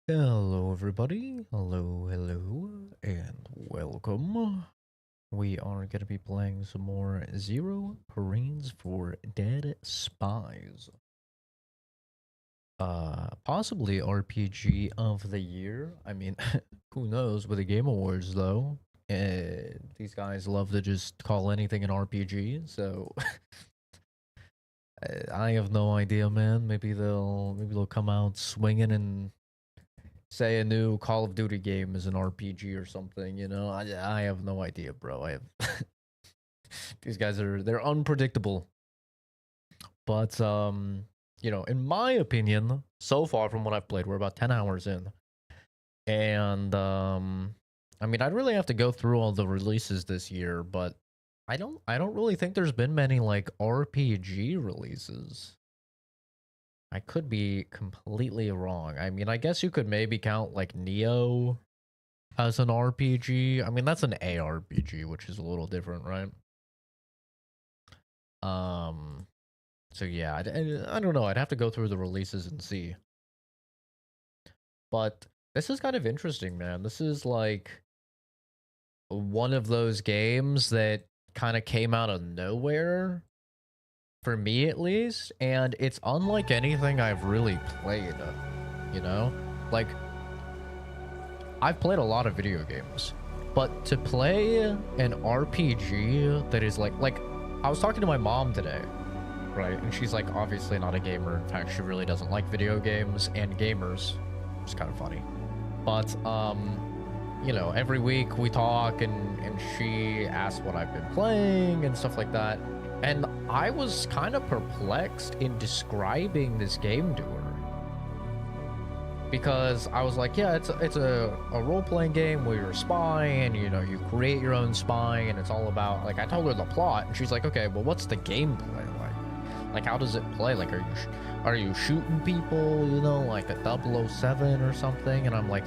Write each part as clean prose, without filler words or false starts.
Hello, everybody. Hello, and welcome. We are going to be playing some more Zero Parades for Dead Spies. Possibly RPG of the year. I mean, who knows with the Game Awards, though. These guys love to just call anything an RPG, so I have no idea, man. Maybe they'll come out swinging and say a new Call of Duty game is an RPG or something, you know? I have no idea, bro. I have these guys they're unpredictable. But in my opinion, so far from what I've played, we're about 10 hours in. And I mean, I'd really have to go through all the releases this year, but I don't really think there's been many like RPG releases. I could be completely wrong. I mean, I guess you could maybe count like Neo as an RPG. I mean, that's an ARPG, which is a little different, right? Um, so yeah, I don't know. I'd have to go through the releases and see. But this is kind of interesting, man. This is like one of those games that kind of came out of nowhere, for me at least, and it's unlike anything I've really played, you know? Like, I've played a lot of video games, but to play an RPG that is like I was talking to my mom today, right? And she's like obviously not a gamer. In fact, she really doesn't like video games and gamers. It's kind of funny. But every week we talk and she asks what I've been playing and stuff like that. And I was kind of perplexed in describing this game to her. Because I was like, yeah, it's a role-playing game where you're a spy and, you create your own spy and it's all about, like, I told her the plot and she's like, okay, well, what's the gameplay like? Like, how does it play? Like, are you shooting people, like a 007 or something? And I'm like,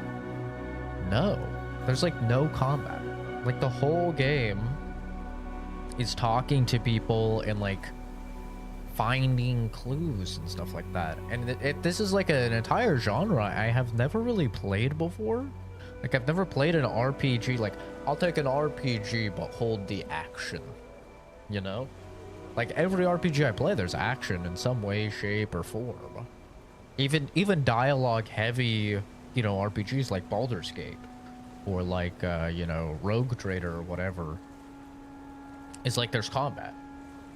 no. There's, like, no combat. Like, the whole game is talking to people and, like, finding clues and stuff like that. And this is like an entire genre I have never really played before. Like, I've never played an RPG. Like, I'll take an RPG but hold the action, you know? Like, every RPG I play, there's action in some way, shape, or form. Even dialogue heavy, RPGs like Baldur's Gate or like Rogue Trader or whatever. It's like there's combat.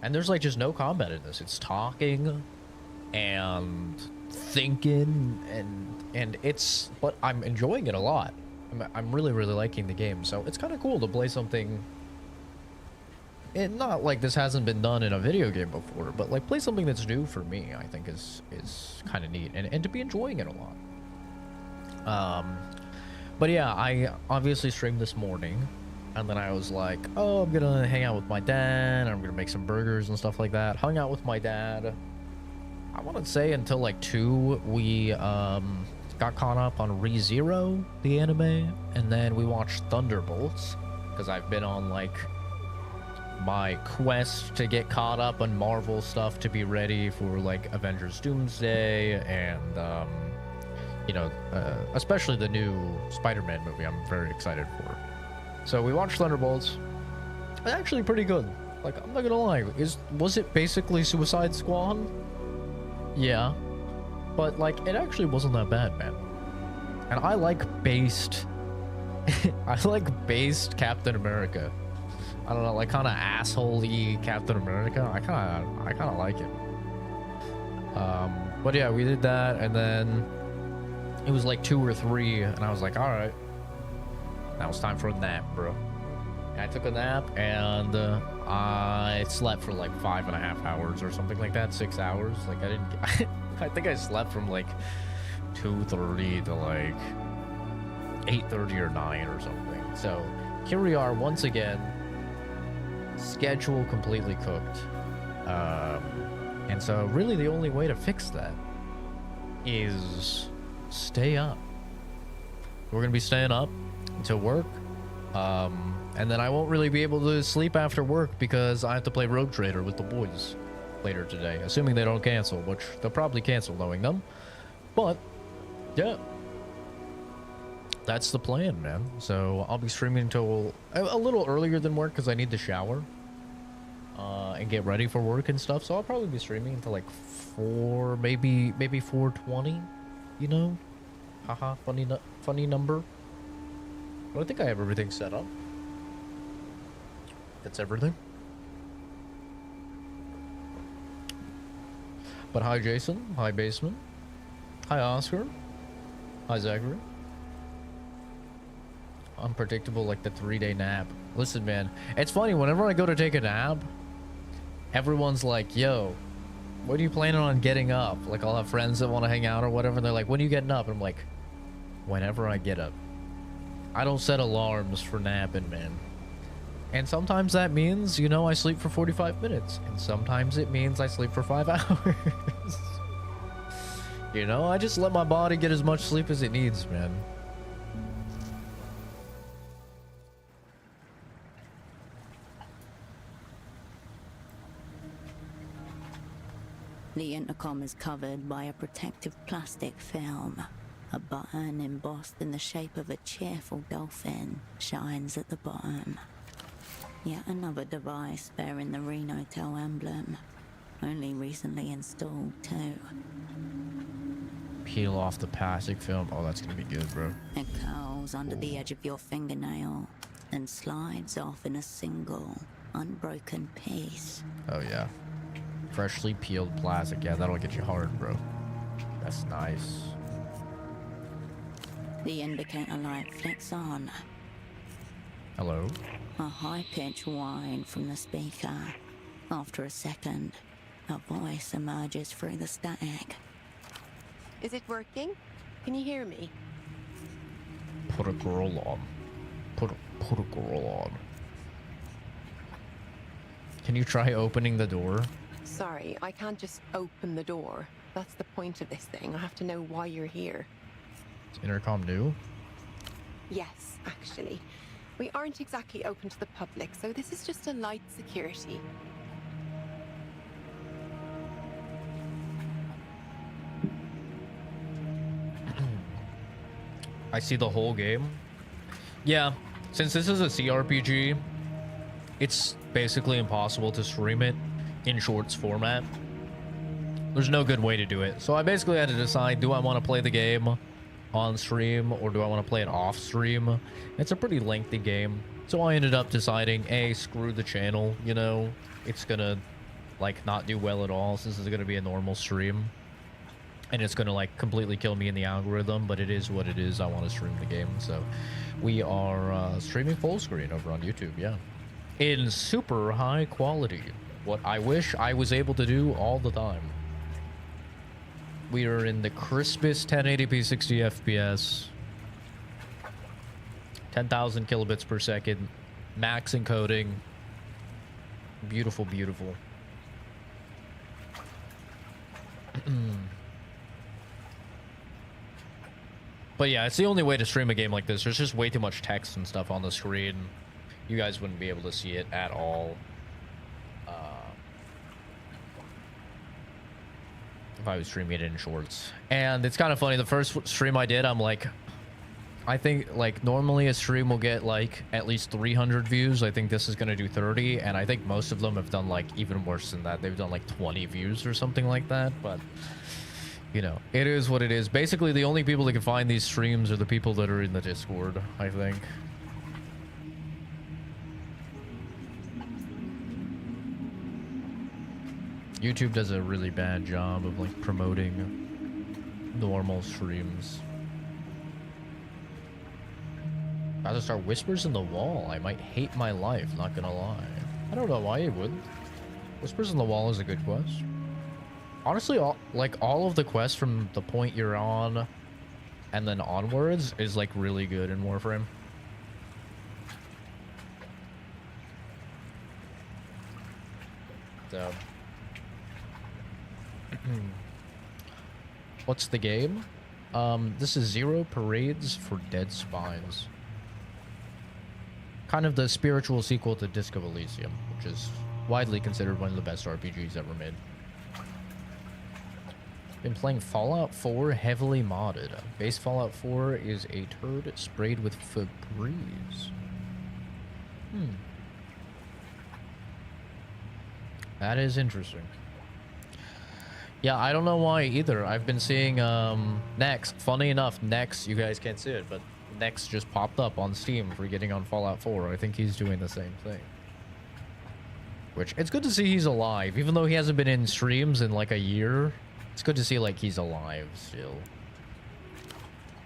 And there's like just no combat in this. It's talking and thinking and it's, but I'm enjoying it a lot. I'm really liking the game. So it's kind of cool to play something. And not like this hasn't been done in a video game before, but like play something that's new for me. I think is kind of neat and to be enjoying it a lot. But yeah, I obviously streamed this morning. And then I was like, oh, I'm going to hang out with my dad. I'm going to make some burgers and stuff like that. Hung out with my dad. I want to say until like 2, we got caught up on ReZero, the anime. And then we watched Thunderbolts. Because I've been on like my quest to get caught up on Marvel stuff to be ready for like Avengers Doomsday. And, especially the new Spider-Man movie I'm very excited for. So we watched Thunderbolts. Actually pretty good. Like, I'm not gonna lie. Was it basically Suicide Squad? Yeah. But, like, it actually wasn't that bad, man. And I like based... I like based Captain America. I don't know, like, kind of asshole-y Captain America. I kind of like it. But yeah, we did that, and then... It was like 2 or 3, and I was like, alright. Now it's time for a nap, bro. And I took a nap and I slept for like 5.5 hours or something like that. 6 hours. Like I think I slept from like 2:30 to like 8:30 or 9 or something. So here we are once again. Schedule completely cooked. And so really the only way to fix that is stay up. We're gonna be staying up to work, and then I won't really be able to sleep after work because I have to play Rogue Trader with the boys later today, assuming they don't cancel, which they'll probably cancel knowing them. But yeah, that's the plan, man. So I'll be streaming until a little earlier than work because I need to shower and get ready for work and stuff. So I'll probably be streaming until like 4, maybe 4:20. You know, haha, funny number. But I think I have everything set up. That's everything. But hi, Jason. Hi, Basement. Hi, Oscar. Hi, Zachary. Unpredictable like the 3-day nap. Listen, man, it's funny. Whenever I go to take a nap, everyone's like, yo, when are you planning on getting up? Like, I'll have friends that want to hang out or whatever. And they're like, when are you getting up? And I'm like, whenever I get up. I don't set alarms for napping, man. And sometimes that means, you know, I sleep for 45 minutes. And sometimes it means I sleep for 5 hours. You know, I just let my body get as much sleep as it needs, man. The intercom is covered by a protective plastic film. A button embossed in the shape of a cheerful dolphin shines at the bottom. Yet another device bearing the Renotel emblem. Only recently installed, too. Peel off the plastic film. Oh, that's gonna be good, bro. It curls under the edge of your fingernail and slides off in a single, unbroken piece. Oh, yeah. Freshly peeled plastic. Yeah, that'll get you hard, bro. That's nice. The indicator light flicks on. Hello? A high-pitched whine from the speaker. After a second, a voice emerges through the static. Is it working? Can you hear me? Put a girl on. Put a girl on. Can you try opening the door? Sorry, I can't just open the door. That's the point of this thing. I have to know why you're here. Is intercom new? Yes, actually. We aren't exactly open to the public, so this is just a light security. I see the whole game. Yeah, since this is a CRPG, it's basically impossible to stream it in shorts format. There's no good way to do it. So I basically had to decide, do I want to play the game on stream or do I want to play it off stream? It's a pretty lengthy game. So I ended up deciding, screw the channel, you know, it's gonna like not do well at all since it's gonna be a normal stream. And it's gonna like completely kill me in the algorithm, but it is what it is. I want to stream the game. So we are streaming full screen over on YouTube, yeah. In super high quality. What I wish I was able to do all the time. We are in the crispest 1080p 60 FPS. 10,000 kilobits per second. Max encoding. Beautiful, beautiful. But yeah, it's the only way to stream a game like this. There's just way too much text and stuff on the screen. You guys wouldn't be able to see it at all. If I was streaming it in shorts. And it's kind of funny, the first stream I did, I'm like, I think like normally a stream will get like at least 300 views. I think this is going to do 30, and I think most of them have done like even worse than that. They've done like 20 views or something like that, but you know, it is what it is. Basically, the only people that can find these streams are the people that are in the Discord, I think. YouTube does a really bad job of like promoting normal streams. About to start Whispers in the Wall. I might hate my life, not gonna lie. I don't know why you would. Whispers in the Wall is a good quest. Honestly, all of the quests from the point you're on and then onwards is like really good in Warframe. So what's the game? This is Zero Parades for Dead Spies. Kind of the spiritual sequel to Disc of Elysium, which is widely considered one of the best RPGs ever made. Been playing Fallout 4 heavily modded. Base Fallout 4 is a turd sprayed with Febreze. That is interesting. Yeah, I don't know why either. I've been seeing Next. Funny enough, Next, you guys can't see it, but Next just popped up on Steam for getting on Fallout 4. I think he's doing the same thing. Which, it's good to see he's alive. Even though he hasn't been in streams in like a year, it's good to see like he's alive still.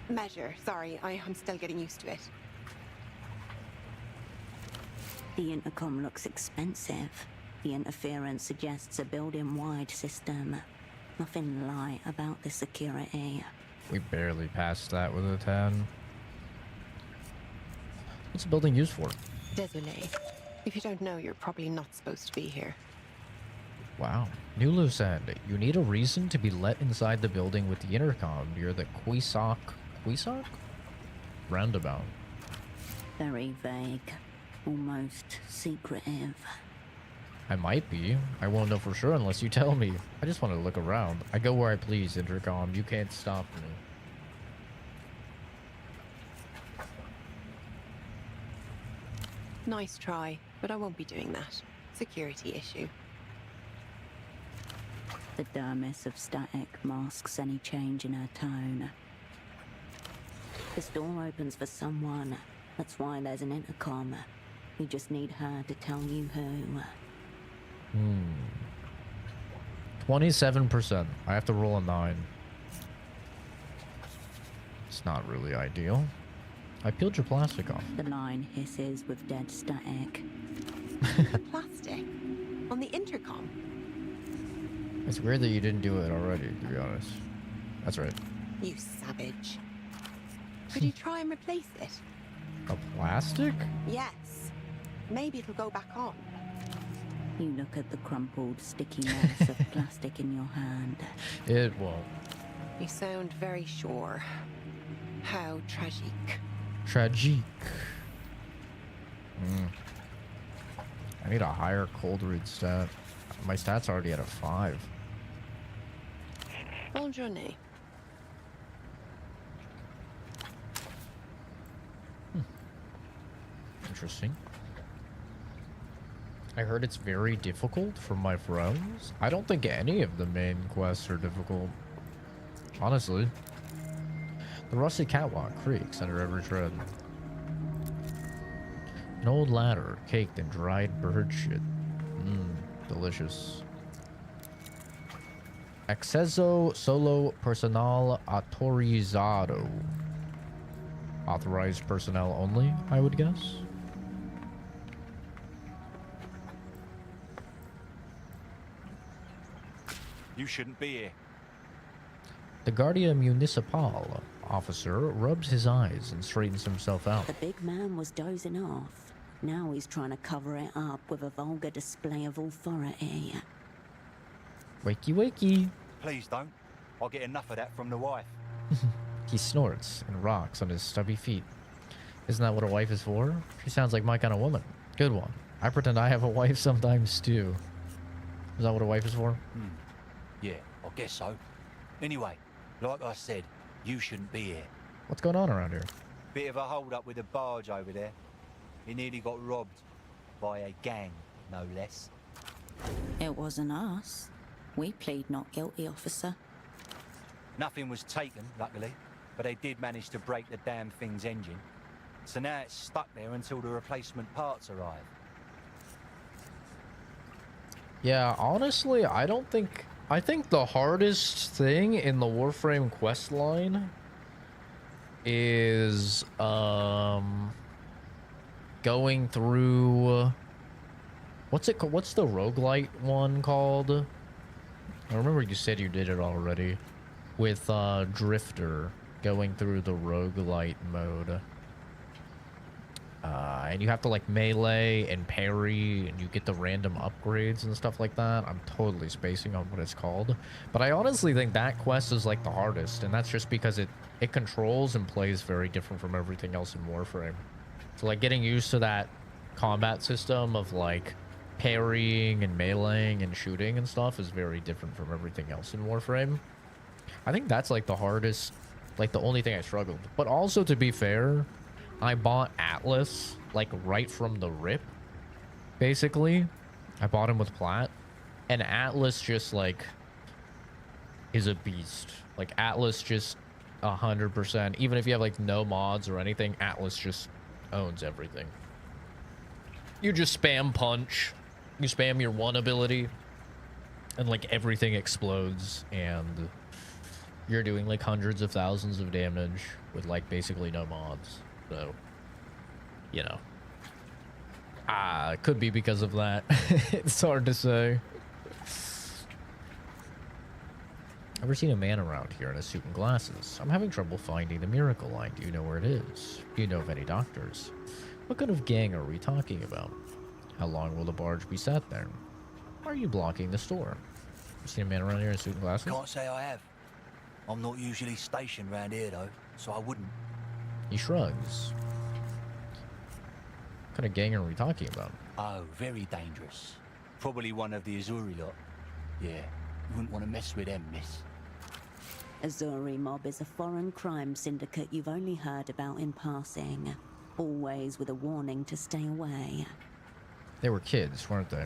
Measure. Sorry, I'm still getting used to it. The intercom looks expensive. The interference suggests a building-wide system. Nothing light about the security. We barely passed that with a 10. What's the building used for? Désolé. If you don't know, you're probably not supposed to be here. Wow. New loose end. You need a reason to be let inside the building with the intercom near the Queesock roundabout. Very vague. Almost secretive. I might be. I won't know for sure unless you tell me. I just want to look around. I go where I please, intercom. You can't stop me. Nice try, but I won't be doing that. Security issue. The dermis of static masks any change in her tone. This door opens for someone. That's why there's an intercom. We just need her to tell you who. 27%. I have to roll a 9. It's not really ideal. I peeled your plastic off. The line hisses with dead static. The plastic? On the intercom? It's weird that you didn't do it already, to be honest. That's right. You savage. Could you try and replace it? A plastic? Yes. Maybe it'll go back on. You look at the crumpled, sticky mass of plastic in your hand. It won't. You sound very sure. How tragique. Tragique. I need a higher cold read stat. My stat's already at a 5. Bonne journée. Interesting. I heard it's very difficult for my friends. I don't think any of the main quests are difficult. Honestly. The rusty catwalk creaks under every tread. An old ladder caked in dried bird shit. Delicious. Acceso solo personal autorizado. Authorized personnel only, I would guess. You shouldn't be here. The Guardia Municipal officer rubs his eyes and straightens himself out. The big man was dozing off. Now he's trying to cover it up with a vulgar display of authority. Wakey wakey. Please don't. I'll get enough of that from the wife. He snorts and rocks on his stubby feet. Isn't that what a wife is for? She sounds like my kind of woman. Good one. I pretend I have a wife sometimes too. Is that what a wife is for? Yeah, I guess so. Anyway, like I said, you shouldn't be here. What's going on around here? Bit of a hold-up with a barge over there. He nearly got robbed by a gang, no less. It wasn't us. We plead not guilty, officer. Nothing was taken, luckily, but they did manage to break the damn thing's engine. So now it's stuck there until the replacement parts arrive. Yeah, honestly, I think the hardest thing in the Warframe quest line is going through what's the roguelite one called? I remember you said you did it already with Drifter, going through the roguelite mode. And you have to like melee and parry, and you get the random upgrades and stuff like that. I'm totally spacing on what it's called, but I honestly think that quest is like the hardest, and that's just because it controls and plays very different from everything else in Warframe. So like getting used to that combat system of like parrying and meleeing and shooting and stuff is very different from everything else in Warframe. I think that's like the hardest, like the only thing I struggled. But also, to be fair, I bought Atlas like right from the rip. Basically, I bought him with plat, and Atlas just like is a beast. Like Atlas just 100%. Even if you have like no mods or anything, Atlas just owns everything. You just spam punch, you spam your one ability, and like everything explodes, and you're doing like hundreds of thousands of damage with like basically no mods. So, you know, it could be because of that. It's hard to say. Ever seen a man around here in a suit and glasses? I'm having trouble finding the miracle line. Do you know where it is? Do you know of any doctors? What kind of gang are we talking about? How long will the barge be sat there? Why are you blocking the store? You seen a man around here in a suit and glasses? Can't say I have. I'm not usually stationed round here though, so I wouldn't. He shrugs. What kind of gang are we talking about? Oh, very dangerous. Probably one of the Azuri lot. Yeah, you wouldn't want to mess with them, miss. Azuri Mob is a foreign crime syndicate you've only heard about in passing. Always with a warning to stay away. They were kids, weren't they?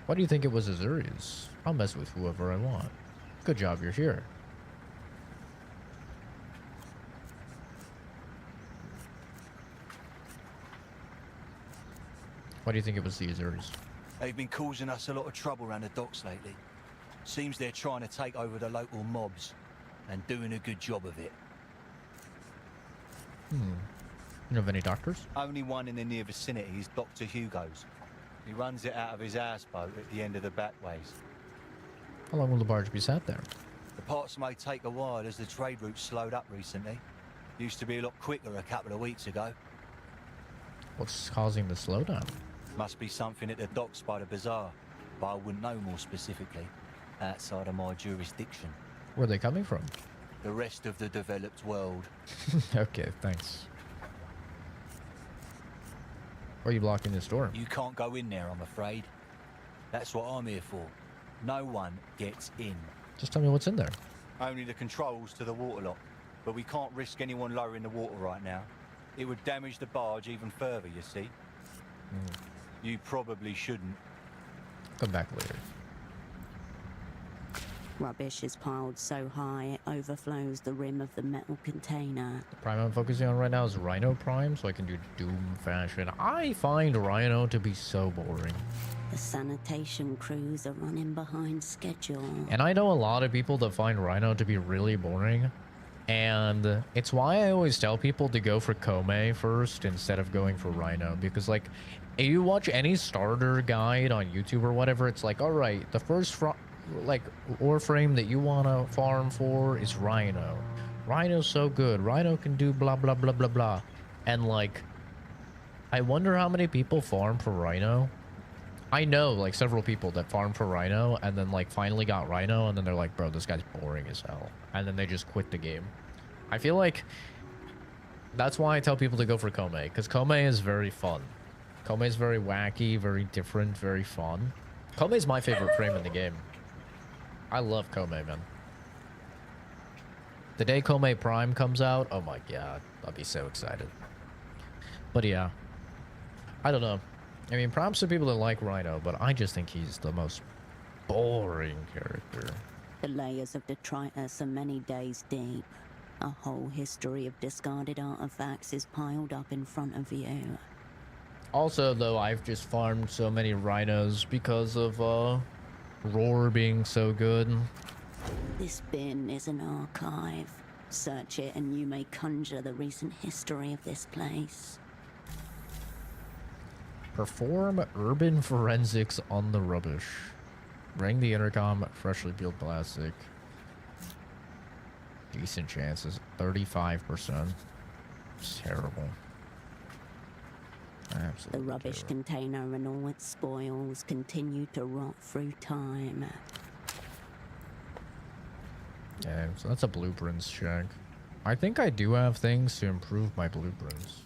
Why do you think it was Azuri's? I'll mess with whoever I want. Good job you're here. Why do you think it was the Azuri's? They've been causing us a lot of trouble around the docks lately. Seems they're trying to take over the local mobs and doing a good job of it. You know of any doctors? Only one in the near vicinity is Dr. Hugo's. He runs it out of his houseboat at the end of the backways. How long will the barge be sat there? The parts may take a while as the trade route slowed up recently. Used to be a lot quicker a couple of weeks ago. What's causing the slowdown? Must be something at the docks by the bazaar, but I wouldn't know more specifically, outside of my jurisdiction. Where are they coming from? The rest of the developed world. Okay, thanks. Why are you blocking this door? You can't go in there, I'm afraid. That's what I'm here for. No one gets in. Just tell me what's in there. Only the controls to the water lock, but we can't risk anyone lowering the water right now. It would damage the barge even further, you see. You probably shouldn't. Come back later. Rubbish is piled so high it overflows the rim of the metal container. The prime I'm focusing on right now is Rhino Prime, so I can do Doom fashion. I find Rhino to be so boring. The sanitation crews are running behind schedule. And I know a lot of people that find Rhino to be really boring. And it's why I always tell people to go for Kome first instead of going for Rhino. Because, like, if you watch any starter guide on YouTube or whatever, it's like, alright, the first ore frame that you want to farm for is Rhino. Rhino's so good. Rhino can do blah, blah, blah, blah, blah. And, like, I wonder how many people farm for Rhino. I know, like, several people that farm for Rhino and then, like, finally got Rhino and then they're like, bro, this guy's boring as hell. And then they just quit the game. I feel like that's why I tell people to go for Kome, because Kome is very fun. Kome is very wacky, very different, very fun. Kome is my favorite frame in the game. I love Kome, man. The day Kome Prime comes out, oh my god, I'll be so excited. But yeah, I don't know. I mean, props to people that like Rhino, but I just think he's the most boring character. The layers of detritus are many days deep. A whole history of discarded artifacts is piled up in front of you. Also, though, I've just farmed so many rhinos because of Roar being so good. This bin is an archive. Search it and you may conjure the recent history of this place. Perform urban forensics on the rubbish. Ring the intercom, freshly peeled plastic. Decent chances, 35%. It's terrible. Absolutely The rubbish terrible. container and all its spoils continue to rot through time. Yeah, so that's a blueprints check. I think I do have things to improve my blueprints.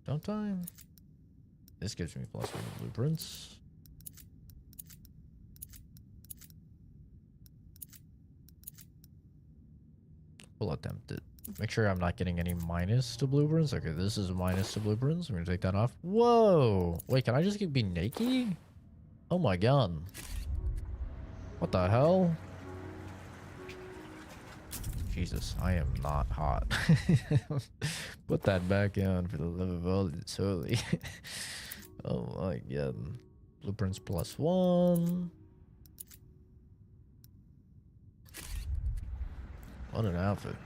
Don't I? This gives me +1 blueprints. We'll attempt it. Make sure I'm not getting any minus to blueprints. Okay, this is minus to blueprints. I'm gonna take that off. Whoa! Wait, can I just be naked? Oh my god. What the hell? Jesus, I am not hot. Put that back on for the love of all that's holy. Oh my god. Blueprints +1. What an outfit.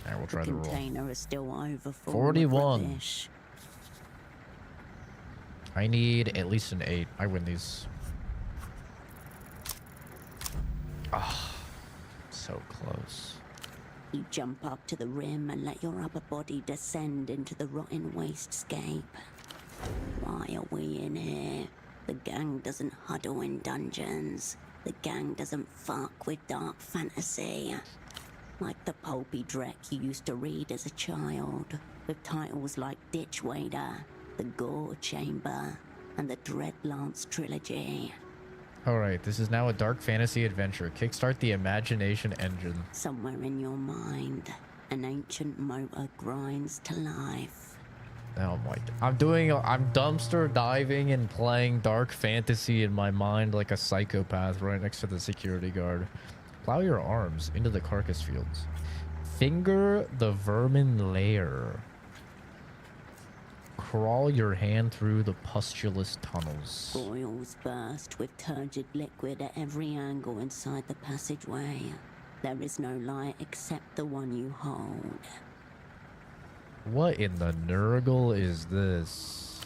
Alright, we'll try the roll. Container is still overfull. 41. I need at least an 8. I win these. Ah, so close. You jump up to the rim and let your upper body descend into the rotting wastes-scape. Why are we in here? The gang doesn't huddle in dungeons. The gang doesn't fuck with dark fantasy. Like the pulpy dreck you used to read as a child, with titles like Ditch Wader, The Gore Chamber, and the Dreadlance Trilogy. Alright, this is now a dark fantasy adventure. Kickstart the imagination engine. Somewhere in your mind, an ancient motor grinds to life. Oh my god. I'm dumpster diving and playing dark fantasy in my mind like a psychopath right next to the security guard. Plow your arms into the carcass fields. Finger the vermin lair. Crawl your hand through the pustulous tunnels. Boils burst with turgid liquid at every angle inside the passageway. There is no light except the one you hold. What in the Nurgle is this?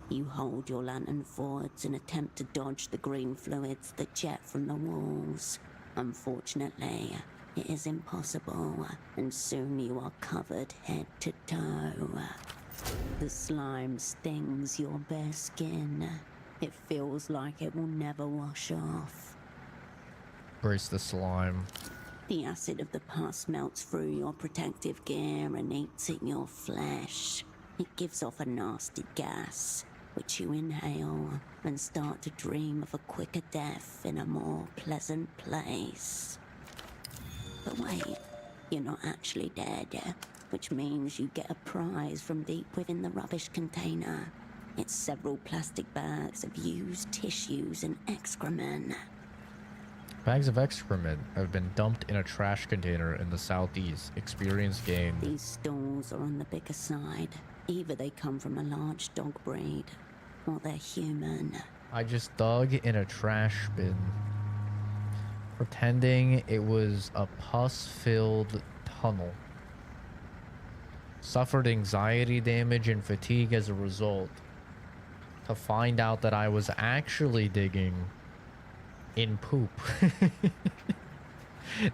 You hold your lantern forwards and attempt to dodge the green fluids that jet from the walls. Unfortunately, it is impossible, and soon you are covered head to toe. The slime stings your bare skin. It feels like it will never wash off. Brace the slime. The acid of the pus melts through your protective gear and eats at your flesh. It gives off a nasty gas, which you inhale and start to dream of a quicker death in a more pleasant place. But wait, you're not actually dead, which means you get a prize from deep within the rubbish container. It's several plastic bags of used tissues and excrement. Bags of excrement have been dumped in a trash container in the southeast. Experience gained. These stools are on the bigger side. Either they come from a large dog breed, or they're human. I just dug in a trash bin, pretending it was a pus-filled tunnel. Suffered anxiety damage and fatigue as a result, to find out that I was actually digging in poop.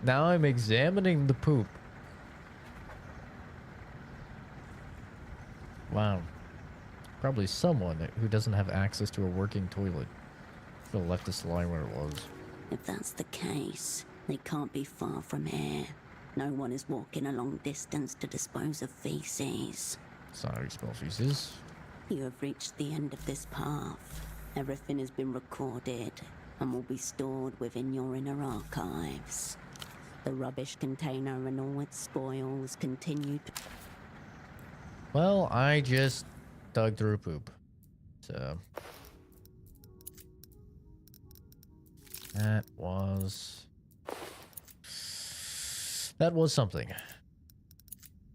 Now I'm examining the poop. Wow. Probably someone who doesn't have access to a working toilet. Should have left the slime where it was. If that's the case, they can't be far from here. No one is walking a long distance to dispose of feces. Sorry, smell feces. You have reached the end of this path. Everything has been recorded and will be stored within your inner archives. The rubbish container and all its spoils continue to... Well, I just dug through poop. So... That was something.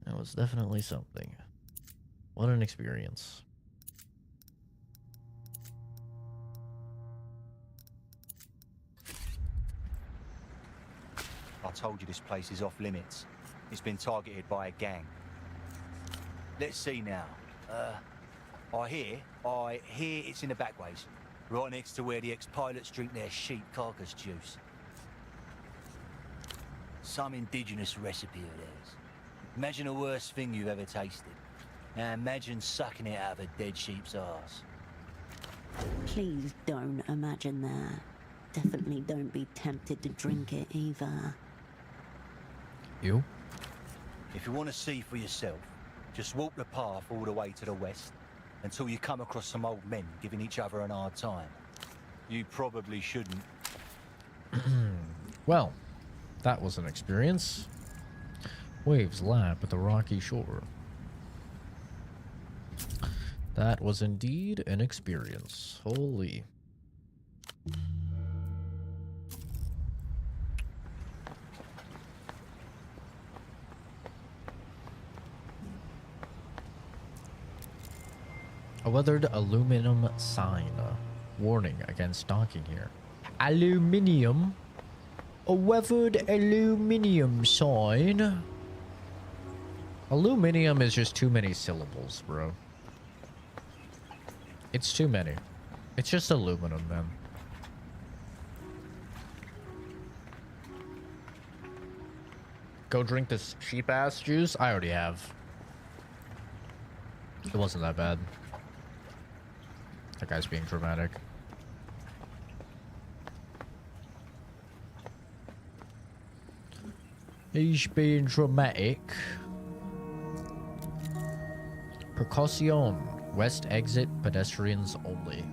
That was definitely something. What an experience. I told you this place is off limits. It's been targeted by a gang. Let's see now. I hear it's in the back ways. Right next to where the ex-pilots drink their sheep carcass juice. Some indigenous recipe of theirs. Imagine the worst thing you've ever tasted. Now imagine sucking it out of a dead sheep's arse. Please don't imagine that. Definitely don't be tempted to drink it either. You? If you want to see for yourself, just walk the path all the way to the west until you come across some old men giving each other an hard time. You probably shouldn't. Well, That was an experience. Waves lap at the rocky shore. That was indeed an experience. Holy. A weathered aluminum sign. Warning against docking here. Aluminium? A weathered aluminium sign? Aluminium is just too many syllables, bro. It's too many. It's just aluminum, man. Go drink this cheap-ass juice? I already have. It wasn't that bad. That guy's being dramatic. He's being dramatic. Precaution. West exit, pedestrians only.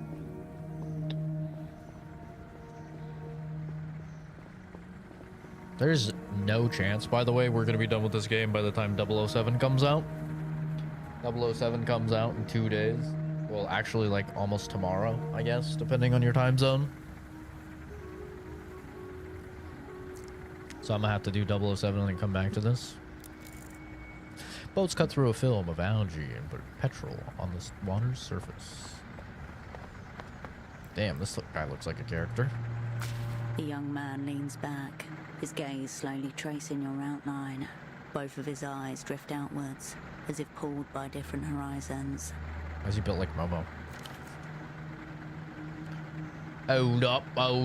There's no chance, by the way, we're going to be done with this game by the time 007 comes out. 007 comes out in 2 days. Well, actually, like, almost tomorrow, I guess, depending on your time zone. So I'm gonna have to do 007 and then come back to this. Boats cut through a film of algae and put petrol on the water's surface. Damn, this guy looks like a character. The young man leans back, his gaze slowly tracing your outline. Both of his eyes drift outwards, as if pulled by different horizons. Why is he built like Momo? Hold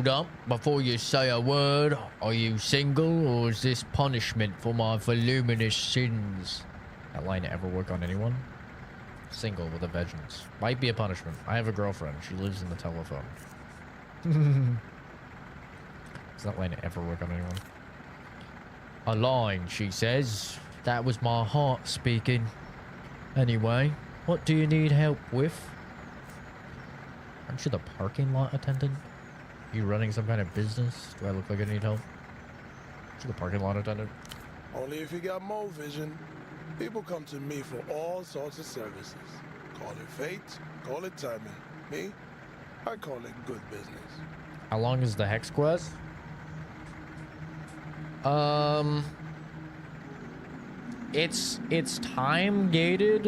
up, before you say a word, are you single or is this punishment for my voluminous sins? That line ever work on anyone? Single with a vengeance. Might be a punishment. I have a girlfriend. She lives in the telephone. Does that line ever work on anyone? A line, she says. That was my heart speaking. Anyway, what do you need help with? Aren't you the parking lot attendant? Are you running some kind of business? Do I look like I need help? Aren't you the parking lot attendant? Only if you got more vision. People come to me for all sorts of services. Call it fate, call it timing. Me, I call it good business. How long is the hex quest? It's time gated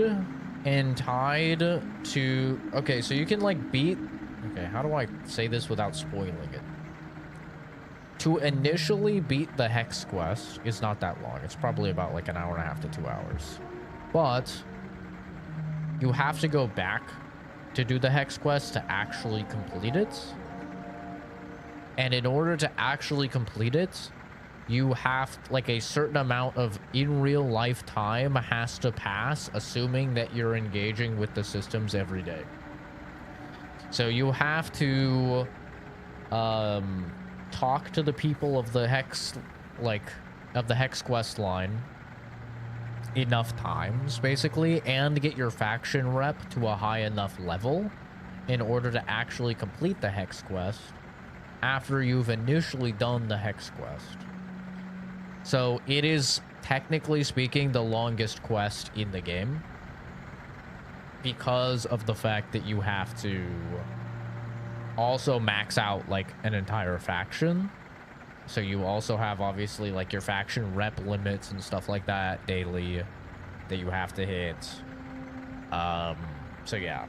and tied to... Okay, so you can like beat... Okay, how do I say this without spoiling it? To initially beat the hex quest is not that long. It's probably about like an hour and a half to 2 hours. But you have to go back to do the hex quest to actually complete it. And in order to actually complete it, you have like a certain amount of in real life time has to pass, assuming that you're engaging with the systems every day. So you have to talk to the people of the hex, like of the hex quest line enough times basically, and get your faction rep to a high enough level in order to actually complete the hex quest after you've initially done the hex quest. So it is, technically speaking, the longest quest in the game because of the fact that you have to also max out like an entire faction. So you also have obviously like your faction rep limits and stuff like that daily that you have to hit. So yeah,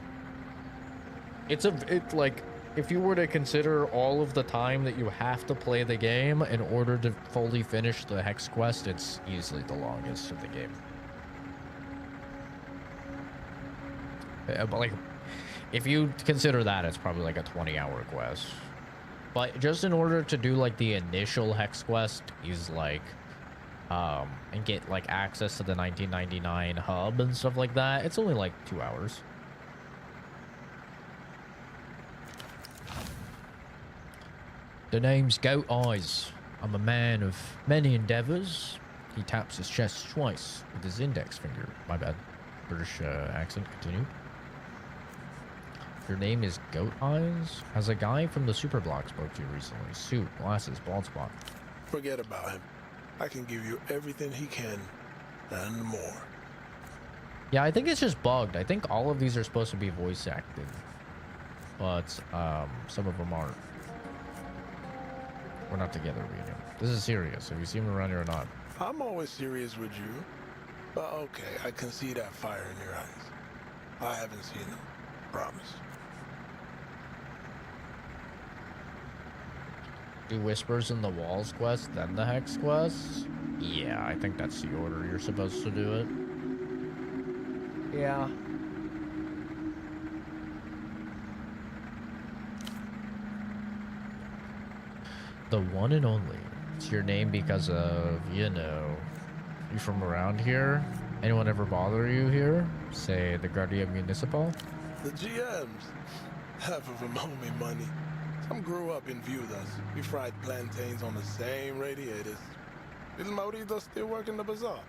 it's like, if you were to consider all of the time that you have to play the game in order to fully finish the hex quest, it's easily the longest of the game. But like, if you consider that, it's probably like a 20-hour quest. But just in order to do like the initial hex quest is like, and get like access to the 1999 hub and stuff like that, it's only like 2 hours. The name's Goat Eyes. I'm a man of many endeavors. He taps his chest twice with his index finger. My bad. British accent. Continue. Your name is Goat Eyes? Has a guy from the Superblock spoke to you recently? Suit, glasses, bald spot. Forget about him. I can give you everything he can and more. Yeah, I think it's just bugged. I think all of these are supposed to be voice acted, but some of them aren't. We're not together reading. This is serious. Have you seen me around here or not? I'm always serious with you. But okay, I can see that fire in your eyes. I haven't seen them. Promise. Do Whispers in the Walls quest, then the Hex quest? Yeah, I think that's the order you're supposed to do it. Yeah. The one and only. It's your name because of, you know, you from around here? Anyone ever bother you here? Say the Guardia Municipal? The GMs. Half of them owe me money. Some grew up and viewed us. We fried plantains on the same radiators. Is Maurito still working the bazaar?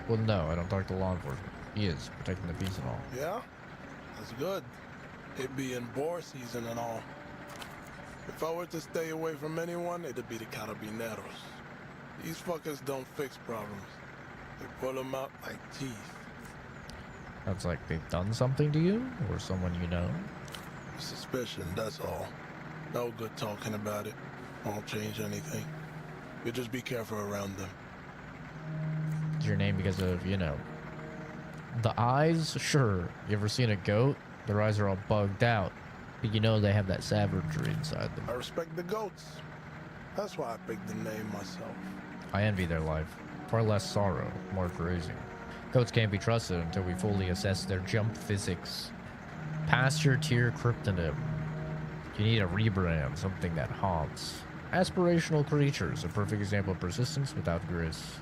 Well, no, I don't talk to law enforcement. He is, protecting the peace and all. Yeah? That's good. It being boar season and all. If I were to stay away from anyone, it'd be the Carabineros. These fuckers don't fix problems. They pull them out like teeth. That's like they've done something to you? Or someone you know? Suspicion, that's all. No good talking about it. Won't change anything. You just be careful around them. It's your name because of, you know, the eyes? Sure. You ever seen a goat? Their eyes are all bugged out. But you know they have that savagery inside them. I respect the goats. That's why I picked the name myself. I envy their life. Far less sorrow, more grazing. Goats can't be trusted until we fully assess their jump physics. Pasture tier kryptonite. You need a rebrand, something that haunts. Aspirational creatures, a perfect example of persistence without grace.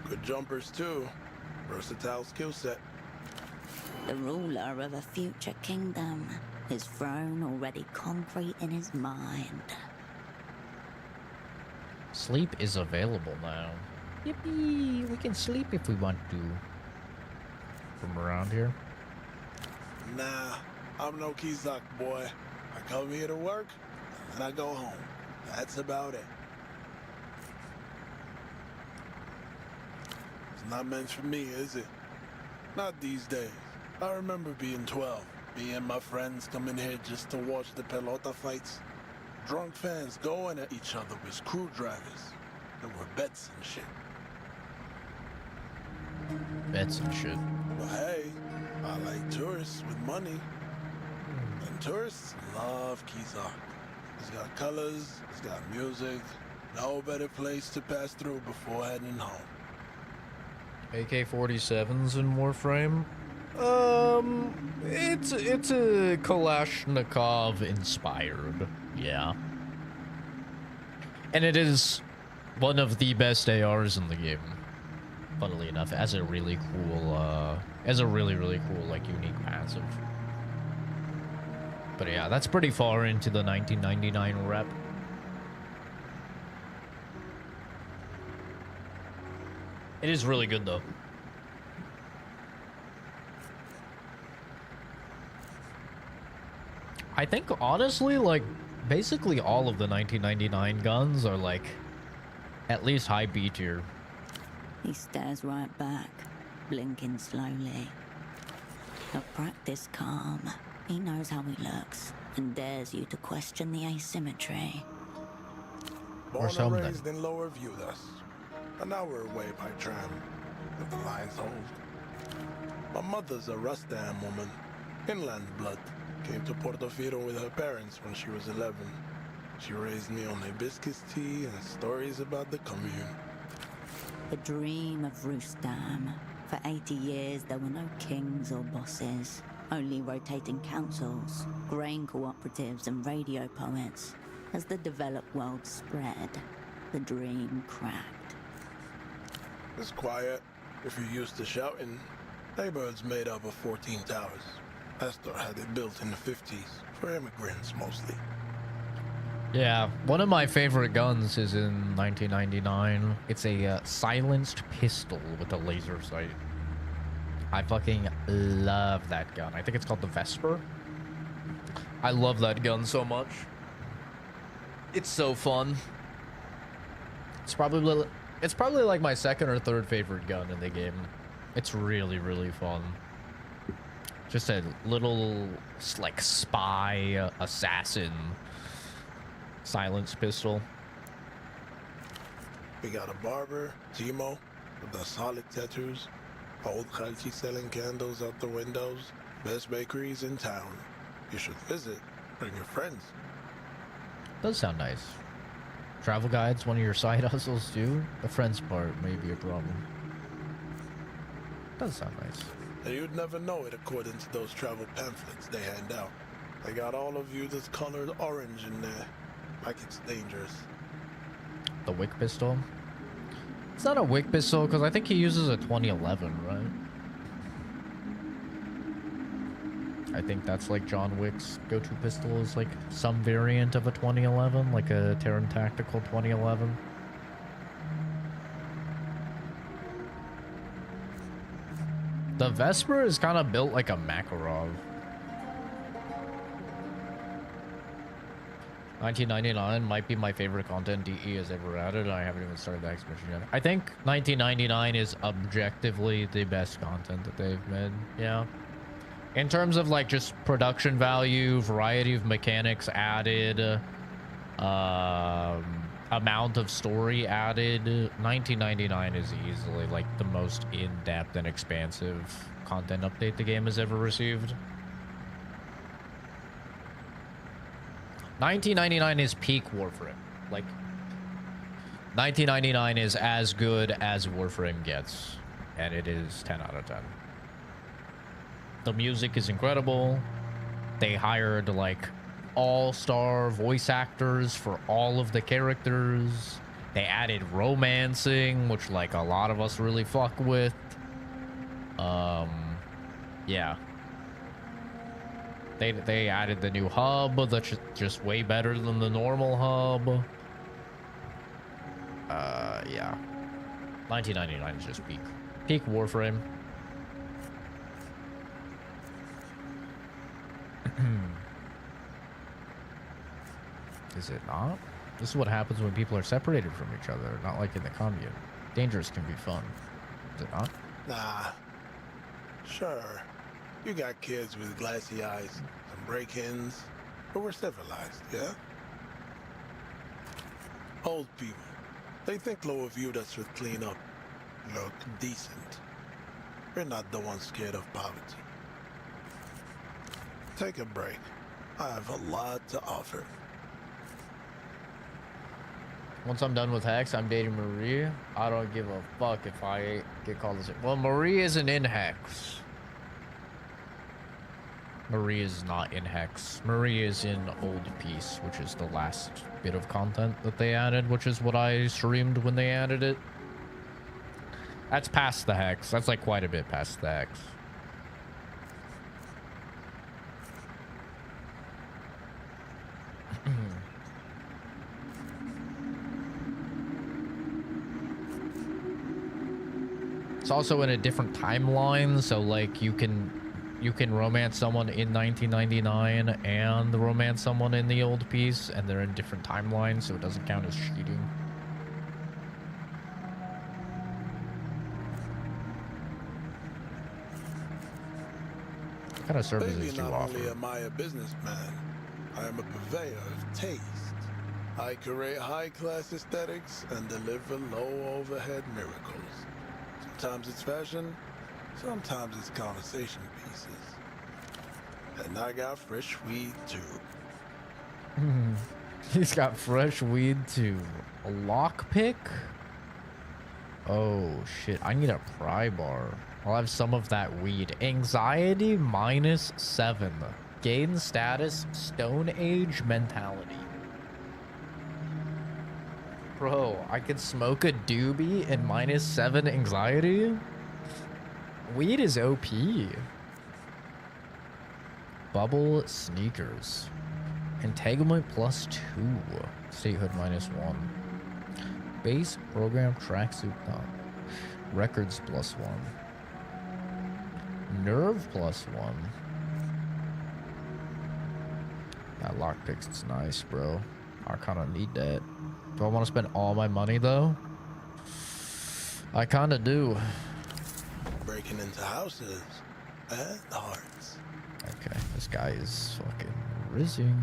Good jumpers too. Versatile skill set. The ruler of a future kingdom, his throne already concrete in his mind. Sleep is available now. Yippee! We can sleep if we want to. From around here? Nah, I'm no Kizak boy. I come here to work, and I go home. That's about it. It's not meant for me, is it? Not these days. I remember being 12. Me and my friends coming here just to watch the pelota fights. Drunk fans going at each other with screwdrivers. There were bets and shit. Bets and shit. But hey, I like tourists with money. And tourists love Kizak. It's got colors, it's got music. No better place to pass through before heading home. AK-47s in Warframe? It's a Kalashnikov inspired, yeah. And it is one of the best ARs in the game, funnily enough, as a really cool, really cool, like, unique passive. But yeah, that's pretty far into the 1999 rep. It is really good, though. I think, honestly, like, basically all of the 1999 guns are, like, at least high B tier. He stares right back, blinking slowly. A practiced calm. He knows how he looks and dares you to question the asymmetry. Born and something. raised in Lower View, thus. An hour away by tram, if the lines hold. My mother's a Rustam woman, inland blood. Came to Portofino with her parents when she was 11. She raised me on hibiscus tea and stories about the commune. The dream of Rustam. For 80 years, there were no kings or bosses, only rotating councils, grain cooperatives, and radio poets. As the developed world spread, the dream cracked. It's quiet. If you're used to shouting, neighborhood's made up of 14 towers. Astor had it built in the 50s, for immigrants mostly. Yeah, one of my favorite guns is in 1999. It's a silenced pistol with a laser sight. I fucking love that gun. I think it's called the Vesper. I love that gun so much. It's so fun. It's probably like my second or third favorite gun in the game. It's really, really fun. Just a little, like, spy, assassin, silence pistol. We got a barber, Timo, with the solid tattoos. Old Khalchi selling candles out the windows. Best bakeries in town. You should visit. Bring your friends. Does sound nice. Travel guides, one of your side hustles too? The friends part may be a problem. Does sound nice. And you'd never know it according to those travel pamphlets they hand out. They got all of you that's colored orange in there. Like it's dangerous. The Wick pistol? It's not a Wick pistol because I think he uses a 2011, right? I think that's like John Wick's go-to pistol is like some variant of a 2011, like a Terran Tactical 2011. The Vesper is kind of built like a Makarov. 1999 might be my favorite content DE has ever added. I haven't even started the exhibition yet. I think 1999 is objectively the best content that they've made. Yeah. In terms of like just production value, variety of mechanics added, amount of story added, 1999 is easily like the most in-depth and expansive content update the game has ever received. 1999 is peak Warframe. Like, 1999 is as good as Warframe gets, and it is 10 out of 10. The music is incredible. They hired like all-star voice actors for all of the characters. They added romancing, which like a lot of us really fuck with. Yeah. They added the new hub that's just way better than the normal hub. Yeah. 1999 is just peak Warframe. Is it not? This is what happens when people are separated from each other, not like in the commune. Dangerous can be fun. Is it not? Nah. Sure. You got kids with glassy eyes, some break-ins, but we're civilized, yeah? Old people. They think low of you that's with clean up. Look decent. We're not the ones scared of poverty. Take a break. I have a lot to offer. Once I'm done with Hex, I'm dating Marie. I don't give a fuck if I get called this. Well, Marie isn't in Hex. Marie is not in Hex. Marie is in Old Peace, which is the last bit of content that they added, which is what I streamed when they added it. That's past the Hex. That's like quite a bit past the Hex. It's also in a different timeline, so like you can romance someone in 1999 and romance someone in the Old Peace, and they're in different timelines, so it doesn't count as cheating. What kind of services do you offer? Not only am I a businessman, I am a purveyor of taste. I curate high-class aesthetics and deliver low-overhead miracles. Sometimes it's fashion, sometimes it's conversation pieces. And I got fresh weed too. He's got fresh weed too. A lockpick? Oh shit, I need a pry bar. I'll have some of that weed. Anxiety -7. Gain status, Stone Age mentality. Bro, I could smoke a doobie and -7 anxiety? Weed is OP. Bubble sneakers. Entanglement +2. Statehood -1. Base program tracksuit top. Records +1. Nerve +1. That lockpick's nice, bro. I kind of need that. Do I want to spend all my money though? I kind of do. Breaking into houses and hearts. Okay, this guy is fucking rizzing.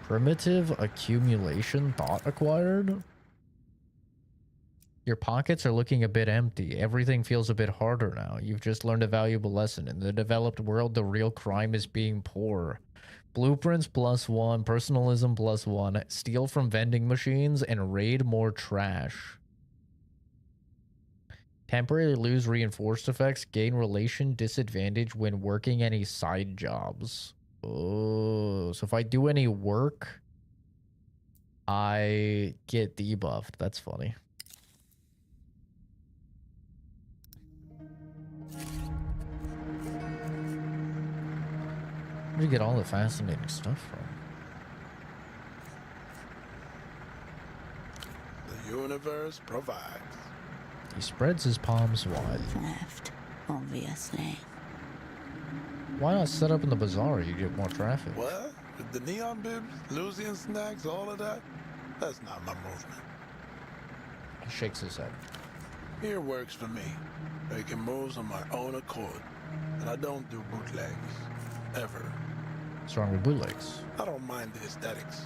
Primitive accumulation thought acquired. Your pockets are looking a bit empty. Everything feels a bit harder now. You've just learned a valuable lesson. In the developed world, the real crime is being poor. Blueprints +1, personalism +1, steal from vending machines, and raid more trash. Temporarily lose reinforced effects, gain relation disadvantage when working any side jobs. Oh, so if I do any work, I get debuffed. That's funny. Where do you get all the fascinating stuff from? The universe provides. He spreads his palms wide. Theft, obviously. Why not set up in the bazaar? You get more traffic. What? With the neon bibs, Elysium snacks, all of that? That's not my movement. He shakes his head. Here works for me. Making moves on my own accord. And I don't do bootlegs. Ever. What's wrong with bootlegs? I don't mind the aesthetics.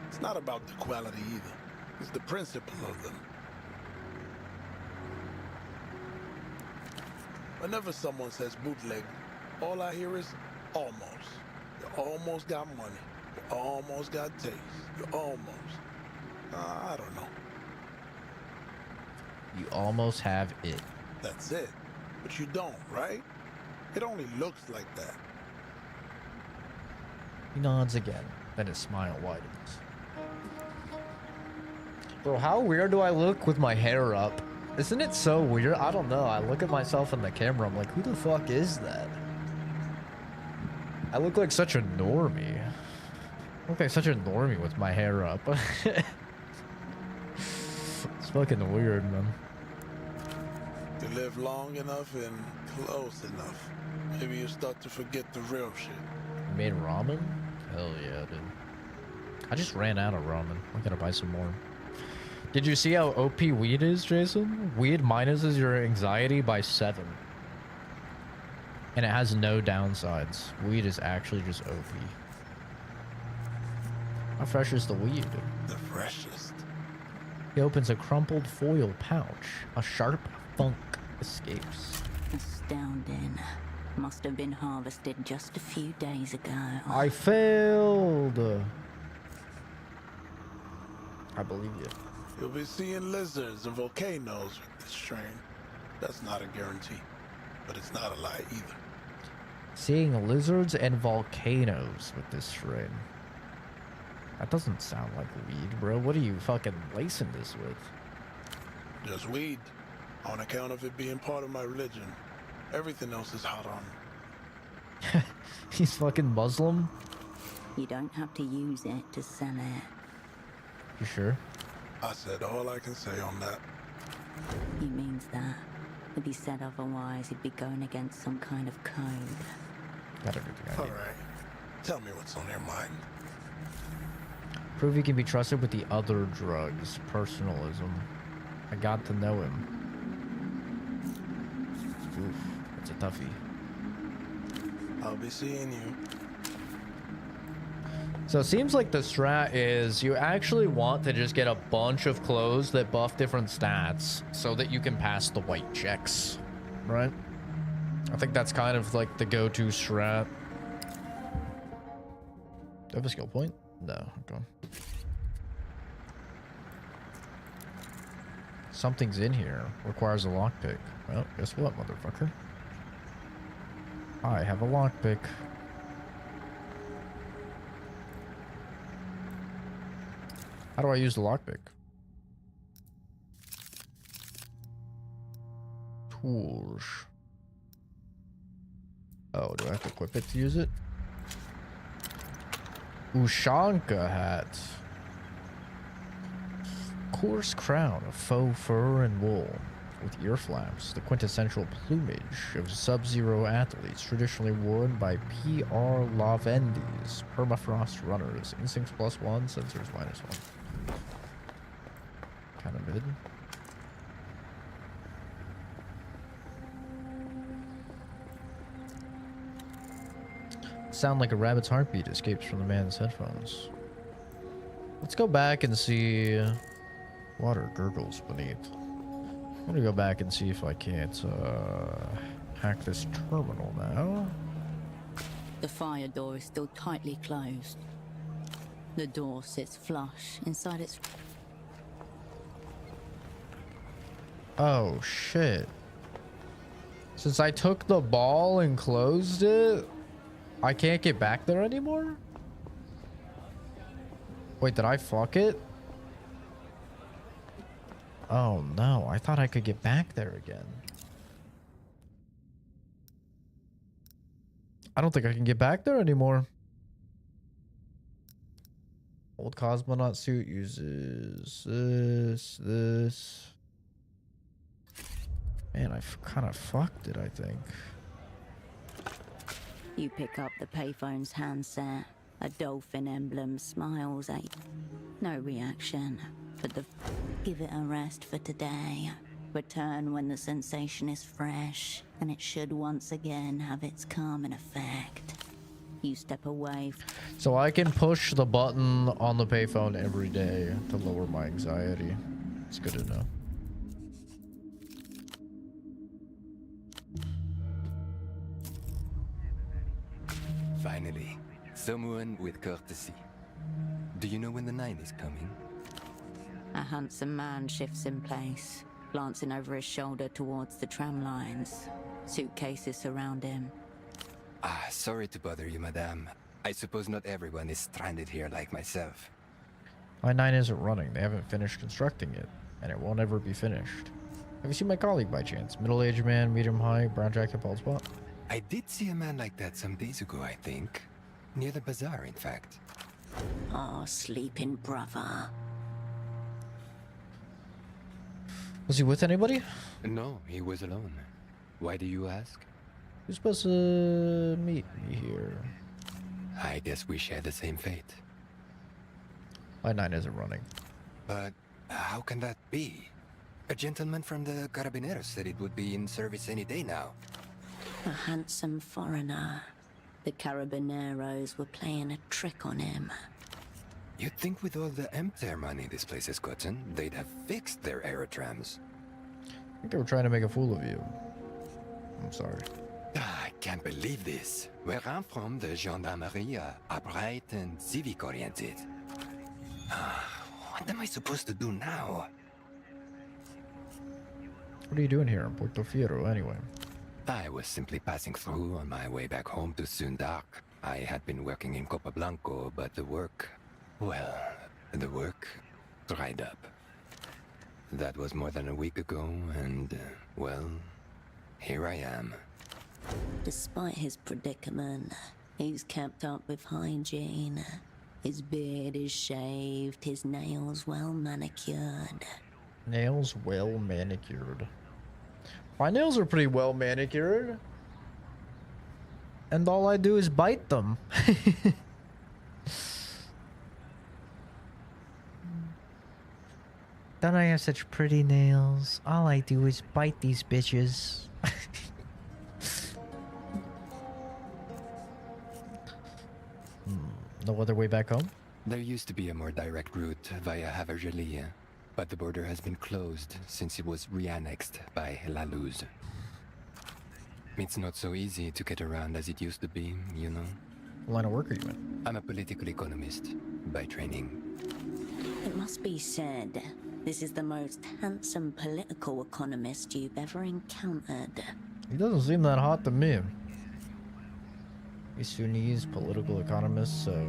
It's not about the quality either. It's the principle of them. Whenever someone says bootleg, all I hear is almost. You almost got money. You almost got taste. You almost. I don't know. You almost have it. That's it. But you don't, right? It only looks like that. He nods again, then his smile widens. Bro, how weird do I look with my hair up? Isn't it so weird? I don't know. I look at myself in the camera. I'm like, who the fuck is that? I look like such a normie. I look like such a normie with my hair up. It's fucking weird, man. You live long enough and close enough. Maybe you start to forget the real shit. You made ramen? Hell yeah, dude. I just ran out of ramen. I gotta buy some more. Did you see how OP weed is, Jason? Weed minuses your anxiety by 7. And it has no downsides. Weed is actually just OP. How fresh is the weed? The freshest. He opens a crumpled foil pouch. A sharp funk escapes. Astounding. Must have been harvested just a few days ago. I failed. I believe you. You'll be seeing lizards and volcanoes with this strain. That's not a guarantee, but it's not a lie either. Seeing lizards and volcanoes with this strain. That doesn't sound like weed, bro. What are you fucking lacing this with? Just weed, on account of it being part of my religion. Everything else is hot on. He's fucking Muslim? You don't have to use it to sell it. You sure? I said all I can say on that. He means that. If he said otherwise, he'd be going against some kind of code. Got everything I All need. right, tell me what's on your mind. Prove he can be trusted with the other drugs. Personalism. I got to know him. Oof, that's a toughie. I'll be seeing you. So it seems like the strat is you actually want to just get a bunch of clothes that buff different stats so that you can pass the white checks, right? I think that's kind of like the go-to strat. Do I have a skill point? No, okay. Something's in here. Requires a lockpick. Well, guess what, motherfucker? I have a lockpick. How do I use the lockpick? Tools. Oh, do I have to equip it to use it? Ushanka hat. Coarse crown of faux fur and wool. with ear flaps, the quintessential plumage of Sub-Zero athletes traditionally worn by PR Lavendis, permafrost runners, instincts +1, sensors -1. Kind of mid. Sound like a rabbit's heartbeat escapes from the man's headphones. Let's go back and see. Water gurgles beneath. I'm gonna go back and see if I can't hack this terminal now. The fire door is still tightly closed. The door sits flush inside its... Oh shit. Since I took the ball and closed it, I can't get back there anymore? Wait, did I fuck it? Oh no, I thought I could get back there again. I don't think I can get back there anymore. Old cosmonaut suit uses this. Man, I kind of fucked it, I think. You pick up the payphone's handset. A dolphin emblem smiles at you. No reaction, but give it a rest for today. Return when the sensation is fresh, and it should once again have its calming effect. You step away. So I can push the button on the payphone every day to lower my anxiety. It's good to know. Finally, someone with courtesy. Do you know when the 9 is coming? A handsome man shifts in place, glancing over his shoulder towards the tram lines. Suitcases surround him. Ah, sorry to bother you, madame. I suppose not everyone is stranded here like myself. My 9 isn't running. They haven't finished constructing it, and it won't ever be finished. Have you seen my colleague by chance? Middle-aged man, medium height, brown jacket, bald spot. I did see a man like that some days ago, I think. Near the bazaar, in fact. Oh, sleeping brother. Was he with anybody? No, he was alone. Why do you ask? Who's supposed to meet me here? I guess we share the same fate. My 9 isn't running. But how can that be? A gentleman from the Carabineros said it would be in service any day now. A handsome foreigner. The Carabineros were playing a trick on him. You'd think with all the empty money this place has gotten, they'd have fixed their aerotrams. I think they were trying to make a fool of you. I'm sorry. I can't believe this. Where I'm from, the gendarmerie are upright and civic-oriented. What am I supposed to do now? What are you doing here in Portofino anyway? I was simply passing through on my way back home to Sundark. I had been working in Copablanco, but the work dried up. That was more than a week ago, and, well, here I am. Despite his predicament, he's kept up with hygiene. His beard is shaved, his nails well manicured. Nails well manicured. My nails are pretty well manicured. And all I do is bite them. Don't I have such pretty nails? All I do is bite these bitches. No other way back home? There used to be a more direct route via Havergelie, but the border has been closed since it was re-annexed by La Luz. It's not so easy to get around as it used to be, you know? What line of work are you in? I'm a political economist by training. It must be said, this is the most handsome political economist you've ever encountered. He doesn't seem that hot to me. These Sunnis political economists, so...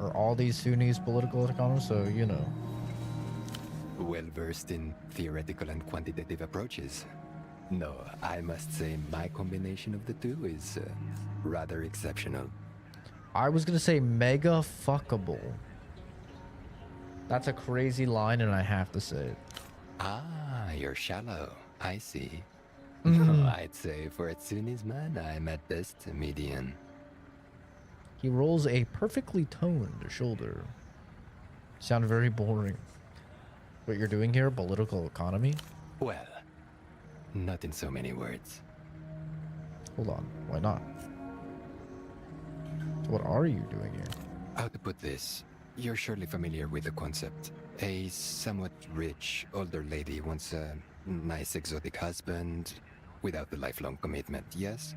Or all these Sunnis political economists, so, you know. Well versed in theoretical and quantitative approaches. No, I must say my combination of the two is rather exceptional. I was gonna say mega fuckable. That's a crazy line and I have to say it. Ah, you're shallow. I see. Mm. I'd say for a Sunnis man, I'm at best a median. He rolls a perfectly toned shoulder. Sound very boring. What you're doing here, political economy? Well, not in so many words. Hold on, why not? So what are you doing here? How to put this? You're surely familiar with the concept. A somewhat rich older lady wants a nice exotic husband without the lifelong commitment, yes?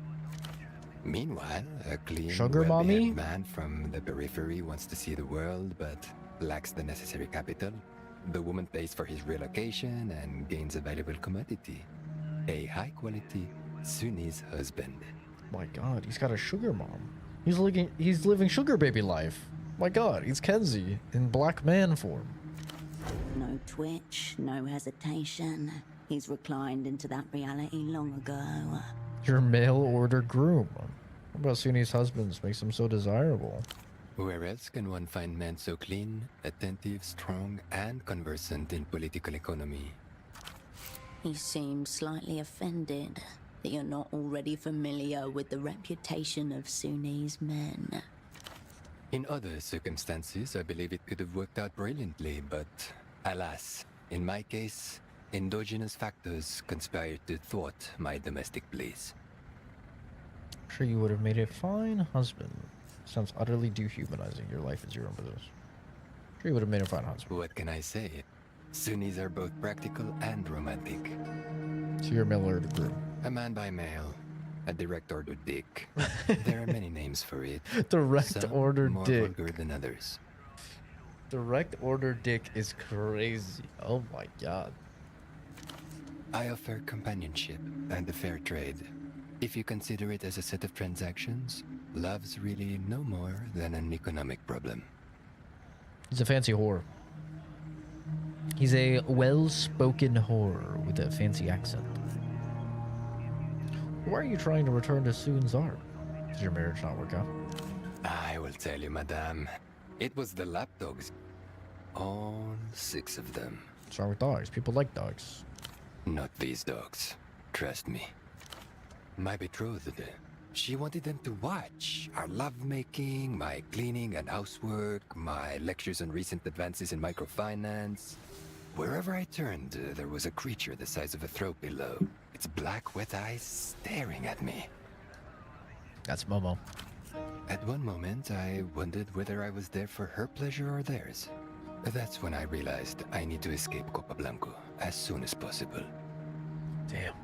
Meanwhile, a clean, Sugar well-behaved mommy? man from the periphery wants to see the world but lacks the necessary capital. The woman pays for his relocation and gains a valuable commodity. A high-quality Sunnis husband. My god, he's got a sugar mom. He's living sugar baby life. My god, he's Kenzie in black man form. No twitch, no hesitation. He's reclined into that reality long ago. Your mail order groom. What about Sunni's husbands makes him so desirable? Where else can one find men so clean, attentive, strong, and conversant in political economy? He seems slightly offended that you're not already familiar with the reputation of Sunni's men. In other circumstances, I believe it could have worked out brilliantly, but alas, in my case, endogenous factors conspired to thwart my domestic bliss. I'm sure you would have made a fine husband. Sounds utterly dehumanizing. Your life is your own business. I'm sure you would have made a fine husband. What can I say? Sunnis are both practical and romantic. So you're mail order groom. A man by mail, a direct order dick. There are many names for it. Direct Some order more dick. vulgar than others. Direct order dick is crazy. Oh my god. I offer companionship and a fair trade. If you consider it as a set of transactions, love's really no more than an economic problem. He's a fancy whore. He's a well-spoken whore with a fancy accent. Why are you trying to return to Soon's art? Did your marriage not work out? I will tell you, madame. It was the lapdogs. All 6 of them. What's wrong with dogs? People like dogs. Not these dogs. Trust me. My betrothed. She wanted them to watch our lovemaking, my cleaning and housework, my lectures on recent advances in microfinance. Wherever I turned, there was a creature the size of a throw pillow. Its black, wet eyes staring at me. That's Momo. At one moment, I wondered whether I was there for her pleasure or theirs. That's when I realized I need to escape Copa Blanco as soon as possible. Damn.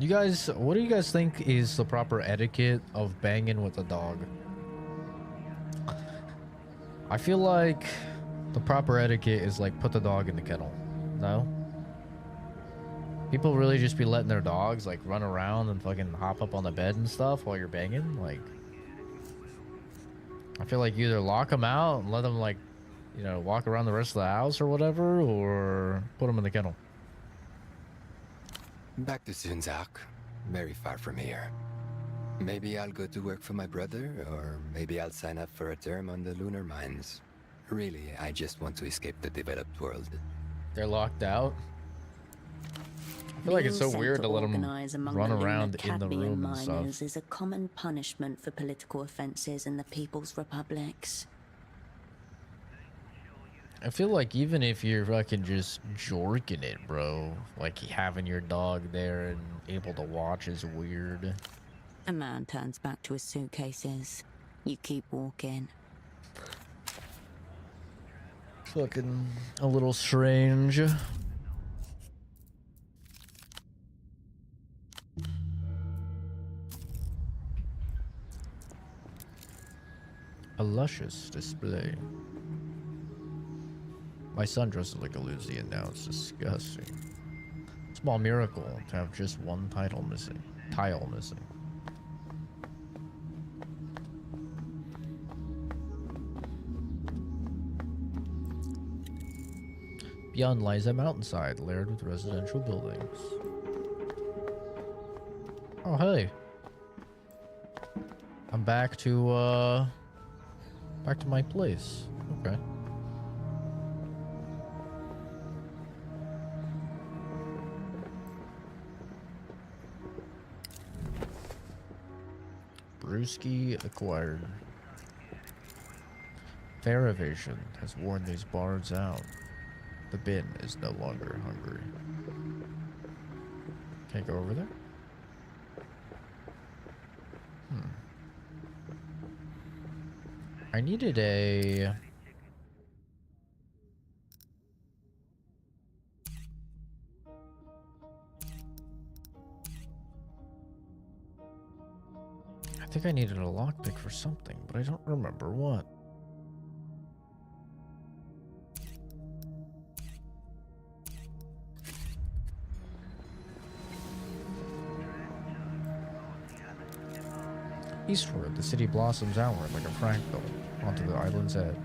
You guys, what do you guys think is the proper etiquette of banging with a dog? I feel like the proper etiquette is like put the dog in the kennel. No? People really just be letting their dogs like run around and fucking hop up on the bed and stuff while you're banging. Like, I feel like you either lock them out and let them like, you know, walk around the rest of the house or whatever, or put them in the kennel. Back to Sunzak, very far from here. Maybe I'll go to work for my brother, or maybe I'll sign up for a term on the lunar mines. Really, I just want to escape the developed world. They're locked out. I feel like it's so weird to let them run around in the room and stuff. Is a common punishment for political offenses in the People's Republics. I feel like even if you're fucking just jorking it, bro, like having your dog there and able to watch is weird. A man turns back to his suitcases. You keep walking. Fucking a little strange. A luscious display. My son dresses like Elysium now. It's disgusting. Small miracle to have just one tile missing. Beyond lies a mountainside layered with residential buildings. Oh, hey. I'm back to my place. Okay. Brewski acquired. Fair evasion has worn these bards out. The bin is no longer hungry. Can't go over there? I needed a... I think I needed a lockpick for something, but I don't remember what. Eastward, the city blossoms outward like a fractal onto the island's edge.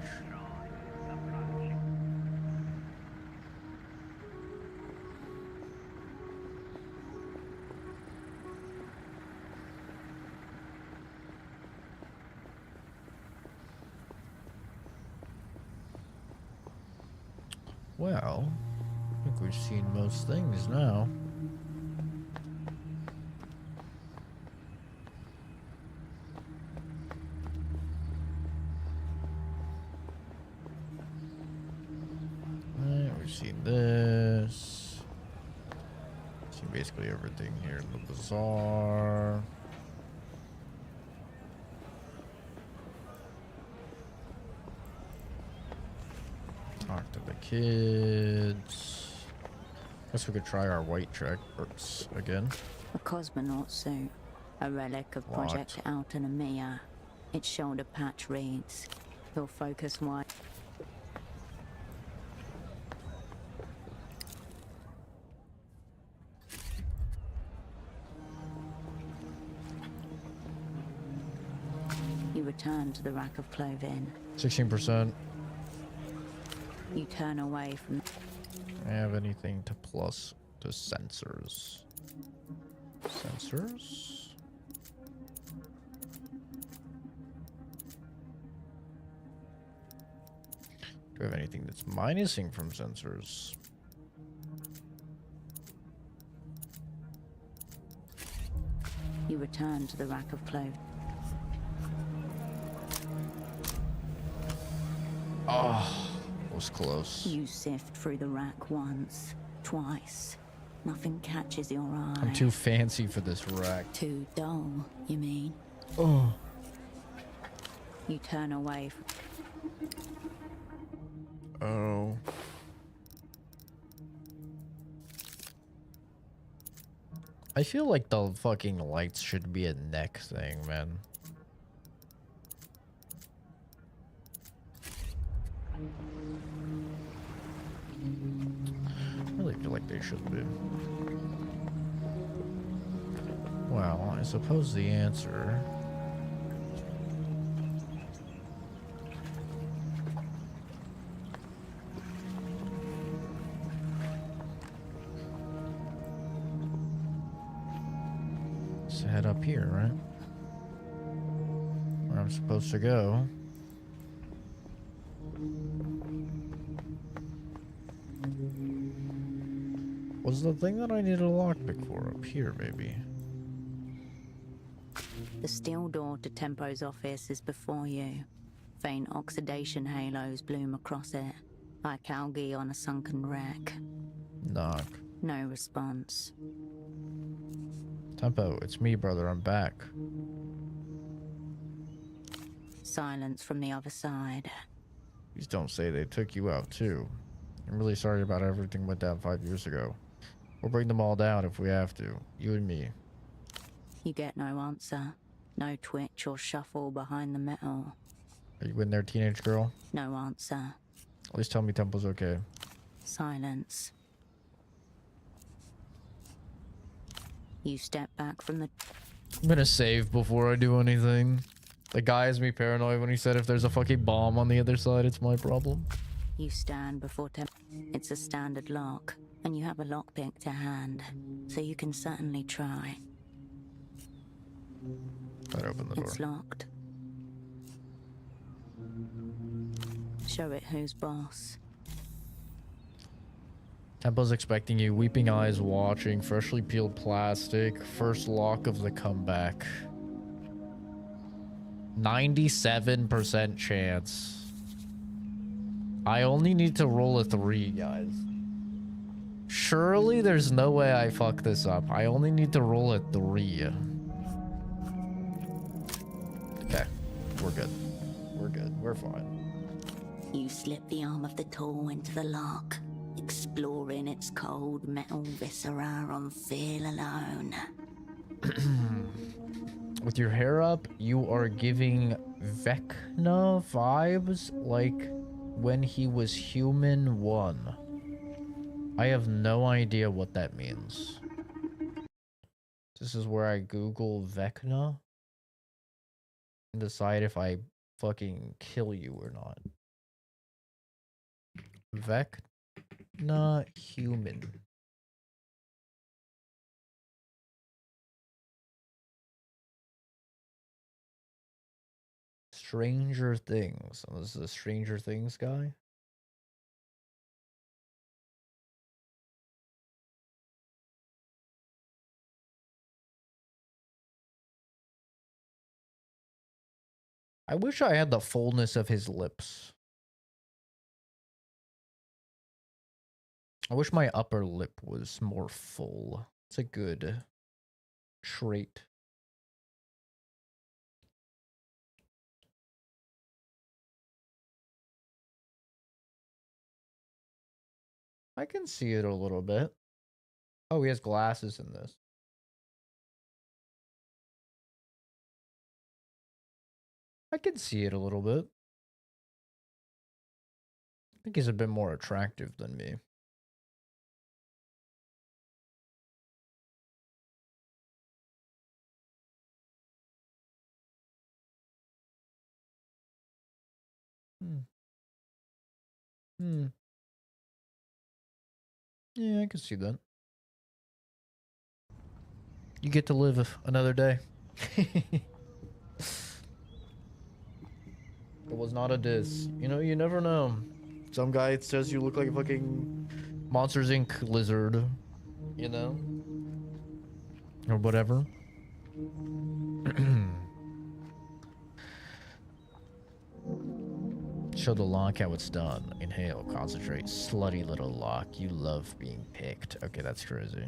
Well, I think we've seen most things now. We've seen this. Seen basically everything here in the bazaar. Talk to the kids. Guess we could try our white checkers again. A cosmonaut suit, a relic of What? Project Autonomia. Its shoulder patch reads, "Your focus wide." You return to the rack of clothing. 16%. You turn away from. I have anything to plus to sensors? Sensors? Do I have anything that's minusing from sensors? You return to the rack of clothing. Oh, was close. You sift through the rack once, twice. Nothing catches your eye. I'm too fancy for this rack. Too dull, you mean? Oh. You turn away from. Oh. I feel like the fucking lights should be a neck thing, man. I really feel like they should be. Well, I suppose the answer... is to head up here, right? Where I'm supposed to go. Was the thing that I needed a lockpick for up here, maybe? The steel door to Tempo's office is before you. Faint oxidation halos bloom across it, like algae on a sunken wreck. Knock. No response. Tempo, it's me, brother. I'm back. Silence from the other side. Please don't say they took you out, too. I'm really sorry about everything went down 5 years ago. We'll bring them all down if we have to. You and me. You get no answer. No twitch or shuffle behind the metal. Are you in there, teenage girl? No answer. At least tell me Tempo's okay. Silence. You step back from the... I'm gonna save before I do anything. The guy has me paranoid when he said if there's a fucking bomb on the other side, it's my problem. You stand before It's a standard lock, and you have a lockpick to hand, so you can certainly try. I'd open the door. It's locked. Show it who's boss. Tempo's expecting you, weeping eyes watching, freshly peeled plastic, first lock of the comeback. 97% chance. I only need to roll a 3, guys. Surely there's no way I fuck this up. I only need to roll a 3. Okay, we're good. We're good. We're fine. You slip the arm of the tool into the lock, exploring its cold metal viscera on feel alone. With your hair up, you are giving Vecna vibes like when he was human 1. I have no idea what that means. This is where I Google Vecna and decide if I fucking kill you or not. Vecna human. Stranger Things. Oh, this is a Stranger Things guy. I wish I had the fullness of his lips. I wish my upper lip was more full. It's a good trait. I can see it a little bit. Oh, he has glasses in this. I can see it a little bit. I think he's a bit more attractive than me. Yeah, I can see that. You get to live another day. It was not a diss. You know, you never know. Some guy says you look like a fucking Monsters Inc. lizard. You know? Or whatever. Show the lock how it's done. Inhale, concentrate. Slutty little lock. You love being picked. Okay, that's crazy.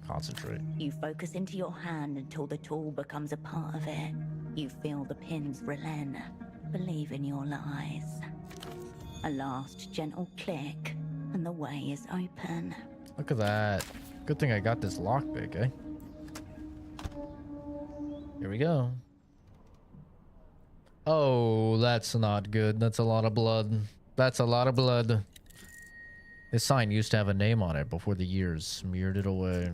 Concentrate. You focus into your hand until the tool becomes a part of it. You feel the pins relent. Believe in your lies. A last gentle click, and the way is open. Look at that. Good thing I got this lockpick, eh? Here we go. Oh, that's not good. That's a lot of blood. That's a lot of blood. This sign used to have a name on it before the years smeared it away.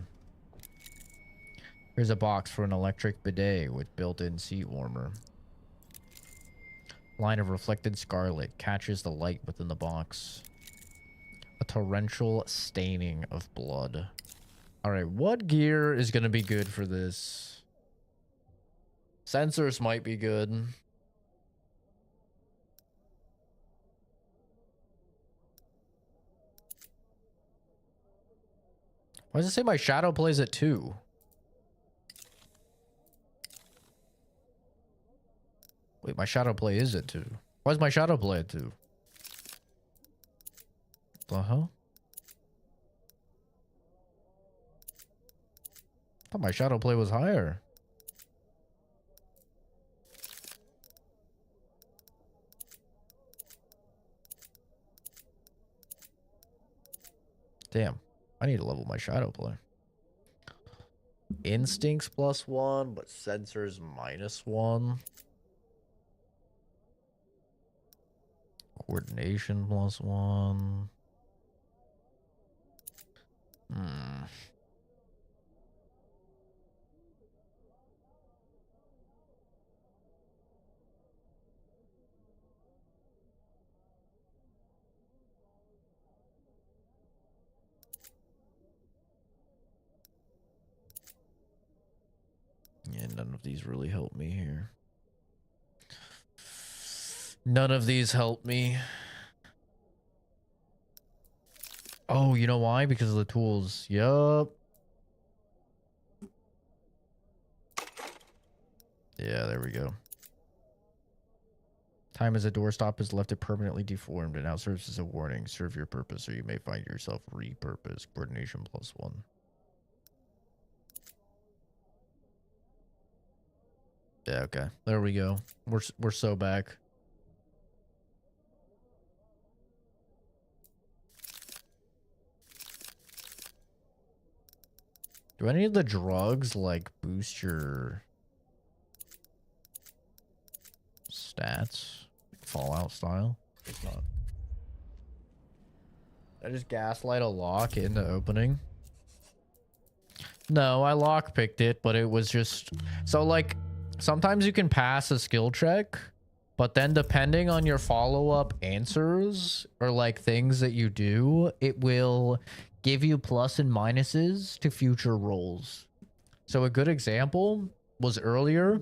Here's a box for an electric bidet with built-in seat warmer. Line of reflected scarlet catches the light within the box. A torrential staining of blood. Alright, what gear is going to be good for this? Sensors might be good. Why does it say my shadow plays at 2? Wait, my shadow play is at 2. Why is my shadow play at 2? The hell? I thought my shadow play was higher. Damn. I need to level my shadow play. Instincts +1, but sensors -1. Coordination +1. Yeah, none of these really help me here. None of these help me. Oh, you know why? Because of the tools. Yup. Yeah, there we go. Time as a doorstop has left it permanently deformed and now serves as a warning. Serve your purpose or you may find yourself repurposed. Coordination +1. Yeah, okay. There we go. We're so back. Do any of the drugs like boost your stats? Fallout style? It's not. I just gaslight a lock in the opening. No, I lockpicked it, but it was just so like sometimes you can pass a skill check, but then depending on your follow-up answers or like things that you do, it will give you plus and minuses to future rolls. So a good example was earlier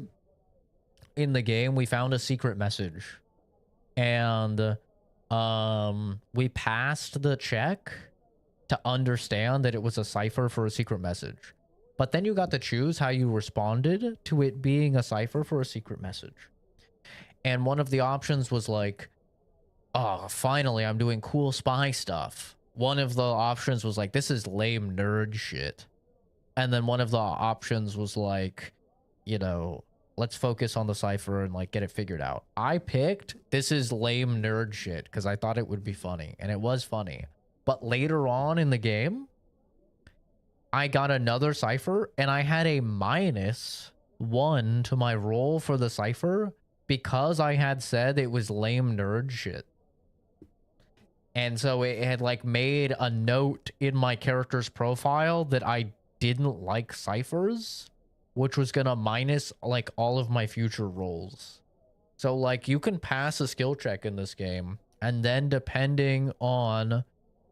in the game, we found a secret message and we passed the check to understand that it was a cipher for a secret message. But then you got to choose how you responded to it being a cipher for a secret message. And one of the options was like, oh, finally, I'm doing cool spy stuff. One of the options was like, this is lame nerd shit. And then one of the options was like, you know, let's focus on the cipher and like get it figured out. I picked this is lame nerd shit because I thought it would be funny, and it was funny. But later on in the game, I got another cipher and I had a -1 to my roll for the cipher because I had said it was lame nerd shit. And so it had like made a note in my character's profile that I didn't like ciphers, which was gonna minus like all of my future rolls. So like you can pass a skill check in this game, and then depending on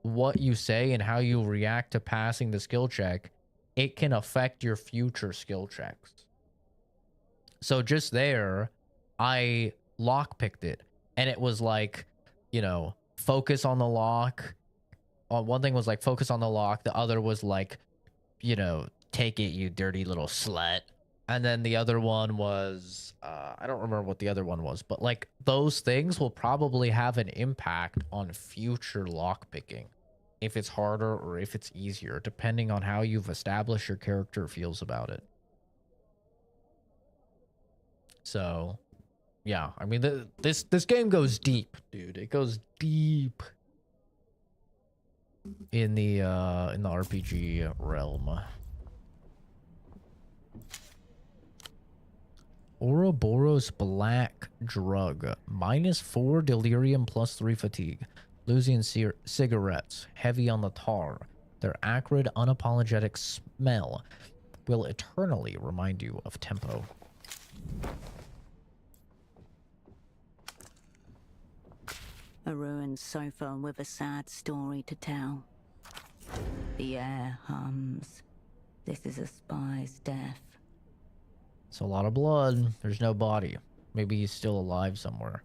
what you say and how you react to passing the skill check, it can affect your future skill checks. So just there, I lockpicked it, and it was like, you know, focus on the lock. One thing was like focus on the lock. The other was like, you know, take it, you dirty little slut. And then the other one was, I don't remember what the other one was, but like those things will probably have an impact on future lockpicking, if it's harder or if it's easier, depending on how you've established your character feels about it. So, yeah, I mean, this game goes deep, dude. It goes deep in the RPG realm. Ouroboros Black Drug. -4 delirium, +3 fatigue. Elysium cigarettes, heavy on the tar. Their acrid, unapologetic smell will eternally remind you of Tempo. A ruined sofa with a sad story to tell. The air hums. This is a spy's death. It's a lot of blood. There's no body. Maybe he's still alive somewhere.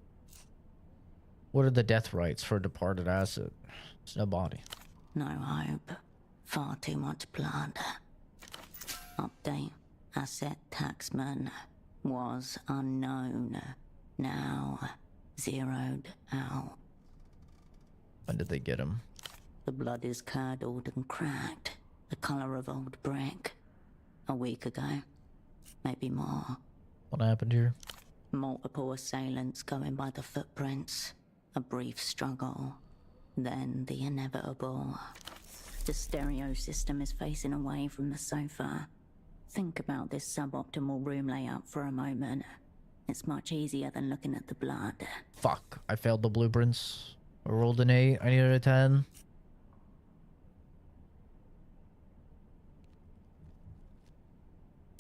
What are the death rites for a departed asset? There's no body. No hope. Far too much blood. Update. Asset taxman was unknown. Now zeroed out. When did they get him? The blood is curdled and cracked. The color of old brick. A week ago. Maybe more. What happened here? Multiple assailants going by the footprints. A brief struggle. Then the inevitable. The stereo system is facing away from the sofa. Think about this suboptimal room layout for a moment. It's much easier than looking at the blood. Fuck. I failed the blueprints. I rolled an 8. I needed a 10.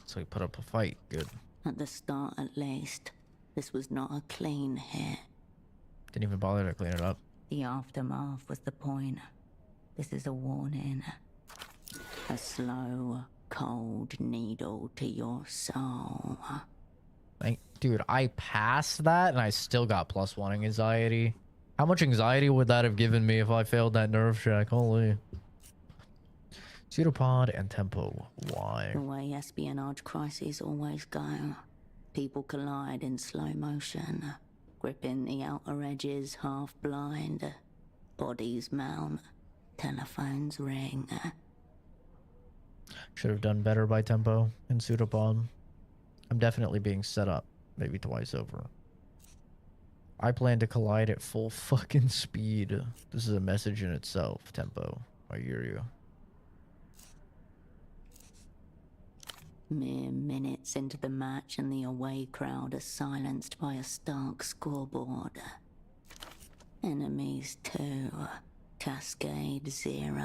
So he put up a fight. Good. At the start, at least, this was not a clean hit. Didn't even bother to clean it up. The aftermath was the point. This is a warning. A slow, cold needle to your soul. Dude, I passed that and I still got +1 anxiety. How much anxiety would that have given me if I failed that nerve check? Holy. Pseudopod and Tempo. Why? The way espionage crises always go. People collide in slow motion, gripping the outer edges half blind. Bodies mount, telephones ring. Should have done better by Tempo and Pseudopod. I'm definitely being set up, maybe twice over. I plan to collide at full fucking speed. This is a message in itself, Tempo. I hear you. Mere minutes into the match and the away crowd are silenced by a stark scoreboard. Enemies 2, Cascade 0.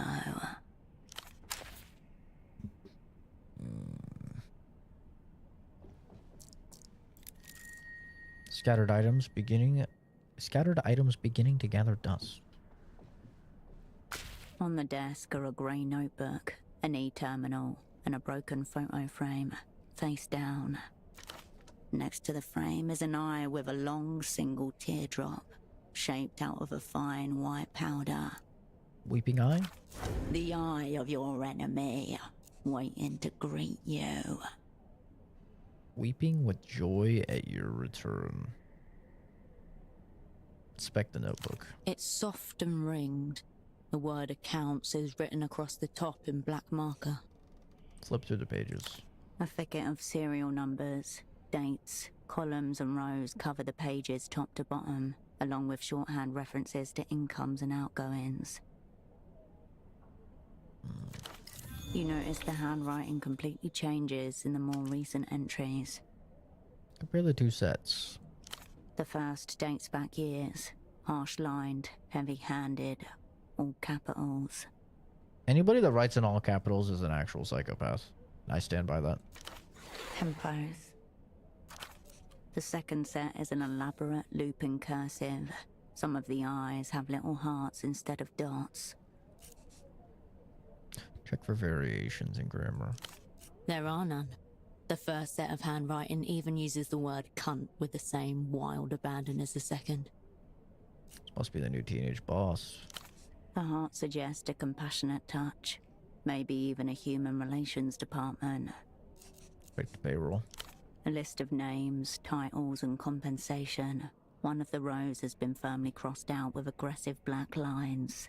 Scattered items beginning to gather dust. On the desk are a grey notebook, an e-terminal, and a broken photo frame, face down. Next to the frame is an eye with a long single teardrop, shaped out of a fine white powder. Weeping eye? The eye of your enemy, waiting to greet you. Weeping with joy at your return. Inspect the notebook. It's soft and ringed. The word accounts is written across the top in black marker. Flip through the pages. A thicket of serial numbers, dates, columns and rows cover the pages top to bottom, along with shorthand references to incomes and outgoings. You notice the handwriting completely changes in the more recent entries. Compare the two sets. The first dates back years, harsh-lined, heavy-handed, all capitals. Anybody that writes in all capitals is an actual psychopath. I stand by that. Tempos. The second set is an elaborate looping cursive. Some of the eyes have little hearts instead of dots. Check for variations in grammar. There are none. The first set of handwriting even uses the word cunt with the same wild abandon as the second. This must be the new teenage boss. The heart suggests a compassionate touch. Maybe even a human relations department. Break the payroll. A list of names, titles and compensation. One of the rows has been firmly crossed out with aggressive black lines.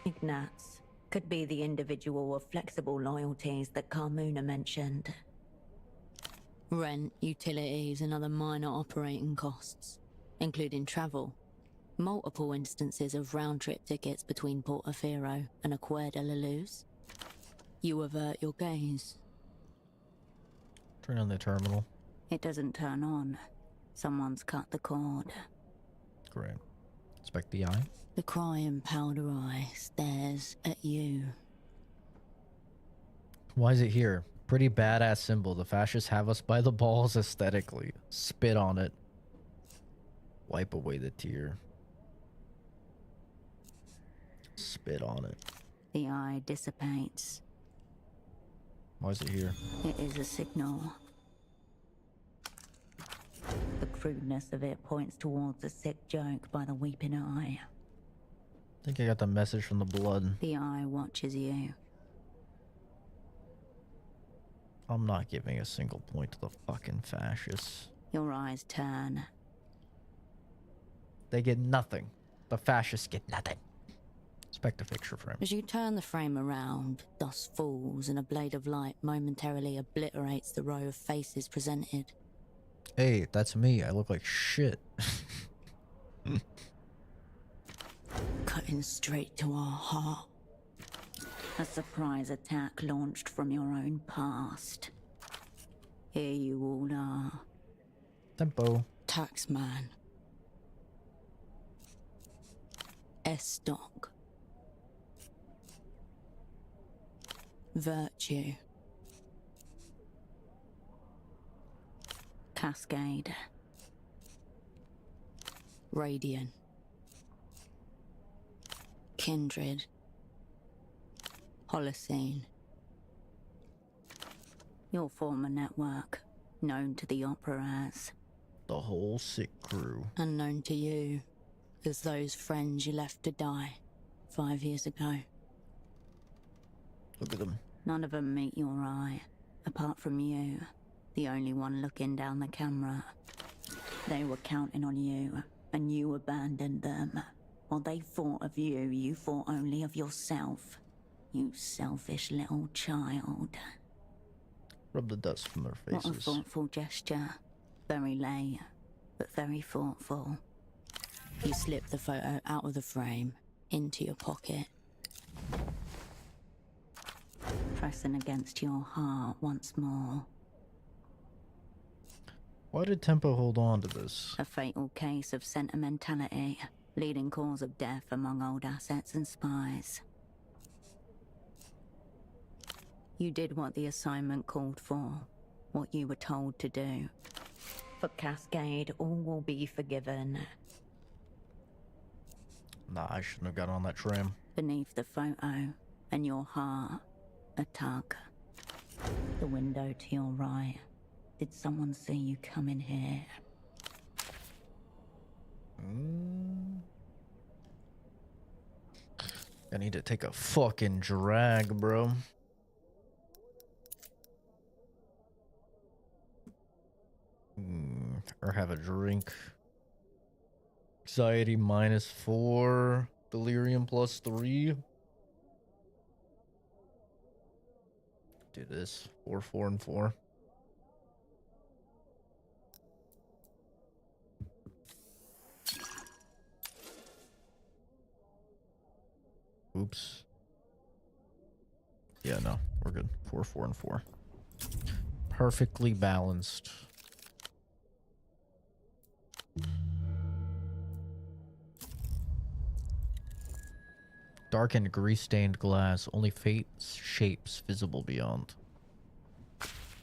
Ignatz. Could be the individual of flexible loyalties that Carmuna mentioned. Rent, utilities and other minor operating costs, including travel. Multiple instances of round-trip tickets between Portofino and Acquair de la Luz. You avert your gaze. Turn on the terminal. It doesn't turn on. Someone's cut the cord. Great. Inspect the eye. The crying powder eye stares at you. Why is it here? Pretty badass symbol. The fascists have us by the balls aesthetically. Spit on it. Wipe away the tear. Spit on it. The eye dissipates. Why is it here? It is a signal. The crudeness of it points towards a sick joke by the weeping eye. I think I got the message from the blood. The eye watches you. I'm not giving a single point to the fucking fascists. Your eyes turn. They get nothing. The fascists get nothing. Inspect the picture frame. As you turn the frame around, dust falls and a blade of light momentarily obliterates the row of faces presented. Hey, that's me. I look like shit. Cutting straight to our heart. A surprise attack launched from your own past. Here you all are. Tempo. Taxman. Estoc. Virtue. Cascade. Radiant. Kindred. Holocene. Your former network, known to the Opera as. The whole sick crew. Unknown to you, as those friends you left to die 5 years ago. Look at them. None of them meet your eye, apart from you, the only one looking down the camera. They were counting on you, and you abandoned them. While they thought of you, you thought only of yourself. You selfish little child. Rub the dust from their What a faces. thoughtful gesture. Very late, but very thoughtful. You slip the photo out of the frame, into your pocket. Pressing against your heart once more. Why did Tempo hold on to this? A fatal case of sentimentality, leading cause of death among old assets and spies. You did what the assignment called for, what you were told to do. For Cascade, all will be forgiven. Nah, I shouldn't have got on that tram. Beneath the photo, and your heart, a tug. The window to your right. Did someone see you come in here? I need to take a fucking drag, bro. Or have a drink. Anxiety -4. Delirium +3. Do this. 4, 4, and 4. Oops. Yeah, no, we're good. 4, 4, and 4. Perfectly balanced. Darkened, grease-stained glass. Only faint shapes visible beyond.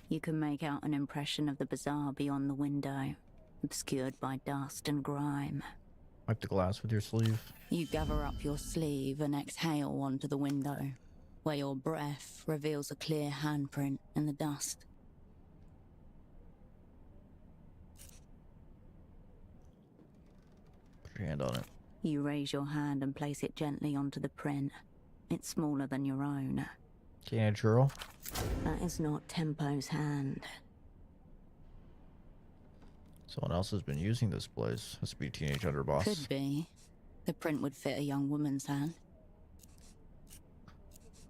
You can make out an impression of the bazaar beyond the window, obscured by dust and grime. Wipe the glass with your sleeve. You gather up your sleeve and exhale onto the window, where your breath reveals a clear handprint in the dust. Put your hand on it. You raise your hand and place it gently onto the print. It's smaller than your own. Teenage girl. That is not Tempo's hand. Someone else has been using this place. Has to be teenage underboss. Could be. The print would fit a young woman's hand.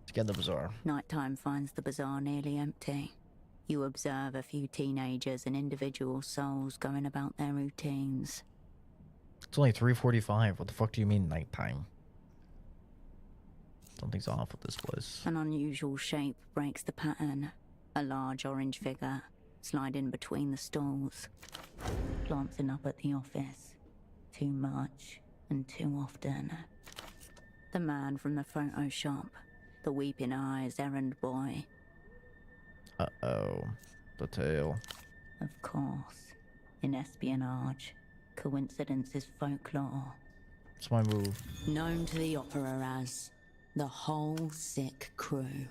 Let's get in the bazaar. Nighttime finds the bazaar nearly empty. You observe a few teenagers and individual souls going about their routines. It's only 3:45. What the fuck do you mean nighttime? Something's off with this place. An unusual shape breaks the pattern. A large orange figure sliding between the stalls. Glancing up at the office. Too much and too often. The man from the photo shop. The weeping eyes errand boy. Uh-oh. The tail. Of course. In espionage, coincidence is folklore. It's my move. Known to the opera as the whole sick crew.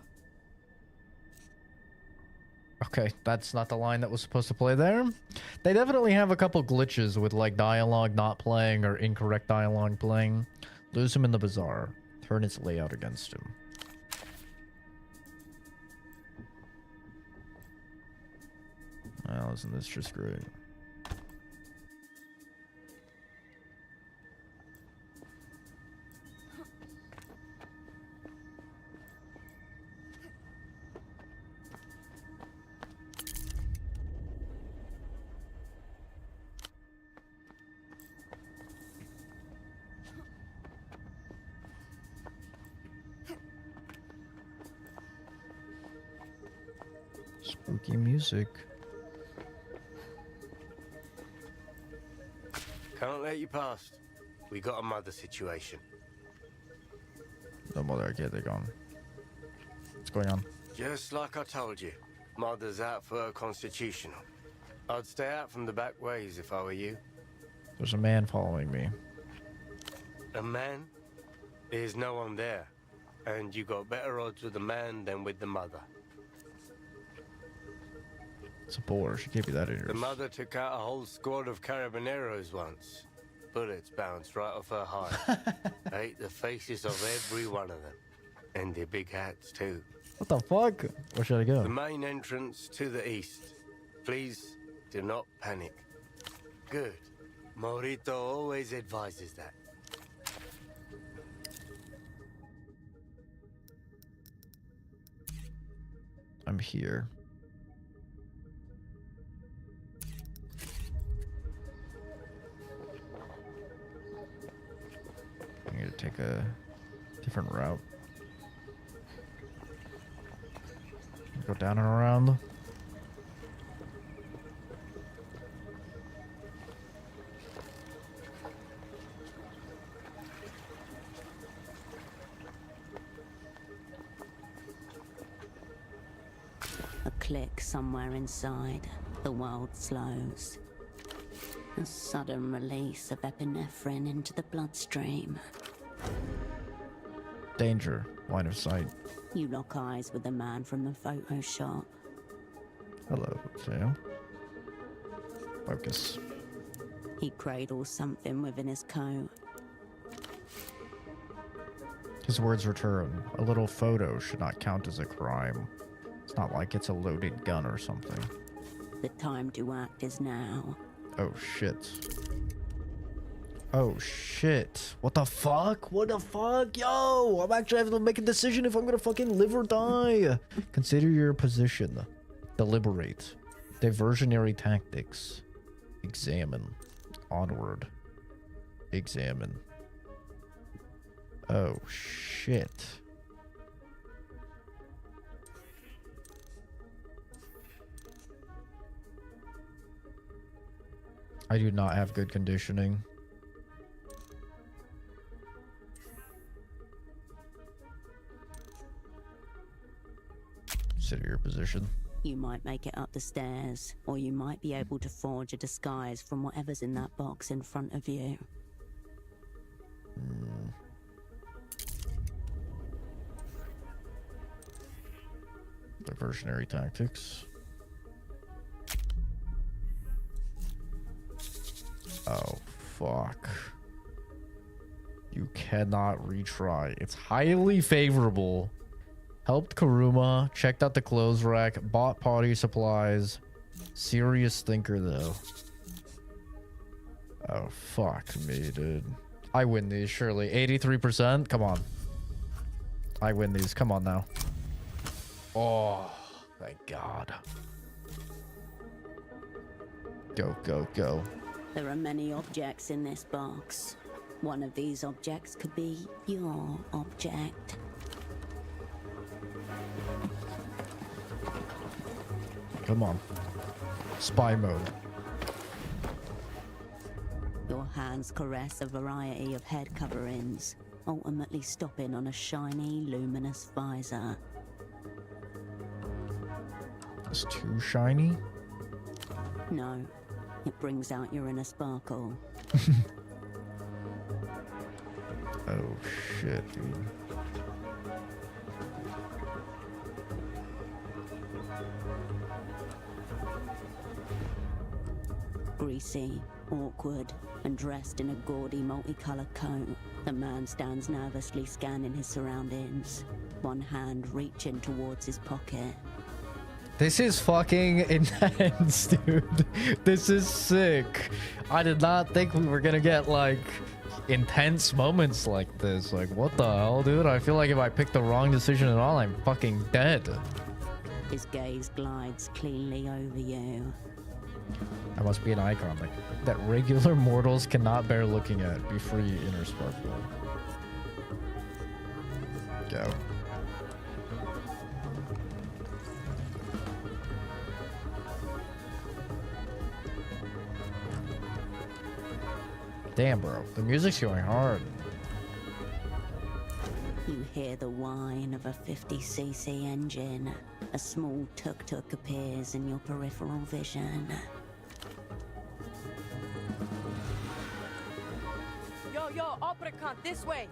Okay, that's not the line that was supposed to play there. They definitely have a couple glitches with like dialogue not playing or incorrect dialogue playing. Lose him in the bazaar. Turn its layout against him. Well, isn't this just great? Spooky music. Can't let you past. We got a mother situation. No mother, okay, they're gone. What's going on? Just like I told you, mother's out for her constitutional. I'd stay out from the back ways if I were you. There's a man following me. A man? There's no one there. And you got better odds with the man than with the mother. It's a bore. She gave you that in The yours. mother took out a whole squad of carabineros once. Bullets bounced right off her hide. Ate the faces of every one of them. And their big hats, too. What the fuck? Where should I The go? main entrance to the east. Please do not panic. Good. Morito always advises that. I'm here. I need to take a different route. Go down and around. A click somewhere inside. The world slows. A sudden release of epinephrine into the bloodstream. Danger. Line of sight. You lock eyes with the man from the photo shop. Hello, Sam. Focus. He cradles something within his coat. His words return. A little photo should not count as a crime. It's not like it's a loaded gun or something. The time to act is now. Oh shit. Oh shit. What the fuck? What the fuck? Yo! I'm actually having to make a decision if I'm gonna fucking live or die. Consider your position. Deliberate. Diversionary tactics. Examine. Onward. Examine. Oh shit. I do not have good conditioning. Consider your position. You might make it up the stairs, or you might be able to forge a disguise from whatever's in that box in front of you. Diversionary tactics. Oh, fuck. You cannot retry. It's highly favorable. Helped Kuruma. Checked out the clothes rack. Bought party supplies. Serious thinker, though. Oh, fuck me, dude. I win these, surely. 83%? Come on. I win these. Come on now. Oh, thank God. Go, go, go. There are many objects in this box. One of these objects could be your object. Come on. Spy mode. Your hands caress a variety of head coverings, ultimately stopping on a shiny, luminous visor. It's too shiny? No, it brings out your inner sparkle. Oh shit, dude. Greasy, awkward, and dressed in a gaudy multicolored coat, the man stands nervously scanning his surroundings, one hand reaching towards his pocket. This is fucking intense, dude. This is sick. I did not think we were gonna get, like, intense moments like this. Like, what the hell, dude? I feel like if I pick the wrong decision at all, I'm fucking dead. His gaze glides cleanly over you. I must be an icon that regular mortals cannot bear looking at. Be free, inner sparkle. Go. Damn, bro. The music's going hard. You hear the whine of a 50cc engine. A small tuk-tuk appears in your peripheral vision. Yo, Apricot, this way!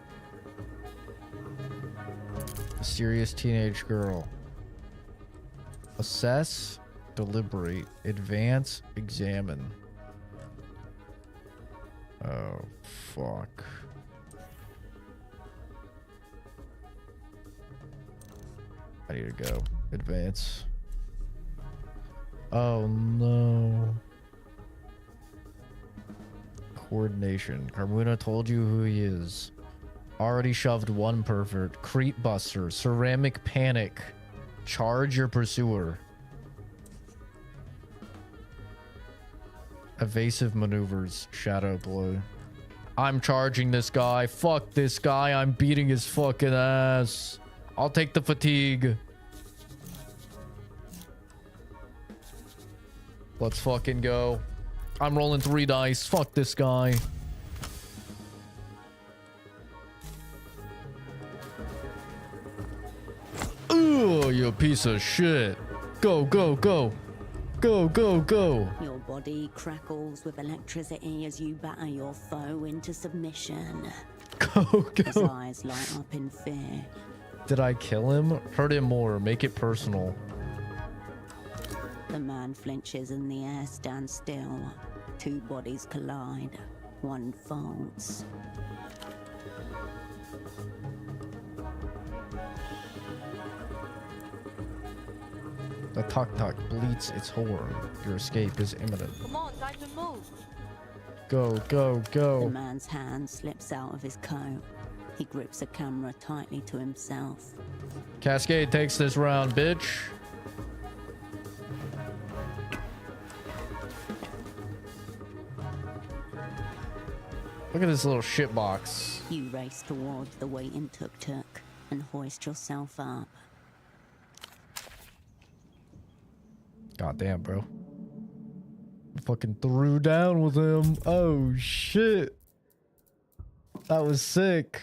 Mysterious teenage girl. Assess, deliberate, advance, examine. Oh, fuck. I need to go. Advance. Oh no. Coordination. Carmuna told you who he is. Already shoved one pervert. Creep buster. Ceramic panic. Charge your pursuer. Evasive maneuvers. Shadow blow. I'm charging this guy. Fuck this guy. I'm beating his fucking ass. I'll take the fatigue. Let's fucking go. I'm rolling 3 dice. Fuck this guy. Ooh, you piece of shit. Go, go, go. Go, go, go. Your body crackles with electricity as you batter your foe into submission. Go, His go. eyes light up in fear. Did I kill him? Hurt him more. Make it personal. The man flinches and the air stands still. 2 bodies collide. One folds. The tuk-tuk bleats its horn. Your escape is imminent. Come on, time to move. Go, go, The go. man's hand slips out of his coat. He grips a camera tightly to himself. Cascade takes this round, bitch. Look at this little shit box. You race towards the waiting tuk-tuk and hoist yourself up. God damn, bro. Fucking threw down with him. Oh, shit. That was sick.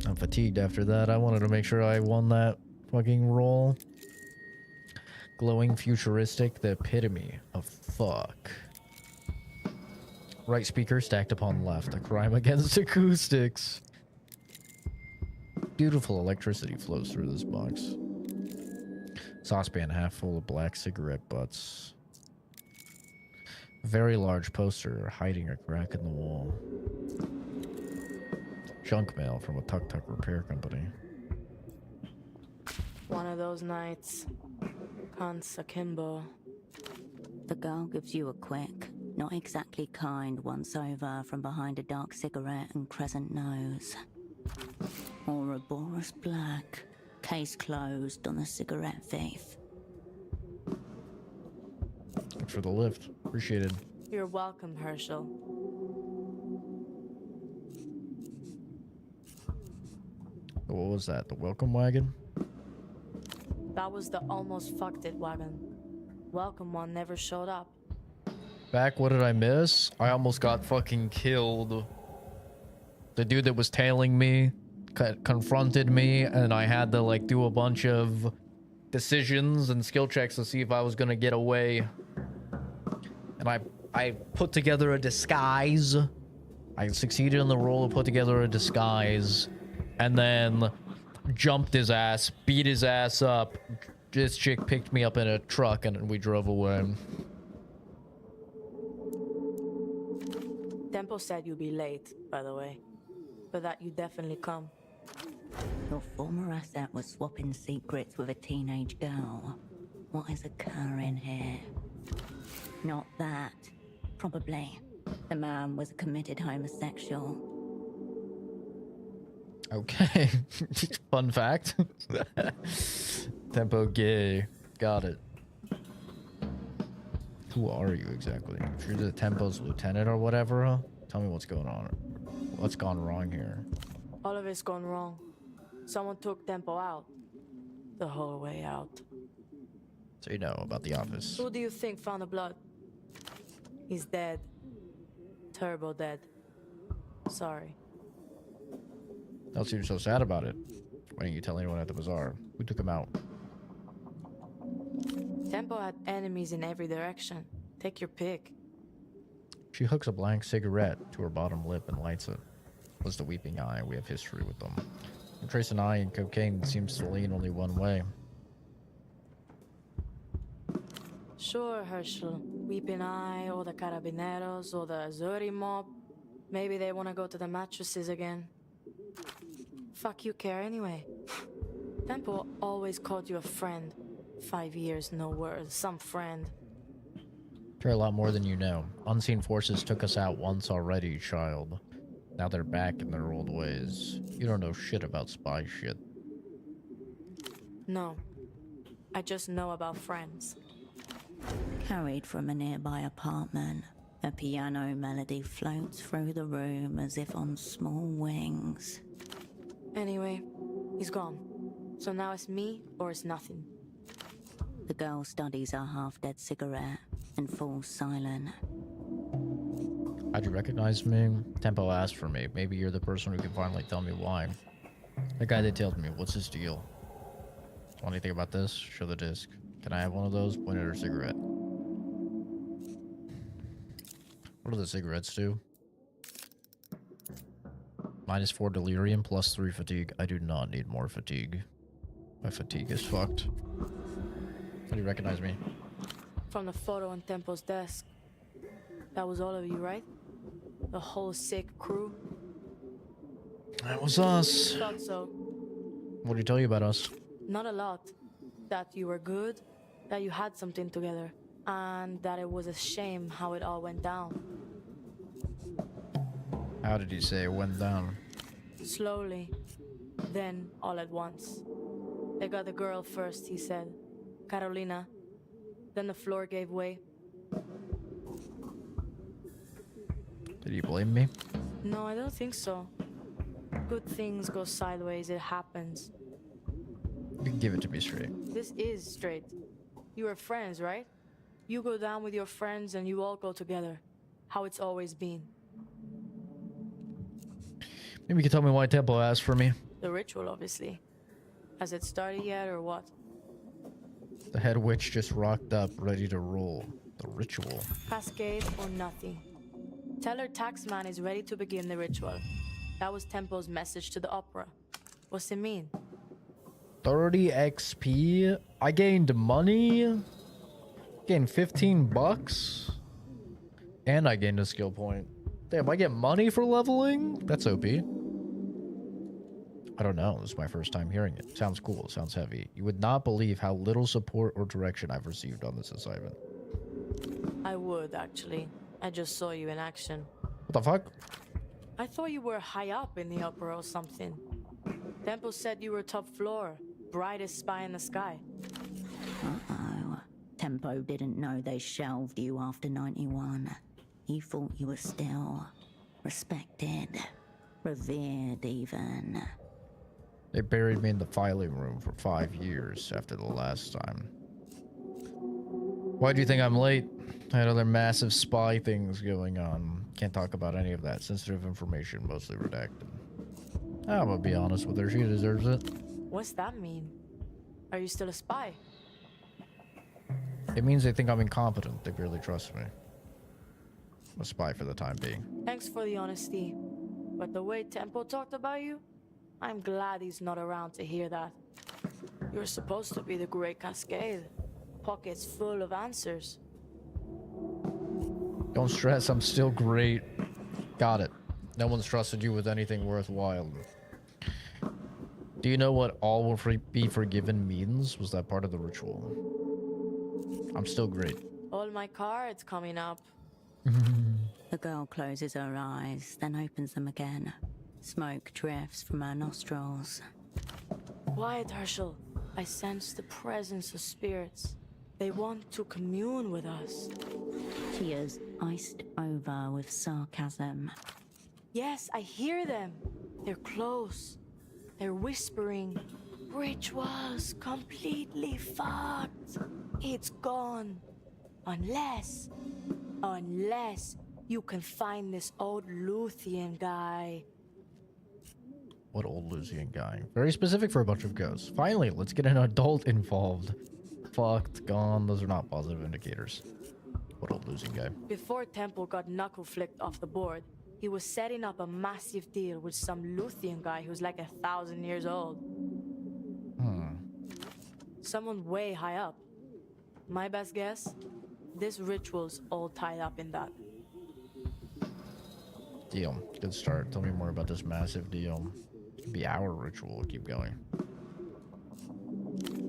I'm fatigued after that. I wanted to make sure I won that fucking roll. Glowing futuristic, the epitome of fuck. Right speaker stacked upon left. A crime against acoustics. Beautiful electricity flows through this box. Saucepan half full of black cigarette butts. Very large poster hiding a crack in the wall. Junk mail from a tuk-tuk repair company. One of those nights. Hans akimbo. The girl gives you a quick, not exactly kind once over from behind a dark cigarette and crescent nose. Ouroboros black, case closed on the cigarette thief. Thanks for the lift. Appreciated. You're welcome, Herschel. What was that? The welcome wagon? That was the almost fucked it wagon. Welcome one never showed up. Back, what did I miss? I almost got fucking killed. The dude that was tailing me confronted me, and I had to like do a bunch of decisions and skill checks to see if I was gonna get away. And I put together a disguise. I succeeded in the role of put together a disguise, and then jumped his ass, beat his ass up. This chick picked me up in a truck and we drove away. Tempo said you'd be late, by the way. But that you definitely come. Your former asset was swapping secrets with a teenage girl. What is occurring here? Not that. Probably. The man was a committed homosexual. Okay. Fun fact. Tempo gay. Got it. Who are you exactly? If you're the Tempo's lieutenant or whatever, huh? Tell me what's going on. What's gone wrong here? All of it's gone wrong. Someone took Tempo out. The whole way out. So you know about the office. Who do you think found the blood? He's dead. Turbo dead. Sorry. Don't seem so sad about it. Why didn't you tell anyone at the bazaar? Who took him out? Tempo had enemies in every direction. Take your pick. She hooks a blank cigarette to her bottom lip and lights it. Was the weeping eye. We have history with them. And Trace and I and cocaine seems to lean only one way. Sure, Herschel. Weeping Eye, or the Carabineros, or the Azuri mob. Maybe they want to go to the mattresses again. Fuck you care anyway. Tempo always called you a friend. 5 years, no word. Some friend. Care a lot more than you know. Unseen forces took us out once already, child. Now they're back in their old ways. You don't know shit about spy shit. No. I just know about friends. Carried from a nearby apartment, a piano melody floats through the room as if on small wings. Anyway, he's gone. So now it's me or it's nothing. The girl studies her half-dead cigarette and falls silent. How'd you recognize me? Tempo asked for me. Maybe you're the person who can finally tell me why. The guy detailed me. What's his deal? Want anything about this? Show the disc. Can I have one of those? Point at her cigarette. What do the cigarettes do? -4 delirium, +3 fatigue. I do not need more fatigue. My fatigue is fucked. How do you recognize me? From the photo on Tempo's desk. That was all of you, right? The whole sick crew? That was us. Thought so. What did he tell you about us? Not a lot. That you were good, that you had something together, and that it was a shame how it all went down. How did he say it went down? Slowly, then all at once. They got the girl first, he said. Carolina. Then the floor gave way. Did he blame me? No, I don't think so. Good things go sideways, it happens. You can give it to me straight. This is straight. You are friends, right? You go down with your friends and you all go together. How it's always been. Maybe you can tell me why Tempo asked for me. The ritual, obviously. Has it started yet or what? The head witch just rocked up, ready to roll. The ritual. Cascade or nothing. Tell her Taxman is ready to begin the ritual. That was Tempo's message to the opera. What's it mean? 30 XP? I gained money? Gained 15 bucks? And I gained a skill point. Damn, I get money for leveling? That's OP. I don't know. This is my first time hearing it. Sounds cool. Sounds heavy. You would not believe how little support or direction I've received on this assignment. I would, actually. I just saw you in action. What the fuck? I thought you were high up in the opera or something. Tempo said you were top floor. Brightest spy in the sky. Uh-oh. Tempo didn't know they shelved you after 91. He thought you were still respected, revered even. They buried me in the filing room for 5 years after the last time. Why do you think I'm late? I had other massive spy things going on. Can't talk about any of that. Sensitive information, mostly redacted. I'm gonna be honest with her. She deserves it. What's that mean? Are you still a spy? It means they think I'm incompetent. They barely trust me. I'm a spy for the time being. Thanks for the honesty. But the way Tempo talked about you, I'm glad he's not around to hear that. You're supposed to be the Great Cascade. Pockets full of answers. Don't stress, I'm still great. Got it. No one's trusted you with anything worthwhile. Do you know what all will be forgiven means? Was that part of the ritual? I'm still great. All my cards coming up. The girl closes her eyes, then opens them again. Smoke drifts from her nostrils. Quiet, Herschel. I sense the presence of spirits. They want to commune with us. Tears iced over with sarcasm. Yes, I hear them. They're close. They're whispering. Rituals completely fucked. It's gone. Unless you can find this old Luthien guy. What old Elysium guy? Very specific for a bunch of ghosts. Finally, let's get an adult involved. Fucked, gone. Those are not positive indicators. What old Elysium guy? Before Temple got knuckle flicked off the board, he was setting up a massive deal with some Luthien guy who's like 1,000 years old. Someone way high up. My best guess? This ritual's all tied up in that. Deal. Good start. Tell me more about this massive deal. It'd be our ritual. We'll keep going.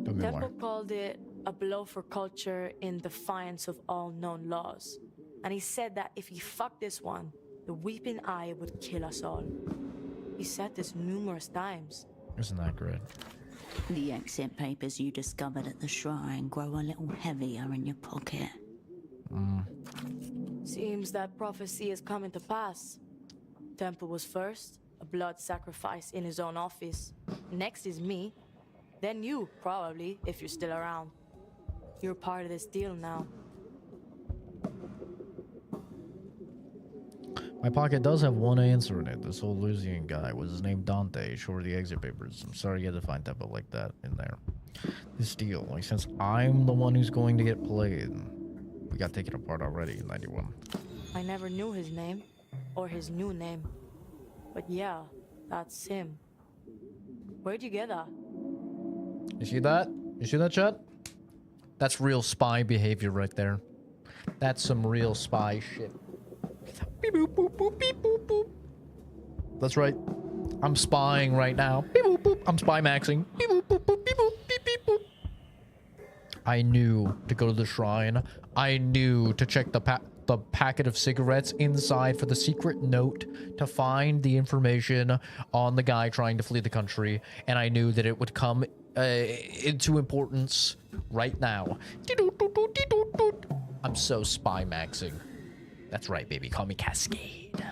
Tell me Temple more. called it a blow for culture in defiance of all known laws. And he said that if he fucked this one, the weeping eye would kill us all. He said this numerous times. Isn't that great? The exit papers you discovered at the shrine grow a little heavier in your pocket. Seems that prophecy is coming to pass. Temple was first, a blood sacrifice in his own office. Next is me. Then you, probably, if you're still around. You're part of this deal now. My pocket does have one answer in it. This whole Elysium guy was his name Dante. Short the exit papers. I'm sorry you had to find Temple like that in there. This deal, like since I'm the one who's going to get played, we got taken apart already in 91. I never knew his name, or his new name. But yeah, that's him. Where'd you get that? You see that? You see that, chat? That's real spy behavior right there. That's some real spy shit. Beep boop boop boop beep boop boop. That's right. I'm spying right now. Beep boop boop. I'm spy maxing. Beep boop boop boop beep boop beep beep boop. I knew to go to the shrine. I knew to check the packet of cigarettes inside for the secret note to find the information on the guy trying to flee the country, and I knew that it would come into importance right now. I'm so spy maxing. That's right, baby. Call me Cascade.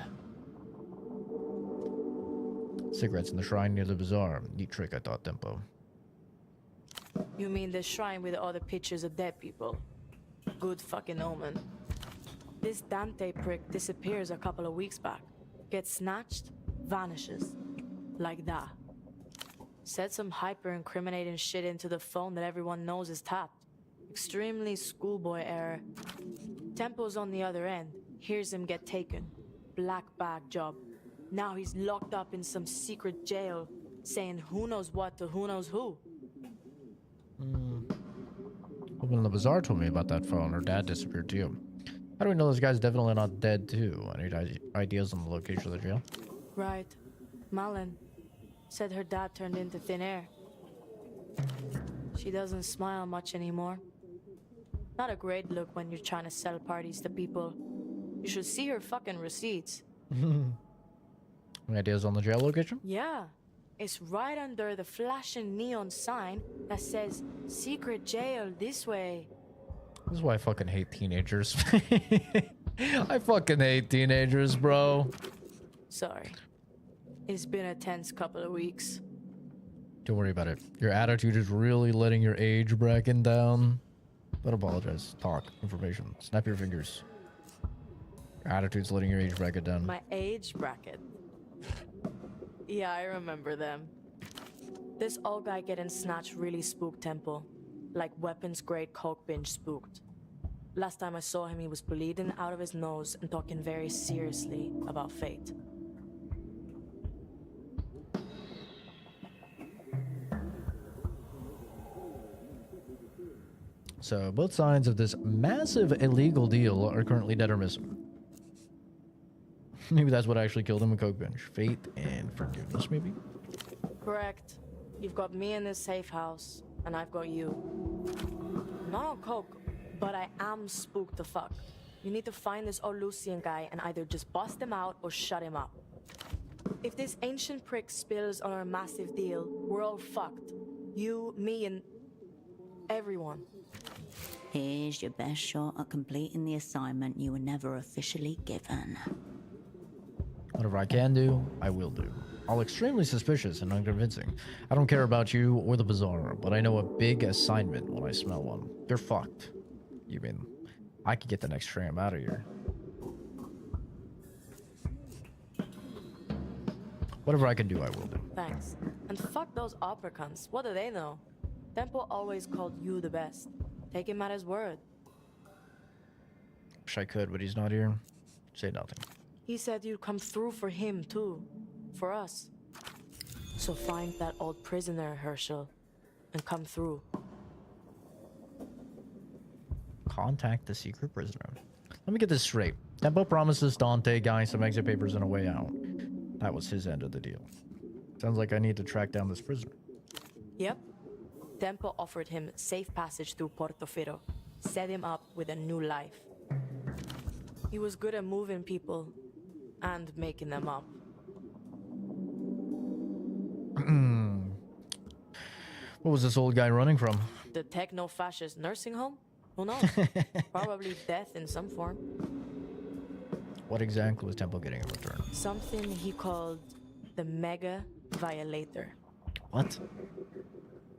Cigarettes in the shrine near the bazaar. Neat trick, I thought, Tempo. You mean the shrine with all the pictures of dead people? Good fucking omen. This Dante prick disappears a couple of weeks back. Gets snatched, vanishes. Like that. Said some hyper-incriminating shit into the phone that everyone knows is tapped. Extremely schoolboy error. Tempo's on the other end. Hears him get taken. Black bag job. Now he's locked up in some secret jail, saying who knows what to who knows who. Woman in the bazaar told me about that phone. Her dad disappeared too. How do we know this guy's definitely not dead too? Any ideas on the location of the jail? Right. Malin said her dad turned into thin air. She doesn't smile much anymore. Not a great look when you're trying to sell parties to people. You should see her fucking receipts. Any ideas on the jail location? Yeah. It's right under the flashing neon sign that says secret jail this way. This is why I fucking hate teenagers. I fucking hate teenagers, bro. Sorry. It's been a tense couple of weeks. Don't worry about it. Your attitude is really letting your age bracket down. Don't apologize. Talk. Information. Snap your fingers. Your attitude's letting your age bracket down. My age bracket. Yeah, I remember them. This old guy getting snatched really spooked Temple. Like weapons grade coke binge spooked. Last time I saw him, he was bleeding out of his nose and talking very seriously about fate. So both sides of this massive illegal deal are currently dead or missing. Maybe that's what actually killed him, a coke binge. Faith and forgiveness, maybe? Correct. You've got me in this safe house, and I've got you. Not on coke, but I am spooked the fuck. You need to find this Elysium guy and either just bust him out or shut him up. If this ancient prick spills on our massive deal, we're all fucked. You, me, and everyone. Here's your best shot at completing the assignment you were never officially given. Whatever I can do, I will do. All extremely suspicious and unconvincing. I don't care about you or the bazaar, but I know a big assignment when I smell one. You're fucked. You mean, I could get the next tram out of here. Whatever I can do, I will do. Thanks. And fuck those opera cunts. What do they know? Temple always called you the best. Take him at his word. Wish I could, but he's not here. Say nothing. He said you'd come through for him, too. For us. So find that old prisoner, Herschel, and come through. Contact the secret prisoner. Let me get this straight. Tempo promises Dante guy some exit papers and a way out. That was his end of the deal. Sounds like I need to track down this prisoner. Yep. Tempo offered him safe passage through Portofino, set him up with a new life. He was good at moving people and making them up. What was this old guy running from? The techno-fascist nursing home? Who knows? Probably death in some form. What exactly was Tempo getting in return? Something he called the Mega Violator. What?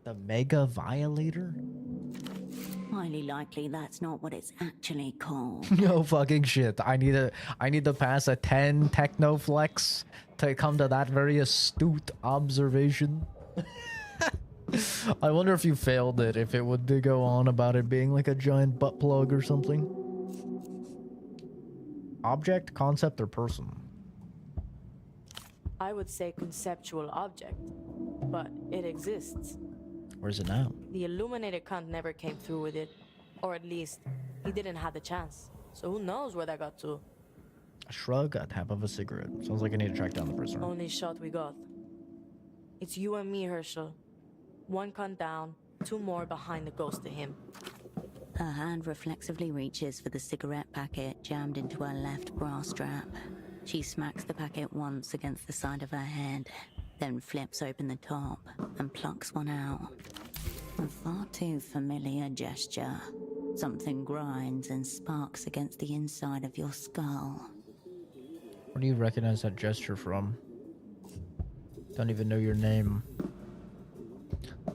The Mega Violator? Highly likely that's not what it's actually called. No fucking shit. I need to pass a 10 technoflex to come to that very astute observation. I wonder if you failed it, if it would go on about it being like a giant butt plug or something. Object, concept, or person? I would say conceptual object, but it exists. Where's it now? The illuminated cunt never came through with it, or at least he didn't have the chance. So who knows where that got to? A shrug, a tap of a cigarette. Sounds like I need to track down the prisoner. Only shot we got. It's you and me, Herschel. One cunt down, two more behind the ghost of him. Her hand reflexively reaches for the cigarette packet jammed into her left bra strap. She smacks the packet once against the side of her head, then flips open the top and plucks one out. A far too familiar gesture. Something grinds and sparks against the inside of your skull. Where do you recognize that gesture from? Don't even know your name.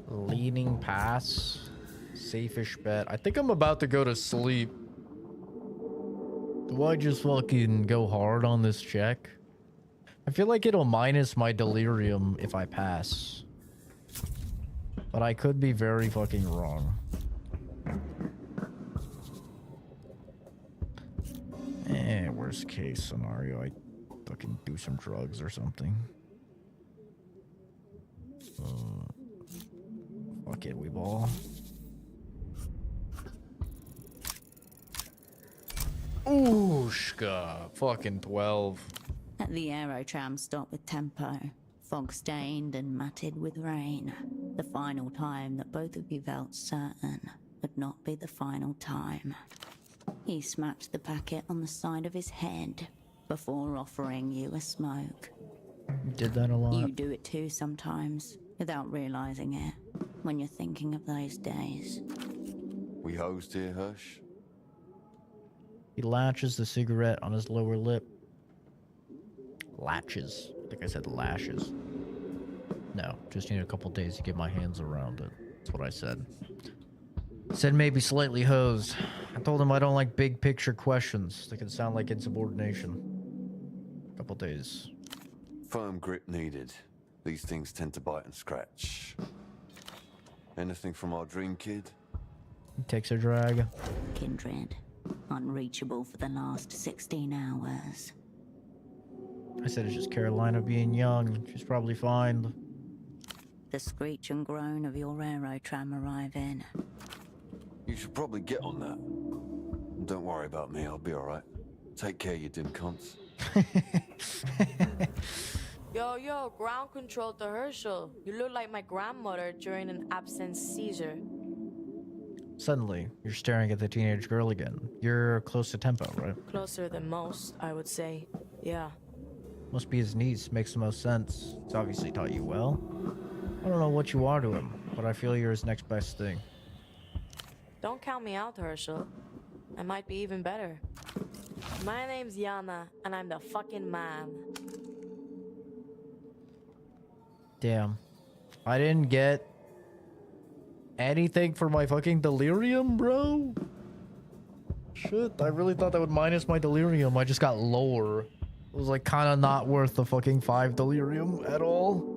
Leaning pass. Safe-ish bet. I think I'm about to go to sleep. Do I just fucking go hard on this check? I feel like it'll minus my delirium if I pass. But I could be very fucking wrong. Worst case scenario, I fucking do some drugs or something. Fuck it, we ball. Ooshka. Fucking 12. At the aerotram stop with Tempo, fog-stained and matted with rain. The final time that both of you felt certain would not be the final time. He smacked the packet on the side of his head before offering you a smoke. You did that a lot. You do it too sometimes, without realizing it, when you're thinking of those days. We hosed here, Hush? He latches the cigarette on his lower lip. Latches. I think I said lashes. No, just need a couple days to get my hands around it. That's what I said. Said maybe slightly hosed. I told him I don't like big picture questions that can sound like insubordination. Couple days. Firm grip needed. These things tend to bite and scratch. Anything from our dream kid? He takes a drag. Kindred. Unreachable for the last 16 hours. I said it's just Carolina being young. She's probably fine. The screech and groan of your aerotram arriving. You should probably get on that. Don't worry about me, I'll be alright. Take care, you dim cunts. Yo, ground control to Herschel. You look like my grandmother during an absence seizure. Suddenly, you're staring at the teenage girl again. You're close to Tempo, right? Closer than most, I would say. Yeah. Must be his niece. Makes the most sense. He's obviously taught you well. I don't know what you are to him, but I feel you're his next best thing. Don't count me out, Herschel. I might be even better. My name's Yana, and I'm the fucking man. Damn. I didn't get anything for my fucking delirium, bro? Shit, I really thought that would minus my delirium. I just got lower. It was like kind of not worth the fucking 5 delirium at all.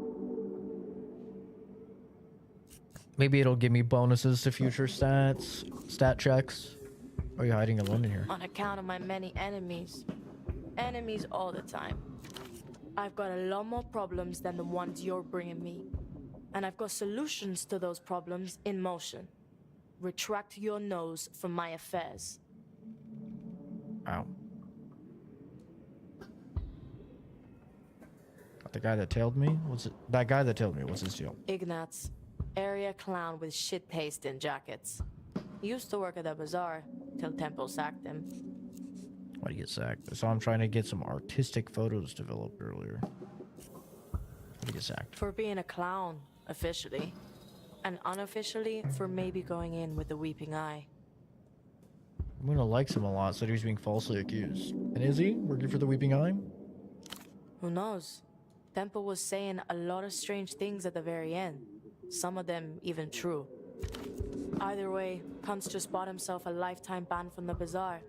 Maybe it'll give me bonuses to future stat checks. Are you hiding alone in here? On account of my many enemies. Enemies all the time. I've got a lot more problems than the ones you're bringing me. And I've got solutions to those problems in motion. Retract your nose from my affairs. Ow. The guy that tailed me? What's it? That guy that tailed me, what's his deal? Ignatz, area clown with shit taste in jackets. He used to work at the bazaar till Temple sacked him. Why'd he get sacked? I saw him trying to get some artistic photos developed earlier. Why'd he get sacked? For being a clown, officially. And unofficially, for maybe going in with the weeping eye. Luna likes him a lot, said he was being falsely accused. And is he? Working for the Weeping Eye? Who knows? Temple was saying a lot of strange things at the very end. Some of them even true. Either way, Kuntz just bought himself a lifetime ban from the bazaar.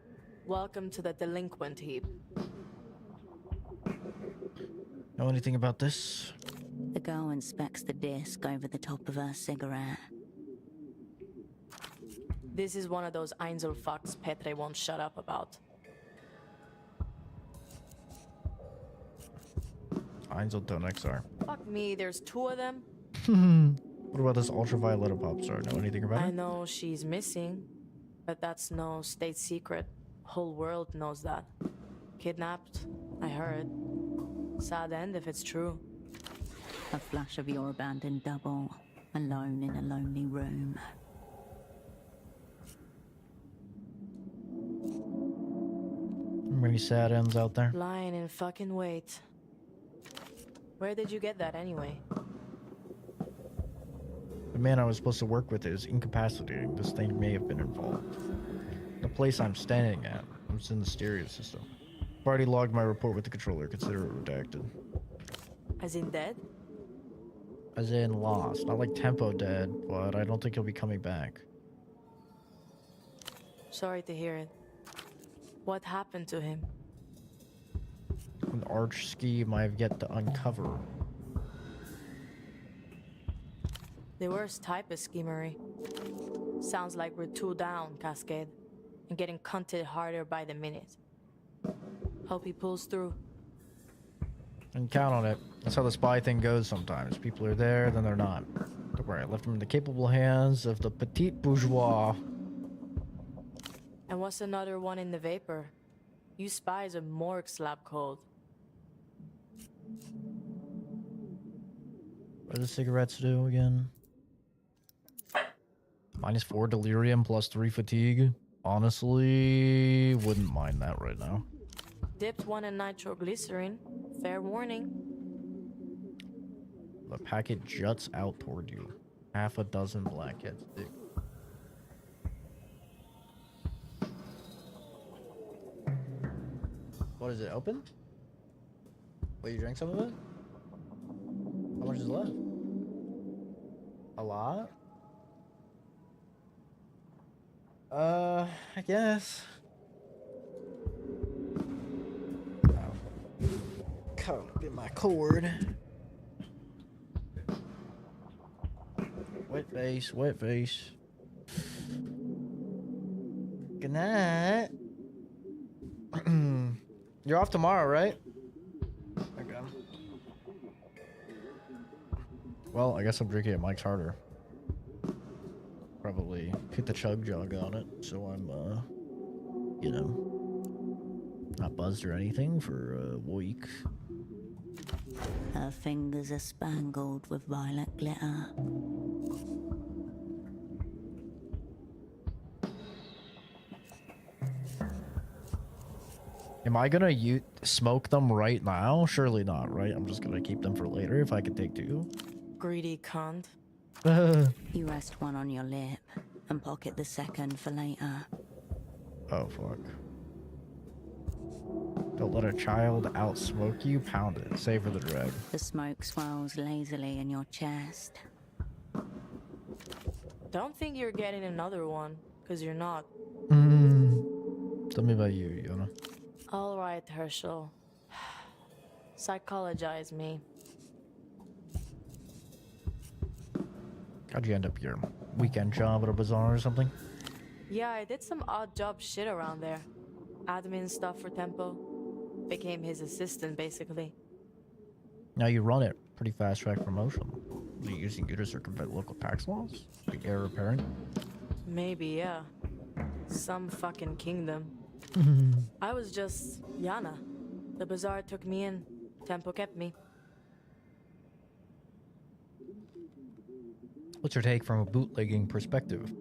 Welcome to the delinquent heap. Know anything about this? The girl inspects the disc over the top of her cigarette. This is one of those Einzel fucks Petre won't shut up about. Einzel don't XR. Fuck me, there's 2 of them. What about this ultraviolet pop star? Know anything about I it? know she's missing, but that's no state secret. Whole world knows that. Kidnapped, I heard. Sad end if it's true. A flash of your abandoned double, alone in a lonely room. Many sad ends out there. Lying in fucking wait. Where did you get that anyway? The man I was supposed to work with is incapacitating. This thing may have been involved. The place I'm standing at, it's in the stereo system. I've already logged my report with the controller. Consider it redacted. As in dead? As in lost. Not like Tempo dead, but I don't think he'll be coming back. Sorry to hear it. What happened to him? An arch scheme I have yet to uncover. The worst type of schemery. Sounds like we're 2 down, Cascade. And getting cunted harder by the minute. Hope he pulls through. And count on it. That's how the spy thing goes sometimes. People are there, then they're not. Don't worry, I left him in the capable hands of the petit bourgeois. And what's another one in the vapor? You spies are morgue slap cold. What do the cigarettes do again? -4 delirium plus 3 fatigue. Honestly, wouldn't mind that right now. Dipped 1 in nitroglycerin. Fair warning. The packet juts out toward you. Half a dozen blackheads. What is it, open? Wait, you drank some of it? How much is left? A lot? I guess. Can't get my cord. Wet face, wet face. Good night. You're off tomorrow, right? Okay. Well, I guess I'm drinking at Mike's Harder. Probably hit the chug jug on it, so I'm, you know, not buzzed or anything for a week. Her fingers are spangled with violet glitter. Am I gonna smoke them right now? Surely not, right? I'm just gonna keep them for later if I can take 2. Greedy cunt. You rest one on your lip and pocket the second for later. Oh, fuck. Don't let a child outsmoke you. Pound it. Savor the drag. The smoke swirls lazily in your chest. Don't think you're getting another one, because you're not. Tell me about you, Yona. All right, Herschel. Psychologize me. How'd you end up your weekend job at a bazaar or something? Yeah, I did some odd job shit around there. Admin stuff for Tempo. Became his assistant, basically. Now you run it. Pretty fast track promotion. Are you using you to circumvent local tax laws? Like heir apparent? Maybe, yeah. Some fucking kingdom. I was just Yana. The bazaar took me in. Tempo kept me. What's your take from a bootlegging perspective?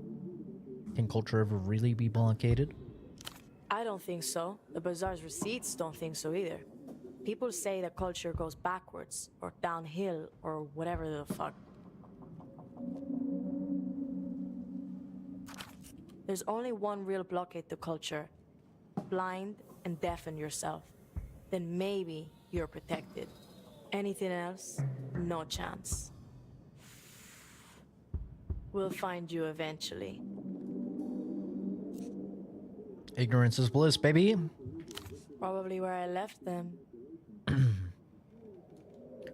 Can culture ever really be blockaded? I don't think so. The bazaar's receipts don't think so either. People say that culture goes backwards, or downhill, or whatever the fuck. There's only one real blockade to culture. Blind and deafen yourself. Then maybe you're protected. Anything else? No chance. We'll find you eventually. Ignorance is bliss, baby. Probably where I left them.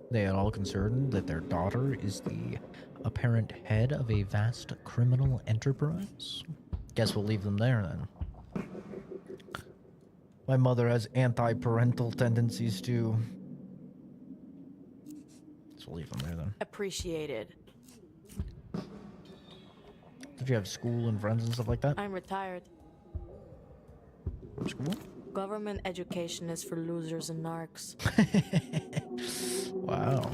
They are all concerned that their daughter is the apparent head of a vast criminal enterprise. Guess we'll leave them there then. My mother has anti-parental tendencies too. So we'll leave them there then. Appreciated. Did you have school and friends and stuff like that? I'm retired. From school? Government education is for losers and narcs. Wow.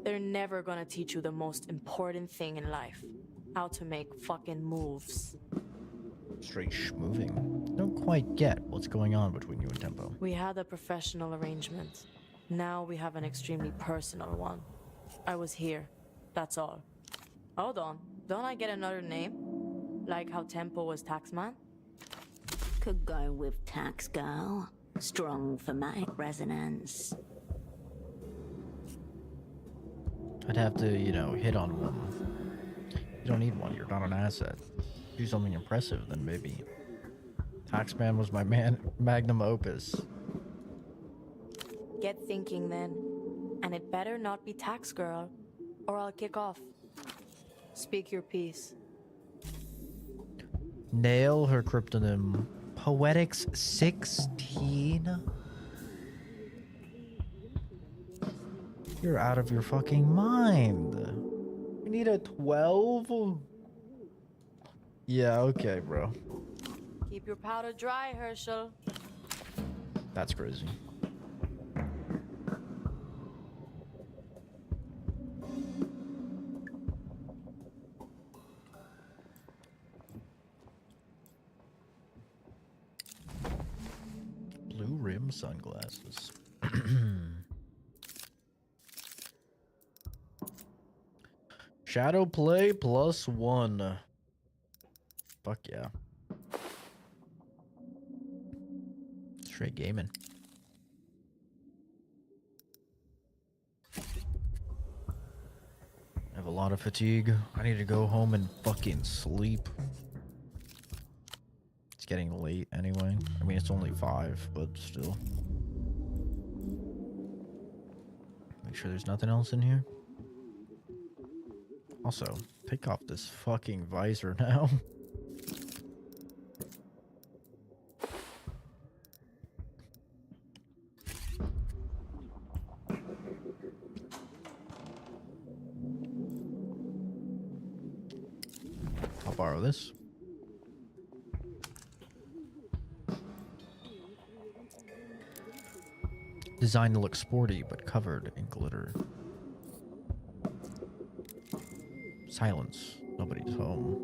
They're never gonna teach you the most important thing in life. How to make fucking moves. Straight schmoving. Don't quite get what's going on between you and Tempo. We had a professional arrangement. Now we have an extremely personal one. I was here. That's all. Hold on. Don't I get another name? Like how Tempo was Taxman? Could go with Tax Girl. Strong thematic resonance. I'd have to, you know, hit on one. You don't need one, you're not an asset. Do something impressive, then maybe. Taxman was my magnum opus. Get thinking then. And it better not be Tax Girl, or I'll kick off. Speak your piece. Nail her cryptonym. Poetics 16? You're out of your fucking mind. You need a 12? Yeah, okay, bro. Keep your powder dry, Herschel. That's crazy. Blue rim sunglasses. Shadow play +1. Fuck yeah. Straight gaming. I have a lot of fatigue. I need to go home and fucking sleep. It's getting late anyway. I mean, it's only 5, but still. Make sure there's nothing else in here. Also, take off this fucking visor now. I'll borrow this. Designed to look sporty, but covered in glitter. Silence. Nobody's home.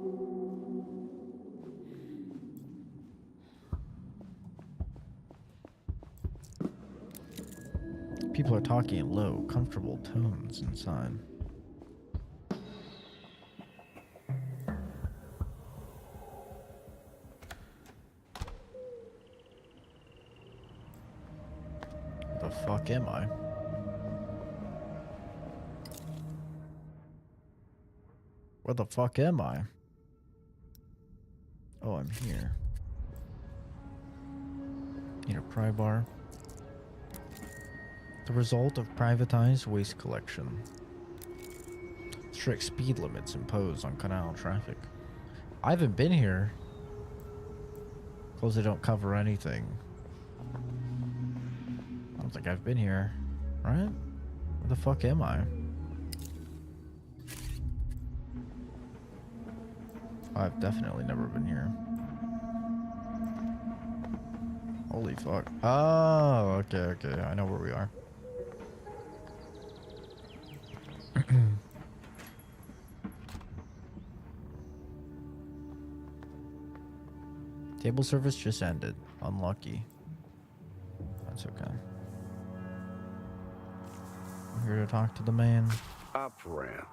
People are talking in low, comfortable tones inside. Where the fuck am I? Where the fuck am I? Oh, I'm here. Need a pry bar. The result of privatized waste collection. Strict speed limits imposed on canal traffic. I haven't been here. Clothes that don't cover anything. I don't think I've been here. Right? Where the fuck am I? I've definitely never been here. Holy fuck. Oh, okay. I know where we are. Table service just ended. Unlucky. That's okay. I'm here to talk to the man. Operant.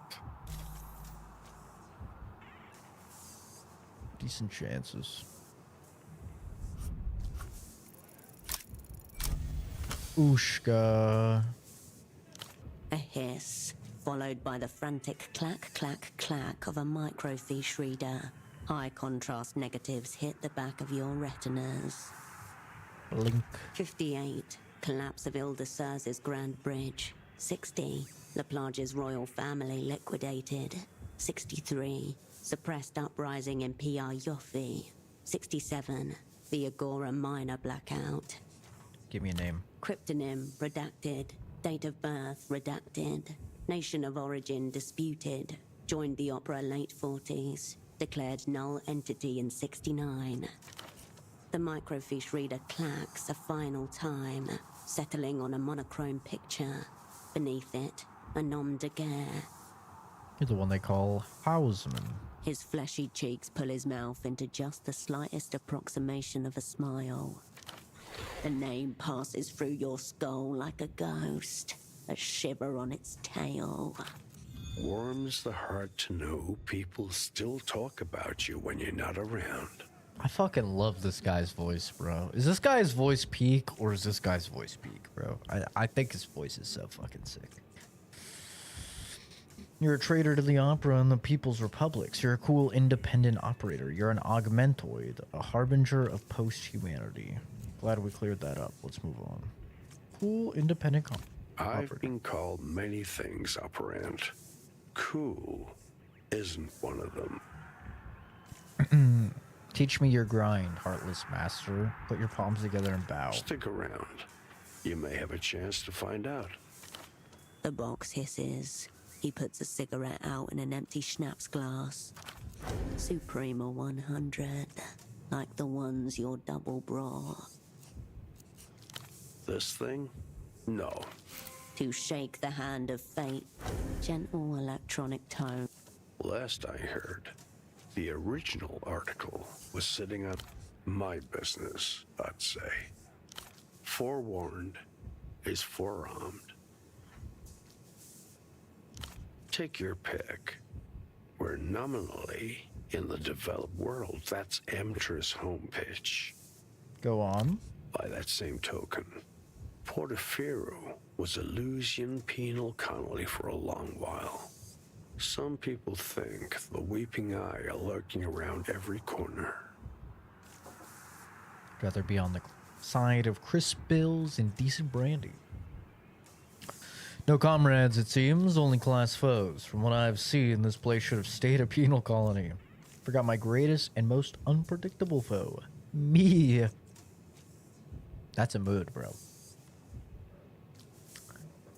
Decent chances. Ooshka. A hiss, followed by the frantic clack, clack, clack of a microfiche reader. High contrast negatives hit the back of your retinas. Blink. 58, collapse of Ile-de-Serres' Grand Bridge. 60, Laplage's royal family liquidated. 63, suppressed uprising in PR Yoffie. 67, the Agora minor blackout. Give me a name. Cryptonym redacted. Date of birth redacted. Nation of origin disputed. Joined the opera late 40s. Declared null entity in 69. The microfiche reader clacks a final time, settling on a monochrome picture. Beneath it, a nom de guerre. You're the one they call Hausman. His fleshy cheeks pull his mouth into just the slightest approximation of a smile. The name passes through your skull like a ghost, a shiver on its tail. Warms the heart to know people still talk about you when you're not around. I fucking love this guy's voice, bro. Is this guy's voice peak or is this guy's voice peak, bro? I think his voice is so fucking sick. You're a traitor to the opera and the People's Republics. You're a cool independent operator. You're an augmentoid, a harbinger of post-humanity. Glad we cleared that up. Let's move on. Cool independent I've been called many things, Operant. Cool isn't one of them. Teach me your grind, heartless master. Put your palms together and bow. Stick around. You may have a chance to find out. The box hisses. He puts a cigarette out in an empty schnapps glass. Suprema 100, like the ones your double brought. This thing? No. To shake the hand of fate, gentle electronic tone. Last I heard, the original article was sitting on my business, I'd say. Forewarned is forearmed. Take your pick. We're nominally in the developed world. That's Amtra's home pitch. Go on. By that same token, Portaferro was Elysian penal colony for a long while. Some people think the Weeping Eye are lurking around every corner. Rather be on the side of crisp bills and decent brandy. No comrades, it seems, only class foes. From what I've seen, this place should have stayed a penal colony. Forgot my greatest and most unpredictable foe. Me. That's a mood, bro.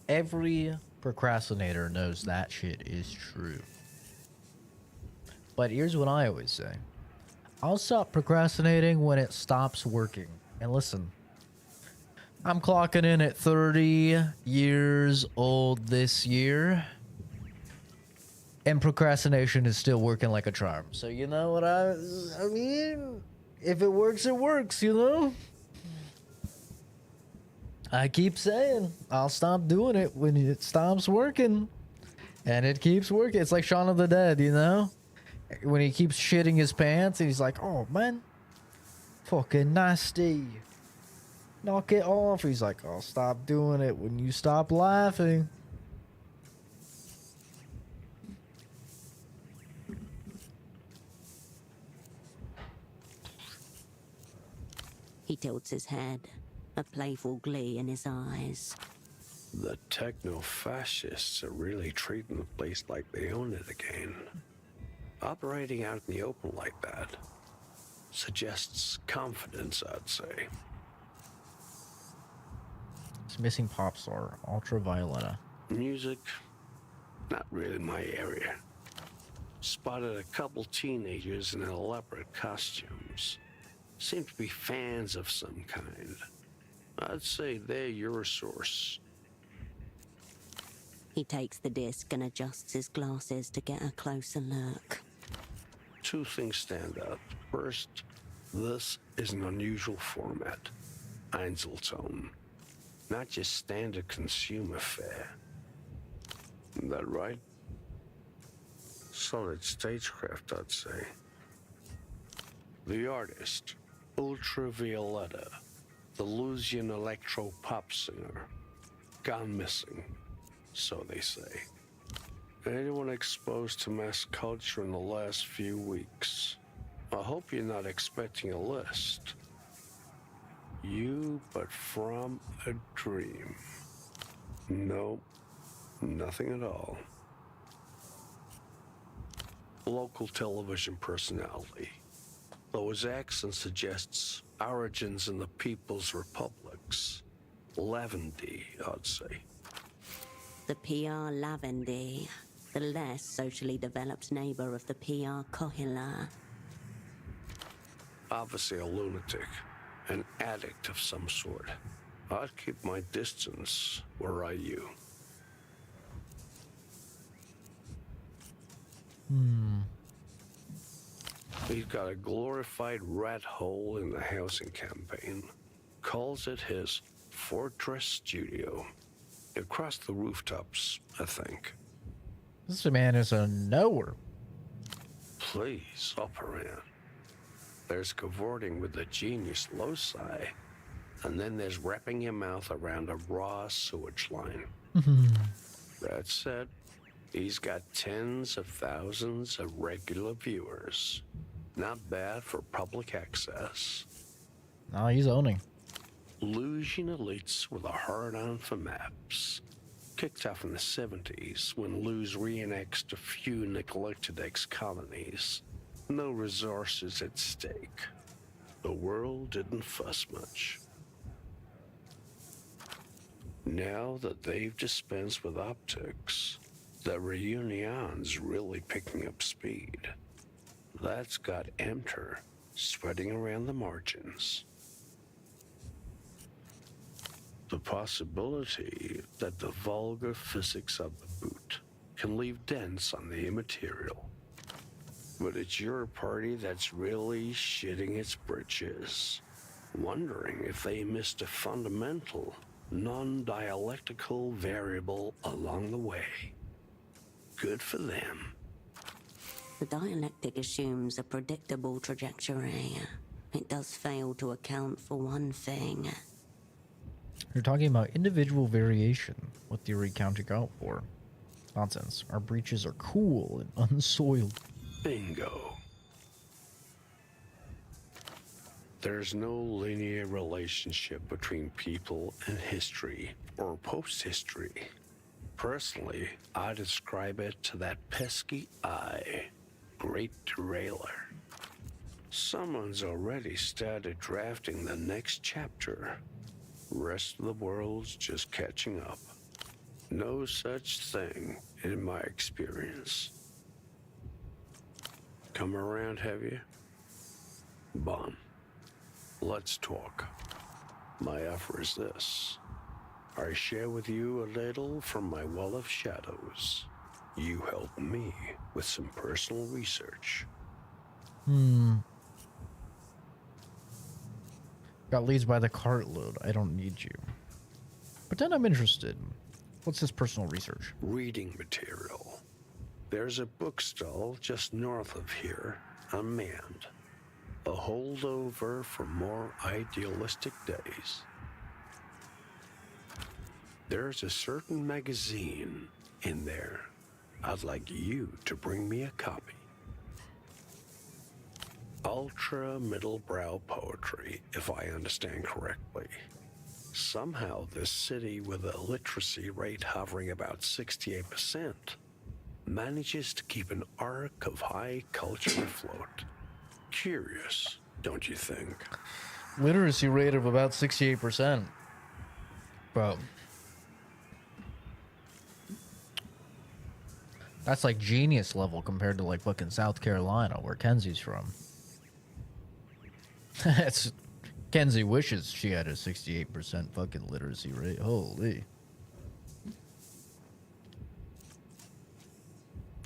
Every procrastinator knows that shit is true. But here's what I always say. I'll stop procrastinating when it stops working. And listen, I'm clocking in at 30 years old this year. And procrastination is still working like a charm. So you know what I mean? If it works, it works, you know? I keep saying I'll stop doing it when it stops working. And it keeps working. It's like Shaun of the Dead, you know? When he keeps shitting his pants and he's like, oh man, fucking nasty. Knock it off. He's like, I'll stop doing it when you stop laughing. He tilts his head, a playful glee in his eyes. The techno-fascists are really treating the place like they own it again. Operating out in the open like that suggests confidence, I'd say. It's missing pop star, Ultravioletta. Music, not really my area. Spotted a couple teenagers in elaborate costumes. Seem to be fans of some kind. I'd say they're your source. He takes the disc and adjusts his glasses to get a closer look. Two things stand out. First, This is an unusual format, Einzelton, not just standard consumer fare. Is that right? Solid stagecraft, I'd say. The artist, Ultravioletta, the Elysium electro pop singer, gone missing, so they say. Anyone exposed to mass culture in the last few weeks? I hope you're not expecting a list. You but from a dream. No, nothing at all. Local television personality, though his accent suggests origins in the People's Republics. Lavendy, I'd say. The PR Lavendy, the less socially developed neighbor of the PR Kohila. Obviously a lunatic, an addict of some sort. I'd keep my distance, were I you. He's got a glorified rat hole in the housing campaign. Calls it his Fortress Studio. Across the rooftops, I think. This man is a knower. Please, Operan. There's cavorting with the genius loci, and then there's wrapping your mouth around a raw sewage line. That said, he's got tens of thousands of regular viewers. Not bad for public access. Oh, he's owning. Illusion elites with a hard-on for maps. Kicked off in the 70s when Luz re-annexed a few neglected ex-colonies. No resources at stake. The world didn't fuss much. Now that they've dispensed with optics, the reunion's really picking up speed. That's got Enter spreading around the margins. The possibility that the vulgar physics of the boot can leave dents on the immaterial. But it's your party that's really shitting its britches, wondering if they missed a fundamental, non-dialectical variable along the way. Good for them. The dialectic assumes a predictable trajectory. It does fail to account for one thing. You're talking about individual variation. What theory counting out for? Nonsense. Our breaches are cool and unsoiled. Bingo. There's no linear relationship between people and history or post-history. Personally, I describe it to that pesky eye. Great derailer. Someone's already started drafting the next chapter. Rest of the world's just catching up. No such thing in my experience. Come around, have you? Bon. Let's talk. My offer is this. I share with you a little from my wall of shadows. You help me with some personal research. Got leads by the cartload. I don't need you. But then I'm interested. What's this personal research? Reading material. There's a bookstall just north of here, unmanned. A holdover from more idealistic days. There's a certain magazine in there. I'd like you to bring me a copy. Ultra middle-brow poetry, if I understand correctly. Somehow this city with a literacy rate hovering about 68% manages to keep an arc of high culture afloat. Curious, don't you think? Literacy rate of about 68%. Bro. That's like genius level compared to like fucking South Carolina, where Kenzie's from. That's Kenzie wishes she had a 68% fucking literacy rate. Holy.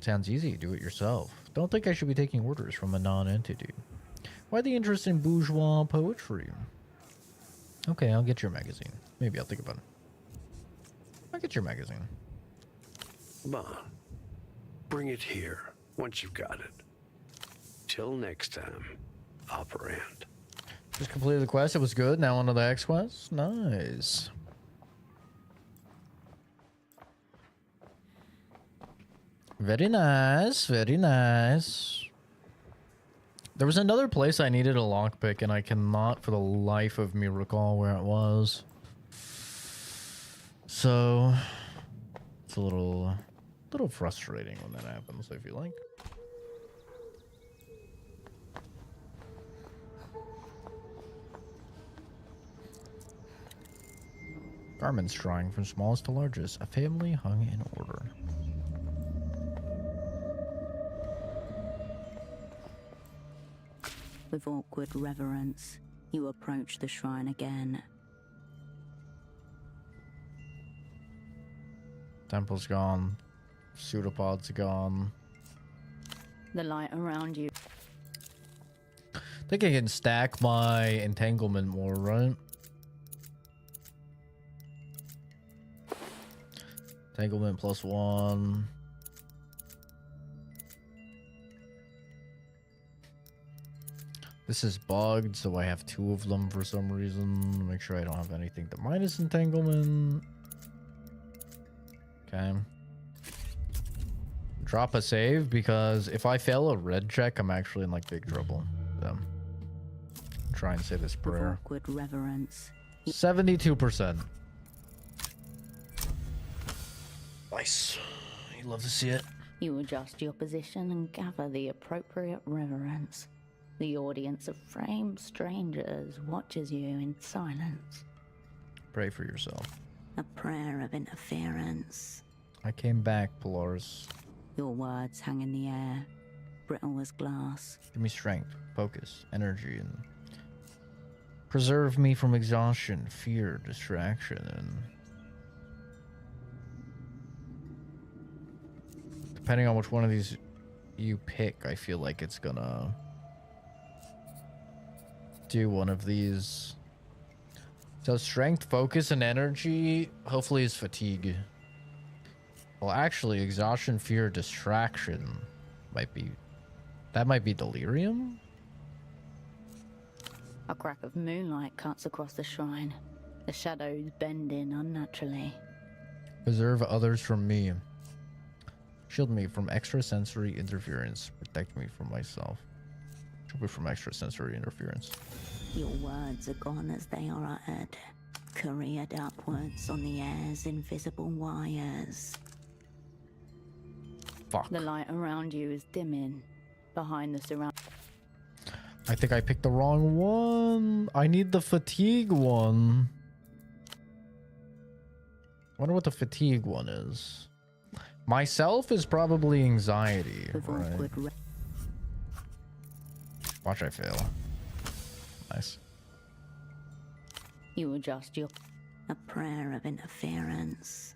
Sounds easy. Do it yourself. Don't think I should be taking orders from a non-entity. Why the interest in bourgeois poetry? Okay, I'll get your magazine. Maybe I'll think about it. I'll get your magazine. Come on. Bring it here once you've got it. Till next time, operand. Just completed the quest. It was good. Now on to the next quest. Nice. Very nice. Very nice. There was another place I needed a lockpick, and I cannot for the life of me recall where it was. So it's a little frustrating when that happens, I feel like. Garments drawing from smallest to largest. A family hung in order. With awkward reverence, you approach the shrine again. Temple's gone. Pseudopod's gone. The light around you. I think I can stack my entanglement more, right? Entanglement +1. This is bugged, so I have 2 of them for some reason. Make sure I don't have anything to minus entanglement. Okay. Drop a save, because if I fail a red check, I'm actually in like big trouble. So, try and say this prayer. With awkward reverence. 72%. Nice. You love to see it. You adjust your position and gather the appropriate reverence. The audience of framed strangers watches you in silence. Pray for yourself. A prayer of interference. I came back, Polaris. Your words hang in the air, brittle as glass. Give me strength, focus, energy, and preserve me from exhaustion, fear, distraction, and depending on which one of these you pick, I feel like it's gonna do one of these. So strength, focus, and energy hopefully is fatigue. Well, actually, exhaustion, fear, distraction might be... That might be delirium? A crack of moonlight cuts across the shrine. The shadows bend in unnaturally. Preserve others from me. Shield me from extrasensory interference. Protect me from myself. Shield me from extrasensory interference. Your words are gone as they are uttered, careered upwards on the air's invisible wires. Fuck. The light around you is dimming. Behind the surround. I think I picked the wrong one. I need the fatigue one. Wonder what the fatigue one is. Myself is probably anxiety, right? Watch I fail. Nice. You adjust your... A prayer of interference.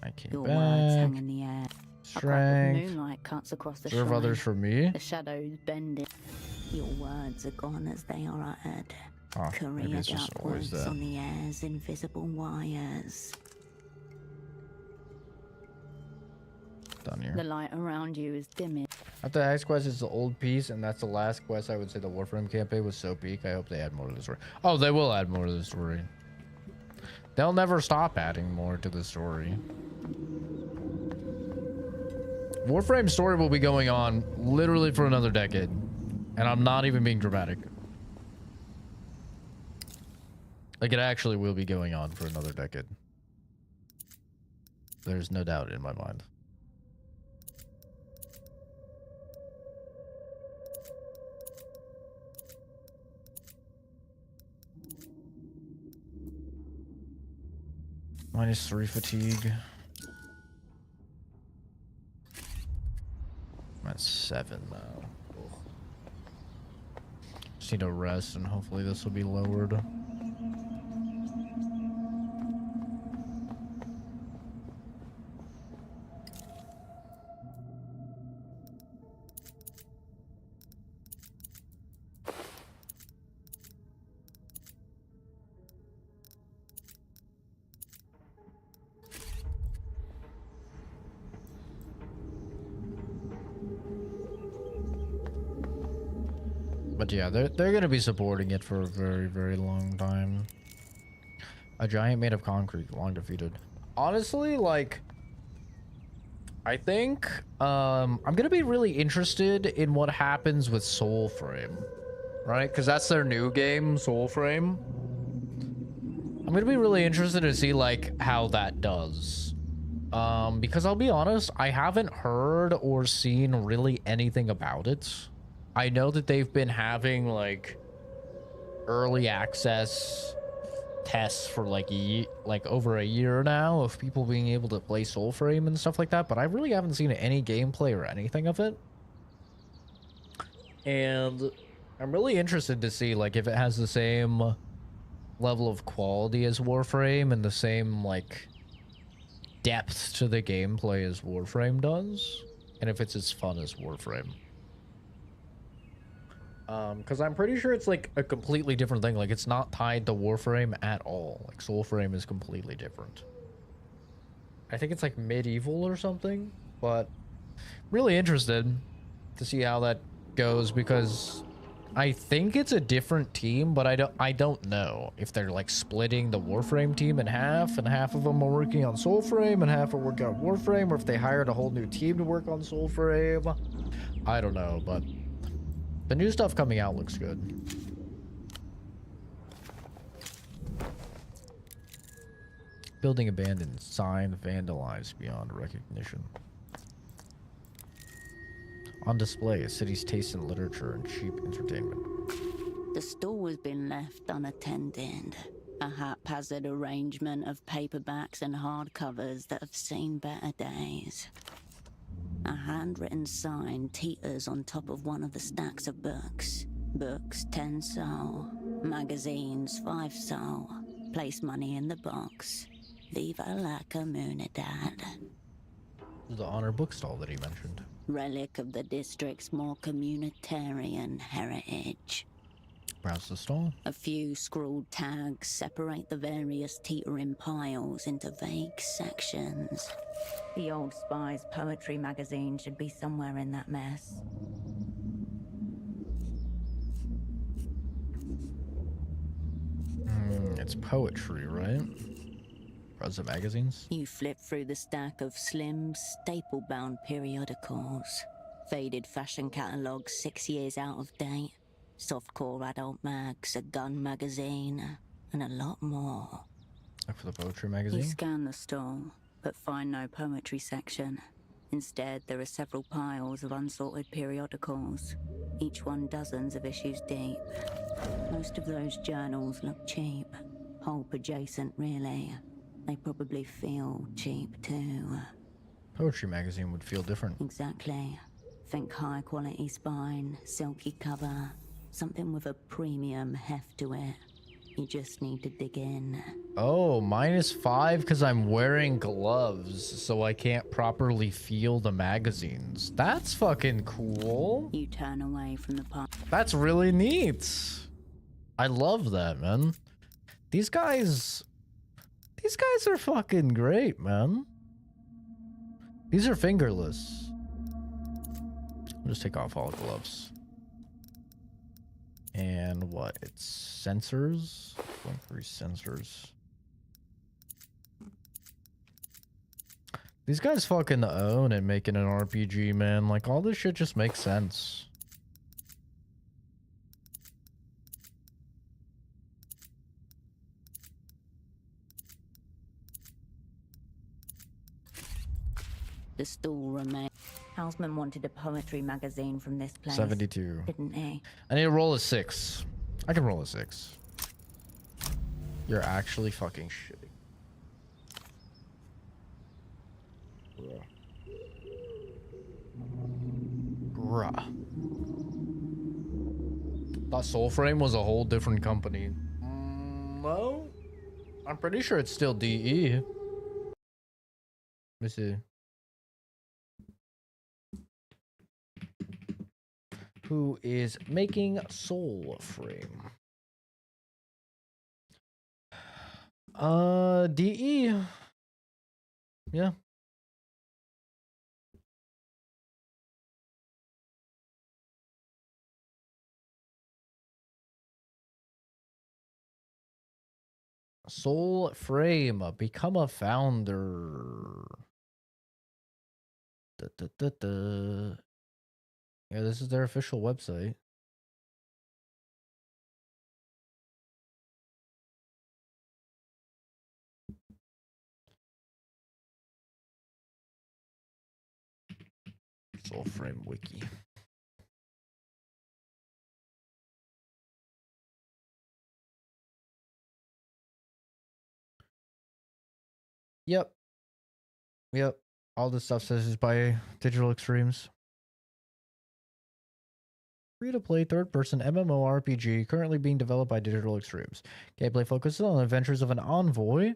I came Your back. words hang in the air. A crack of Strength. moonlight cuts across the Serve shrine. others for me. The shadows bend in. Your words are gone as they are uttered. Oh, maybe Careered it's just always upwards that. on the air's invisible wires. Done here. The light around you is dimming. After the next quest is the old piece, and that's the last quest. I would say the Warframe campaign was so peak. I hope they add more to the story. Oh, they will add more to the story. They'll never stop adding more to the story. Warframe story will be going on literally for another decade. And I'm not even being dramatic. Like, it actually will be going on for another decade. There's no doubt in my mind. -3 fatigue. I'm at 7 now. Ugh. Just need to rest, and hopefully this will be lowered. But yeah, they're gonna be supporting it for a very, very long time. A giant made of concrete, long defeated. Honestly, like, I think I'm gonna be really interested in what happens with Soulframe, right? Because that's their new game, Soulframe. I'm gonna be really interested to see like how that does. Because I'll be honest, I haven't heard or seen really anything about it. I know that they've been having like early access tests for like over a year now of people being able to play Soulframe and stuff like that, but I really haven't seen any gameplay or anything of it. And I'm really interested to see like if it has the same level of quality as Warframe and the same like depth to the gameplay as Warframe does, and if it's as fun as Warframe. Because I'm pretty sure it's like a completely different thing. Like, it's not tied to Warframe at all. Like, Soulframe is completely different. I think it's like medieval or something, but really interested to see how that goes, because I think it's a different team, but I don't know if they're like splitting the Warframe team in half, and half of them are working on Soulframe and half are working on Warframe, or if they hired a whole new team to work on Soulframe. I don't know, but the new stuff coming out looks good. Building abandoned, sign vandalized beyond recognition. On display, a city's taste in literature and cheap entertainment. The store has been left unattended. A haphazard arrangement of paperbacks and hardcovers that have seen better days. A handwritten sign teeters on top of one of the stacks of books. Books 10 sol, magazines 5 sol. Place money in the box. Viva la comunidad. The honor bookstall that he mentioned. Relic of the district's more communitarian heritage. Browse the stall. A few scrawled tags separate the various teetering piles into vague sections. The old Spies poetry magazine should be somewhere in that mess. It's poetry, right? Browse the magazines. You flip through the stack of slim, staple-bound periodicals. Faded fashion catalogues 6 years out of date. Softcore adult mags, a gun magazine, and a lot more. Look for the poetry magazine. You scan the stall, but find no poetry section. Instead, there are several piles of unsorted periodicals, each one dozens of issues deep. Most of those journals look cheap. Pulp adjacent, really. They probably feel cheap, too. Poetry magazine would feel different. Exactly. Think high-quality spine, silky cover, something with a premium heft to it. You just need to dig in. Oh, -5 because I'm wearing gloves, so I can't properly feel the magazines. That's fucking cool. You turn away from the part. That's really neat. I love that, man. These guys are fucking great, man. These are fingerless. I'll just take off all gloves. And what? It's sensors. Going through sensors. These guys fucking own it making an RPG, man. Like, all this shit just makes sense. The stall remained. Houseman wanted a poetry magazine from this place. 72. Didn't he? I need to roll a 6. I can roll a 6. You're actually fucking shitty. Bruh. Thought Soulframe was a whole different company. No? I'm pretty sure it's still DE. Let me see. Who is making Soulframe? DE. Yeah. Soul Frame, become a founder. Da, da, da, da. Yeah, this is their official website. Soul Frame Wiki. Yep. Yep. All this stuff says is by Digital Extremes. Free-to-play third-person MMORPG currently being developed by Digital Extremes. Gameplay focuses on the adventures of an envoy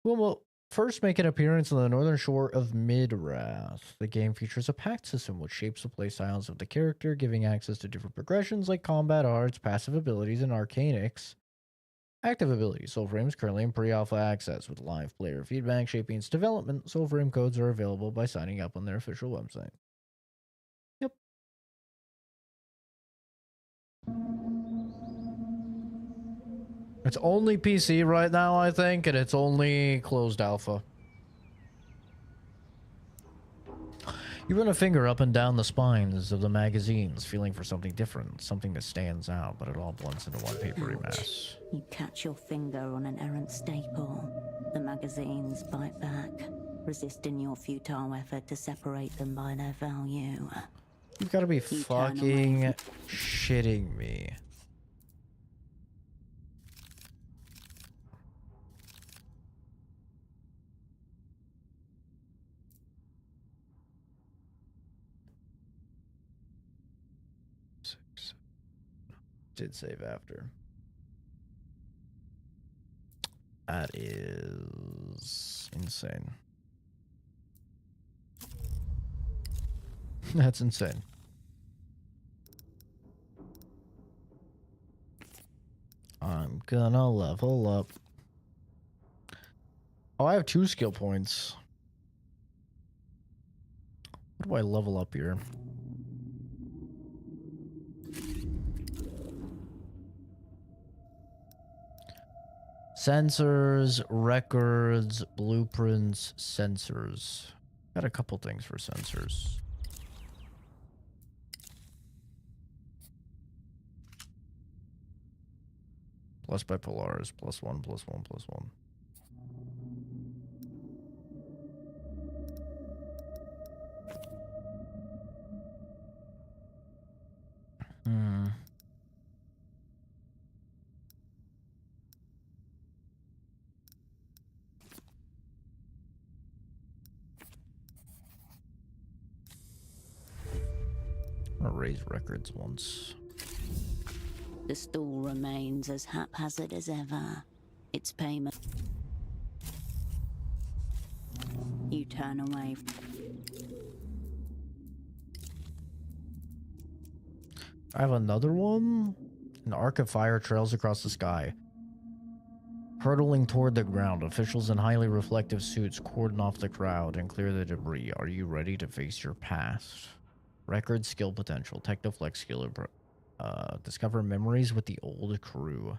who will first make an appearance on the northern shore of Midrath. The game features a pact system which shapes the playstyles of the character, giving access to different progressions like combat arts, passive abilities, and arcanics. Active abilities. Soulframe is currently in pre-alpha access with live player feedback shaping its development. Soulframe codes are available by signing up on their official website. Yep. It's only PC right now, I think, and it's only closed alpha. You run a finger up and down the spines of the magazines, feeling for something different, something that stands out, but it all blends into one papery mass. You catch your finger on an errant staple. The magazines bite back, resisting your futile effort to separate them by their value. You've got to be fucking shitting me. Did save after. That is insane. That's insane. I'm gonna level up. Oh, I have 2 skill points. What do I level up here? Sensors, records, blueprints, sensors. Got a couple things for sensors. Plus bipolaris, +1, +1, +1. I'll raise records once. The stall remains as haphazard as ever. Its payment. You turn away. I have another one. An arc of fire trails across the sky. Hurtling toward the ground, officials in highly reflective suits cordon off the crowd and clear the debris. Are you ready to face your past? Record skill potential. Technoflex skill. Discover memories with the old crew.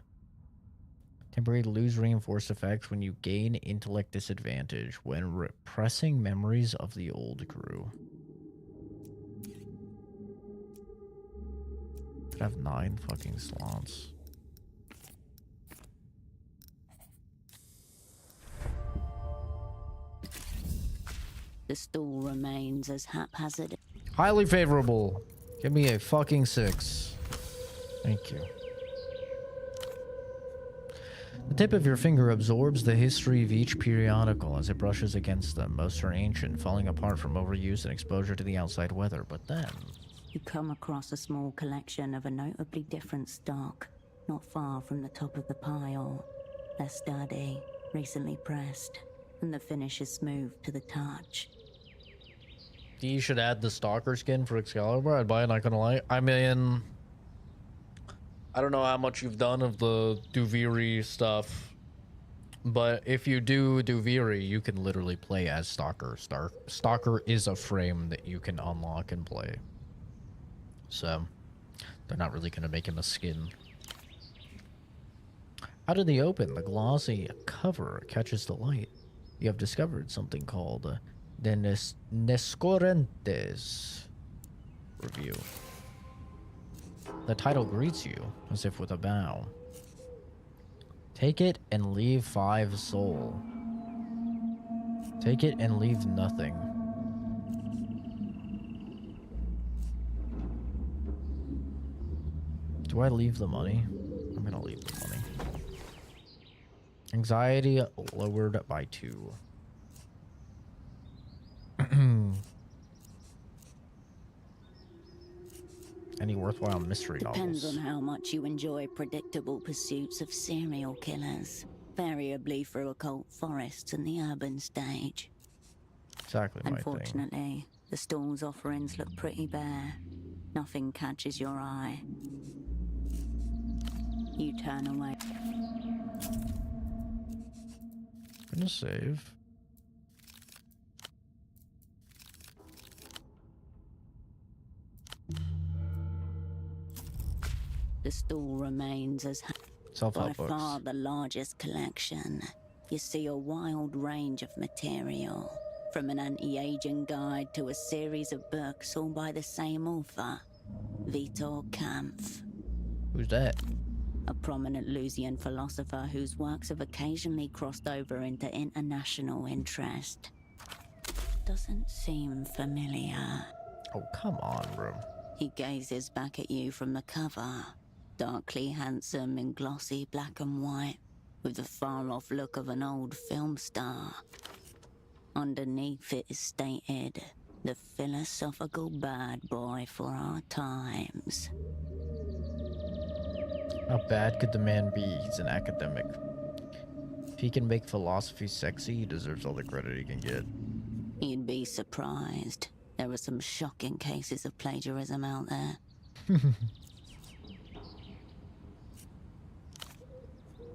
Temporary lose reinforced effects when you gain intellect disadvantage when repressing memories of the old crew. Could have 9 fucking slots. The stall remains as haphazard. Highly favorable. Give me a fucking 6. Thank you. The tip of your finger absorbs the history of each periodical as it brushes against them. Most are ancient, falling apart from overuse and exposure to the outside weather, but then... You come across a small collection of a notably different stock, not far from the top of the pile. They're sturdy, recently pressed, and the finish is smooth to the touch. You should add the Stalker skin for Excalibur. I'd buy it, not gonna lie. I mean... I don't know how much you've done of the Duviri stuff, but if you do Duviri, you can literally play as Stalker. Stalker is a frame that you can unlock and play. So, they're not really going to make him a skin. Out in the open, the glossy cover catches the light. You have discovered something called the Nescorentes Review. The title greets you as if with a bow. Take it and leave 5 soul. Take it and leave nothing. Do I leave the money? I'm gonna leave the money. Anxiety lowered by 2. Any worthwhile mystery Depends novels? on how much you enjoy predictable pursuits of serial killers, variably through occult forests and the urban stage. Exactly my thing. Unfortunately, the stall's offerings look pretty bare. Nothing catches your eye. You turn away. Gonna save. The stall remains as by Self-help far books. the largest collection. You see a wild range of material, from an anti-aging guide to a series of books all by the same author, Vitor Kampf, Who's that? a prominent Elysian philosopher whose works have occasionally crossed over into international interest. Doesn't seem familiar. Oh, come on, bro. He gazes back at you from the cover, darkly handsome in glossy black and white, with the far-off look of an old film star. Underneath it is stated, the philosophical bad boy for our times. How bad could the man be? He's an academic. If he can make philosophy sexy, he deserves all the credit he can get. You'd be surprised. There are some shocking cases of plagiarism out there.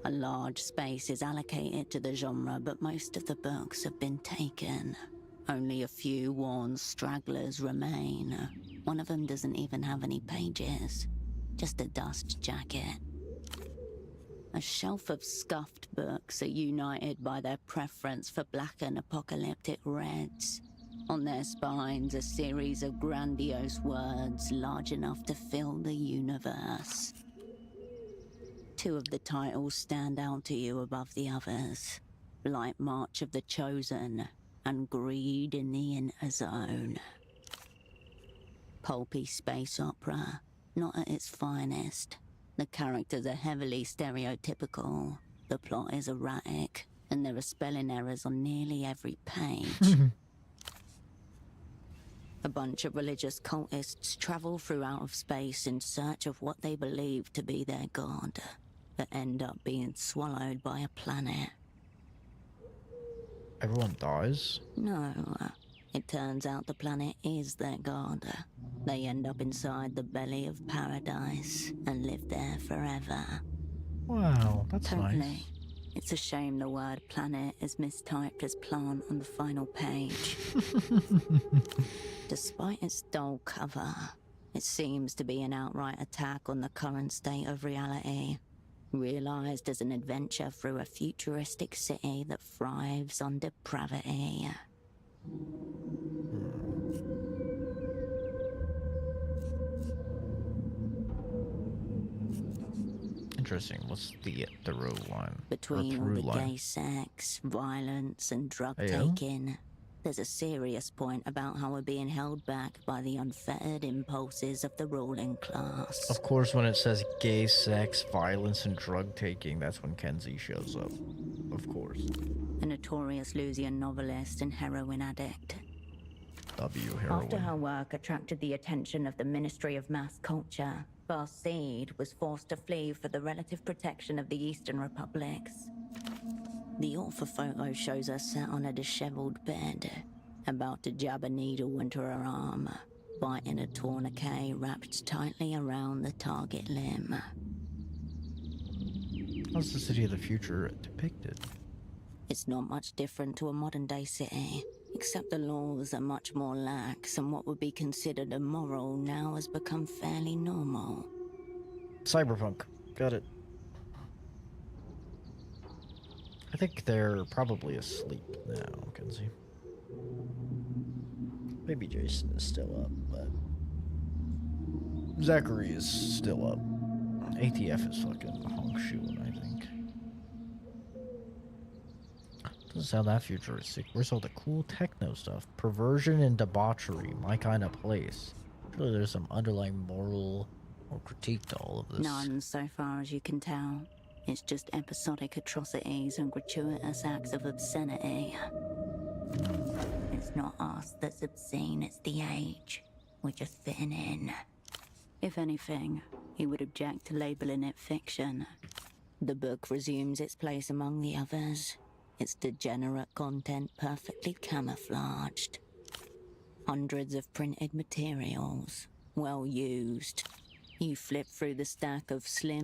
A large space is allocated to the genre, but most of the books have been taken. Only a few worn stragglers remain. One of them doesn't even have any pages, just a dust jacket. A shelf of scuffed books are united by their preference for black and apocalyptic reds. On their spines, a series of grandiose words large enough to fill the universe. 2 of the titles stand out to you above the others. Light March of the Chosen and Greed in the Interzone. Pulpy space opera, not at its finest. The characters are heavily stereotypical, the plot is erratic, and there are spelling errors on nearly every page. A bunch of religious cultists travel through out of space in search of what they believe to be their god, but end up being swallowed by a planet. Everyone dies? No, it turns out the planet is their god. They end up inside the belly of paradise and live there forever. Wow, that's Totally. nice. It's a shame the word planet is mistyped as plant on the final page. Despite its dull cover, it seems to be an outright attack on the current state of reality, realized as an adventure through a futuristic city that thrives on depravity. Interesting. What's the row line? Between all the gay sex, violence, and drug taking, there's a serious point about how we're being held back by the unfettered impulses of the ruling class. Of course, when it says gay sex, violence, and drug taking, that's when Kenzie shows up. Of course. A notorious Elysian novelist and heroin addict. Heroin. After her work attracted the attention of the Ministry of Mass Culture, Backseat was forced to flee for the relative protection of the Eastern Republics. The author photo shows her sat on a disheveled bed, about to jab a needle into her arm, biting a tourniquet wrapped tightly around the target limb. How's the city of the future depicted? It's not much different to a modern-day city, except the laws are much more lax, and what would be considered immoral now has become fairly normal. Cyberpunk. Got it. I think they're probably asleep now, Kenzie. Maybe Jason is still up, but Zachary is still up. ATF is fucking honk shoeing, I think. Doesn't sound that futuristic. Where's all the cool techno stuff? Perversion and debauchery, my kind of place. Surely there's some underlying moral or critique to all of this. None, so far as you can tell. It's just episodic atrocities and gratuitous acts of obscenity. It's not us that's obscene, it's the age. We're just fitting in. If anything, he would object to labeling it fiction. The book resumes its place among the others. Its degenerate content perfectly camouflaged. Hundreds of printed materials, well used. You flip through the stack of slim...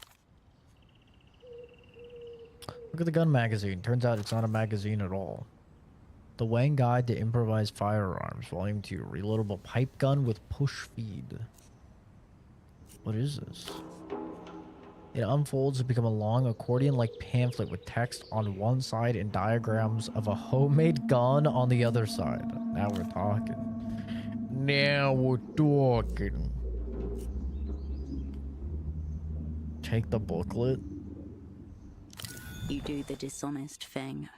Look at the gun magazine. Turns out it's not a magazine at all. The Wang Guide to Improvised Firearms, Volume 2. Reloadable pipe gun with push feed. What is this? It unfolds to become a long accordion-like pamphlet with text on one side and diagrams of a homemade gun on the other side. Now we're talking. Now we're talking. Take the booklet. You do the dishonest thing.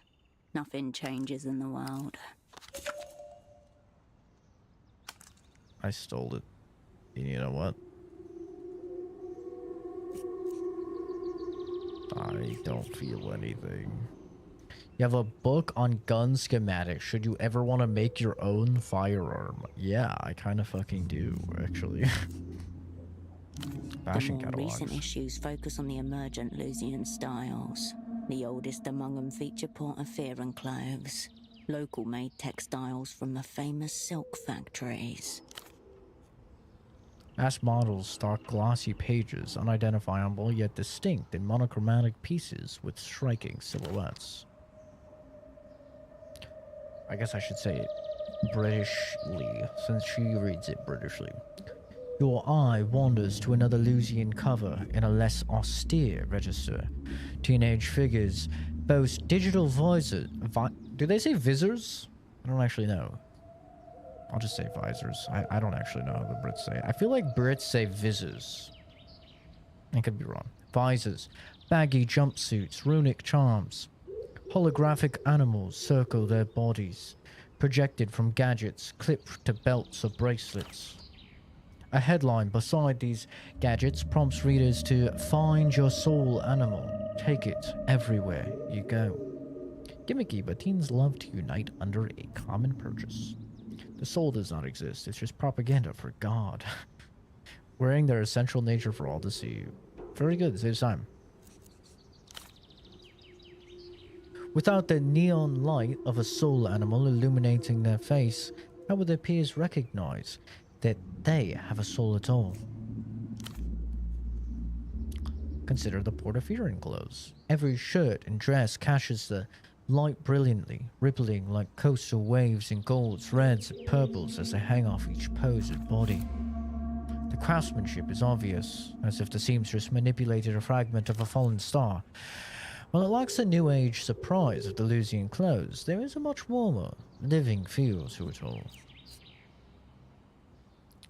Nothing changes in the world. I stole it. And you know what? I don't feel anything. You have a book on gun schematics. Should you ever want to make your own firearm? Yeah, I kind of fucking do, actually. Fashion The more catalogs. recent issues focus on the emergent Elysian styles. The oldest among them feature Portaferan clothes, local-made textiles from the famous silk factories. Mass models stock glossy pages, unidentifiable yet distinct in monochromatic pieces with striking silhouettes. I guess I should say it Britishly, since she reads it Britishly. Your eye wanders to another Elysian cover in a less austere register. Teenage figures boast digital visors. Do they say visors? I don't actually know. I'll just say visors. I don't actually know how the Brits say it. I feel like Brits say visors. I could be wrong. Visors, baggy jumpsuits, runic charms. Holographic animals circle their bodies, projected from gadgets clipped to belts or bracelets. A headline beside these gadgets prompts readers to find your soul animal. Take it everywhere you go. Gimmicky, but teens love to unite under a common purchase. The soul does not exist, it's just propaganda for God. Wearing their essential nature for all to see. Very good, saves time. Without the neon light of a soul animal illuminating their face, how would their peers recognize that they have a soul at all? Consider the Portaferan clothes. Every shirt and dress catches the light brilliantly, rippling like coastal waves in golds, reds, and purples as they hang off each posed body. The craftsmanship is obvious, as if the seamstress manipulated a fragment of a fallen star. While it lacks the new age surprise of the Elysian clothes, there is a much warmer, living feel to it all.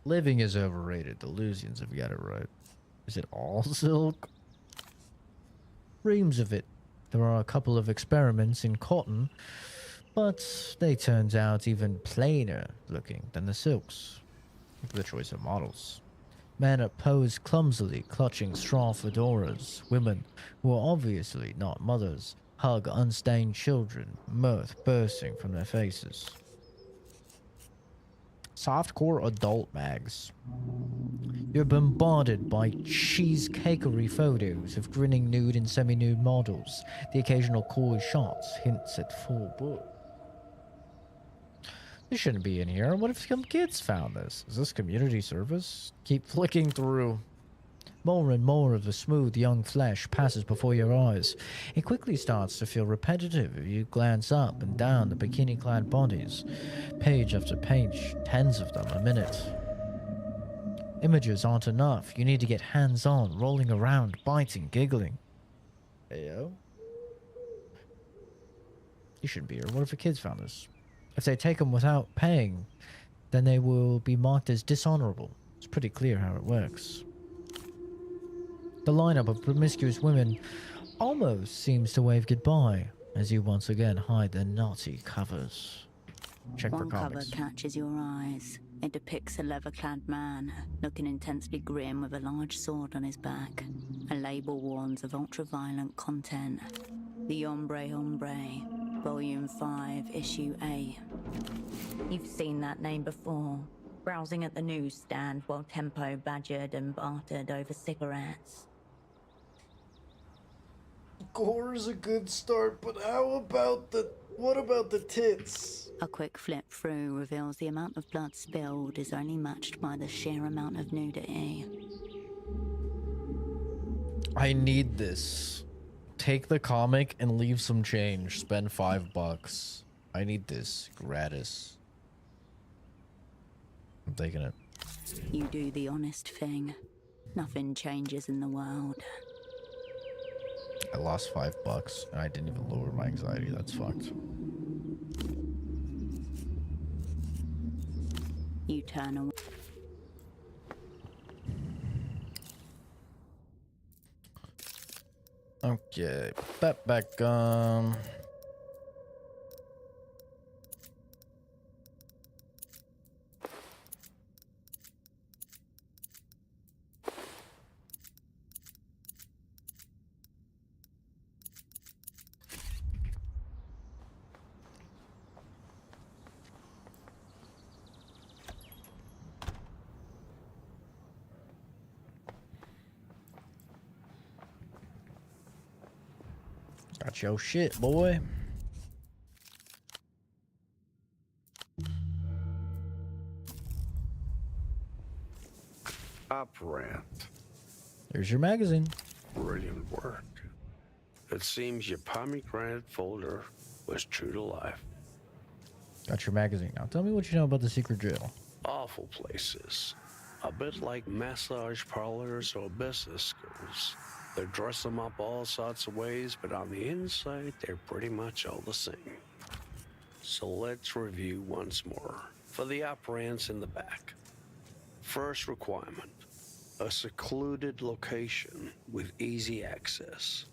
Living is overrated. The Elysians have got it right. Is it all silk? Reams of it. There are a couple of experiments in cotton, but they turned out even plainer looking than the silks. Look at the choice of models. Men are posed clumsily, clutching straw fedoras. Women, who are obviously not mothers, hug unstained children, mirth bursting from their faces. Softcore adult mags. You're bombarded by cheesecakery photos of grinning nude and semi-nude models. The occasional coy shots hints at full book. This shouldn't be in here. What if some kids found this? Is this community service? Keep flicking through. More and more of the smooth young flesh passes before your eyes. It quickly starts to feel repetitive if you glance up and down the bikini-clad bodies. Page after page, tens of them a minute. Images aren't enough. You need to get hands-on, rolling around, biting, giggling. Heyo. You shouldn't be here. What if the kids found us? If they take them without paying, then they will be marked as dishonorable. It's pretty clear how it works. The lineup of promiscuous women almost seems to wave goodbye as you once again hide their naughty covers. Check for One cover comics. catches your eyes. It depicts a leather-clad man, looking intensely grim with a large sword on his back. A label warns of ultra-violent content. The Hombre Hombre, Volume 5, Issue A. You've seen that name before, browsing at the newsstand while Tempo badgered and bartered over cigarettes. Gore is a good start, but what about the tits? A quick flip through reveals the amount of blood spilled is only matched by the sheer amount of nudity. I need this. Take the comic and leave some change. Spend $5. I need this. Gratis. I'm taking it. You do the honest thing. Nothing changes in the world. I lost $5 and I didn't even lower my anxiety. That's fucked. You turn away. Okay, put that back. Got your shit, boy. Operant. There's your magazine. Brilliant work. It seems your pomegranate folder was true to life. Got your magazine. Now tell me what you know about the secret jail. Awful places. A bit like massage parlors or business schools. They dress them up all sorts of ways, but on the inside, they're pretty much all the same. So let's review once more for the operants in the back. First requirement, a secluded location with easy access.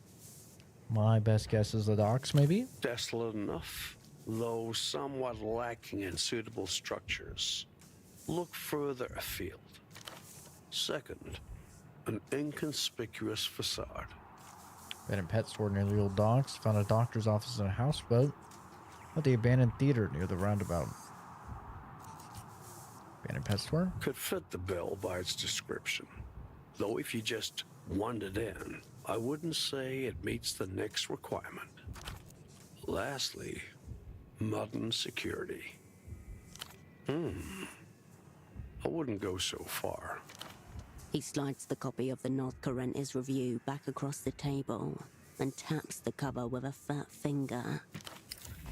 My best guess is the docks, maybe? Desolate enough, though somewhat lacking in suitable structures. Look further afield. Second, an inconspicuous facade. Been in pet store near the old docks. Found a doctor's office and a houseboat. At the abandoned theater near the roundabout. Abandoned pet store? Could fit the bill by its description. Though if you just wandered in, I wouldn't say it meets the next requirement. Lastly, modern security. I wouldn't go so far. He slides the copy of the North Correntes Review back across the table and taps the cover with a fat finger.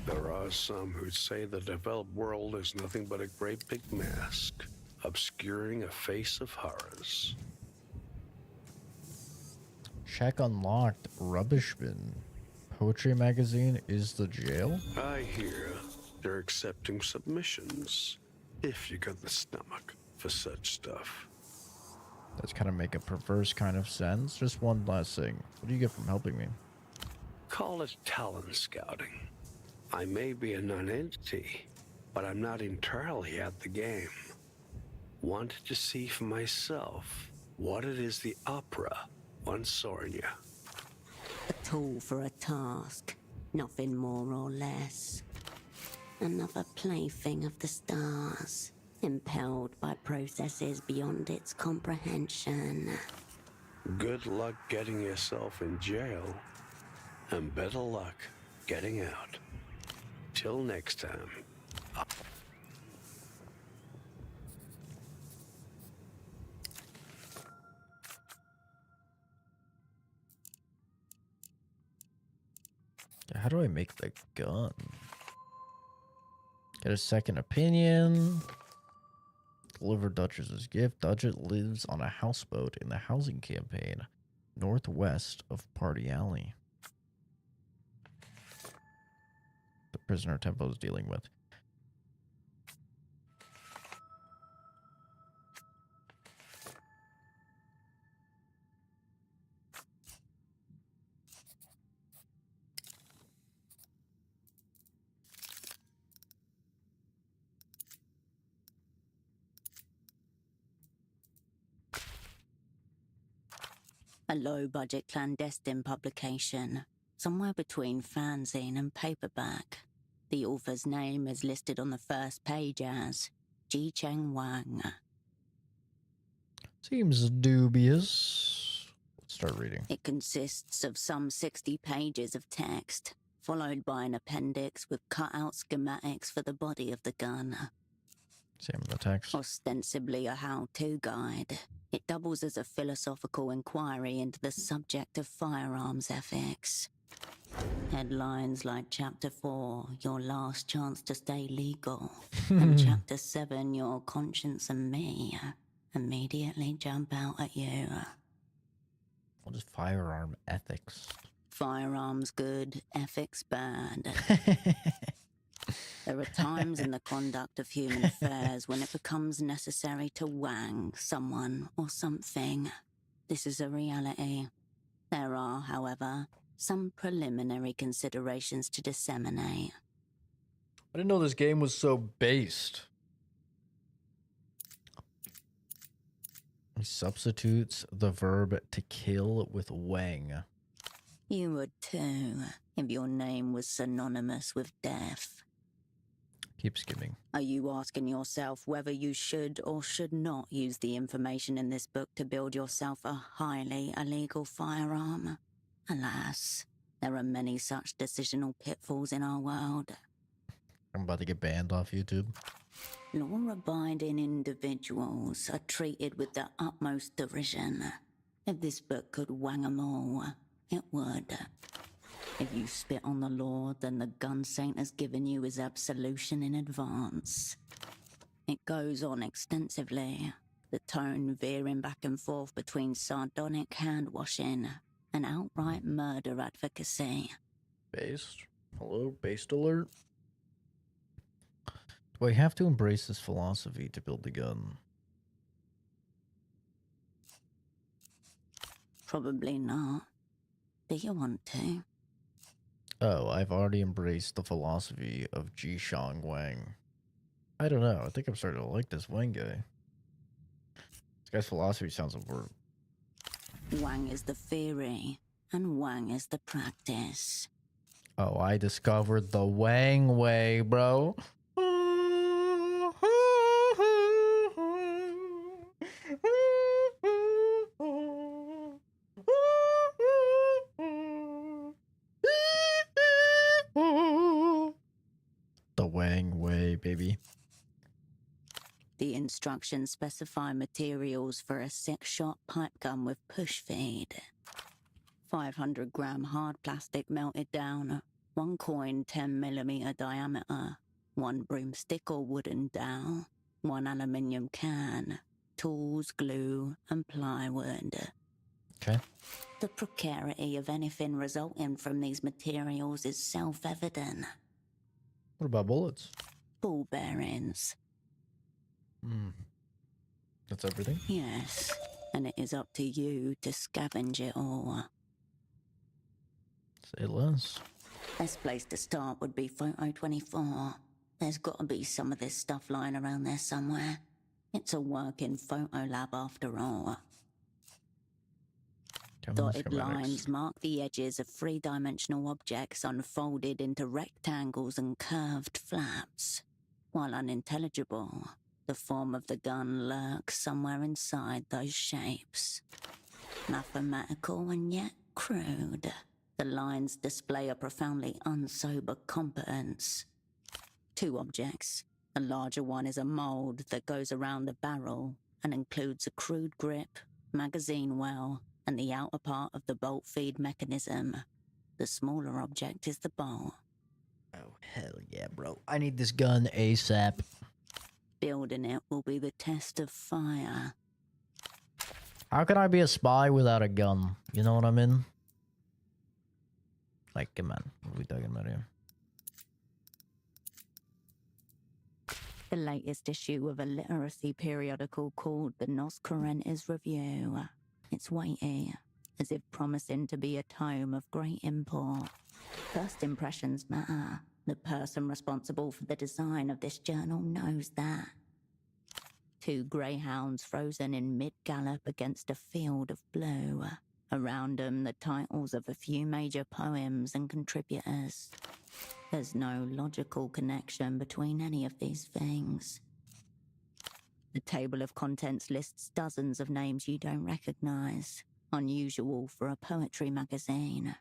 There are some who'd say the developed world is nothing but a great big mask, obscuring a face of horrors. Check unlocked. Rubbish bin. Poetry magazine is the jail? I hear they're accepting submissions, if you got the stomach for such stuff. That's kind of make a perverse kind of sense. Just one last thing. What do you get from helping me? Call it talent scouting. I may be a non-entity, but I'm not entirely at the game. Wanted to see for myself what it is the opera once saw in you. A tool for a task, nothing more or less. Another plaything of the stars, impelled by processes beyond its comprehension. Good luck getting yourself in jail, and better luck getting out. Till next time. How do I make the gun? Get a second opinion. Deliver Duchess's gift. Duchess lives on a houseboat in the housing campaign northwest of Party Alley. prisoner Tempo is dealing with. A low-budget clandestine publication, somewhere between fanzine and paperback. The author's name is listed on the first page as Ji Cheng Wang. Seems dubious. Let's start reading. It consists of some 60 pages of text, followed by an appendix with cut-out schematics for the body of the gun. Same with the text. Ostensibly a how-to guide, it doubles as a philosophical inquiry into the subject of firearms ethics. Headlines like Chapter 4, Your Last Chance to Stay Legal, and Chapter 7, Your Conscience and Me, immediately jump out at you. What is firearm ethics? Firearms good, ethics bad. There are times in the conduct of human affairs when it becomes necessary to wang someone or something. This is a reality. There are, however, some preliminary considerations to disseminate. I didn't know this game was so based. He substitutes the verb to kill with wang. You would too, if your name was synonymous with death. Keep skimming. Are you asking yourself whether you should or should not use the information in this book to build yourself a highly illegal firearm? Alas, there are many such decisional pitfalls in our world. I'm about to get banned off YouTube. Law-abiding individuals are treated with the utmost derision. If this book could wang 'em all, it would. If you spit on the law, then the gun saint has given you his absolution in advance. It goes on extensively, the tone veering back and forth between sardonic hand-washing and outright murder advocacy. Based? Hello, based alert? Do I have to embrace this philosophy to build the gun? Probably not. Do you want to? Oh, I've already embraced the philosophy of Ji Shang Wang. I don't know. I think I'm starting to like this Wang guy. This guy's philosophy sounds over. Wang is the theory, and Wang is the practice. Oh, I discovered the Wang way, bro. The Wang way, baby. The instructions specify materials for a 6-shot pipe gun with push feed. 500-gram hard plastic melted down, 1 coin 10mm diameter, 1 broomstick or wooden dowel, 1 aluminium can, tools, glue, and plywood. Okay. The precarity of anything resulting from these materials is self-evident. What about bullets? Ball bearings. That's everything? Yes, and it is up to you to scavenge it all. Say less. Best place to start would be Photo 24. There's got to be some of this stuff lying around there somewhere. It's a working photo lab after all. Dotted lines mark the edges of 3-dimensional objects unfolded into rectangles and curved flaps. While unintelligible, the form of the gun lurks somewhere inside those shapes. Mathematical and yet crude, the lines display a profoundly unsober competence. 2 objects. The larger one is a mold that goes around the barrel and includes a crude grip, magazine well, and the outer part of the bolt feed mechanism. The smaller object is the bolt. Oh, hell yeah, bro. I need this gun ASAP. Building it will be the test of fire. How can I be a spy without a gun? You know what I mean? Like, come on. What are we talking about here? The latest issue of a literacy periodical called the Nos Currentes Review. It's weighty, as if promising to be a tome of great import. First impressions matter. The person responsible for the design of this journal knows that. Two greyhounds frozen in mid-gallop against a field of blue. Around them, the titles of a few major poems and contributors. There's no logical connection between any of these things. The table of contents lists dozens of names you don't recognize, unusual for a poetry magazine.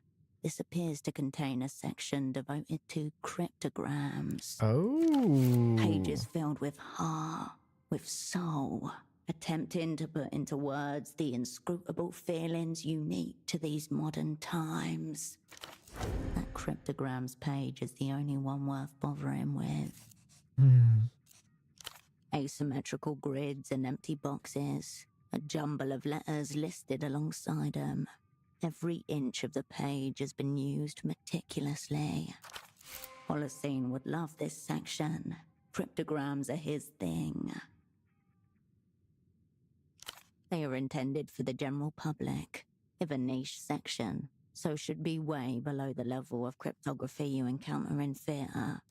This appears to contain a section devoted to cryptograms. Oh. Pages filled with heart, with soul, attempting to put into words the inscrutable feelings unique to these modern times. That cryptograms page is the only one worth bothering with. Asymmetrical grids and empty boxes, a jumble of letters listed alongside them. Every inch of the page has been used meticulously. Holocene would love this section. Cryptograms are his thing. They are intended for the general public, if a niche section, so should be way below the level of cryptography you encounter in theatre.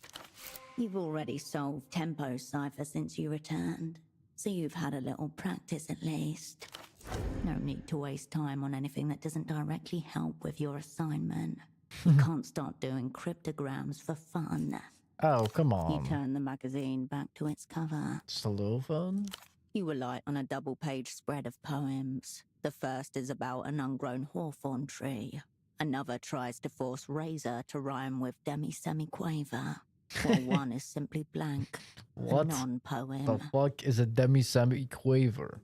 You've already solved Tempo Cipher since you returned, so you've had a little practice at least. No need to waste time on anything that doesn't directly help with your assignment. You can't start doing cryptograms for fun. Oh, come on. You turn the magazine back to its cover. Just a little fun. You alight on a double-page spread of poems. The first is about an ungrown hawthorn tree. Another tries to force razor to rhyme with demi-semi-quaver. While one is simply blank. What A non-poem. the fuck is a demi-semi-quaver?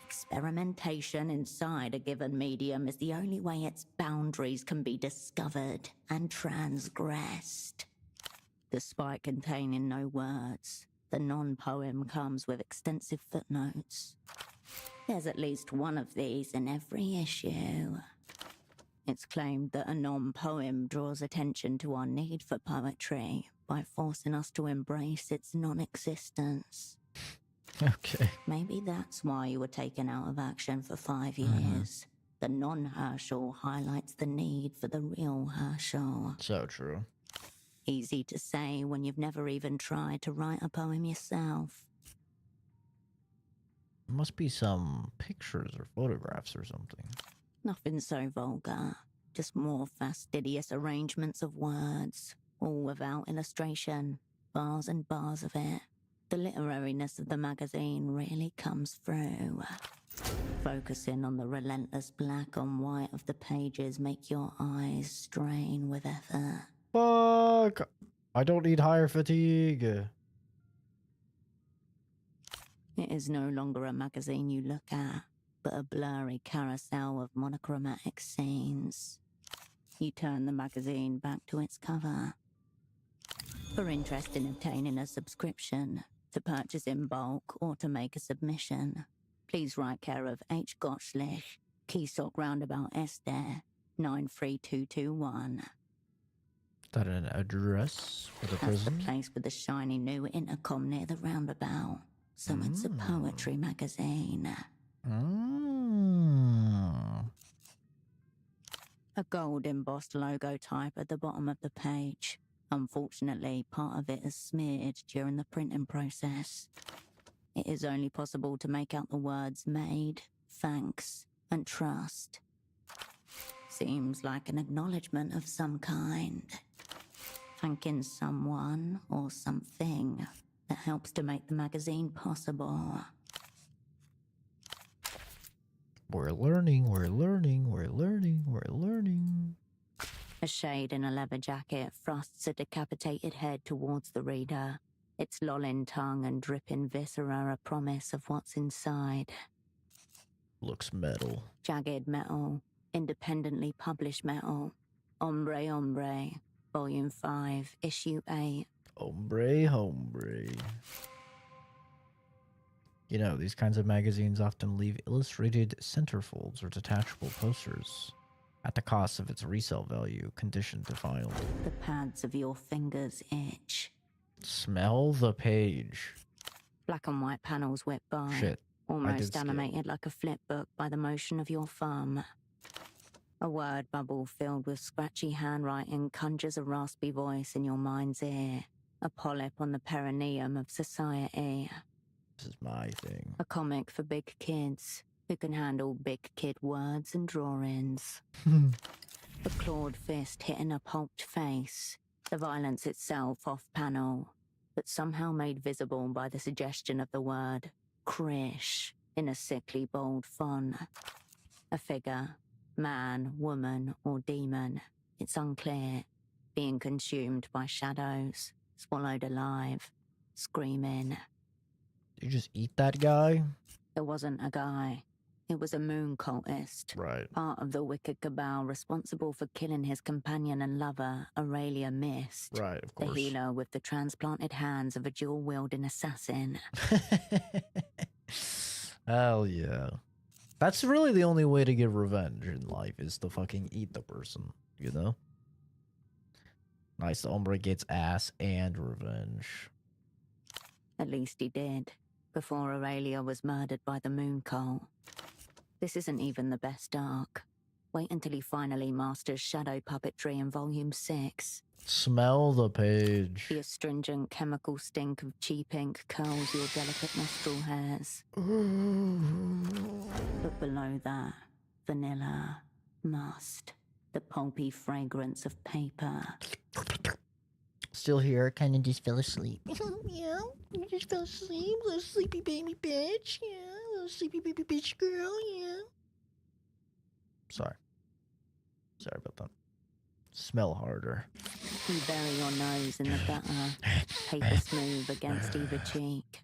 Experimentation inside a given medium is the only way its boundaries can be discovered and transgressed. Despite containing no words, the non-poem comes with extensive footnotes. There's at least one of these in every issue. It's claimed that a non-poem draws attention to our need for poetry by forcing us to embrace its non-existence. Okay. Maybe that's why you were taken out of action for 5 years. The non-Herschel highlights the need for the real Herschel. So true. Easy to say when you've never even tried to write a poem yourself. There must be some pictures or photographs or something. Nothing so vulgar, just more fastidious arrangements of words, all without illustration, bars and bars of it. The literariness of the magazine really comes through. Focusing on the relentless black on white of the pages make your eyes strain with effort. Fuck! I don't need higher fatigue. It is no longer a magazine you look at, but a blurry carousel of monochromatic scenes. You turn the magazine back to its cover. For interest in obtaining a subscription, to purchase in bulk, or to make a submission, please write care of H. Gottschlich, Keysok Roundabout Este, 93221. Is that an address for the That's prison? the place with the shiny new intercom near the roundabout. So it's a poetry magazine. A gold embossed logo type at the bottom of the page. Unfortunately, part of it is smeared during the printing process. It is only possible to make out the words made, thanks, and trust. Seems like an acknowledgement of some kind. Thanking someone or something that helps to make the magazine possible. We're learning, we're learning, we're learning, we're learning. A shade in a leather jacket thrusts a decapitated head towards the reader, its lolling tongue and dripping viscera a promise of what's inside. Looks metal. Jagged metal, independently published metal. Hombre, Hombre, Volume 5, Issue 8. Hombre, hombre. You know, these kinds of magazines often leave illustrated centerfolds or detachable posters at the cost of its resale value, condition to filed. The pads of your fingers itch. Smell the page. Black and white panels whip by. Shit. Almost skip. animated like a flip book by the motion of your thumb. A word bubble filled with scratchy handwriting conjures a raspy voice in your mind's ear. A polyp on the perineum of society. This is my thing. A comic for big kids who can handle big kid words and drawings. A clawed fist hitting a pulped face. The violence itself off panel, but somehow made visible by the suggestion of the word Krish in a sickly bold font. A figure, man, woman, or demon, it's unclear, being consumed by shadows, swallowed alive, screaming. Did you just eat that guy? It wasn't a guy. It was a moon cultist. Right. Part of the wicked cabal responsible for killing his companion and lover, Aurelia Mist. Right, of The course. healer with the transplanted hands of a dual-wielding assassin. Hell yeah. That's really the only way to get revenge in life, is to fucking eat the person, you know? Nice, the hombre gets ass and revenge. At least he did, before Aurelia was murdered by the moon cult. This isn't even the best arc. Wait until he finally masters shadow puppetry in Volume 6. Smell the page. The astringent chemical stink of cheap ink curls your delicate nostril hairs. But below that, vanilla, must, the pulpy fragrance of paper. Still here, kinda just fell asleep. Yeah, you just fell asleep, little sleepy baby bitch. Yeah, little sleepy baby bitch girl, yeah. Sorry about that. Smell harder. You bury your nose in the gutter, paper smooth against either cheek.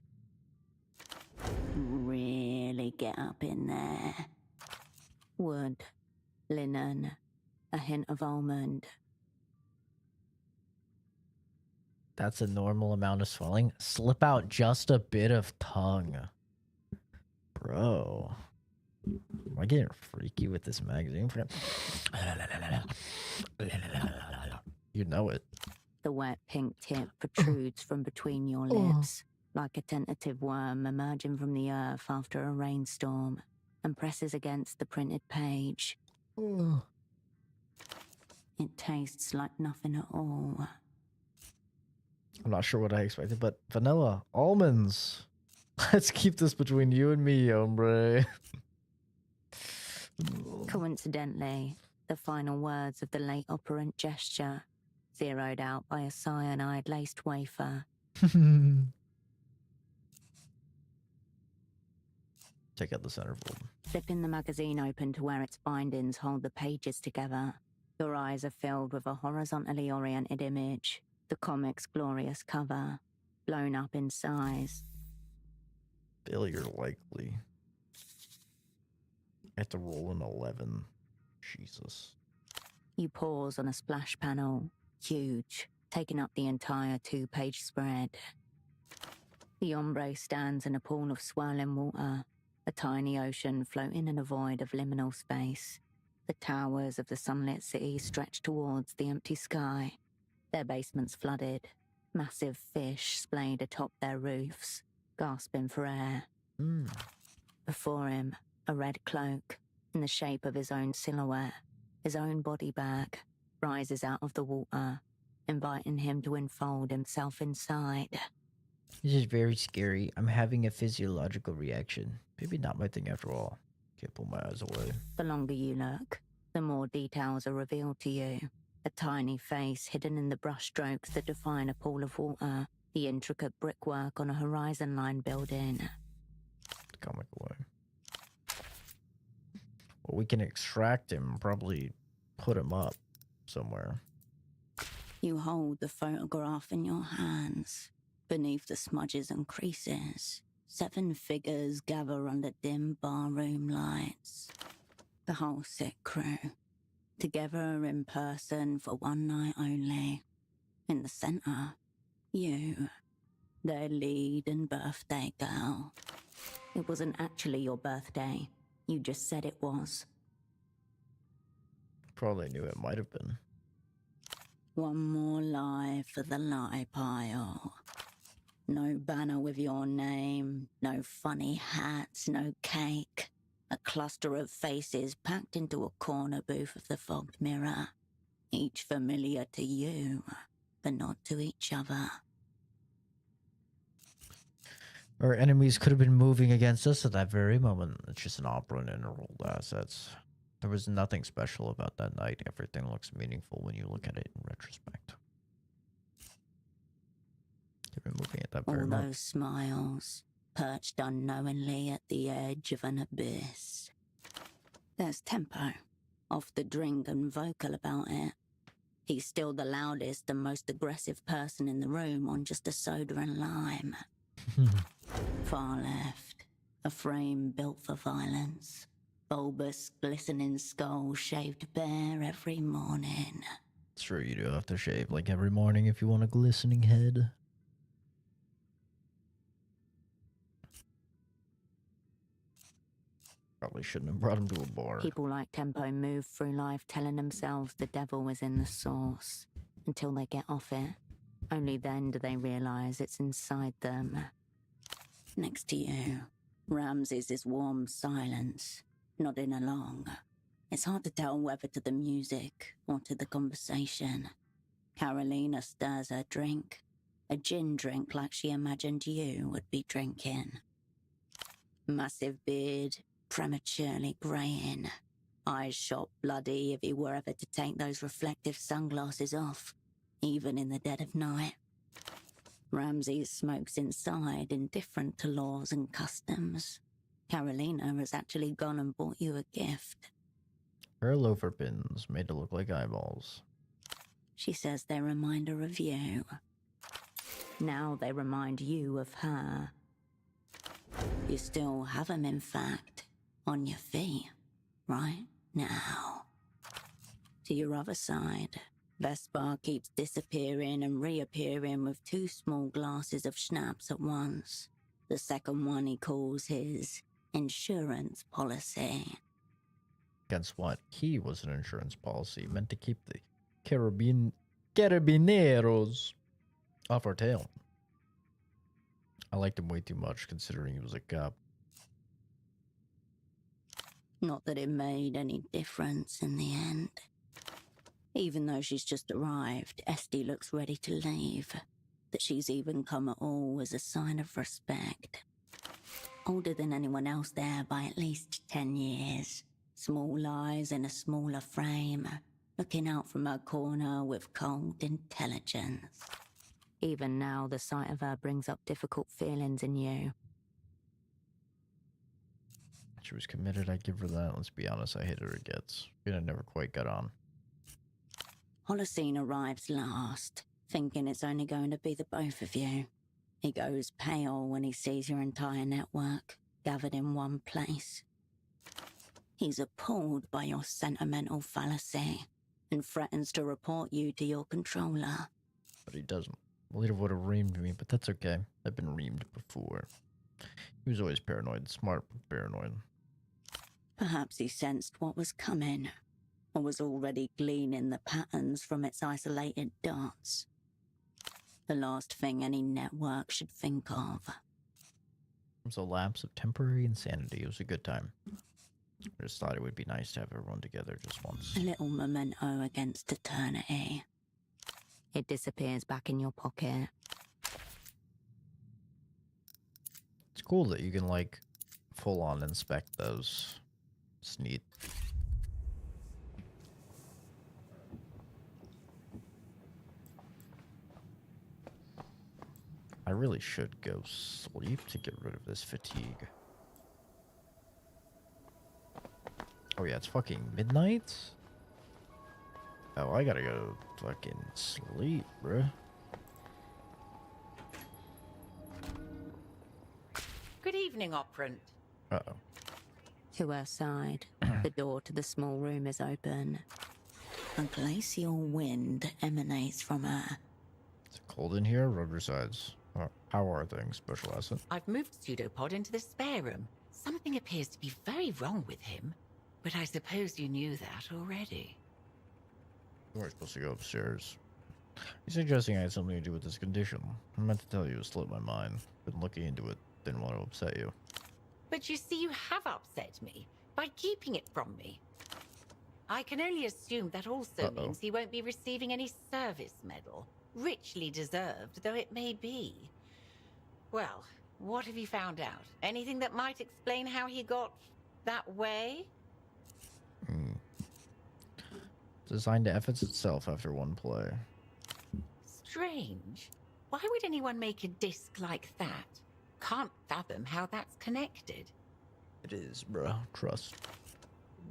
Really get up in there. Wood, linen, a hint of almond. That's a normal amount of swelling. Slip out just a bit of tongue. Bro. Am I getting freaky with this magazine? You know it. The wet pink tip protrudes from between your lips, like a tentative worm emerging from the earth after a rainstorm, and presses against the printed page. It tastes like nothing at all. I'm not sure what I expected, but vanilla, almonds. Let's keep this between you and me, hombre. Coincidentally, the final words of the late operant gesture, zeroed out by a cyanide-laced wafer. Check out the centerfold. Flipping the magazine open to where its bindings hold the pages together, your eyes are filled with a horizontally oriented image, the comic's glorious cover, blown up in size. Failure likely. I have to roll an 11. Jesus. You pause on a splash panel, huge, taking up the entire 2-page spread. The ombre stands in a pool of swirling water, a tiny ocean floating in a void of liminal space. The towers of the sunlit city stretch towards the empty sky, their basements flooded, massive fish splayed atop their roofs, gasping for air. Before him, a red cloak, in the shape of his own silhouette, his own body bag, rises out of the water, inviting him to enfold himself inside. This is very scary. I'm having a physiological reaction. Maybe not my thing after all. Can't pull my eyes away. The longer you look, the more details are revealed to you. A tiny face hidden in the brushstrokes that define a pool of water, the intricate brickwork on a horizon line building. Comic away. Well, we can extract him, probably put him up somewhere. You hold the photograph in your hands. Beneath the smudges and creases, 7 figures gather under dim barroom lights. The whole sick crew, together in person for one night only. In the center, you, their lead and birthday girl. It wasn't actually your birthday. You just said it was. Probably knew it might have been. One more lie for the lie pile. No banner with your name, no funny hats, no cake. A cluster of faces packed into a corner booth of the fogged mirror. Each familiar to you, but not to each other. Our enemies could have been moving against us at that very moment. It's just an opera and enrolled assets. There was nothing special about that night. Everything looks meaningful when you look at it in retrospect. They've been moving at that very All moment. those smiles, perched unknowingly at the edge of an abyss. There's Tempo, off the drink and vocal about it. He's still the loudest and most aggressive person in the room on just a soda and lime. Far left, a frame built for violence. Bulbous, glistening skull shaved bare every morning. Sure, you do have to shave like every morning if you want a glistening head. Probably shouldn't have brought him to a bar. People like Tempo move through life telling themselves the devil is in the source, until they get off it. Only then do they realize it's inside them. Next to you, Ramses is warm silence, nodding along. It's hard to tell whether to the music or to the conversation. Carolina stirs her drink, a gin drink like she imagined you would be drinking. Massive beard, prematurely greying. Eyes shot bloody if he were ever to take those reflective sunglasses off, even in the dead of night. Ramses smokes inside, indifferent to laws and customs. Carolina has actually gone and bought you a gift. Her loafer pins made to look like eyeballs. She says they remind her of you. Now they remind you of her. You still have them, in fact, on your feet, right now. To your other side, Vespar keeps disappearing and reappearing with 2 small glasses of schnapps at once. The second one he calls his insurance policy. Guess what? He was an insurance policy meant to keep the carabineros off our tail. I liked him way too much considering he was a cop. Not that it made any difference in the end. Even though she's just arrived, Esty looks ready to leave. That she's even come at all is a sign of respect. Older than anyone else there by at least 10 years. Small eyes in a smaller frame, looking out from her corner with cold intelligence. Even now, the sight of her brings up difficult feelings in you. She was committed, I give her that. Let's be honest, I hate her it gets. I never quite got on. Holocene arrives last, thinking it's only going to be the both of you. He goes pale when he sees your entire network gathered in one place. He's appalled by your sentimental fallacy and threatens to report you to your controller. But he doesn't. The leader would have reamed me, but that's okay. I've been reamed before. He was always paranoid, smart but paranoid. Perhaps he sensed what was coming, or was already gleaning the patterns from its isolated dots. The last thing any network should think of. It was a lapse of temporary insanity. It was a good time. I just thought it would be nice to have everyone together just once. A little memento against eternity. It disappears back in your pocket. It's cool that you can, like, full-on inspect those. It's neat. I really should go sleep to get rid of this fatigue. Oh yeah, it's fucking midnight? Oh, I gotta go fucking sleep, bruh. Good evening, Operant. Uh-oh. To her side, the door to the small room is open. A glacial wind emanates from her. Is it cold in here? Rub your sides. How are things, Special Asset? I've moved Pseudopod into the spare room. Something appears to be very wrong with him, but I suppose you knew that already. We're supposed to go upstairs. He's suggesting I had something to do with this condition. I meant to tell you, it slipped my mind. Been looking into it. Didn't want to upset you. But you see, you have upset me by keeping it from me. I can only assume that also means he won't be receiving any service medal. Richly deserved, though it may be. Well, what have you found out? Anything that might explain how he got that way? Designed to efforts itself after one play. Strange. Why would anyone make a disc like that? Can't fathom how that's connected. It is, bruh. Trust.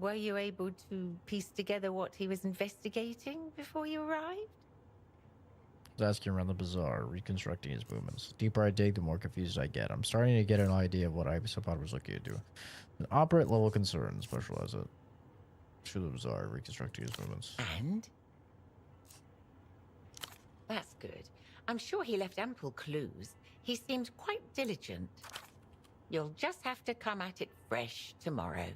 Were you able to piece together what he was investigating before you arrived? I was asking around the bazaar, reconstructing his movements. The deeper I dig, the more confused I get. I'm starting to get an idea of what I thought was looking into. An operate level concern, specialize it. To the bazaar, reconstructing his movements. And? That's good. I'm sure he left ample clues. He seemed quite diligent. You'll just have to come at it fresh tomorrow.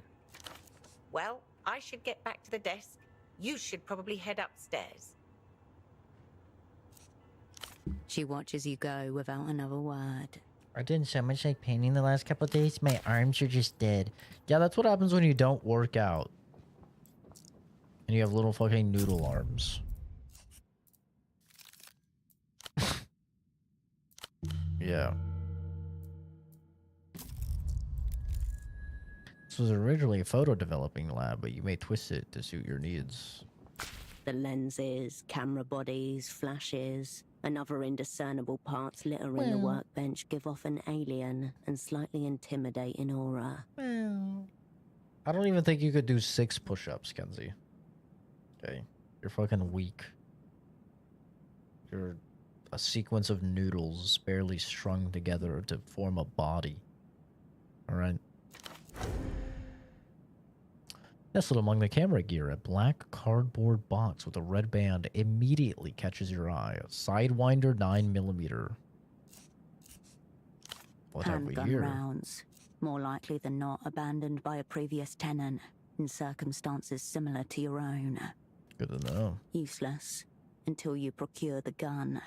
Well, I should get back to the desk. You should probably head upstairs. She watches you go without another word. I did so much like painting the last couple of days. My arms are just dead. Yeah, that's what happens when you don't work out. And you have little fucking noodle arms. Yeah. This was originally a photo developing lab, but you may twist it to suit your needs. The lenses, camera bodies, flashes, and other indiscernible parts littering the workbench give off an alien and slightly intimidating aura. I don't even think you could do 6 push-ups, Kenzie. Okay. You're fucking weak. You're a sequence of noodles barely strung together to form a body. Alright. Nestled among the camera gear, a black cardboard box with a red band immediately catches your eye. A Sidewinder 9mm. What have we Handgun here? rounds, more likely than not abandoned by a previous tenant in circumstances similar to your own. Good to know. Useless until you procure the gun.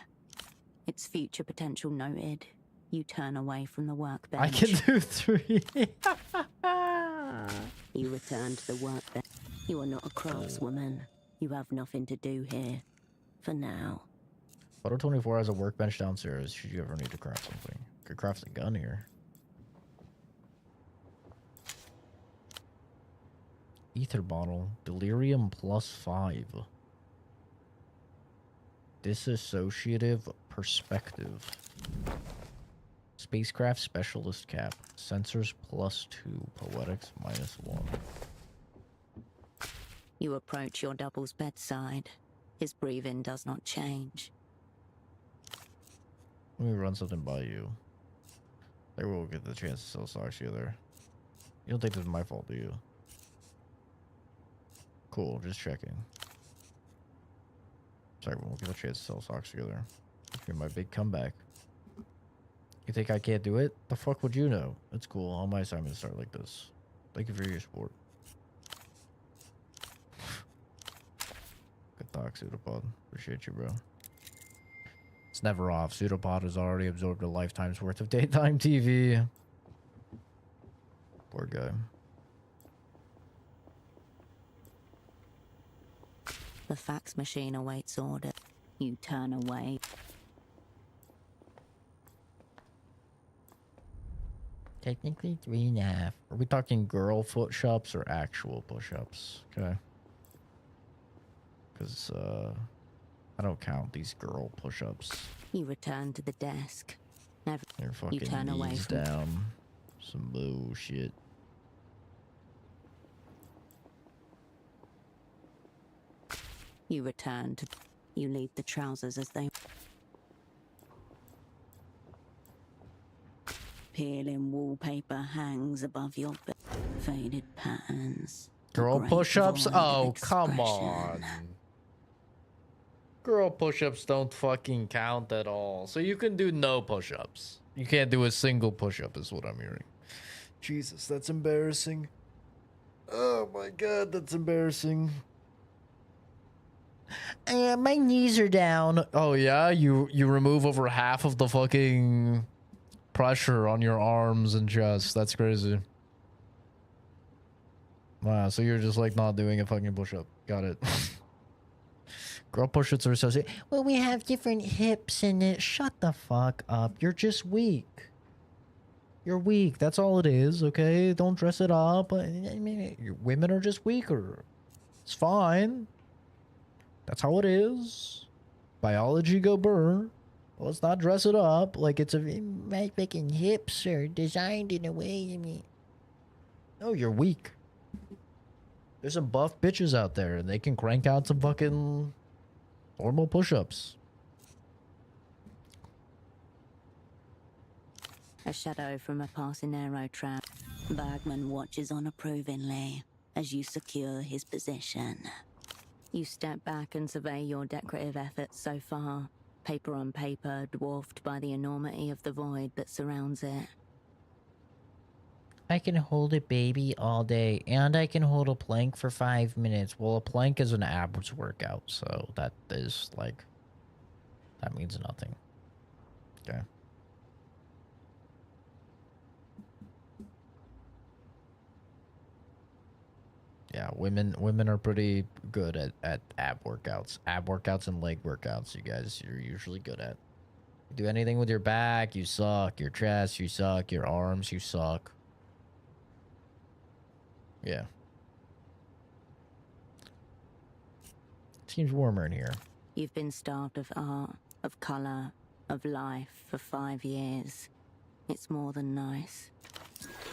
Its future potential noted. You turn away from the workbench. I can do 3. You return to the workbench. You are not a craftswoman. You have nothing to do here. For now. Photo 24 has a workbench downstairs should you ever need to craft something. Could craft a gun here. Ether bottle. Delirium +5. Disassociative perspective. Spacecraft specialist cap. Sensors +2. Poetics -1. You approach your double's bedside. His breathing does not change. Let me run something by you. They will get the chance to sell socks together. You don't think this is my fault, do you? Cool, just checking. Sorry, we won't get a chance to sell socks together. Here's my big comeback. You think I can't do it? The fuck would you know? It's cool. All my assignments start like this. Thank you for your support. Good talk, Pseudopod. Appreciate you, bro. It's never off. Pseudopod has already absorbed a lifetime's worth of daytime TV. Poor guy. The fax machine awaits order. You turn away. Technically 3.5. Are we talking girl push-ups or actual push-ups? Okay. Because, I don't count these girl push-ups. You return to the desk. Never. They're fucking You turn away knees from. down. Some bullshit. You return to. You leave the trousers as they. Peeling wallpaper hangs above your bed. Faded patterns. Girl Great push-ups? void Oh, of come expression. on. Girl push-ups don't fucking count at all. So you can do no push-ups. You can't do a single push-up is what I'm hearing. Jesus, that's embarrassing. Oh my god, that's embarrassing. My knees are down. Oh yeah, you remove over half of the fucking pressure on your arms and chest. That's crazy. Wow, so you're just like not doing a fucking push-up. Got it. Girl push-ups are associated. Well, we have different hips and it. Shut the fuck up. You're just weak. You're weak. That's all it is, okay? Don't dress it up. I mean, women are just weaker. It's fine. That's how it is. Biology go burr. Let's not dress it up like it's a... My fucking hips are designed in a way, I mean... No, you're weak. There's some buff bitches out there and they can crank out some fucking normal push-ups. A shadow from a passing aero trap. Bergman watches on approvingly as you secure his position. You step back and survey your decorative efforts so far, paper on paper, dwarfed by the enormity of the void that surrounds it. I can hold a baby all day, and I can hold a plank for 5 minutes. Well, a plank is an abs workout, so that is, like, that means nothing. Okay. Yeah, women are pretty good at ab workouts. Ab workouts and leg workouts, you guys, you're usually good at. Do anything with your back, you suck. Your chest, you suck. Your arms, you suck. Yeah. Seems warmer in here. You've been starved of art, of color, of life for 5 years. It's more than nice.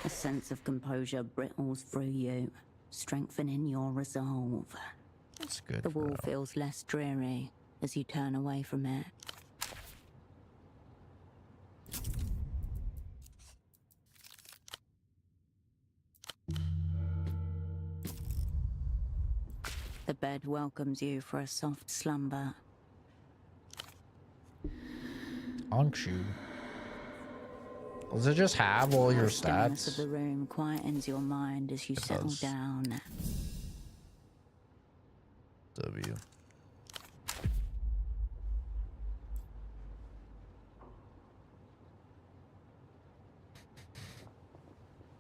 A sense of composure brittles through you, strengthening your resolve. That's good. The wall feels less dreary as you turn away from it. The bed welcomes you for a soft slumber. Ankshu. Does it just have all your The stillness of stats? the room quietens your mind as you settle down. W.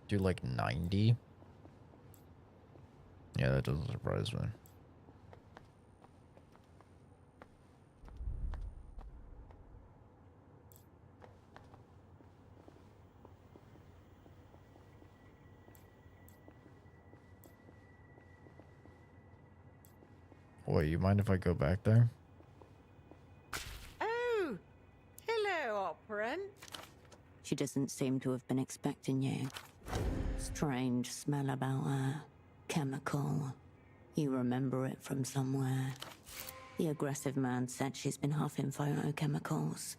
Do like 90? Yeah, that doesn't surprise me. Wait, you mind if I go back there? Oh, hello, operant. She doesn't seem to have been expecting you. Strange smell about her. Chemical. You remember it from somewhere. The aggressive man said she's been huffing photochemicals.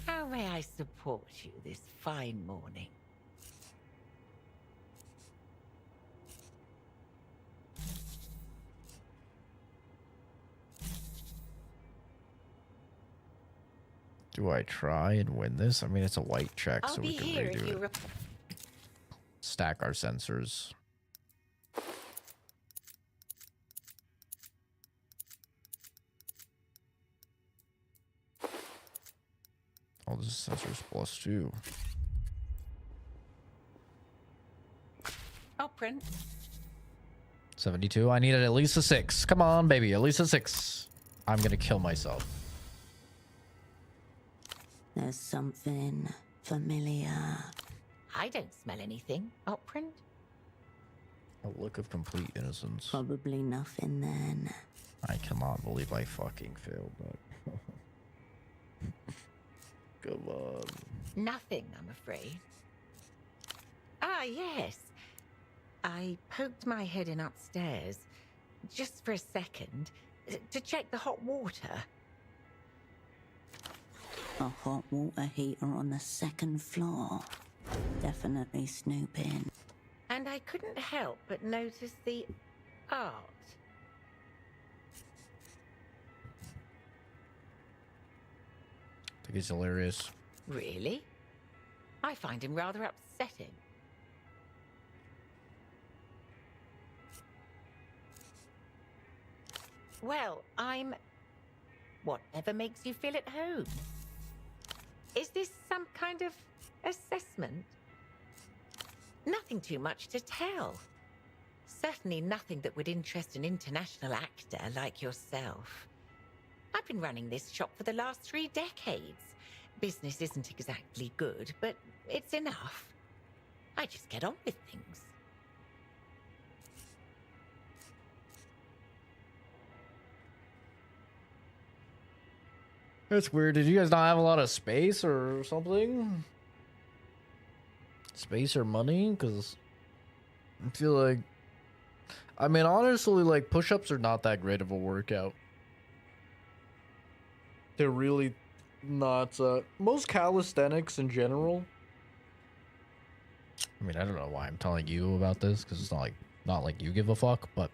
How may I support you this fine morning? Do I try and win this? I mean, it's a white check, I'll so be we can here if redo you it. Stack our sensors. Oh, this is sensors +2. Operant. 72. I needed at least a 6. Come on, baby. At least a 6. I'm gonna kill myself. There's something familiar. I don't smell anything, operant. A look of complete innocence. Probably nothing then. I cannot believe I fucking failed that. Come on. Nothing, I'm afraid. Ah, yes. I poked my head in upstairs, just for a second, to check the hot water. A hot water heater on the 2nd floor. Definitely snooping. And I couldn't help but notice the art. I think it's hilarious. Really? I find him rather upsetting. Well, I'm... whatever makes you feel at home. Is this some kind of assessment? Nothing too much to tell. Certainly nothing that would interest an international actor like yourself. I've been running this shop for the last 3 decades. Business isn't exactly good, but it's enough. I just get on with things. That's weird. Did you guys not have a lot of space or something? Space or money? Because I feel like... I mean, honestly, like, push-ups are not that great of a workout. They're really not... most calisthenics in general... I mean, I don't know why I'm telling you about this, because it's not like you give a fuck, but...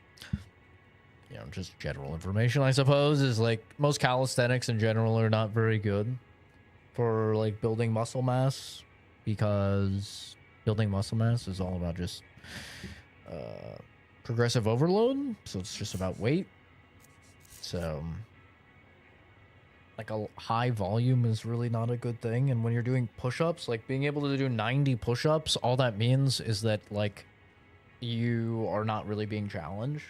You know, just general information, I suppose, is like most calisthenics in general are not very good for like building muscle mass, because building muscle mass is all about just progressive overload. So it's just about weight. So like a high volume is really not a good thing. And when you're doing push-ups, like being able to do 90 push-ups, all that means is that like you are not really being challenged.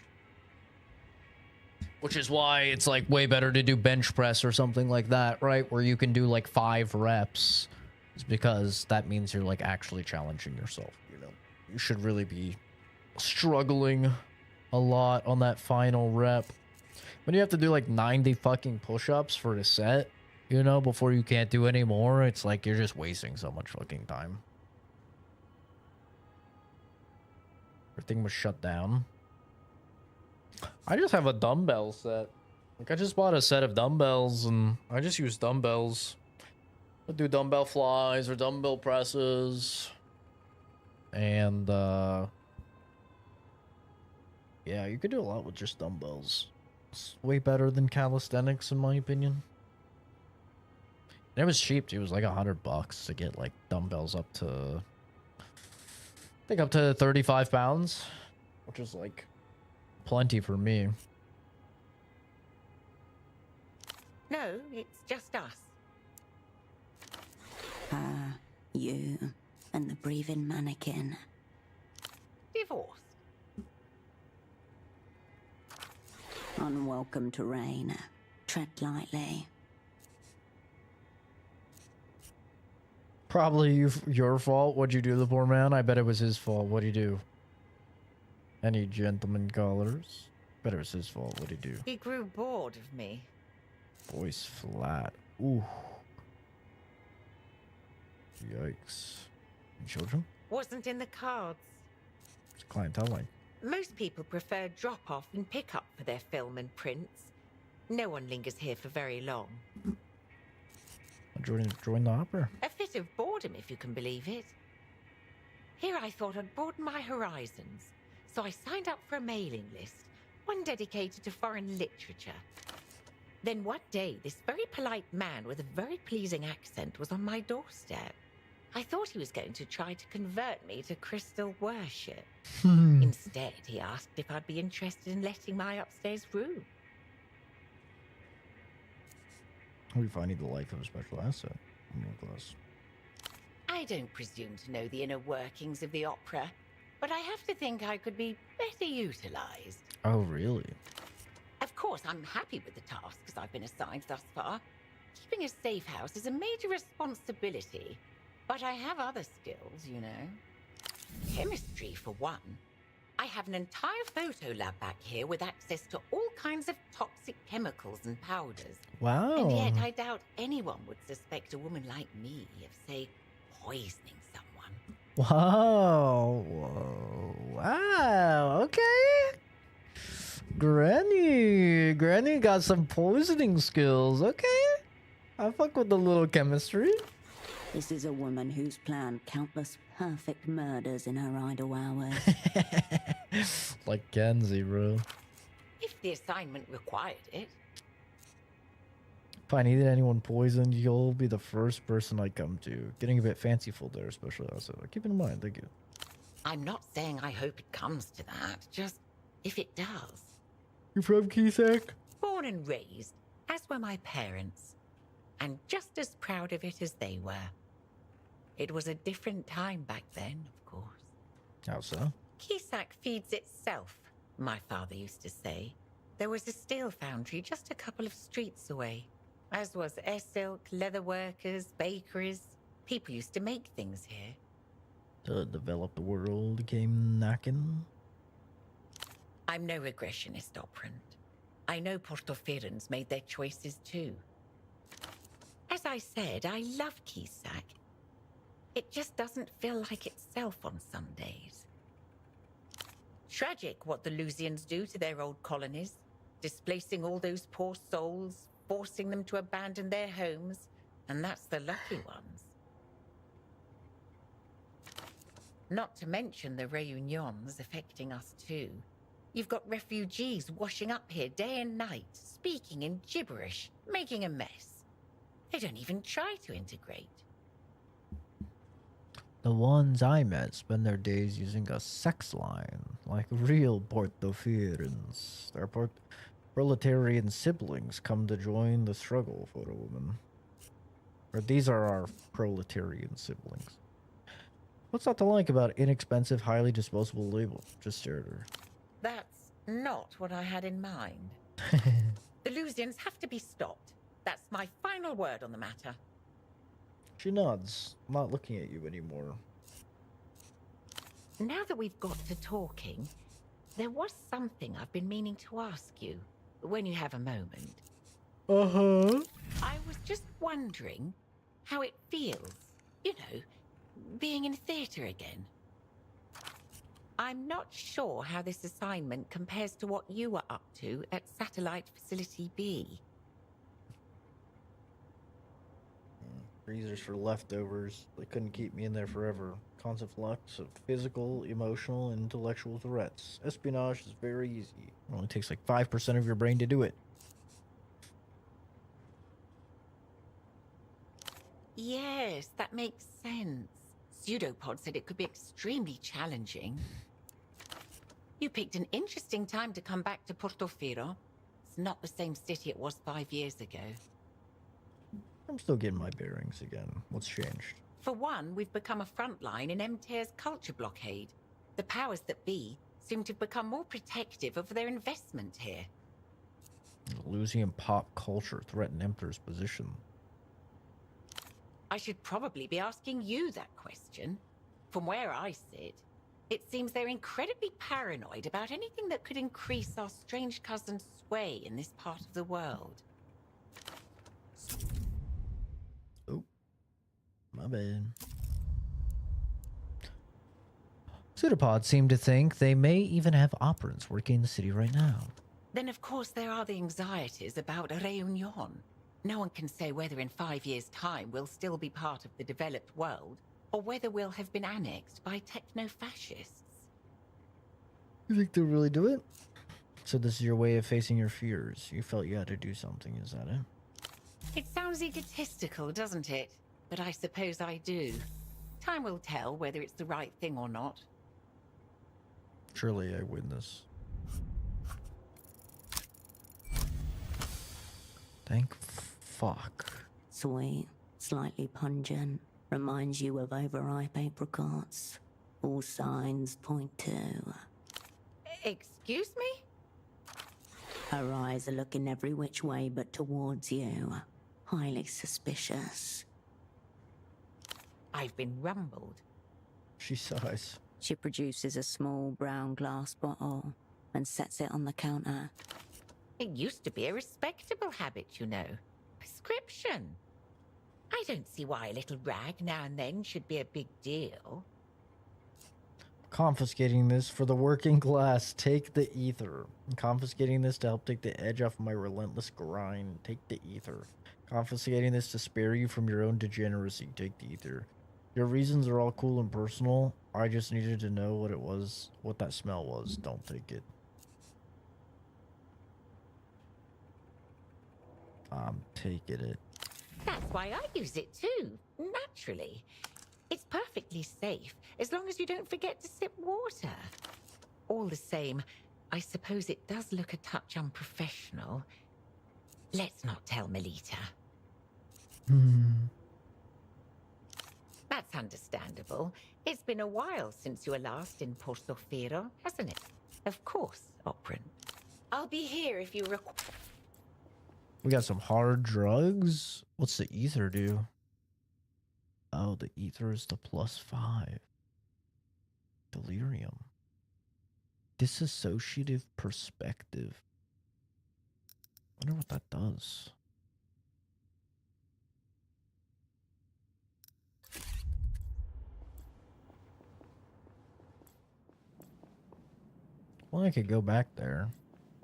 Which is why it's like way better to do bench press or something like that, right? Where you can do like 5 reps. It's because that means you're like actually challenging yourself, you know? You should really be struggling a lot on that final rep. When you have to do like 90 fucking push-ups for the set, you know, before you can't do any more, it's like you're just wasting so much fucking time. Everything was shut down. I just have a dumbbell set. Like, I just bought a set of dumbbells, and I just use dumbbells. I do dumbbell flies or dumbbell presses. And, yeah, you could do a lot with just dumbbells. It's way better than calisthenics, in my opinion. And it was cheap, too. It was like $100 to get, like, dumbbells up to... I think up to 35 pounds. Which is, like... plenty for me. No, it's just us. You and the breathing mannequin. Divorced. Unwelcome terrain. Tread lightly. Probably your fault. What'd you do to the poor man? I bet it was his fault. What'd he do? Any gentleman callers? Bet it was his fault. What'd he do? He grew bored of me. Voice flat. Ooh. Yikes. Any children? Wasn't in the cards. It's clientele. Most people prefer drop-off and pick-up for their film and prints. No one lingers here for very long. Join the opera. A fit of boredom, if you can believe it. Here I thought I'd broaden my horizons, so I signed up for a mailing list, one dedicated to foreign literature. Then one day, this very polite man with a very pleasing accent was on my doorstep. I thought he was going to try to convert me to crystal worship. Instead, he asked if I'd be interested in letting my upstairs room. How are you finding the life of a special asset? Class. I don't presume to know the inner workings of the opera, but I have to think I could be better utilized. Oh, really? Of course, I'm happy with the tasks I've been assigned thus far. Keeping a safe house is a major responsibility, but I have other skills, you know. Chemistry, for one. I have an entire photo lab back here with access to all kinds of toxic chemicals and powders. Wow. And yet I doubt anyone would suspect a woman like me of, say, poisoning someone. Wow. Whoa. Wow. Okay. Granny got some poisoning skills. Okay. I fuck with the little chemistry. This is a woman who's planned countless perfect murders in her idle hours. Like Kenzie, bro. If the assignment required it. If I needed anyone poisoned, you'll be the first person I come to. Getting a bit fanciful there, especially also. Keep it in mind, thank you. I'm not saying I hope it comes to that, just if it does. You from Keithak? Born and raised, as were my parents, and just as proud of it as they were. It was a different time back then, of course. How so? Kisak feeds itself, my father used to say. There was a steel foundry just a couple of streets away, as was silk, leather workers, bakeries. People used to make things here. The developed world came knocking. I'm no regressionist, Operant. I know Portoferans made their choices too. As I said, I love Kisak. It just doesn't feel like itself on some days. Tragic what the Lusians do to their old colonies, displacing all those poor souls, forcing them to abandon their homes, and that's the lucky ones. Not to mention the reunions affecting us too. You've got refugees washing up here day and night, speaking in gibberish, making a mess. They don't even try to integrate. The ones I met spend their days using a sex line, like real Portoferans. Their proletarian siblings come to join the struggle for a woman. Or these are our proletarian siblings. What's not to like about inexpensive, highly disposable label? Just stared at her. That's not what I had in mind. The Lusians have to be stopped. That's my final word on the matter. She nods, not looking at you anymore. Now that we've got to talking, there was something I've been meaning to ask you, when you have a moment. Uh-huh. I was just wondering how it feels, you know, being in theatre again. I'm not sure how this assignment compares to what you were up to at Satellite Facility B. Freezers for leftovers. They couldn't keep me in there forever. Constant flux of physical, emotional, and intellectual threats. Espionage is very easy. It only takes like 5% of your brain to do it. Yes, that makes sense. Pseudopod said it could be extremely challenging. You picked an interesting time to come back to Portofino. It's not the same city it was 5 years ago. I'm still getting my bearings again. What's changed? For one, we've become a front line in MTA's culture blockade. The powers that be seem to have become more protective of their investment here. Elysium pop culture threatened Emperor's position. I should probably be asking you that question. From where I sit, it seems they're incredibly paranoid about anything that could increase our strange cousin's sway in this part of the world. Oh, my bad. Pseudopods seem to think they may even have operants working in the city right now. Then, of course, there are the anxieties about Reunion. No one can say whether in 5 years' time we'll still be part of the developed world, or whether we'll have been annexed by techno-fascists. You think they'll really do it? So this is your way of facing your fears. You felt you had to do something, is that it? It sounds egotistical, doesn't it? But I suppose I do. Time will tell whether it's the right thing or not. Surely I win this. Thank fuck. Sweet, slightly pungent, reminds you of overripe apricots. All signs point to... Excuse me? Her eyes are looking every which way but towards you. Highly suspicious. I've been rumbled. She sighs. She produces a small brown glass bottle and sets it on the counter. It used to be a respectable habit, you know. Prescription. I don't see why a little rag now and then should be a big deal. Confiscating this for the working class. Take the ether. Confiscating this to help take the edge off my relentless grind. Take the ether. Confiscating this to spare you from your own degeneracy. Take the ether. Your reasons are all cool and personal. I just needed to know what it was, what that smell was. Don't take it. I'm taking it. That's why I use it too, naturally. It's perfectly safe, as long as you don't forget to sip water. All the same, I suppose it does look a touch unprofessional, Let's not tell Melita. That's understandable. It's been a while since you were last in Portofino, hasn't it? Of course, Operin. I'll be here if you require. We got some hard drugs. What's the ether do? Oh, the ether is the +5. Delirium. Disassociative perspective. Wonder what that does. Well, I could go back there,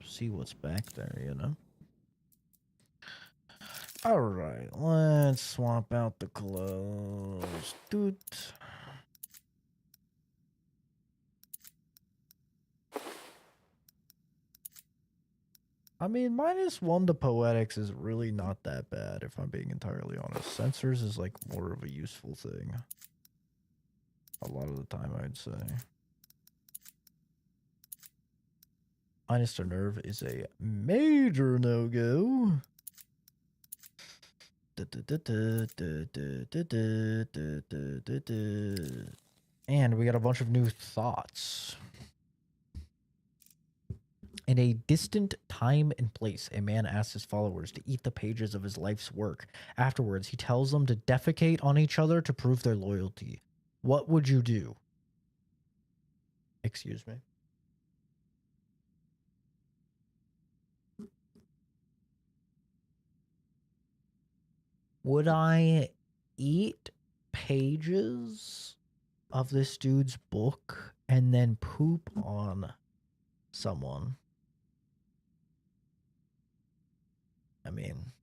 see what's back there, you know? Alright, let's swap out the clothes. Doot. I mean, -1 to poetics is really not that bad, if I'm being entirely honest. Sensors is like more of a useful thing. A lot of the time, I'd say. Minus to nerve is a major no-go. And we got a bunch of new thoughts. In a distant time and place, a man asks his followers to eat the pages of his life's work. Afterwards, he tells them to defecate on each other to prove their loyalty. What would you do? Excuse me? Would I eat pages of this dude's book and then poop on someone? I mean,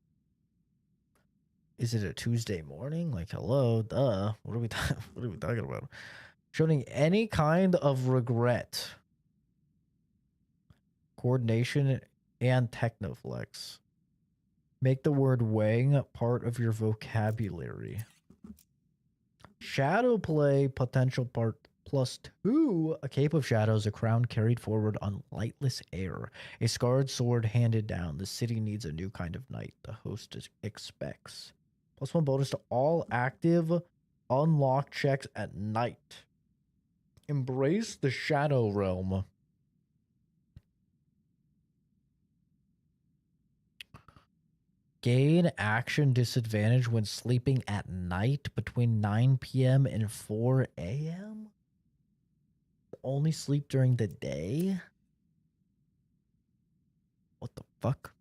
is it a Tuesday morning? Like, hello, duh. What are we talking about? Showing any kind of regret, coordination, and technoflex. Make the word wang part of your vocabulary. Shadow play potential part +2. A cape of shadows, a crown carried forward on lightless air. A scarred sword handed down. The city needs a new kind of knight. The host expects. +1 bonus to all active unlock checks at night. Embrace the shadow realm. Gain action disadvantage when sleeping at night between 9 p.m. and 4 a.m. Only sleep during the day? What the fuck?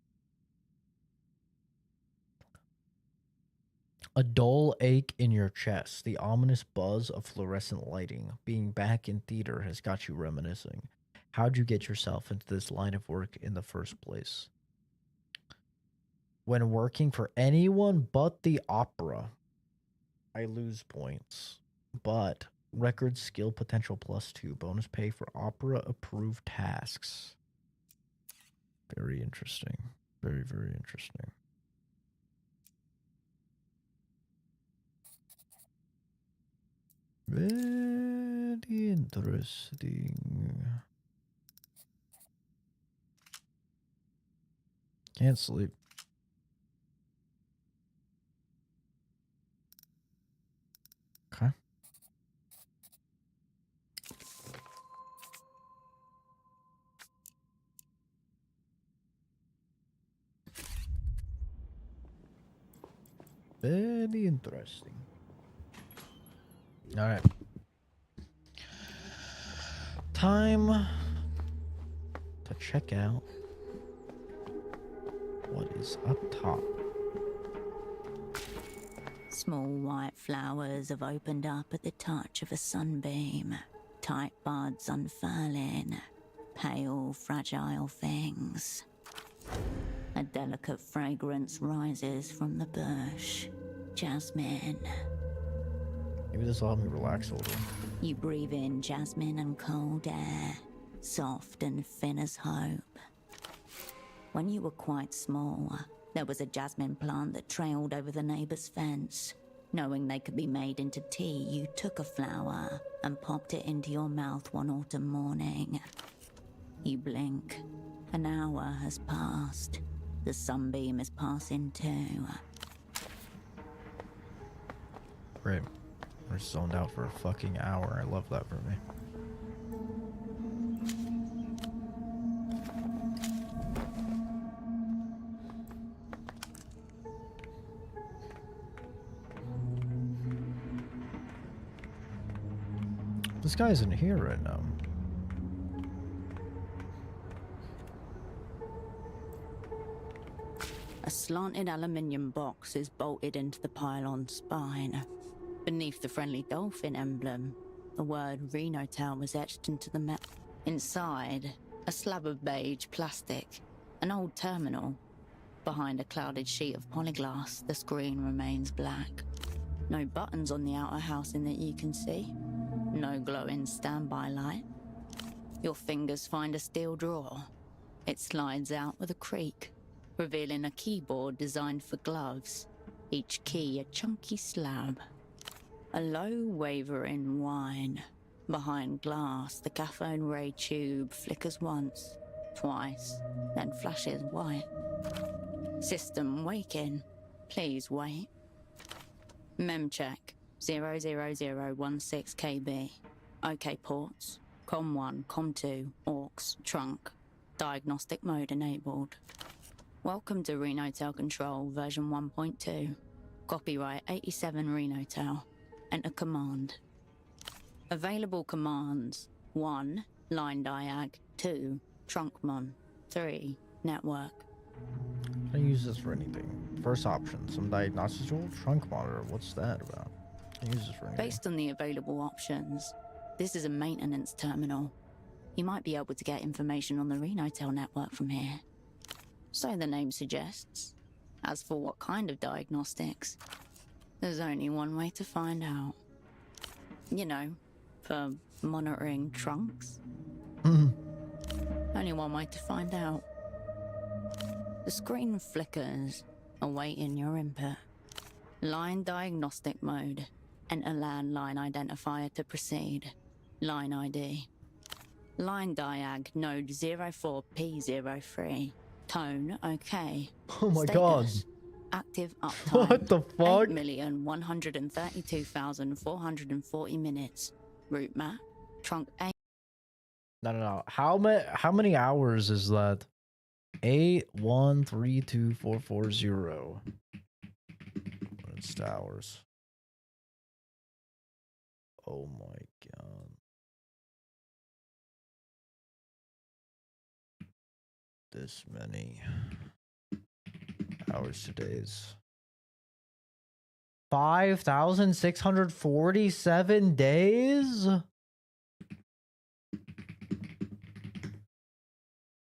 A dull ache in your chest. The ominous buzz of fluorescent lighting. Being back in theater has got you reminiscing. How'd you get yourself into this line of work in the first place? When working for anyone but the opera, I lose points. But record skill potential +2. Bonus pay for opera approved tasks. Very interesting. Very, very interesting. Very interesting. Can't sleep. Okay. Very interesting. All right. Time to check out what is up top. Small white flowers have opened up at the touch of a sunbeam. Tight buds unfurling. Pale, fragile things. A delicate fragrance rises from the bush. Jasmine. Maybe this will help me relax a little. You breathe in jasmine and cold air, soft and thin as hope. When you were quite small, there was a jasmine plant that trailed over the neighbor's fence. Knowing they could be made into tea, you took a flower and popped it into your mouth one autumn morning. You blink. An hour has passed. The sunbeam is passing too. Great. We're zoned out for a fucking hour. I love that for me. This guy isn't here right now. A slanted aluminium box is bolted into the pylon spine. Beneath the friendly dolphin emblem, the word Renotel was etched into the metal. Inside, a slab of beige plastic, an old terminal. Behind a clouded sheet of polyglass, the screen remains black. No buttons on the outer housing that you can see. No glowing standby light. Your fingers find a steel drawer. It slides out with a creak, revealing a keyboard designed for gloves, each key a chunky slab. A low wavering whine. Behind glass, the cathode ray tube flickers once, twice, then flashes white. System waking. Please wait. Mem check. 00016 KB. OK ports. Com1, Com2, AUX, trunk. Diagnostic mode enabled. Welcome to Renotel Control version 1.2. Copyright 87 Renotel. Enter command. Available commands: 1. Line diag. 2. Trunkmon. 3. Network. Can I use this for anything? First option, some diagnostics tool, trunk monitor. What's that about? Can I use this for anything? Based on the available options, this is a maintenance terminal. You might be able to get information on the Renotel network from here. So the name suggests. As for what kind of diagnostics, there's only one way to find out. You know, for monitoring trunks. Only one way to find out. The screen flickers, awaiting your input. Line diagnostic mode. Enter landline identifier to proceed. Line ID. Line diag node 04P03. Tone OK. Oh my god. Active uptime. What the fuck? 8,132,440 minutes. Route map. Trunk A. No. How many hours is that? 8132440. It's hours. Oh my god. This many hours to days. 5,647 days?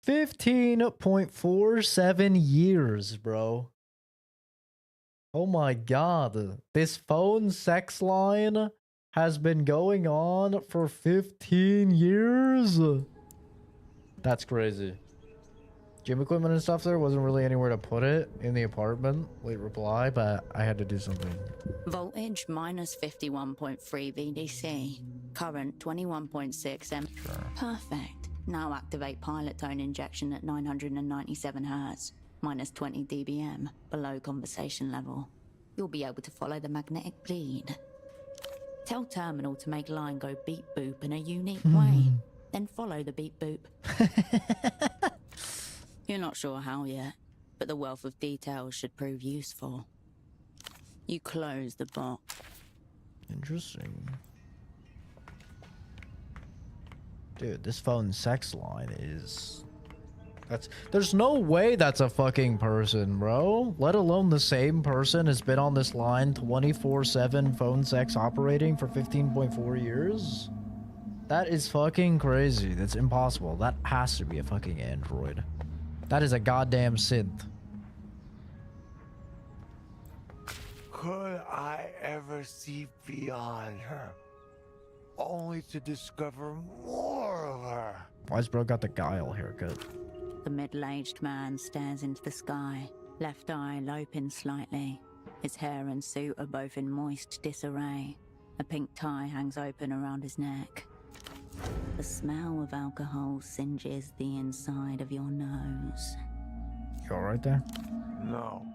15.47 years, bro. Oh my god. This phone sex line has been going on for 15 years? That's crazy. Gym equipment and stuff there wasn't really anywhere to put it in the apartment. Late reply, but I had to do something. Voltage minus 51.3 VDC. Current 21.6 M. Sure. Perfect. Now activate pilot tone injection at 997 Hz. Minus 20 dBm. Below conversation level. You'll be able to follow the magnetic bleed. Tell terminal to make line go beep boop in a unique way. Then follow the beep boop. You're not sure how yet, but the wealth of details should prove useful. You close the box. Interesting. Dude, this phone sex line is... There's no way that's a fucking person, bro. Let alone the same person has been on this line 24/7 phone sex operating for 15.4 years. That is fucking crazy. That's impossible. That has to be a fucking android. That is a goddamn synth. Could I ever see beyond her? Only to discover more of her. Why's bro got the Guile haircut? The middle-aged man stares into the sky, left eye loping slightly. His hair and suit are both in moist disarray. A pink tie hangs open around his neck. The smell of alcohol singes the inside of your nose. You alright there? No.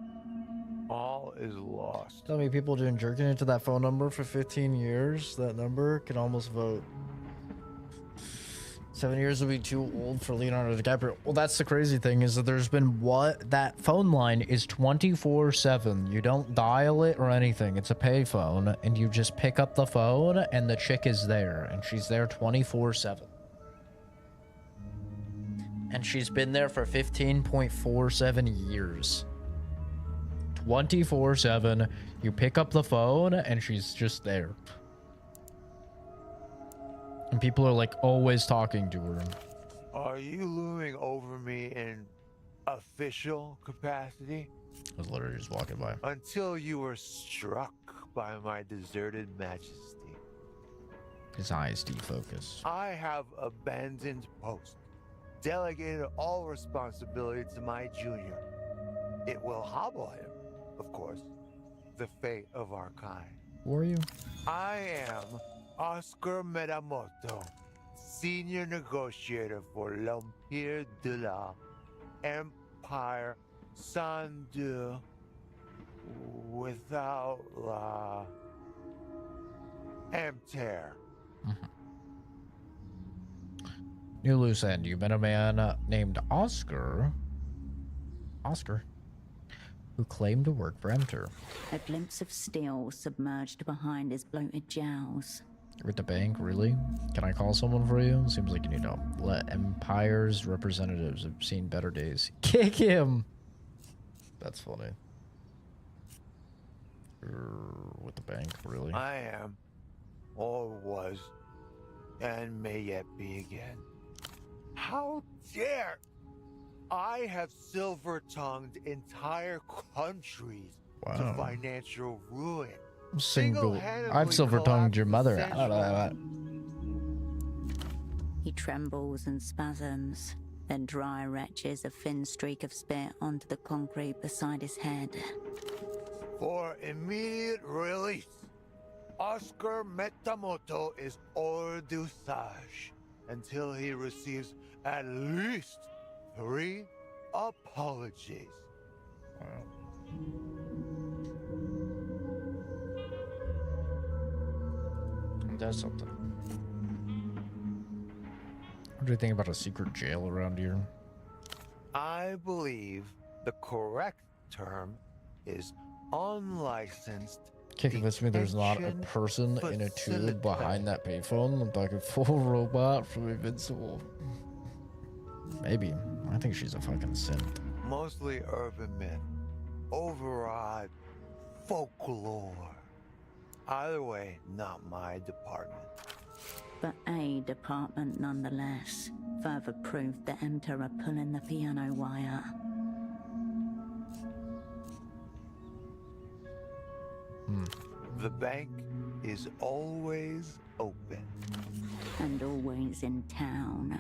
All is lost. Tell me, people doing jerking into that phone number for 15 years. That number can almost vote. 7 years would be too old for Leonardo DiCaprio. Well, that's the crazy thing, is that there's been that phone line is 24/7. You don't dial it or anything. It's a payphone, and you just pick up the phone, and the chick is there, and she's there 24/7. And she's been there for 15.47 years. 24/7. You pick up the phone, and she's just there. And people are like always talking to her. Are you looming over me in official capacity? I was literally just walking by. Until you were struck by my deserted majesty. His eyes defocus. I have abandoned post. Delegated all responsibility to my junior. It will hobble him, of course. The fate of our kind. Who are you? I am Oscar Metamoto, senior negotiator for l'Empire de la Empire Sandu without la Empire. New loose end. You met a man named Oscar, who claimed to work for Emter. A glimpse of steel submerged behind his bloated jowls. You're at the bank, really? Can I call someone for you? Seems like you need to let Empire's representatives have seen better days. Kick him! That's funny. You're with the bank, really? I am, or was, and may yet be again. How dare I have silver-tongued entire countries to financial ruin? I've silver-tongued your mother. He trembles and spasms, then dry retches a thin streak of spit onto the concrete beside his head. For immediate release, Oscar Metamoto is hors d'usage until he receives at least 3 apologies. Wow. That's something. What do you think about a secret jail around here? I believe the correct term is unlicensed. Can't convince me there's not a person in a tube behind that payphone, like a full robot from Invincible. Maybe. I think she's a fucking synth. Mostly urban myth, overawed folklore. Either way, not my department. But a department nonetheless. Further proof that Emter are pulling the piano wire. The bank is always open. And always in town.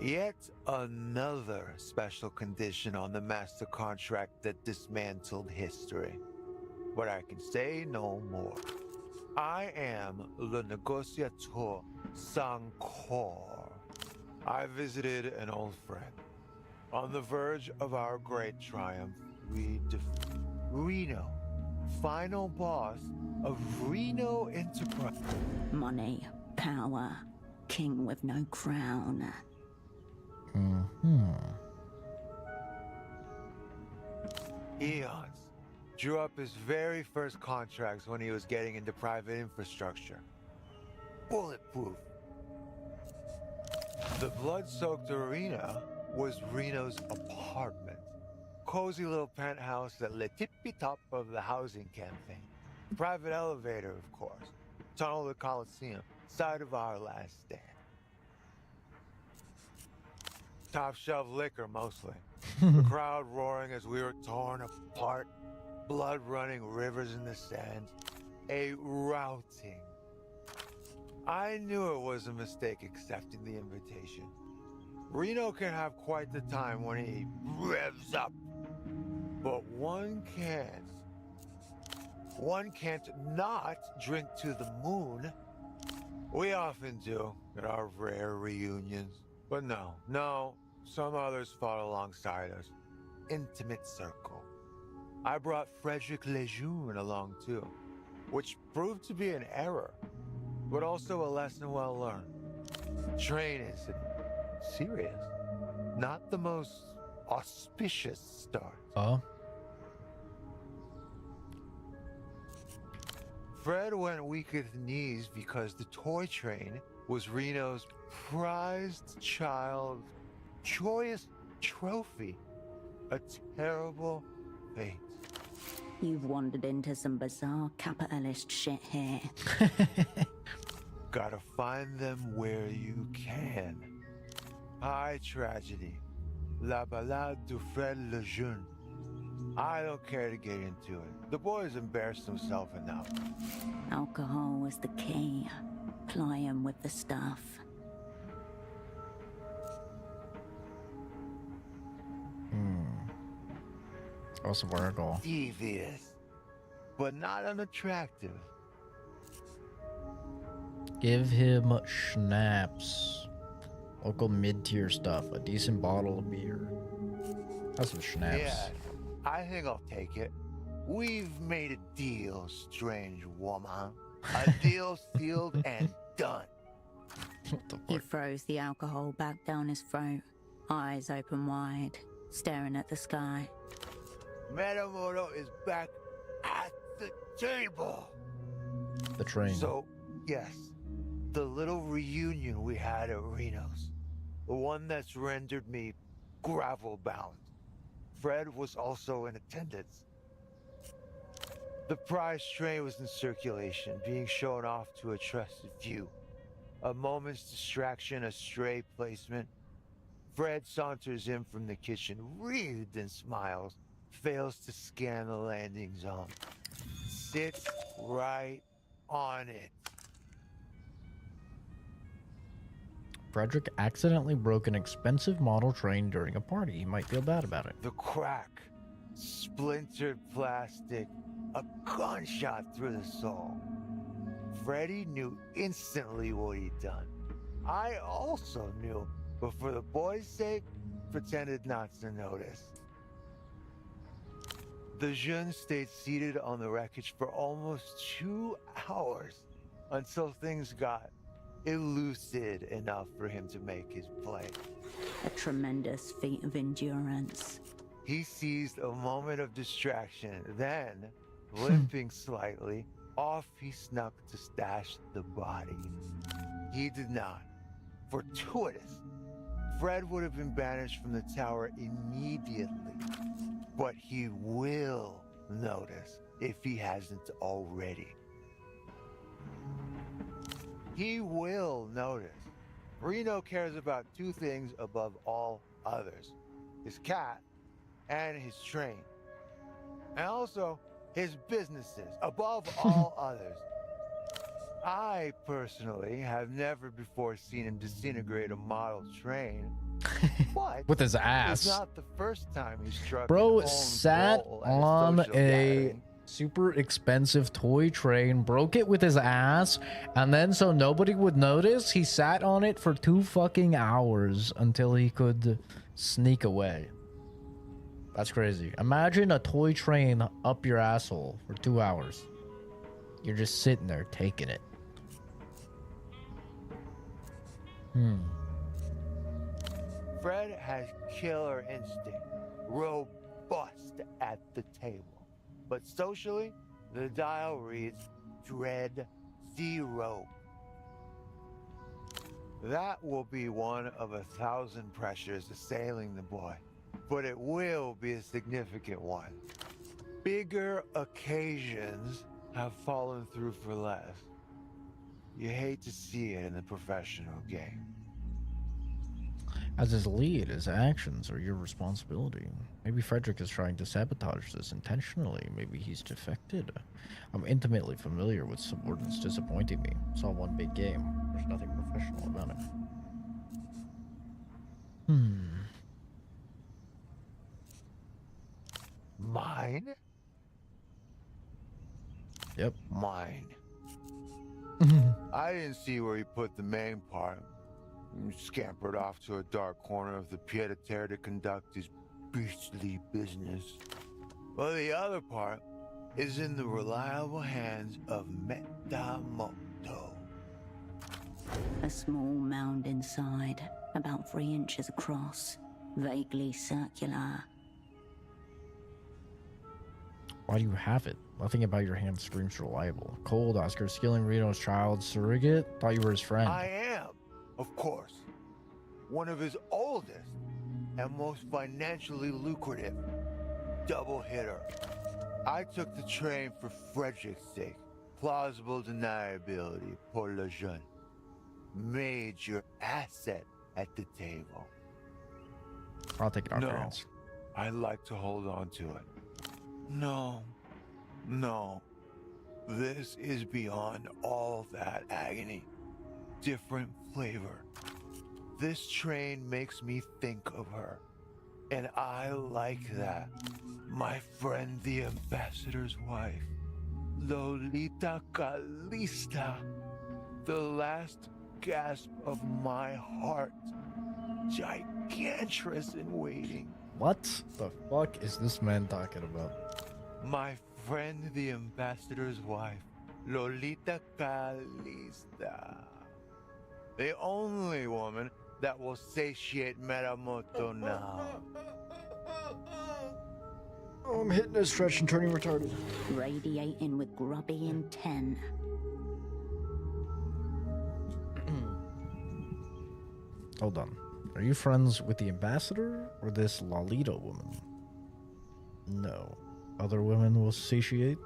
Yet another special condition on the master contract that dismantled history. But I can say no more. I am le négociateur sans corps. I visited an old friend. On the verge of our great triumph, we defeated Reno, final boss of Reno Enterprise. Money, power, king with no crown. Eons drew up his very first contracts when he was getting into private infrastructure. Bulletproof. The blood-soaked arena was Reno's apartment. Cozy little penthouse at the tippy-top of the housing campaign. Private elevator, of course. Tunnel to the Coliseum. Site of our last stand. Top shelf liquor, mostly. The crowd roaring as we were torn apart. Blood running rivers in the sands. A routing. I knew it was a mistake accepting the invitation. Reno can have quite the time when he revs up. But one can't not drink to the moon. We often do at our rare reunions. But no, some others fought alongside us. Intimate circle. I brought Frederick Lejeune along too, which proved to be an error, but also a lesson well learned. Training is serious, not the most auspicious start. Fred went weak at the knees because the toy train was Reno's prized child joyous trophy. A terrible fate. You've wandered into some bizarre capitalist shit here. Gotta find them where you can. High tragedy. La Ballade du Fred Lejeune. I don't care to get into it. The boy's embarrassed himself enough. Alcohol was the key. Ply him with the stuff. What's the word? Devious, but not unattractive. Give him schnapps. Local mid-tier stuff. A decent bottle of beer. That's some schnapps. Yeah, I think I'll take it. We've made a deal, strange woman. A deal sealed and done. He throws the alcohol back down his throat, eyes open wide, staring at the sky. Metamoto is back at the table. The train. So, yes, the little reunion we had at Reno's. The one that's rendered me gravel-bound. Fred was also in attendance. The prize train was in circulation, being shown off to a trusted few. A moment's distraction, a stray placement. Fred saunters in from the kitchen, wreathed in smiles, fails to scan the landing zone. Sits right on it. Frederick accidentally broke an expensive model train during a party. He might feel bad about it. The crack, splintered plastic, a gunshot through the soul. Freddy knew instantly what he'd done. I also knew, but for the boy's sake, pretended not to notice. The jeune stayed seated on the wreckage for almost 2 hours until things got lucid enough for him to make his play. A tremendous feat of endurance. He seized a moment of distraction, then, limping slightly, off he snuck to stash the body. He did not. Fortuitous. Fred would have been banished from the tower immediately. But he will notice if he hasn't already. He will notice. Reno cares about 2 things above all others. His cat and his train. And also his businesses above all others. I personally have never before seen him disintegrate a model train. But with his ass. It's not the first time he struck. Bro sat on a super expensive toy train, broke it with his ass, and then so nobody would notice, he sat on it for 2 fucking hours until he could sneak away. That's crazy. Imagine a toy train up your asshole for 2 hours. You're just sitting there taking it. Fred has killer instinct, robust at the table. But socially, the dial reads Dread 0. That will be one of 1,000 pressures assailing the boy, but it will be a significant one. Bigger occasions have fallen through for less. You hate to see it in the professional game. As his lead, his actions are your responsibility. Maybe Frederick is trying to sabotage this intentionally. Maybe he's defected. I'm intimately familiar with subordinates disappointing me. Saw one big game. There's nothing professional about it. Mine? Yep. Mine. I didn't see where he put the main part. scampered off to a dark corner of the pied-à-terre to conduct his beastly business. Well, the other part is in the reliable hands of Metamoto. A small mound inside, about 3 inches across, vaguely circular. Why do you have it? Nothing about your hand screams reliable. Cold, Oscar Skilling, Reno's child surrogate? Thought you were his friend. I am, of course, one of his oldest and most financially lucrative. Double hitter. I took the train for Frederick's sake. Plausible deniability pour le jeune. Major asset at the table. I'll take it off your No, hands. I like to hold on to it. No. This is beyond all that agony. Different flavor. This train makes me think of her. And I like that. My friend, the ambassador's wife, Lolita Calista. The last gasp of my heart. Gigantress in waiting. What the fuck is this man talking about? My friend, the ambassador's wife, Lolita Calista. The only woman that will satiate Metamoto now. Oh, I'm hitting a stretch and turning retarded. Radiating with grubby intent. Hold on. Are you friends with the ambassador or this Lolita woman? No. Other women will satiate?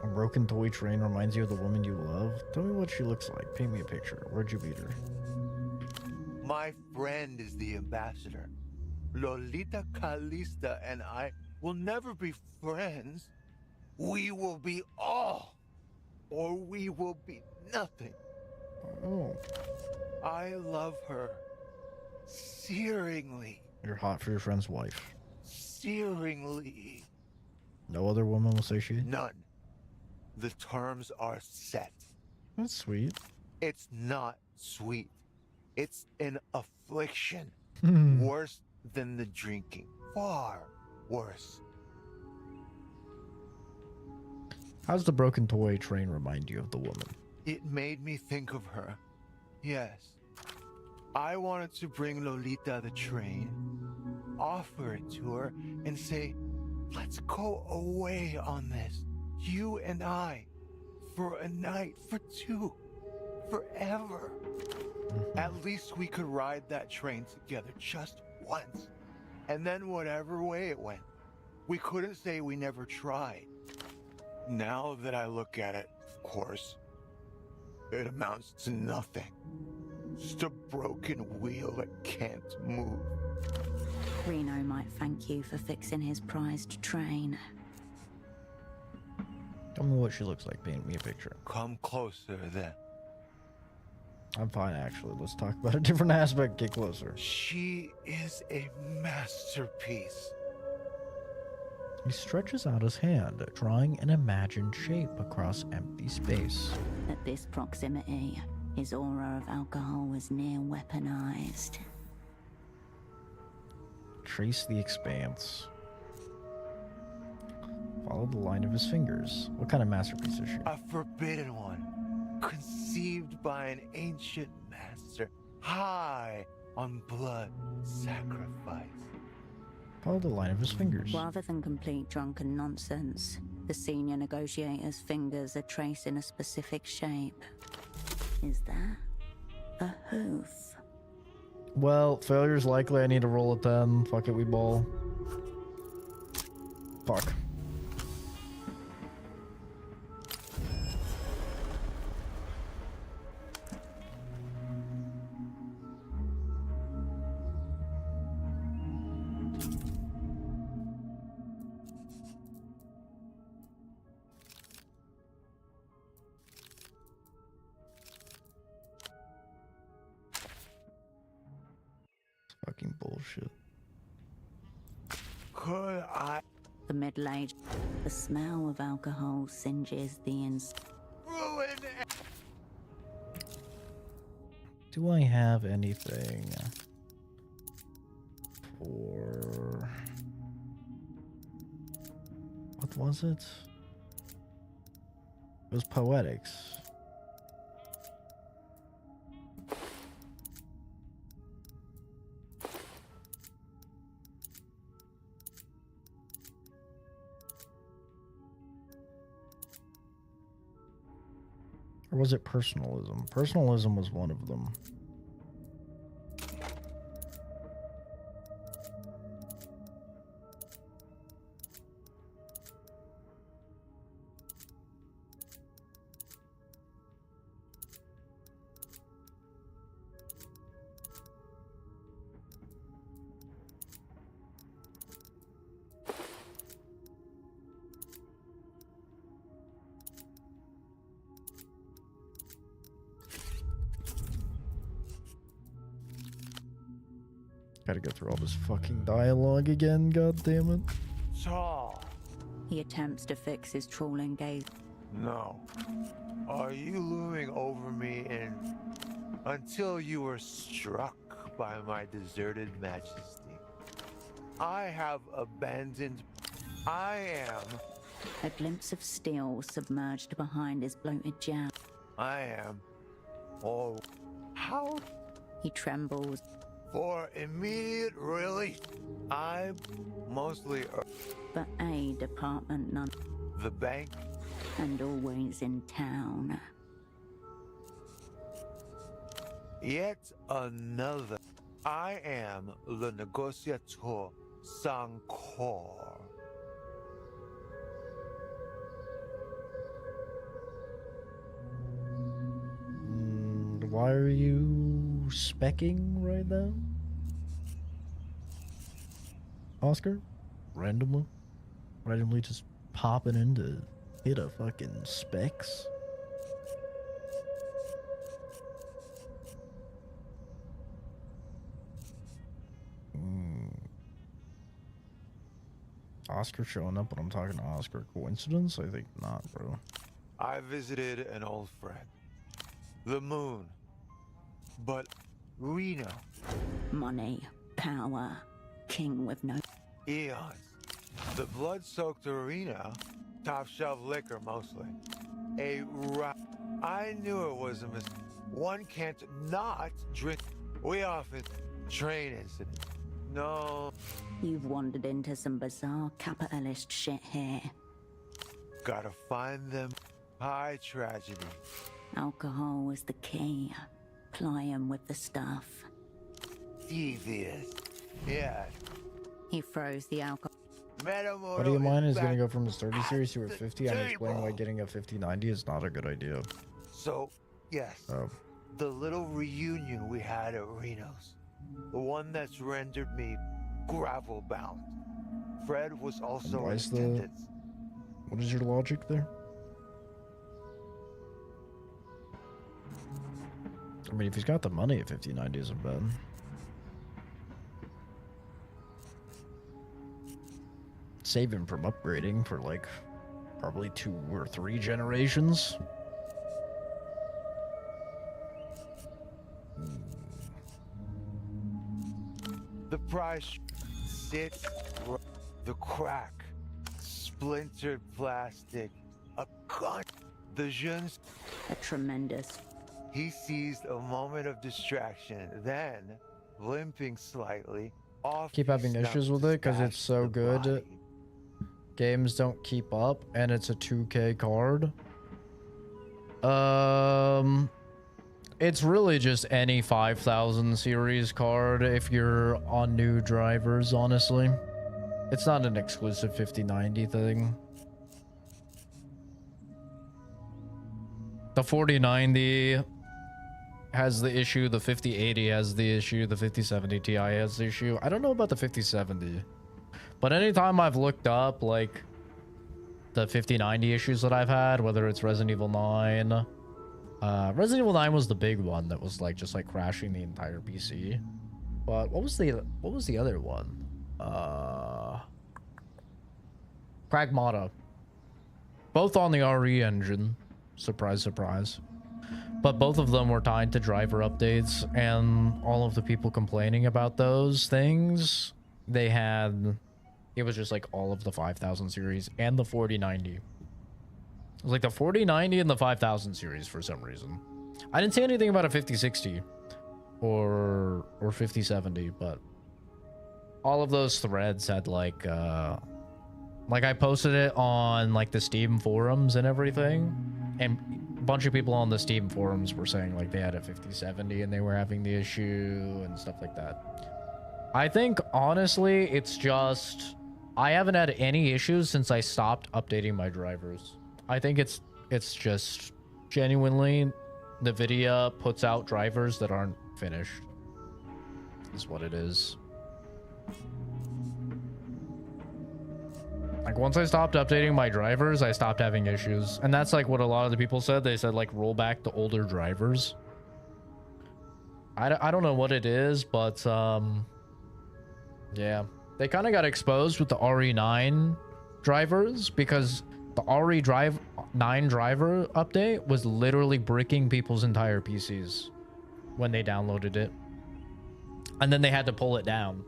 A broken toy train reminds you of the woman you love? Tell me what she looks like. Paint me a picture. Where'd you meet her? My friend is the ambassador. Lolita Calista and I will never be friends. We will be all, or we will be nothing. Oh. I love her. Searingly. You're hot for your friend's wife. Searingly. No other woman will satiate? None. The terms are set. That's sweet. It's not sweet. It's an affliction. Worse than the drinking. Far worse. How's the broken toy train remind you of the woman? It made me think of her. Yes. I wanted to bring Lolita the train, offer it to her, and say, let's go away on this. You and I. For a night, for two. Forever. At least we could ride that train together just once. And then whatever way it went. We couldn't say we never tried. Now that I look at it, of course, it amounts to nothing. Just a broken wheel that can't move. Reno might thank you for fixing his prized train. Tell me what she looks like. Paint me a picture. Come closer then. I'm fine, actually. Let's talk about a different aspect. Get closer. She is a masterpiece. He stretches out his hand, drawing an imagined shape across empty space. At this proximity, his aura of alcohol was near weaponized. Trace the expanse. Follow the line of his fingers. What kind of masterpiece is she? A forbidden one. Conceived by an ancient master. High on blood sacrifice. Follow the line of his fingers. Rather than complete drunken nonsense, the senior negotiator's fingers are tracing a specific shape. Is that a hoof? Well, failure's likely. I need to roll a 10. Fuck it, we ball. Fuck. Fucking bullshit. Could I The middle-aged. The smell of alcohol singes the ruin Do I have anything for... What was it? It was poetics. Or was it personalism? Personalism was one of them. Gotta go through all this fucking dialogue again, god damn it. Saul. He attempts to fix his trawling gaze. No. Are you looming over me until you were struck by my deserted majesty? I have abandoned. I am. A glimpse of steel submerged behind his bloated jowl. I am. Oh, how? He trembles. For immediate relief, I'm mostly But a department none. the bank. And always in town. Yet another. I am le négociateur sans corps. Why are you specking right now? Oscar? Randomly? Randomly just popping in to hit a fucking specs? Oscar showing up, but I'm talking to Oscar. Coincidence? I think not, bro. I visited an old friend. The moon. But Reno. Money, power, king with no... Eons. The blood-soaked arena. Top shelf liquor, mostly. I knew it was a mistake. One can't not drink. We often train incidents. No. You've wandered into some bizarre capitalist shit here. Gotta find them. High tragedy. Alcohol is the key. Ply him with the stuff. Devious. Yeah. He froze the alcohol. Buddy of mine is gonna go from his 30 series to a 50. I'm explaining why getting a 50-90 is not a good idea. So, yes. The little reunion we had at Reno's. The one that's rendered me gravel bound. Fred was also in attendance. What is your logic there? I mean, if he's got the money, a 50-90 isn't bad. Save him from upgrading for like probably 2 or 3 generations. The price sits the crack, splintered plastic, a gun. The jeunes. A tremendous. He seized a moment of distraction, then, limping slightly, off. Keep having issues with it because it's so good. Body. Games don't keep up, and it's a 2K card. It's really just any 5000 series card if you're on new drivers, honestly. It's not an exclusive 5090 thing. The 4090 has the issue, the 5080 has the issue, the 5070 Ti has the issue. I don't know about the 5070. But anytime I've looked up, like, the 5090 issues that I've had, whether it's Resident Evil 9... Resident Evil 9 was the big one that was, like, just, like, crashing the entire PC. But what was the other one? Pragmata. Both on the RE engine. Surprise, surprise. But both of them were tied to driver updates, and all of the people complaining about those things, they had... It was just like all of the 5000 series and the 4090. It was like the 4090 and the 5000 series for some reason. I didn't say anything about a 5060 or 5070, but all of those threads had like I posted it on like the Steam forums and everything, and a bunch of people on the Steam forums were saying like they had a 5070 and they were having the issue and stuff like that. I think honestly it's just I haven't had any issues since I stopped updating my drivers. I think it's just genuinely NVIDIA puts out drivers that aren't finished is what it is. Like once I stopped updating my drivers, I stopped having issues. And that's like what a lot of the people said. They said like roll back the older drivers. I don't know what it is, but yeah. They kind of got exposed with the RE9 drivers because the RE9 driver update was literally bricking people's entire PCs when they downloaded it. And then they had to pull it down.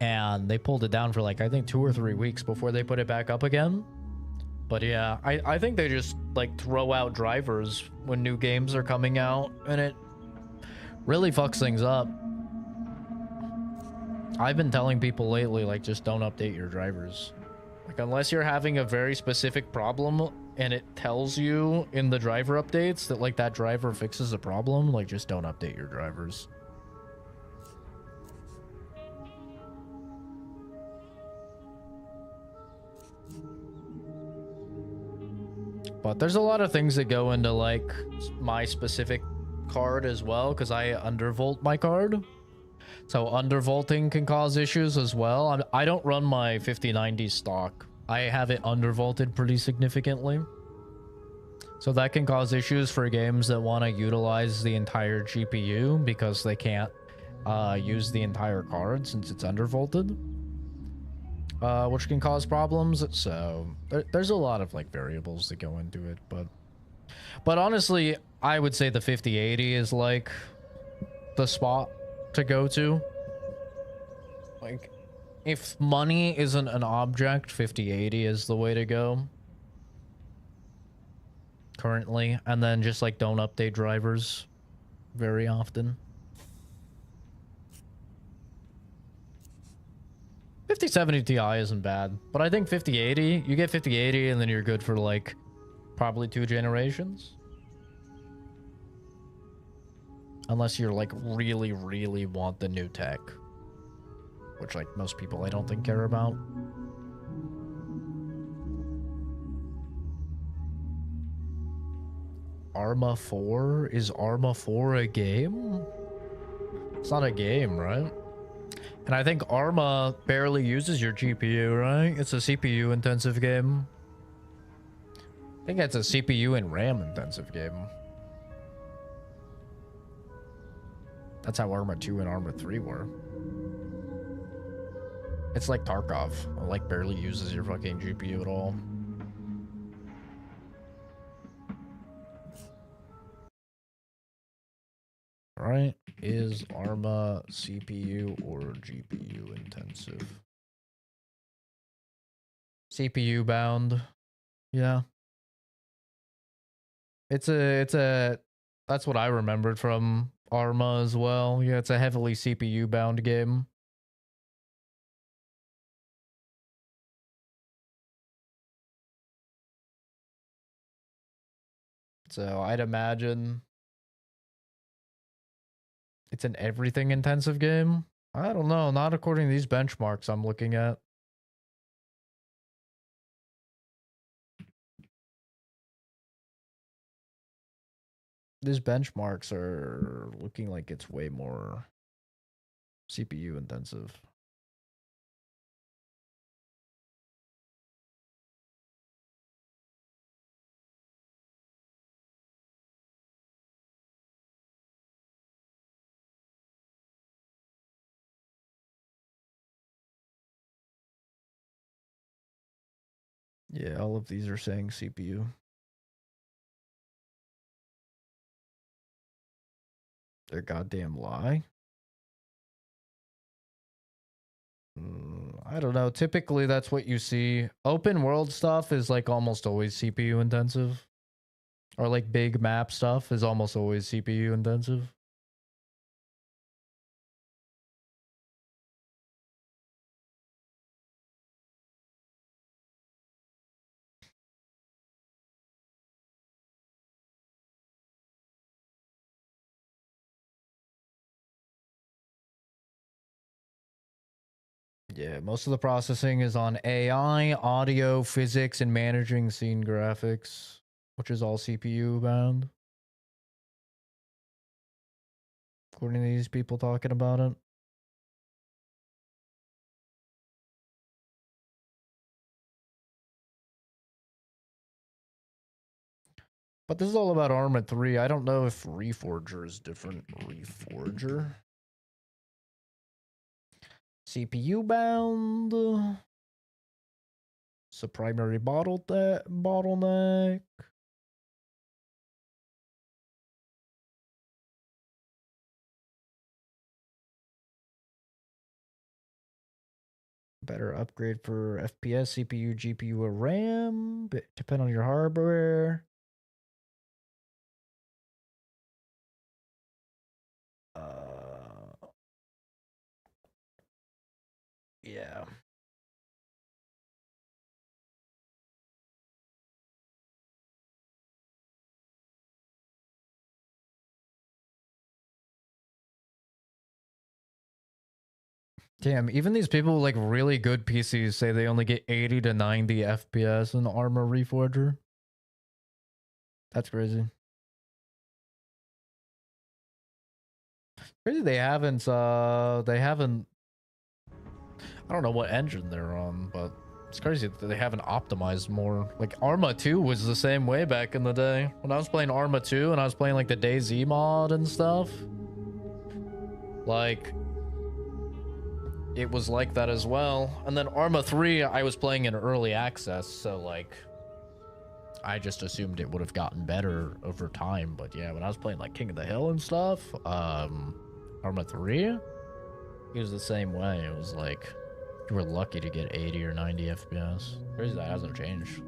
And they pulled it down for like, I think 2 or 3 weeks before they put it back up again. But yeah, I think they just like throw out drivers when new games are coming out, and it really fucks things up. I've been telling people lately, like, just don't update your drivers. Like, unless you're having a very specific problem and it tells you in the driver updates that like that driver fixes a problem, like just don't update your drivers. But there's a lot of things that go into like my specific card as well, because I undervolt my card. So undervolting can cause issues as well. I don't run my 5090 stock. I have it undervolted pretty significantly. So that can cause issues for games that want to utilize the entire GPU because they can't use the entire card since it's undervolted. Which can cause problems. So there's a lot of like variables that go into it, but honestly, I would say the 5080 is like the spot to go to. Like, if money isn't an object, 5080 is the way to go currently. And then just like don't update drivers very often. 5070 Ti isn't bad, but I think 5080, you get 5080 and then you're good for like probably 2 generations. Unless you're like really, really want the new tech, which like most people I don't think care about. Arma 4? Is Arma 4 a game? It's not a game, right? And I think Arma barely uses your GPU, right? It's a CPU intensive game. I think it's a CPU and RAM intensive game. That's how Arma 2 and Arma 3 were. It's like Tarkov. It like barely uses your fucking GPU at all. Right? Is Arma CPU or GPU intensive? CPU bound. Yeah. It's a that's what I remembered from Arma as well. Yeah, it's a heavily CPU bound game. So I'd imagine it's an everything intensive game. I don't know, not according to these benchmarks I'm looking at. These benchmarks are looking like it's way more CPU intensive. Yeah, all of these are saying CPU. Their goddamn lie. I don't know. Typically, that's what you see. Open world stuff is like almost always CPU intensive. Or like big map stuff is almost always CPU intensive. Yeah, most of the processing is on AI, audio, physics, and managing scene graphics, which is all CPU bound. According to these people talking about it. But this is all about Arma 3. I don't know if Reforger is different. Reforger. CPU bound. It's a primary bottleneck. Better upgrade for FPS, CPU, GPU, or RAM. Depend on your hardware. Yeah. Damn, even these people with like really good PCs say they only get 80 to 90 FPS in Arma Reforger. That's crazy. Crazy they haven't I don't know what engine they're on, but it's crazy that they haven't optimized more. Like Arma 2 was the same way back in the day. When I was playing Arma 2 and I was playing like the DayZ mod and stuff. Like it was like that as well. And then Arma 3 I was playing in early access, so like I just assumed it would have gotten better over time. But yeah, when I was playing like King of the Hill and stuff, Arma 3, it was the same way. It was like you were lucky to get 80 or 90 FPS. Crazy that hasn't changed.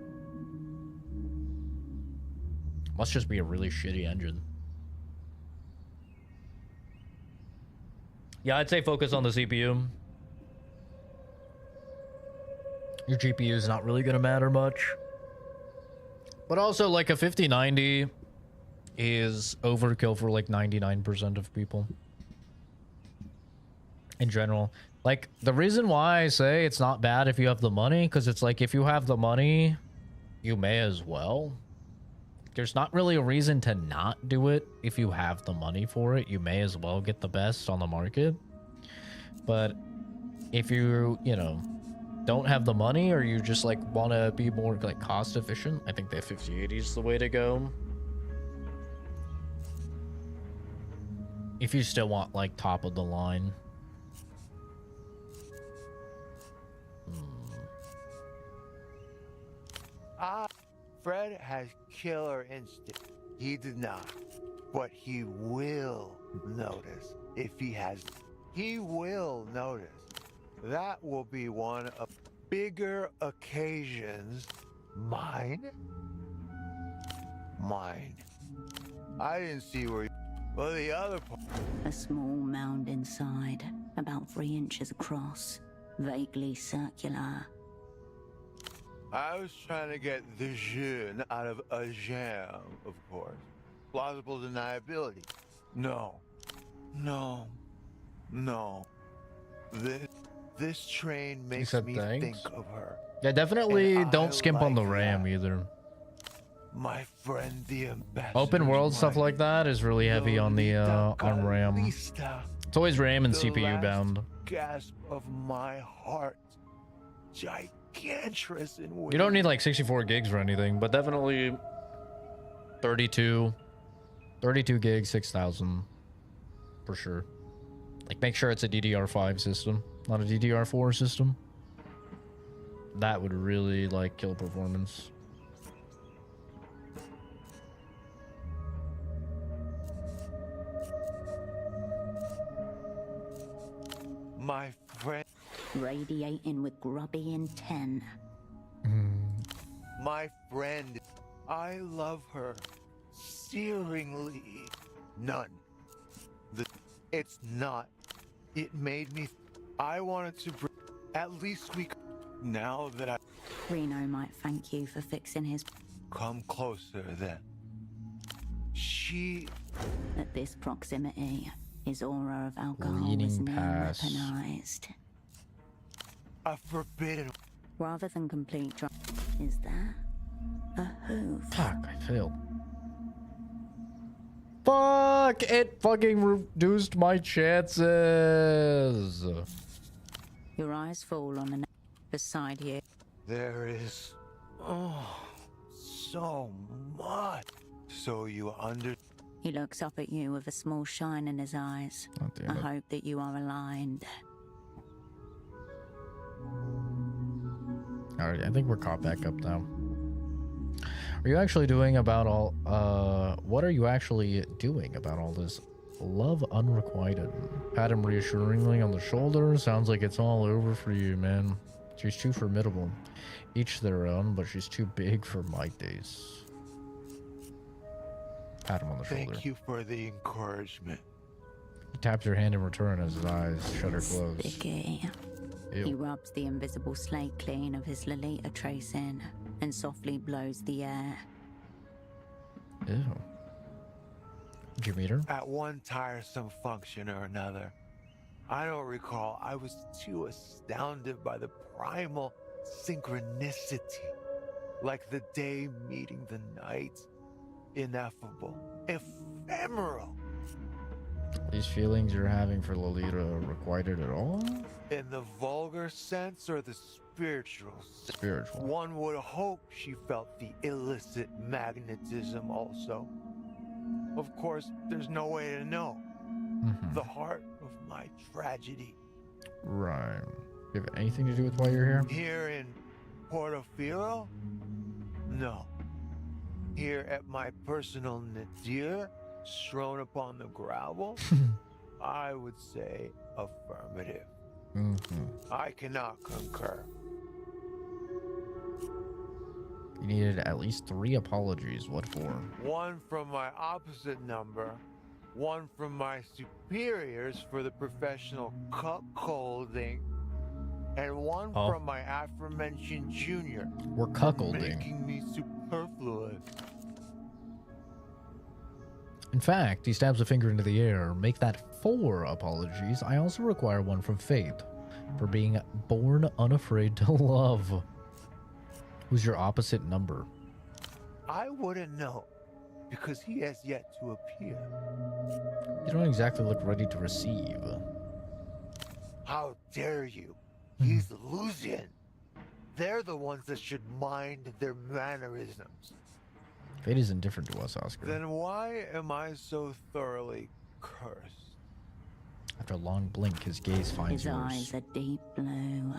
Must just be a really shitty engine. Yeah, I'd say focus on the CPU. Your GPU is not really going to matter much. But also, like, a 5090 is overkill for, like, 99% of people. In general. Like, the reason why I say it's not bad if you have the money, because it's like, if you have the money, you may as well. There's not really a reason to not do it. If you have the money for it, you may as well get the best on the market. But if you know, don't have the money, or you just like want to be more like cost efficient, I think the 5080 is the way to go. If you still want like top of the line. Fred has killer instinct. He did not. But he will notice if he has. He will notice. That will be one of bigger occasions. Mine? Mine. I didn't see where you... Well, the other part... A small mound inside, about 3 inches across, vaguely circular. I was trying to get the jeune out of a jam, of course. Plausible deniability. No. No. No. This train makes me think of her. Yeah, definitely don't skimp on the RAM either. My friend the ambassador. Open world stuff like that is really heavy on the on RAM. It's always RAM and CPU bound. Gasp of my heart. Gigantrous in You don't need like 64 gigs or anything, but definitely 32 gigs, 6000 for sure. Like make sure it's a DDR5 system, not a DDR4 system. That would really like kill performance. My friend. Radiating with grubby intent. My friend. I love her. Searingly. None. It's not. It made me. I wanted to bring. At least we. Now that I. Reno might thank you for fixing his. Come closer then. She. At this proximity, his aura of alcohol Leaning was now past. weaponized. A forbidden. Rather than complete dry. Is that a hoof? Fuck, I failed. Fuck! It fucking reduced my chances. Your eyes fall on an beside you. There is. Oh. So much. So you under. He looks up at you with a small shine in his eyes. Oh, damn I it. hope that you are aligned. Alright, I think we're caught back up now. Are you actually doing about all, what are you actually doing about all this love unrequited? Pat him reassuringly on the shoulder. Sounds like it's all over for you, man. She's too formidable. Each their own, but she's too big for my taste. Pat him on the shoulder. Thank you for the encouragement. He taps your hand in return as his eyes shutter close. Sticky. Ew. He rubs the invisible slate clean of his Lolita tracing and softly blows the air. Ew. Did you meet her? At one tiresome function or another. I don't recall. I was too astounded by the primal synchronicity. Like the day meeting the night. Ineffable. Ephemeral. These feelings you're having for Lolita requited at all? In the vulgar sense or the spiritual sense? Spiritual. One would hope she felt the illicit magnetism also. Of course, there's no way to know. The heart of my tragedy. Right. You have anything to do with why you're here? Here in Portofino? No. Here at my personal nadir, strewn upon the gravel? I would say affirmative. I cannot concur. You needed at least 3 apologies. What for? One from my opposite number, one from my superiors for the professional cuckolding, and one from my aforementioned junior. We're for cuckolding. making me superfluous. In fact, he stabs a finger into the air. Make that 4 apologies. I also require one from Fate for being born unafraid to love. Who's your opposite number? I wouldn't know, because he has yet to appear. You don't exactly look ready to receive. How dare you? He's Elysium. They're the ones that should mind their mannerisms. Fate is indifferent to us, Oscar. Then why am I so thoroughly cursed? After a long blink, his gaze finds His yours. eyes are deep blue.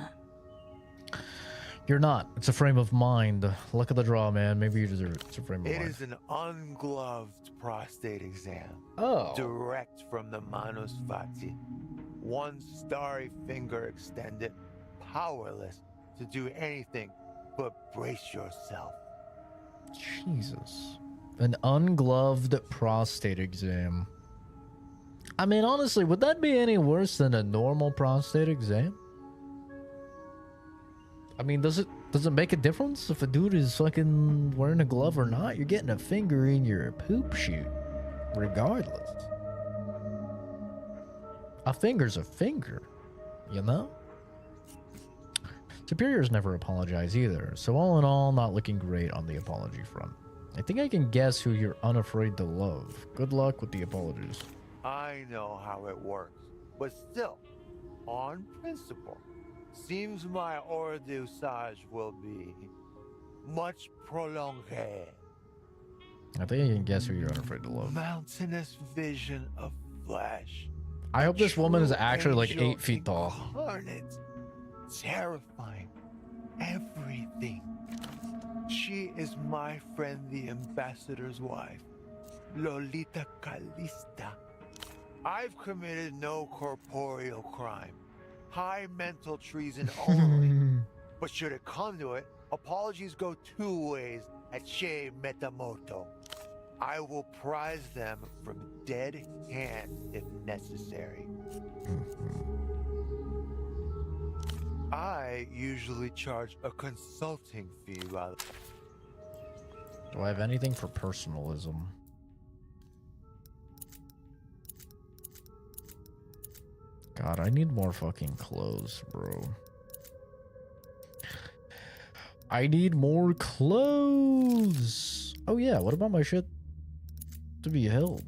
You're not. It's a frame of mind. Luck of the draw, man. Maybe you deserve it. It's a frame of It mind. is an ungloved prostate exam. Oh. Direct from the Manus Fati. One starry finger extended, powerless to do anything but brace yourself. Jesus. An ungloved prostate exam. I mean, honestly, would that be any worse than a normal prostate exam? I mean, does it make a difference if a dude is fucking wearing a glove or not? You're getting a finger in your poop chute, regardless. A finger's a finger, you know? Superiors never apologize either, so all in all, not looking great on the apology front. I think I can guess who you're unafraid to love. Good luck with the apologies. I know how it works, but still, on principle, seems my hors d'usage will be much prolonged. I think I can guess who you're unafraid to love. Mountainous vision of flesh. I hope this woman is True actually like angel 8 feet tall. incarnate, terrifying, everything. She is my friend, the ambassador's wife, Lolita Calista. I've committed no corporeal crime, high mental treason only. But should it come to it, apologies go two ways at Che Metamoto. I will prize them from dead hands if necessary. I usually charge a consulting fee rather. Do I have anything for personalism? God, I need more fucking clothes, bro. I need more clothes. Oh yeah, what about my shit to be held?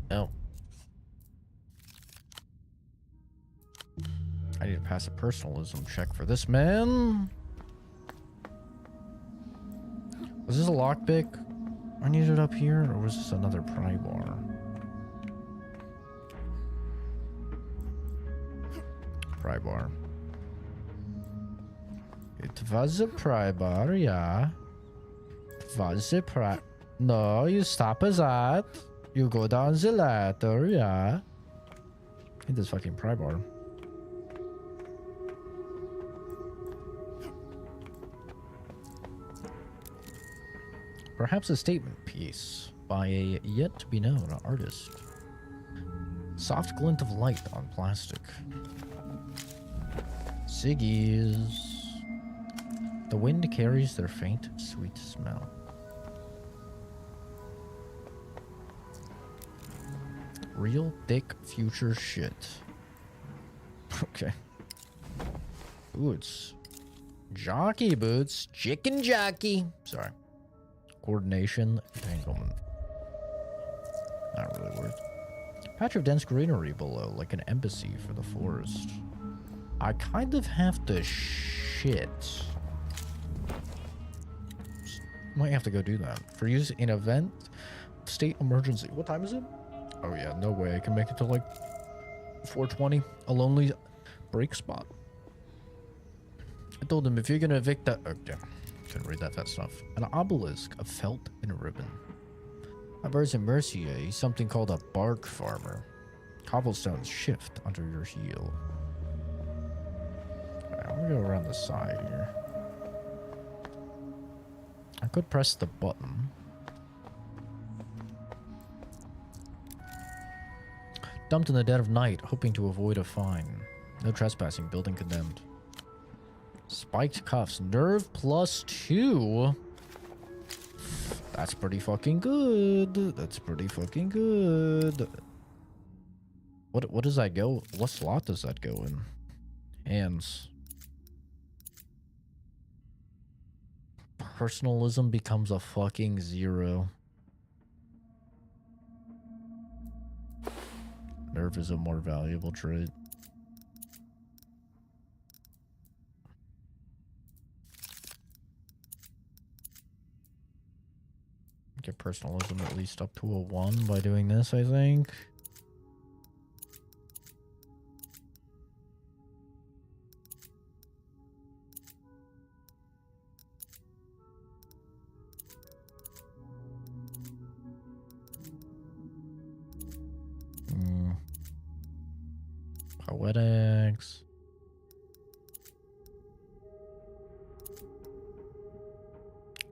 No. I need to pass a personalism check for this man. Was this a lockpick? I need it up here, or was this another pry bar? Pry bar. It was a pry bar, yeah. It was a pry. No, you stop at that. You go down the ladder, yeah. Hit this fucking pry bar. Perhaps a statement piece by a yet-to-be-known artist. Soft glint of light on plastic. Ciggies. The wind carries their faint, sweet smell. Real thick future shit. Okay. Boots. Jockey boots. Chicken jockey. Sorry. Coordination. Entanglement. Not really worth. Patch of dense greenery below, like an embassy for the forest. I kind of have to shit. Might have to go do that. For use in event state emergency. What time is it? Oh yeah, no way I can make it to like 4:20. A lonely break spot. I told him if you're gonna evict that. Okay, couldn't read that fast enough. An obelisk of felt and ribbon. My birds in Mercier, he's something called a bark farmer. Cobblestones shift under your heel. Alright, I'm gonna go around the side here. I could press the button. Dumped in the dead of night, hoping to avoid a fine. No trespassing, building condemned. Spiked cuffs, nerve +2. That's pretty fucking good. That's pretty fucking good. What does that go? What slot does that go in? Hands. Personalism becomes a fucking 0. Nerve is a more valuable trait. Get personalism at least up to a 1 by doing this, I think. Poetics.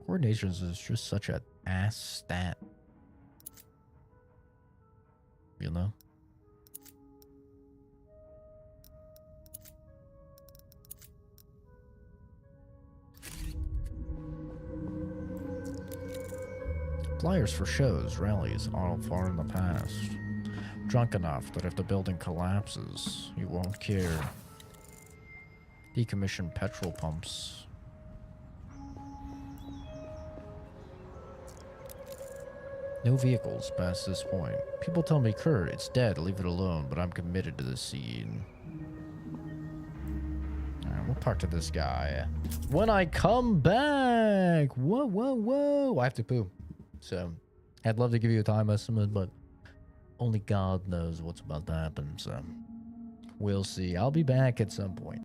Coordinations is just such an ass stat. You know? Flyers for shows, rallies, all far in the past. Drunk enough that if the building collapses, you won't care. Decommissioned petrol pumps. No vehicles past this point. People tell me, Kurt, it's dead, leave it alone, but I'm committed to the scene. Alright, we'll talk to this guy when I come back. Whoa. I have to poo. So I'd love to give you a time estimate, but only God knows what's about to happen. So we'll see. I'll be back at some point.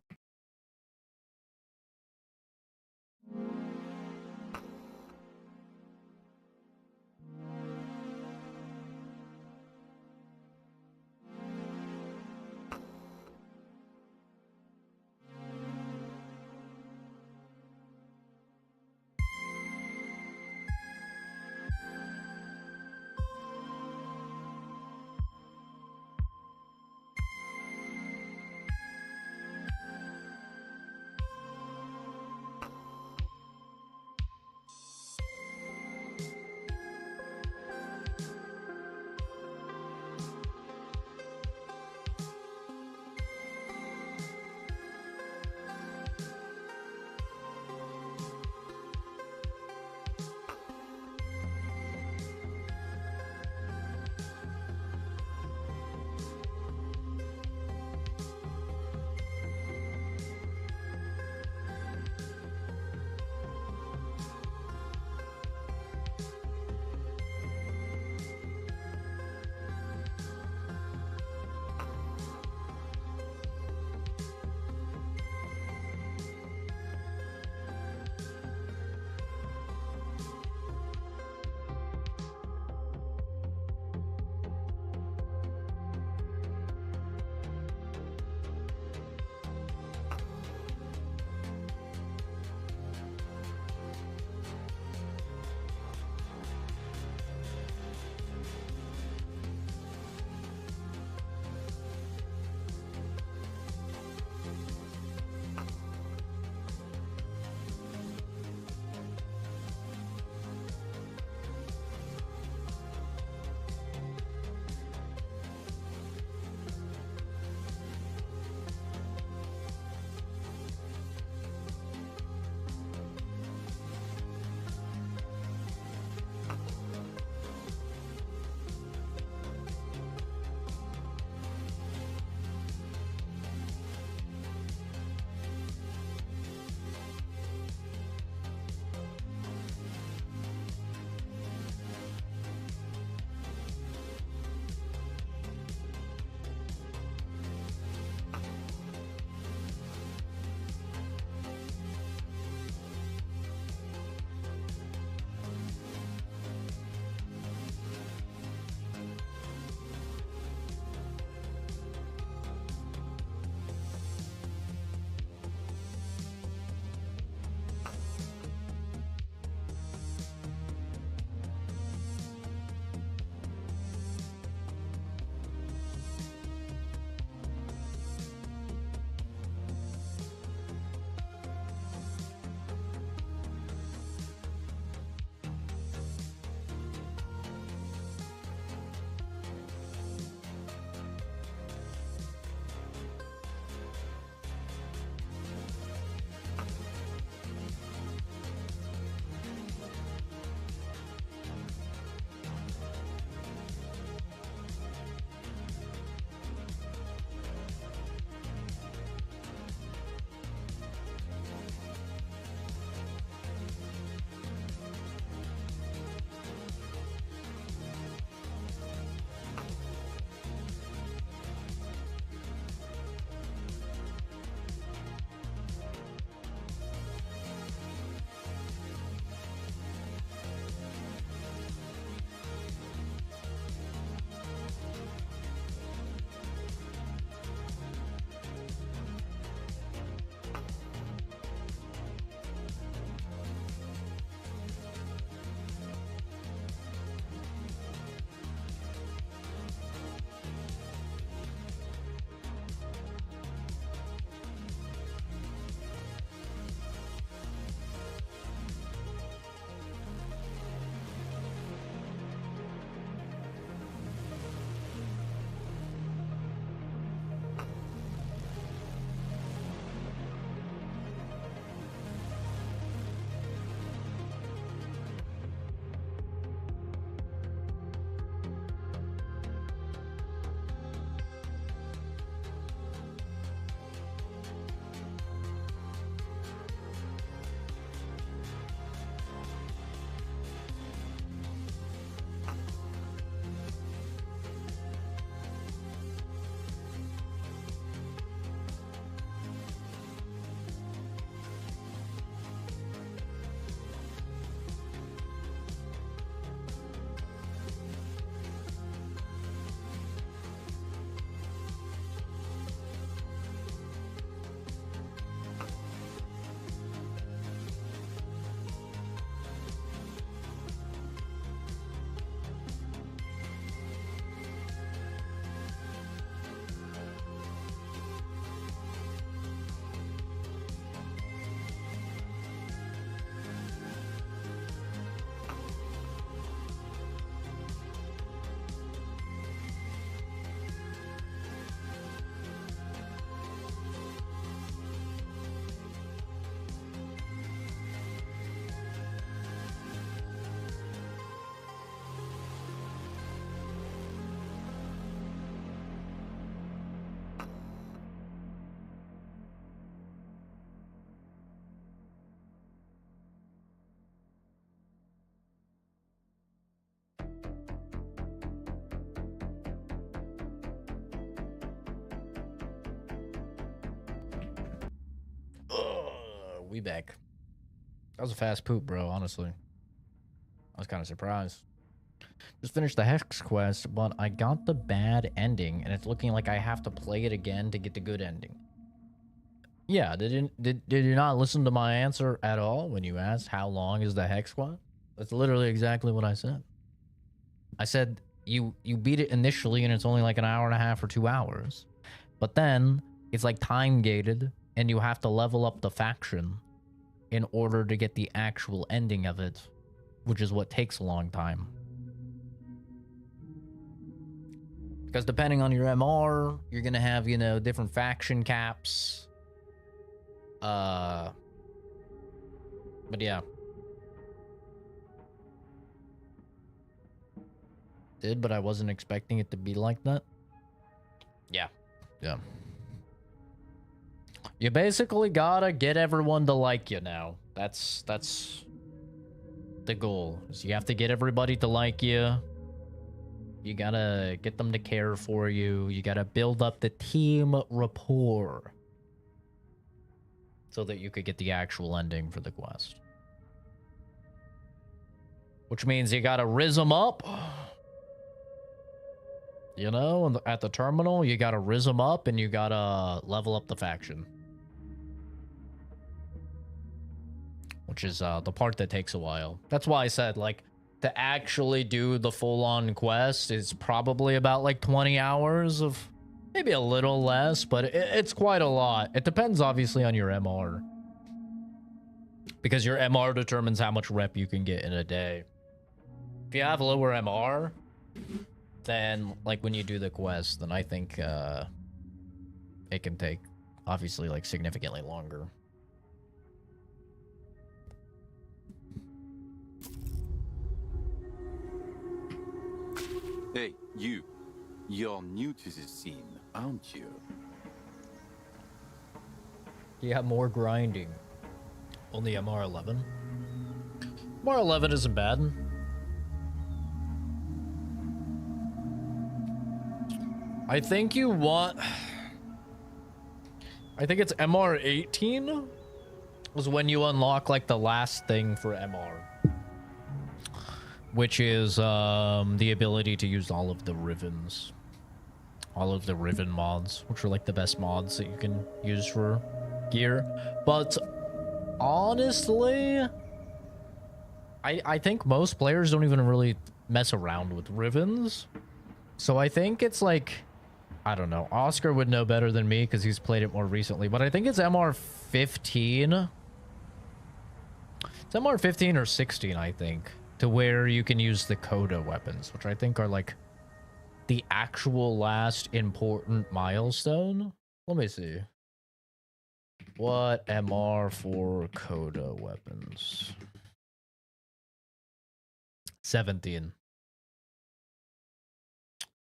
we back. That was a fast poop, bro, honestly. I was kind of surprised. Just finished the Hex quest, but I got the bad ending, and it's looking like I have to play it again to get the good ending. Yeah, did you not listen to my answer at all when you asked how long is the Hex quest? That's literally exactly what I said. I said you beat it initially, and it's only like an hour and a half or 2 hours. But then it's like time gated, and you have to level up the faction in order to get the actual ending of it, which is what takes a long time. Because depending on your MR, you're gonna have, you know, different faction caps. But yeah. But I wasn't expecting it to be like that. Yeah. Yeah. You basically gotta get everyone to like you now. That's the goal. So you have to get everybody to like you. You gotta get them to care for you. You gotta build up the team rapport so that you could get the actual ending for the quest. Which means you gotta rizz them up. You know, at the terminal, you gotta rizz them up and you gotta level up the faction. Which is the part that takes a while. That's why I said, like, to actually do the full-on quest is probably about, like, 20 hours of... Maybe a little less, but it's quite a lot. It depends, obviously, on your MR. Because your MR determines how much rep you can get in a day. If you have lower MR... then, like, when you do the quest, then I think it can take, obviously, like, significantly longer. Hey, you. You're new to this scene, aren't you? Yeah, more grinding. Only MR11. MR11 isn't bad. I think you want... I think it's MR18 was when you unlock, like, the last thing for MR. Which is the ability to use all of the Rivens. All of the Riven mods, which are, like, the best mods that you can use for gear. But honestly, I think most players don't even really mess around with Rivens. So I think it's, like... I don't know. Oscar would know better than me because he's played it more recently. But I think it's MR15. It's MR15 or 16, I think. To where you can use the Coda weapons. Which I think are like the actual last important milestone. Let me see. What MR for Coda weapons? 17.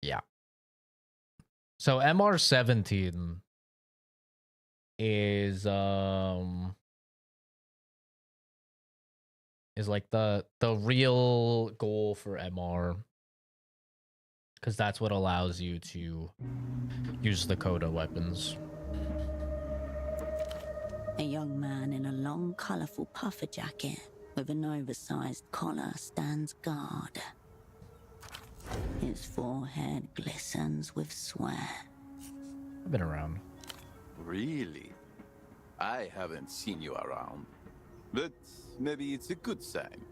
Yeah. So MR17 is like the real goal for MR, because that's what allows you to use the Coda weapons. A young man in a long, colourful puffer jacket with an oversized collar stands guard. His forehead glistens with sweat. I've been around. Really? I haven't seen you around. But maybe it's a good sign.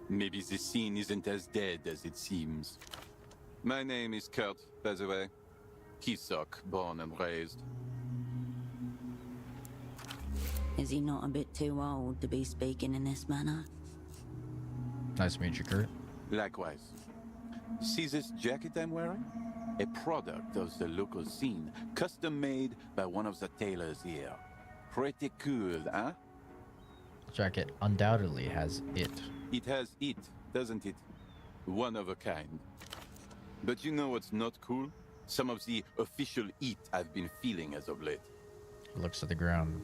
Maybe the scene isn't as dead as it seems. My name is Kurt, by the way. Kisok, born and raised. Is he not a bit too old to be speaking in this manner? Nice to meet you, Kurt. Likewise. See this jacket I'm wearing? A product of the local scene, custom made by one of the tailors here. Pretty cool, huh? Jacket undoubtedly has it. It has it, doesn't it? One of a kind. But you know what's not cool? Some of the official it I've been feeling as of late. Looks at the ground.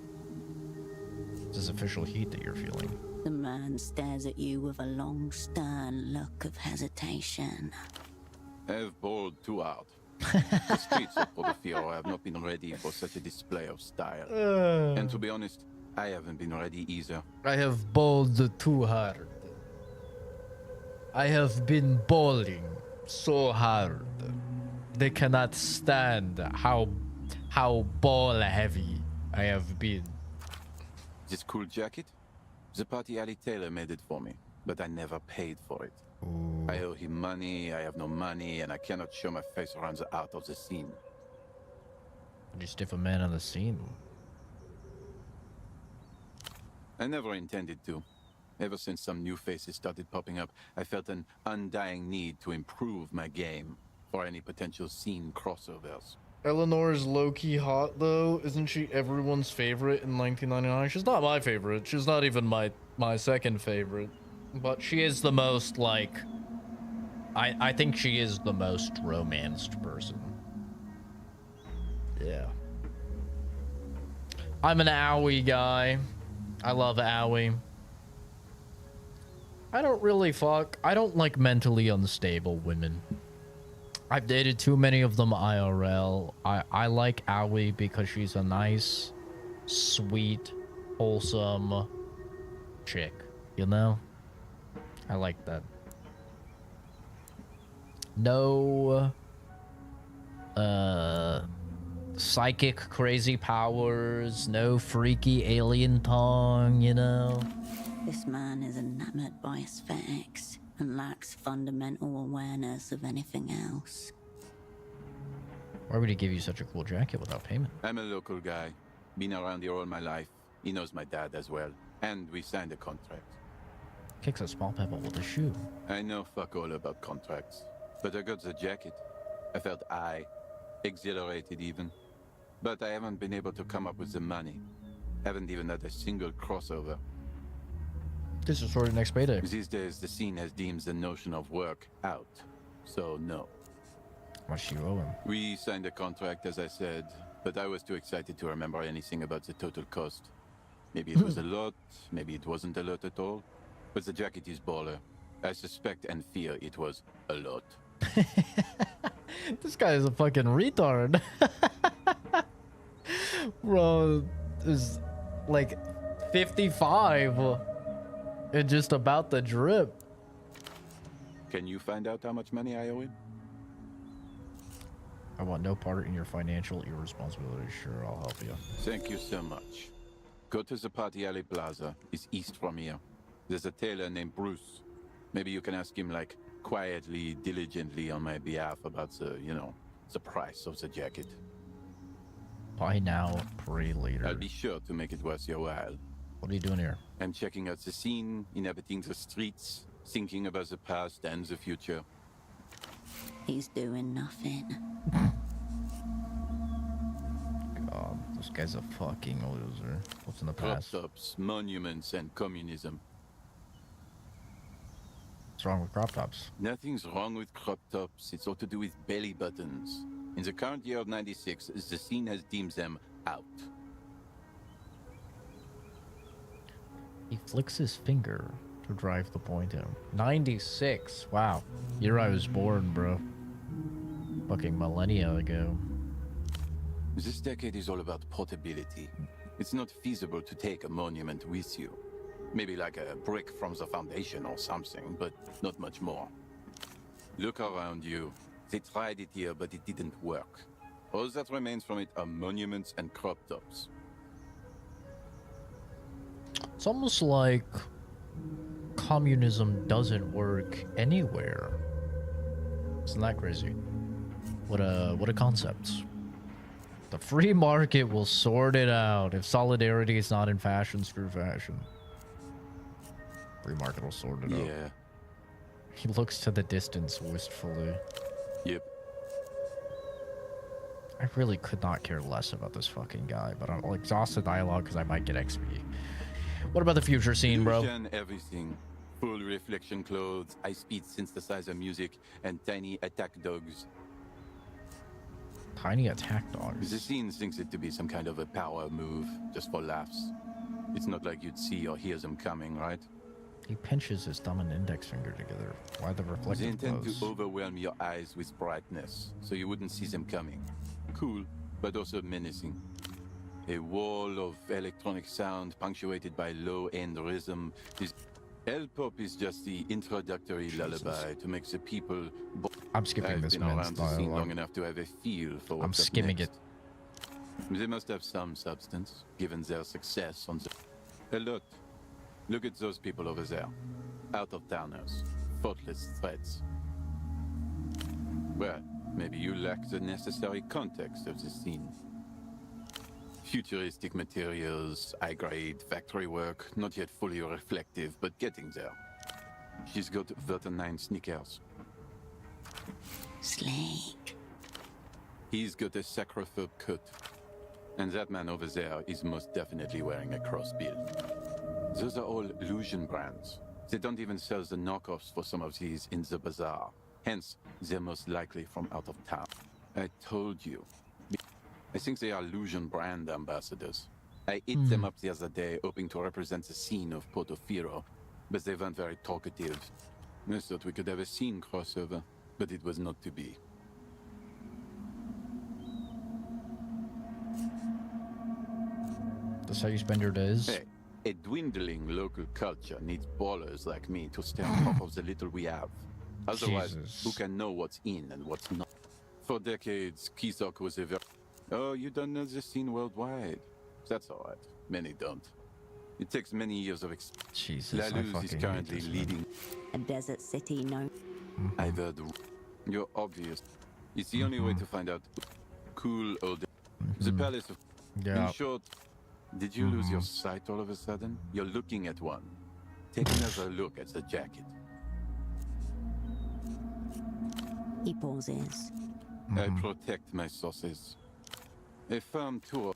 This is official heat that you're feeling. The man stares at you with a long, stern look of hesitation. I've bowled too hard. The streets of Portofino have not been ready for such a display of style. And to be honest, I haven't been ready either. I have bowled too hard. I have been bowling so hard. They cannot stand how ball heavy I have been. This cool jacket? The party alley tailor made it for me, but I never paid for it. Ooh. I owe him money, I have no money, and I cannot show my face around the art of the scene. You stiff a man on the scene. I never intended to. Ever since some new faces started popping up, I felt an undying need to improve my game for any potential scene crossovers. Eleanor is low-key hot, though. Isn't she everyone's favorite in 1999? She's not my favorite. She's not even my second favorite. But she is the most, like... I think she is the most romanced person. Yeah. I'm an owie guy. I love owie. I don't really fuck. I don't like mentally unstable women. I've dated too many of them IRL. I like Aoi because she's a nice, sweet, wholesome chick, you know? I like that. No psychic crazy powers, no freaky alien tongue, you know? This man is enamored by aesthetics and lacks fundamental awareness of anything else. Why would he give you such a cool jacket without payment? I'm a local guy. Been around here all my life. He knows my dad as well. And we signed a contract. Kicks a small pebble with a shoe. I know fuck all about contracts. But I got the jacket. I felt exhilarated even. But I haven't been able to come up with the money. Haven't even had a single crossover. This is for the next payday. These days, the scene has deemed the notion of work out. So, no. What you owe him? We signed a contract, as I said, but I was too excited to remember anything about the total cost. Maybe it was a lot, maybe it wasn't a lot at all. But the jacket is baller. I suspect and fear it was a lot. This guy is a fucking retard. Bro is like 55 and just about the drip. Can you find out how much money I owe him? I want no part in your financial irresponsibility. Sure, I'll help you. Thank you so much. Go to the Party Alley Plaza. It's east from here. There's a tailor named Bruce. Maybe you can ask him, like, quietly, diligently on my behalf about the, you know, the price of the jacket. Buy now, pray later. I'll be sure to make it worth your while. What are you doing here? I'm checking out the scene, inhabiting the streets, thinking about the past and the future. He's doing nothing. God, this guy's a fucking loser. What's in the Crop past? tops, monuments, and communism. What's wrong with crop tops? Nothing's wrong with crop tops. It's all to do with belly buttons. In the current year of 96, the scene has deemed them out. He flicks his finger to drive the point home. 96. Wow. Year I was born, bro. Fucking millennia ago. This decade is all about portability. It's not feasible to take a monument with you. Maybe like a brick from the foundation or something, but not much more. Look around you. They tried it here, but it didn't work. All that remains from it are monuments and crop tops. It's almost like communism doesn't work anywhere. Isn't that crazy? What a concept. The free market will sort it out. If solidarity is not in fashion, screw fashion. Free market will sort it out. Yeah. He looks to the distance wistfully. Yep. I really could not care less about this fucking guy, but I'll exhaust the dialogue because I might get XP. What about the future scene, bro? Illusion, everything. Full reflection clothes, high-speed synthesizer music, and tiny attack dogs. Tiny attack dogs. The scene thinks it to be some kind of a power move, just for laughs. It's not like you'd see or hear them coming, right? He pinches his thumb and index finger together. Why the They reflective intend glows? to overwhelm your eyes with brightness, so you wouldn't see them coming. Cool, but also menacing. A wall of electronic sound punctuated by low-end rhythm. El Pop is just the introductory lullaby to make the people. I'm skipping I've this been man's around the scene dialogue. long enough to have a feel for what's I'm up skimming next. it. They must have some substance, given their success on the. A lot. Look at those people over there. Out-of-towners. Thoughtless threats. Well, maybe you lack the necessary context of the scene. Futuristic materials, high-grade factory work, not yet fully reflective, but getting there. She's got Vertanine sneakers. Sleek. He's got a sacrophobe coat. And that man over there is most definitely wearing a crossbill. Those are all illusion brands. They don't even sell the knockoffs for some of these in the bazaar. Hence, they're most likely from out of town. I told you. I think they are illusion brand ambassadors. I ate them up the other day, hoping to represent the scene of Portofino, but they weren't very talkative. I thought we could have a scene crossover, but it was not to be. That's how you spend your days? Hey, a dwindling local culture needs ballers like me to stay on top of the little we have. Otherwise, Jesus. who can know what's in and what's not? For decades, Kizok was a very... Oh, you don't know the scene worldwide. That's all right. Many don't. It takes many years of experience. Jesus, I Laluz fucking is hate currently this, man. leading. A desert city known. I've heard... You're obvious. It's the only way to find out. Cool old... The Palace of... Yeah. In short, did you lose your sight all of a sudden? You're looking at one. Take another look at the jacket. He pauses. I protect my sources. A farm tour.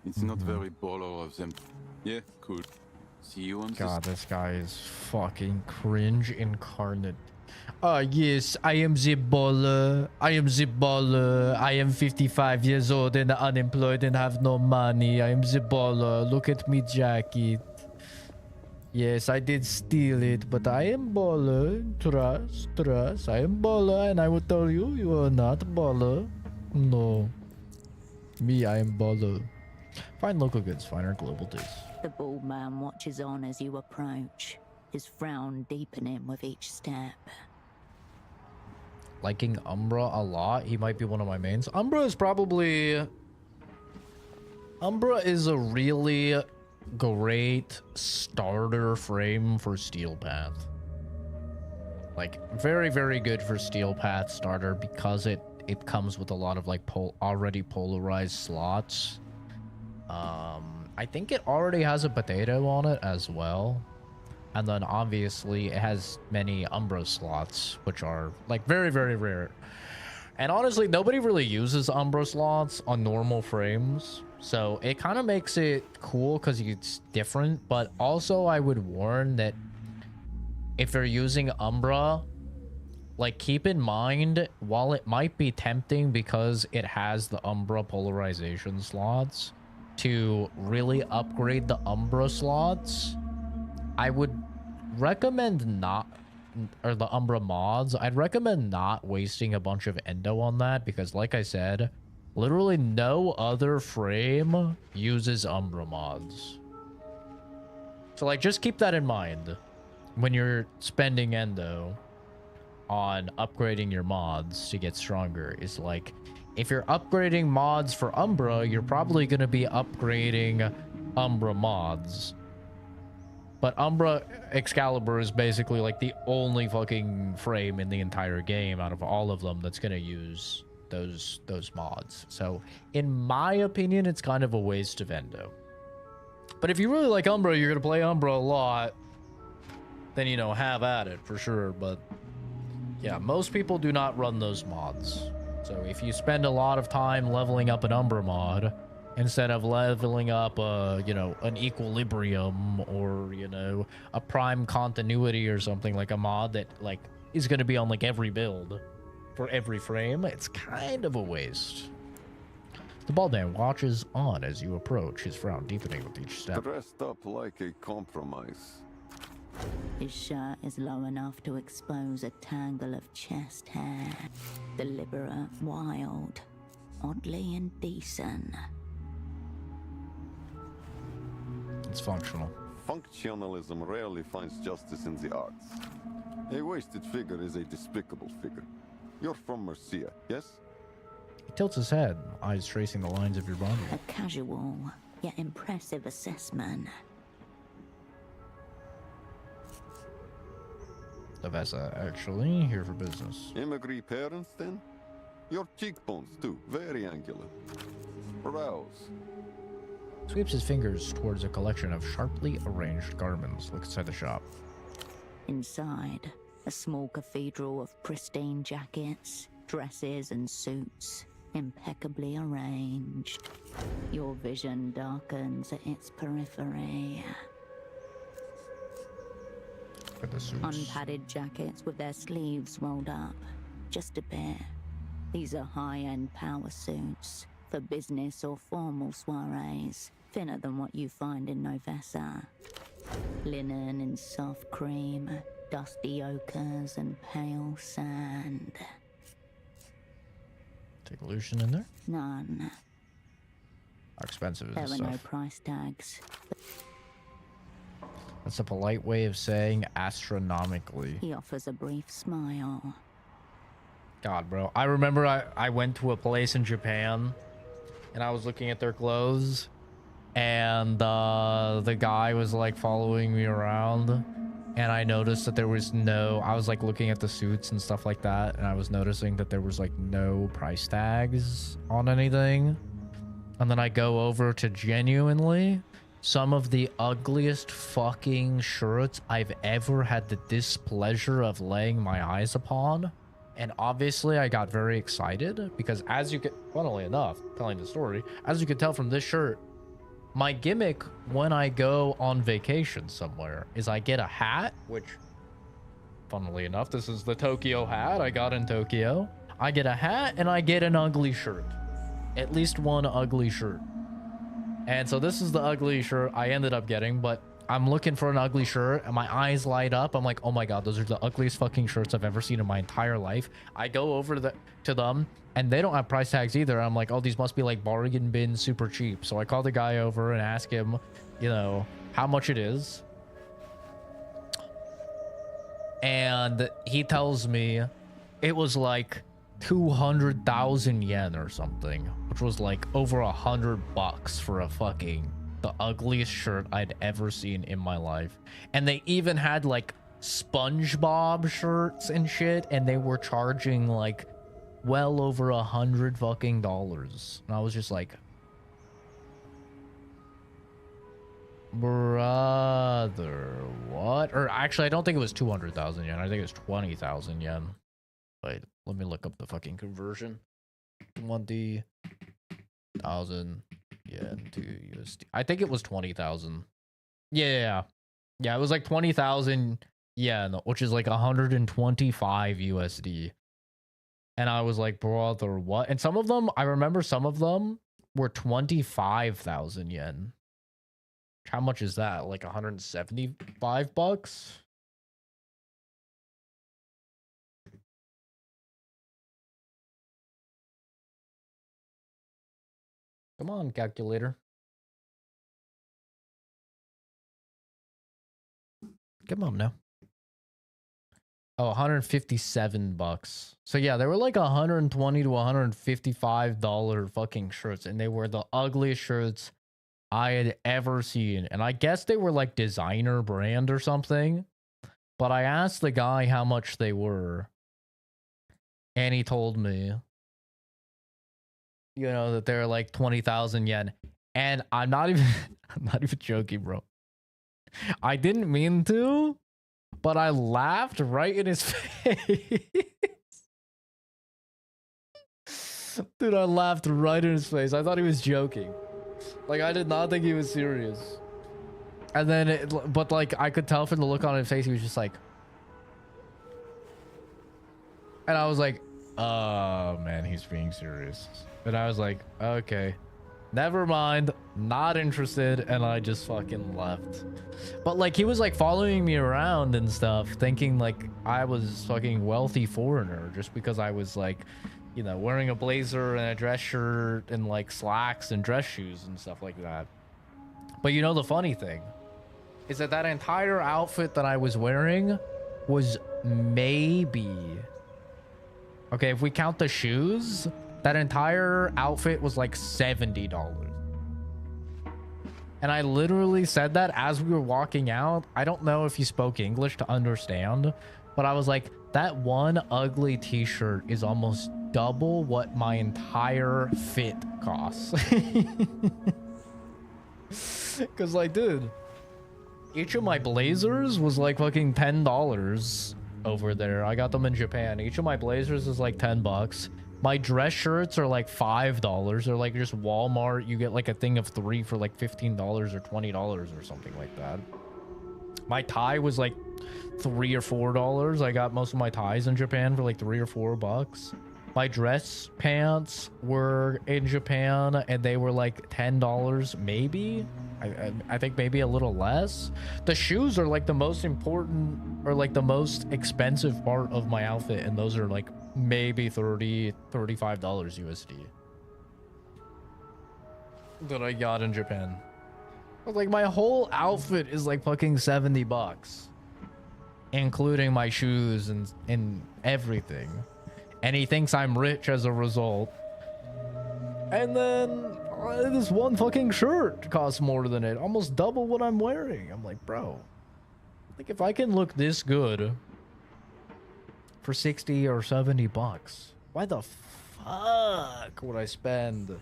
It's not very baller of them. Yeah, cool. See you on God, this guy is fucking cringe incarnate. Yes, I am the baller. I am the baller. I am 55 years old and unemployed and have no money. I am the baller. Look at me jacket. Yes, I did steal it, but I am baller. Trust. I am baller, and I will tell you, you are not baller. No. Me, I am baller. Find local goods, find our global taste. The bald man watches on as you approach, his frown deepening with each step. Liking Umbra a lot. He might be one of my mains. Umbra is a really great starter frame for Steel Path. Like, very, very good for Steel Path starter because it comes with a lot of like already polarized slots. I think it already has a potato on it as well. And then obviously it has many Umbra slots, which are like very, very rare. And honestly, nobody really uses Umbra slots on normal frames. So it kind of makes it cool because it's different. But also I would warn that if you're using Umbra, like keep in mind, while it might be tempting because it has the Umbra polarization slots, to really upgrade the Umbra slots, I would recommend not, or the Umbra mods, I'd recommend not wasting a bunch of endo on that because like I said, literally no other frame uses Umbra mods. So like just keep that in mind when you're spending endo on upgrading your mods to get stronger. Is like, if you're upgrading mods for Umbra, you're probably going to be upgrading Umbra mods. But Umbra Excalibur is basically like the only fucking frame in the entire game out of all of them that's going to use those mods. So in my opinion, it's kind of a waste of endo. But if you really like Umbra, you're going to play Umbra a lot, then, you know, have at it for sure. But yeah, most people do not run those mods. So if you spend a lot of time leveling up an Umbra mod, instead of leveling up, you know, an Equilibrium or, you know, a Prime Continuity or something, like a mod that, like, is going to be on, like, every build for every frame, it's kind of a waste. The bald man watches on as you approach, his frown deepening with each step. Dressed up like a compromise. His shirt is low enough to expose a tangle of chest hair. Deliberate, wild, oddly indecent. It's functional. Functionalism rarely finds justice in the arts. A wasted figure is a despicable figure. You're from Mercia, yes? He tilts his head, eyes tracing the lines of your body. A casual, yet impressive assessment. Lavessa, actually, here for business. Immigrant parents, then? Your cheekbones, too, very angular. Brows. Sweeps his fingers towards a collection of sharply arranged garments. Look inside the shop. Inside, a small cathedral of pristine jackets, dresses, and suits, impeccably arranged. Your vision darkens at its periphery. For the suits. Unpadded jackets with their sleeves rolled up, just a bit. These are high-end power suits for business or formal soirees, thinner than what you find in Novessa. Linen in soft cream, dusty ochres and pale sand. Take Lucian in there? None. How expensive is There this are stuff? no price tags. That's a polite way of saying astronomically. He offers a brief smile. God, bro. I remember I went to a place in Japan and I was looking at their clothes and the guy was like following me around and I noticed that there was I was like looking at the suits and stuff like that and I was noticing that there was like no price tags on anything. And then I go over to genuinely some of the ugliest fucking shirts I've ever had the displeasure of laying my eyes upon. And obviously I got very excited because as you could, funnily enough, telling the story, as you could tell from this shirt, my gimmick when I go on vacation somewhere is I get a hat, which funnily enough, this is the Tokyo hat I got in Tokyo. I get a hat and I get an ugly shirt. At least one ugly shirt. And so this is the ugly shirt I ended up getting, but I'm looking for an ugly shirt and my eyes light up. I'm like, oh my god, those are the ugliest fucking shirts I've ever seen in my entire life. I go over to them and they don't have price tags either. I'm like, oh, these must be like bargain bin super cheap. So I call the guy over and ask him, you know, how much it is. And he tells me it was like 200,000 yen or something, which was like over $100 for a fucking the ugliest shirt I'd ever seen in my life. And they even had like SpongeBob shirts and shit, and they were charging like well over $100 fucking dollars. And I was just like, brother, what? Or actually, I don't think it was 200,000 yen. I think it was 20,000 yen. Wait, let me look up the fucking conversion. 20,000 yen to USD. I think it was 20,000. Yeah, it was like 20,000 yen, which is like 125 USD. And I was like, brother, what? And some of them, I remember some of them were 25,000 yen. How much is that? Like 175 bucks? Come on, calculator. Come on now. Oh, 157 bucks. So yeah, they were like 120 to 155 dollar fucking shirts, and they were the ugliest shirts I had ever seen. And I guess they were like designer brand or something. But I asked the guy how much they were, and he told me, you know, that they're like 20,000 yen. And I'm not even joking, bro. I didn't mean to, but I laughed right in his face. Dude, I laughed right in his face. I thought he was joking. Like, I did not think he was serious. And then, but like, I could tell from the look on his face, he was just like, and I was like, oh man, he's being serious. And I was like, okay, never mind, not interested. And I just fucking left. But like, he was like following me around and stuff, thinking like I was fucking wealthy foreigner just because I was like, you know, wearing a blazer and a dress shirt and like slacks and dress shoes and stuff like that. But you know the funny thing is that that entire outfit that I was wearing was maybe... Okay, if we count the shoes, that entire outfit was like $70. And I literally said that as we were walking out. I don't know if you spoke English to understand, but I was like, that one ugly t-shirt is almost double what my entire fit costs. Because, like, dude, each of my blazers was like fucking $10 over there. I got them in Japan. Each of my blazers is like $10. My dress shirts are like $5. They're like just Walmart. You get like a thing of 3 for like $15 or $20 or something like that. My tie was like $3 or $4. I got most of my ties in Japan for like $3 or $4. My dress pants were in Japan and they were like $10 maybe. I think maybe a little less. The shoes are like the most important or like the most expensive part of my outfit, and those are like maybe $30, $35 USD that I got in Japan. But like my whole outfit is like fucking $70, including my shoes and everything. And he thinks I'm rich as a result. And then this one fucking shirt costs more than it, almost double what I'm wearing. I'm like, bro, like if I can look this good for 60 or 70 bucks, why the fuck would I spend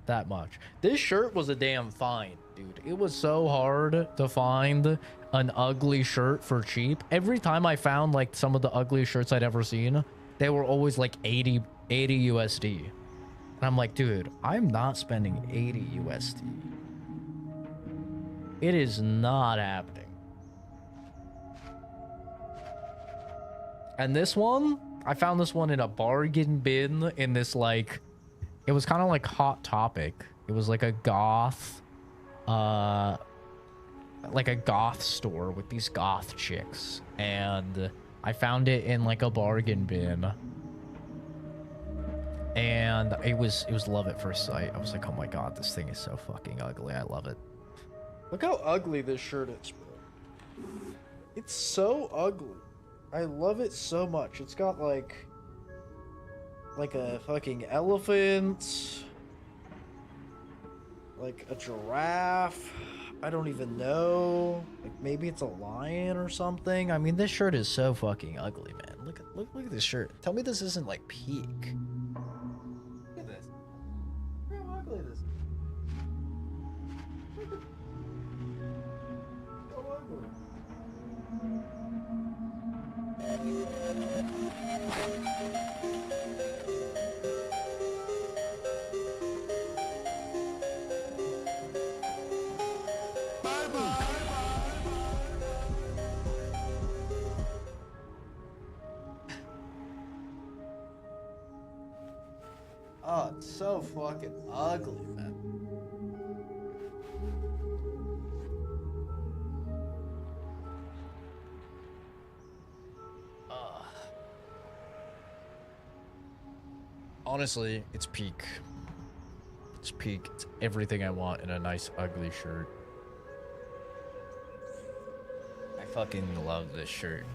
that much? This shirt was a damn find, dude. It was so hard to find an ugly shirt for cheap. Every time I found like some of the ugliest shirts I'd ever seen, they were always like 80 USD. And I'm like, dude, I'm not spending 80 USD. It is not happening. And this one, I found this one in a bargain bin in this like, it was kind of like Hot Topic. It was like a goth, store with these goth chicks. And I found it in like a bargain bin. And it was love at first sight. I was like, oh my god, this thing is so fucking ugly. I love it. Look how ugly this shirt is, bro. It's so ugly. I love it so much. It's got like a fucking elephant, like a giraffe. I don't even know. Like maybe it's a lion or something. I mean, this shirt is so fucking ugly, man. Look at this shirt. Tell me this isn't like peak. Look at this. Look how ugly this is. So ugly. Oh, it's so fucking ugly, man. Honestly, it's peak. It's peak. It's everything I want in a nice, ugly shirt. I fucking love this shirt.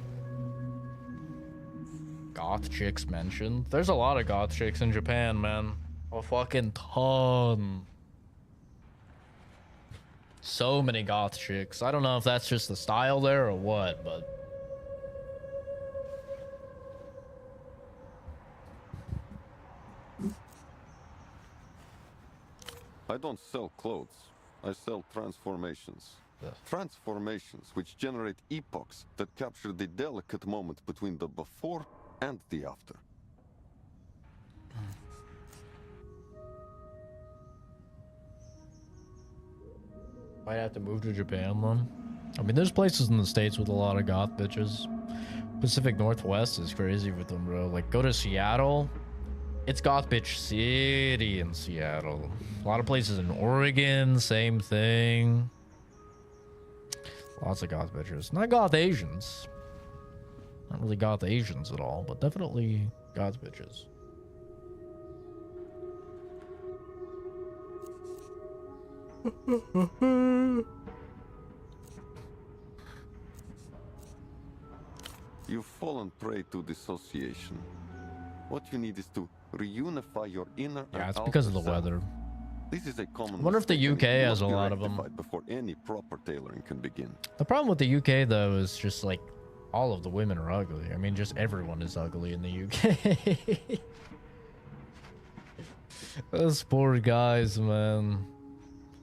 Goth chicks mentioned. There's a lot of goth chicks in Japan, man. A fucking ton. So many goth chicks. I don't know if that's just the style there or what, but... I don't sell clothes. I sell transformations. Transformations which generate epochs that capture the delicate moment between the before and the after. Might have to move to Japan, then. I mean, there's places in the States with a lot of goth bitches. Pacific Northwest is crazy with them, bro. Like, go to Seattle. It's goth bitch city in Seattle. A lot of places in Oregon, same thing. Lots of goth bitches. Not goth Asians. Not really goth Asians at all, but definitely goth bitches. You've fallen prey to dissociation. What you need is to reunify your inner Yeah, and it's because of outer the self. weather. This is a common I wonder if the mistake, and UK it has a must be lot of them. rectified before any proper tailoring can begin. The problem with the UK though is just like all of the women are ugly. I mean, just everyone is ugly in the UK. Those poor guys, man.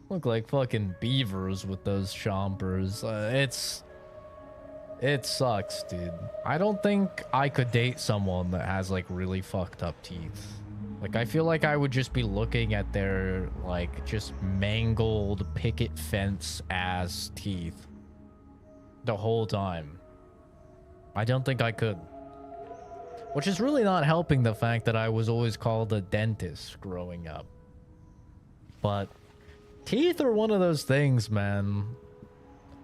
Look like fucking beavers with those chompers. It sucks, dude. I don't think I could date someone that has like really fucked up teeth. Like, I feel like I would just be looking at their like just mangled picket fence ass teeth the whole time. I don't think I could. Which is really not helping the fact that I was always called a dentist growing up. But teeth are one of those things, man,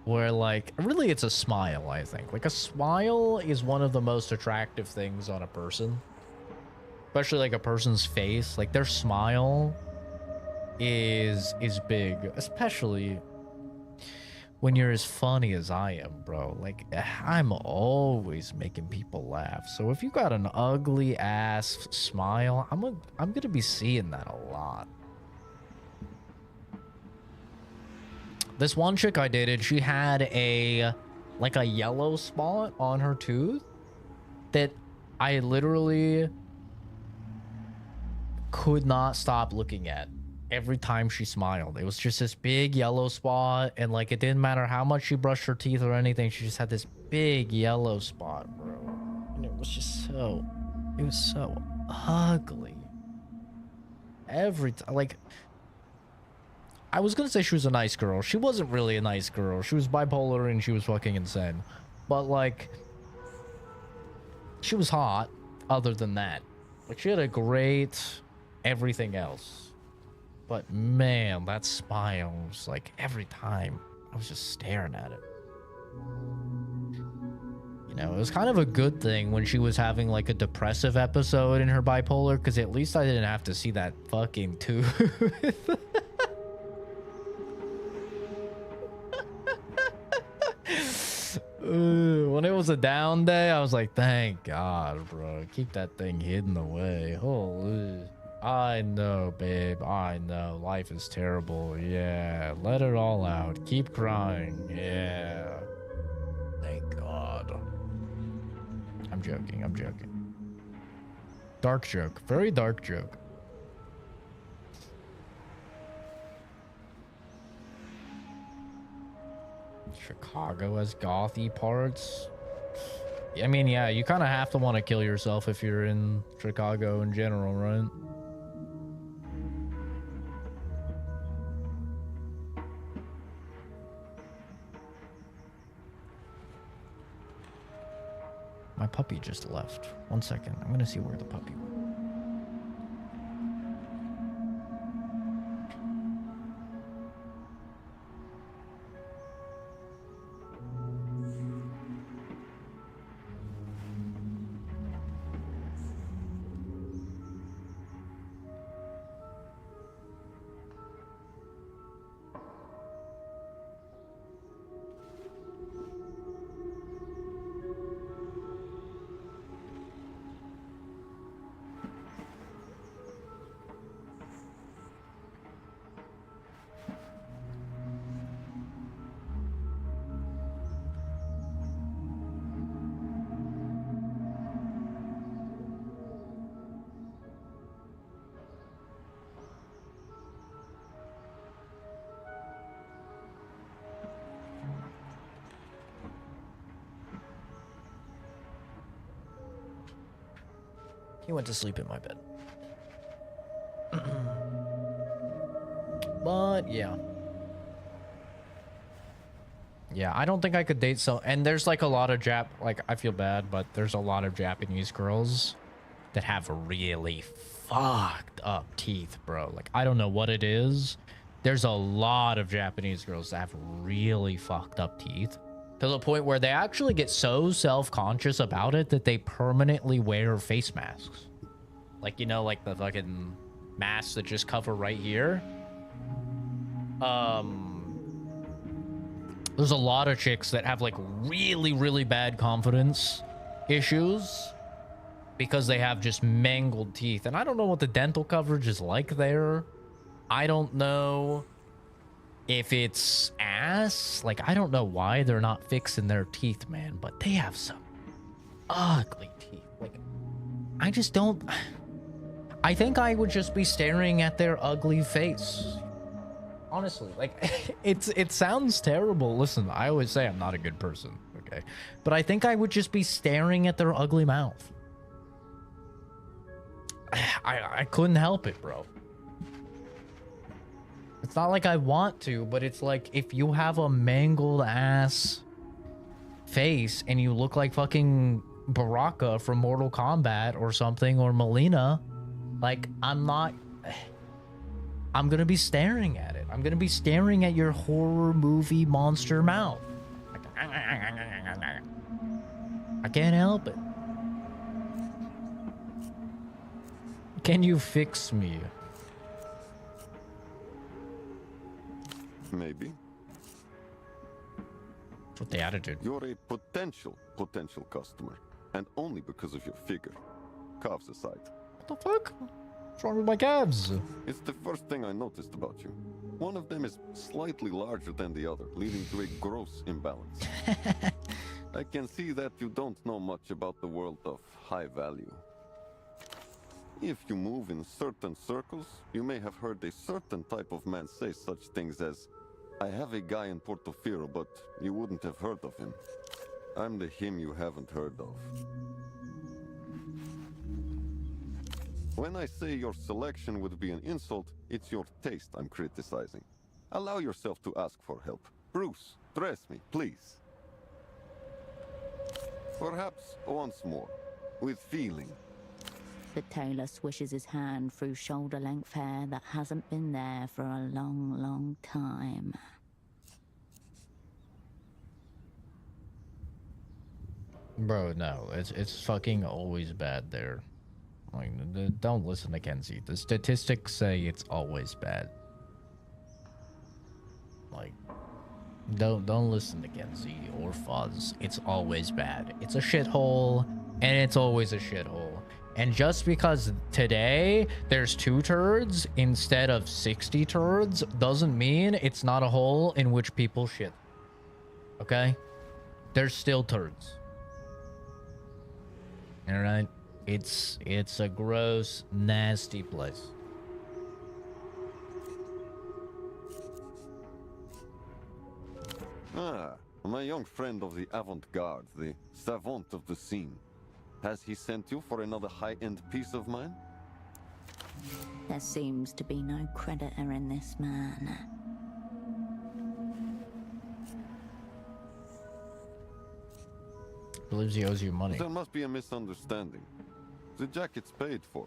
where like really it's a smile. I think like a smile is one of the most attractive things on a person, especially like a person's face. Like their smile is big, especially when you're as funny as I am, bro. Like I'm always making people laugh. So if you got an ugly ass smile, I'm gonna be seeing that a lot. This one chick I dated, she had a yellow spot on her tooth that I literally could not stop looking at every time she smiled. It was just this big yellow spot, and like it didn't matter how much she brushed her teeth or anything, she just had this big yellow spot, bro. And it was just so ugly. Every time, like, I was gonna say she was a nice girl. She wasn't really a nice girl. She was bipolar and she was fucking insane. But like, she was hot other than that. Like, she had a great everything else. But man, that smile was like every time I was just staring at it. You know, it was kind of a good thing when she was having like a depressive episode in her bipolar, because at least I didn't have to see that fucking tooth. When it was a down day, I was like, thank God, bro. Keep that thing hidden away. Holy. I know, babe. I know. Life is terrible. Yeah. Let it all out. Keep crying. Yeah. Thank God. I'm joking. I'm joking. Dark joke. Very dark joke. Chicago has gothy parts. I mean, yeah, you kind of have to want to kill yourself if you're in Chicago in general, right? My puppy just left. 1 second. I'm gonna see where the puppy went. He went to sleep in my bed. But yeah. Yeah, I don't think I could date so. And there's like a lot of like, I feel bad, but there's a lot of Japanese girls that have really fucked up teeth, bro. Like, I don't know what it is. There's a lot of Japanese girls that have really fucked up teeth, to the point where they actually get so self-conscious about it that they permanently wear face masks. Like, you know, like the fucking masks that just cover right here. there's a lot of chicks that have like really, really bad confidence issues because they have just mangled teeth. And I don't know what the dental coverage is like there. I don't know if it's ass. Like, I don't know why they're not fixing their teeth, man, but they have some ugly teeth. Like, I just don't... I think I would just be staring at their ugly face. Honestly, like, it sounds terrible. Listen, I always say I'm not a good person, okay? But I think I would just be staring at their ugly mouth. I couldn't help it, bro. It's not like I want to, but it's like, if you have a mangled ass face and you look like fucking Baraka from Mortal Kombat or something, or Melina, like, I'm gonna be staring at it. I'm gonna be staring at your horror movie monster mouth. I can't help it. Can you fix me? Maybe. What's the attitude? You're a potential customer, and only because of your figure. Calves aside. What the fuck? What's wrong with my calves? It's the first thing I noticed about you. One of them is slightly larger than the other, leading to a gross imbalance. I can see that you don't know much about the world of high value. If you move in certain circles, you may have heard a certain type of man say such things as, I have a guy in Portofino, but you wouldn't have heard of him. I'm the him you haven't heard of. When I say your selection would be an insult, it's your taste I'm criticizing. Allow yourself to ask for help. Bruce, dress me, please. Perhaps once more, with feeling. The tailor swishes his hand through shoulder-length hair that hasn't been there for a long, long time. Bro, no, it's fucking always bad there. Like, don't listen to Kenzie. The statistics say it's always bad. Like, don't listen to Kenzie or Fuzz. It's always bad. It's a shithole, and it's always a shithole. And just because today there's 2 turds instead of 60 turds doesn't mean it's not a hole in which people shit. Okay? There's still turds. All right? It's a gross, nasty place. Ah, my young friend of the avant-garde, the savant of the scene. Has he sent you for another high-end piece of mine? There seems to be no creditor in this man. Believes he owes you money. There must be a misunderstanding. The jacket's paid for.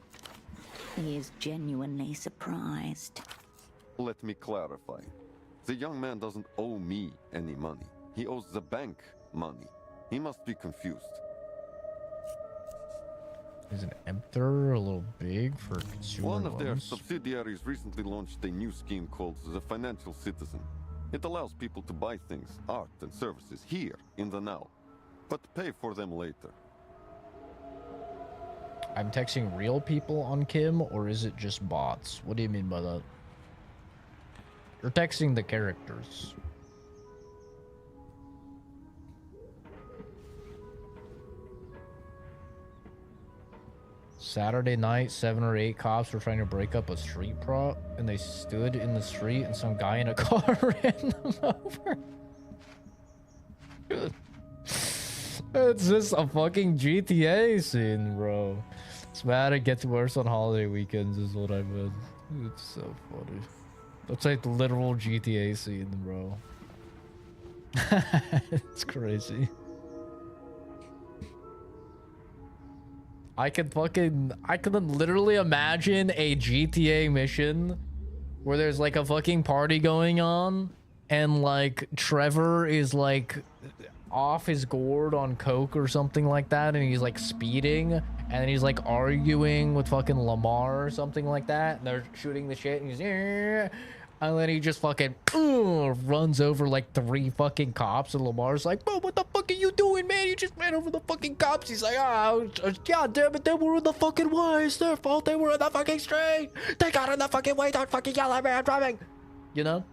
He is genuinely surprised. Let me clarify. The young man doesn't owe me any money. He owes the bank money. He must be confused. Is an emptor a little big for consumer One of their loans? subsidiaries recently launched a new scheme called the Financial Citizen. It allows people to buy things, art and services here in the now, but pay for them later. I'm texting real people on Kim, or is it just bots? What do you mean by that? You're texting the characters. Saturday night, 7 or 8 cops were trying to break up a street prop, and they stood in the street, and some guy in a car ran them over. It's just a fucking GTA scene, bro. It's bad. It gets worse on holiday weekends, is what I meant. It's so funny. That's like the literal GTA scene, bro. It's crazy. I could literally imagine a GTA mission where there's like a fucking party going on and like Trevor is like off his gourd on coke or something like that, and he's like speeding, and then he's like arguing with fucking Lamar or something like that, and they're shooting the shit, and he's And then he just fucking runs over like 3 fucking cops, and Lamar's like, bro, what the fuck are you doing, man? You just ran over the fucking cops. He's like, god damn it, they were in the fucking way. It's their fault. They were in the fucking street. They got in the fucking way. Don't fucking yell at me. I'm driving. You know?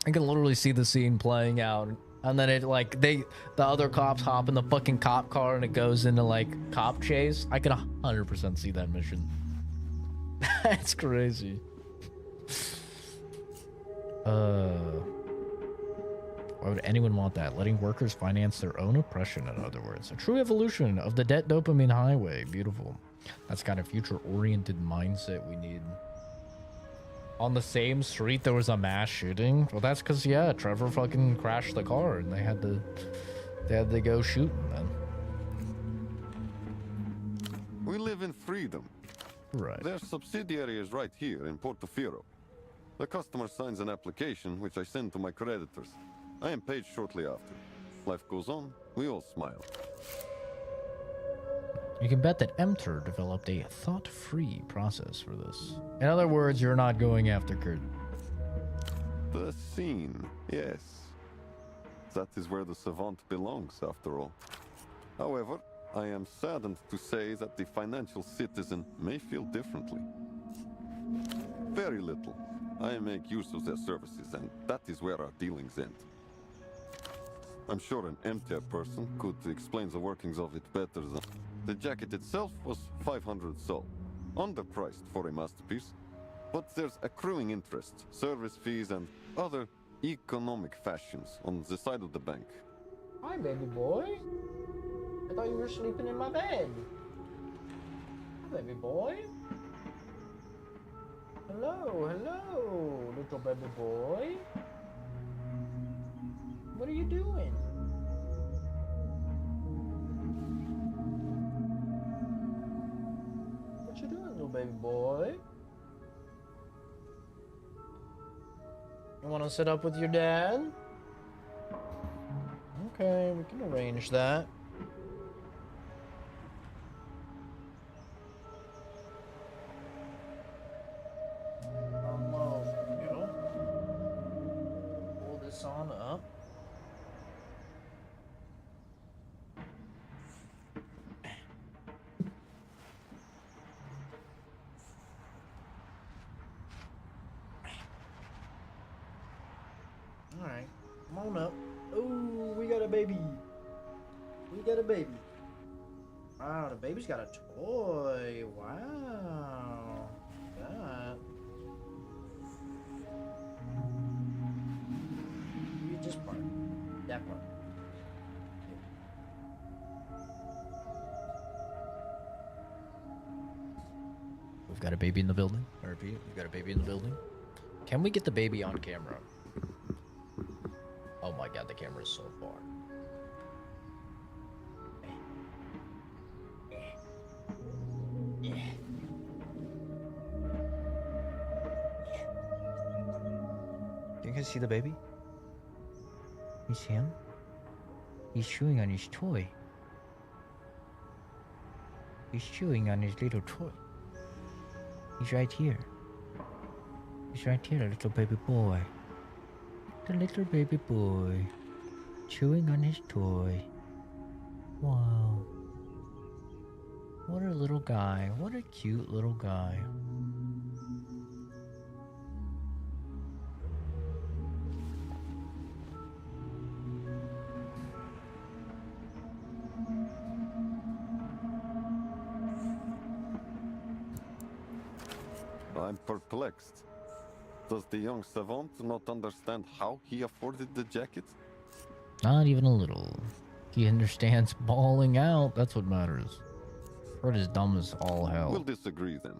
I can literally see the scene playing out. And then it like, the other cops hop in the fucking cop car and it goes into like cop chase. I can 100% see that mission. That's crazy. Why would anyone want that? Letting workers finance their own oppression, in other words. A true evolution of the debt dopamine highway. Beautiful. That's kind of future-oriented mindset we need. On the same street, there was a mass shooting. Well, that's because, yeah, Trevor fucking crashed the car and they had to go shooting, man. We live in freedom. Right. Their subsidiary is right here in Portofino. The customer signs an application, which I send to my creditors. I am paid shortly after. Life goes on, we all smile. You can bet that Emter developed a thought-free process for this. In other words, you're not going after Kurt. The scene, yes. That is where the savant belongs, after all. However, I am saddened to say that the financial citizen may feel differently. Very little. I make use of their services, and that is where our dealings end. I'm sure an MTR person could explain the workings of it better than... The jacket itself was 500 sol, underpriced for a masterpiece, but there's accruing interest, service fees, and other economic fashions on the side of the bank. Hi, baby boy. I thought you were sleeping in my bed. Hi, baby boy. Hello, hello, little baby boy. What are you doing? What you doing, little baby boy? You want to sit up with your dad? Okay, we can arrange that. Pull this on up. Alright, come on up. Ooh, we got a baby. We got a baby. Wow, the baby's got a toy. Wow. That. You just part. That part. We've got a baby in the building. I repeat, we've got a baby in the building. Can we get the baby on camera? Oh my god, the camera is so far. You guys see the baby? You see him? He's chewing on his toy. He's chewing on his little toy. He's right here. He's right here, little baby boy. The little baby boy. Chewing on his toy. Wow. What a little guy. What a cute little guy. I'm perplexed. Does the young savant not understand how he afforded the jacket? Not even a little. He understands bawling out. That's what matters. Fred is dumb as all hell. We'll disagree then.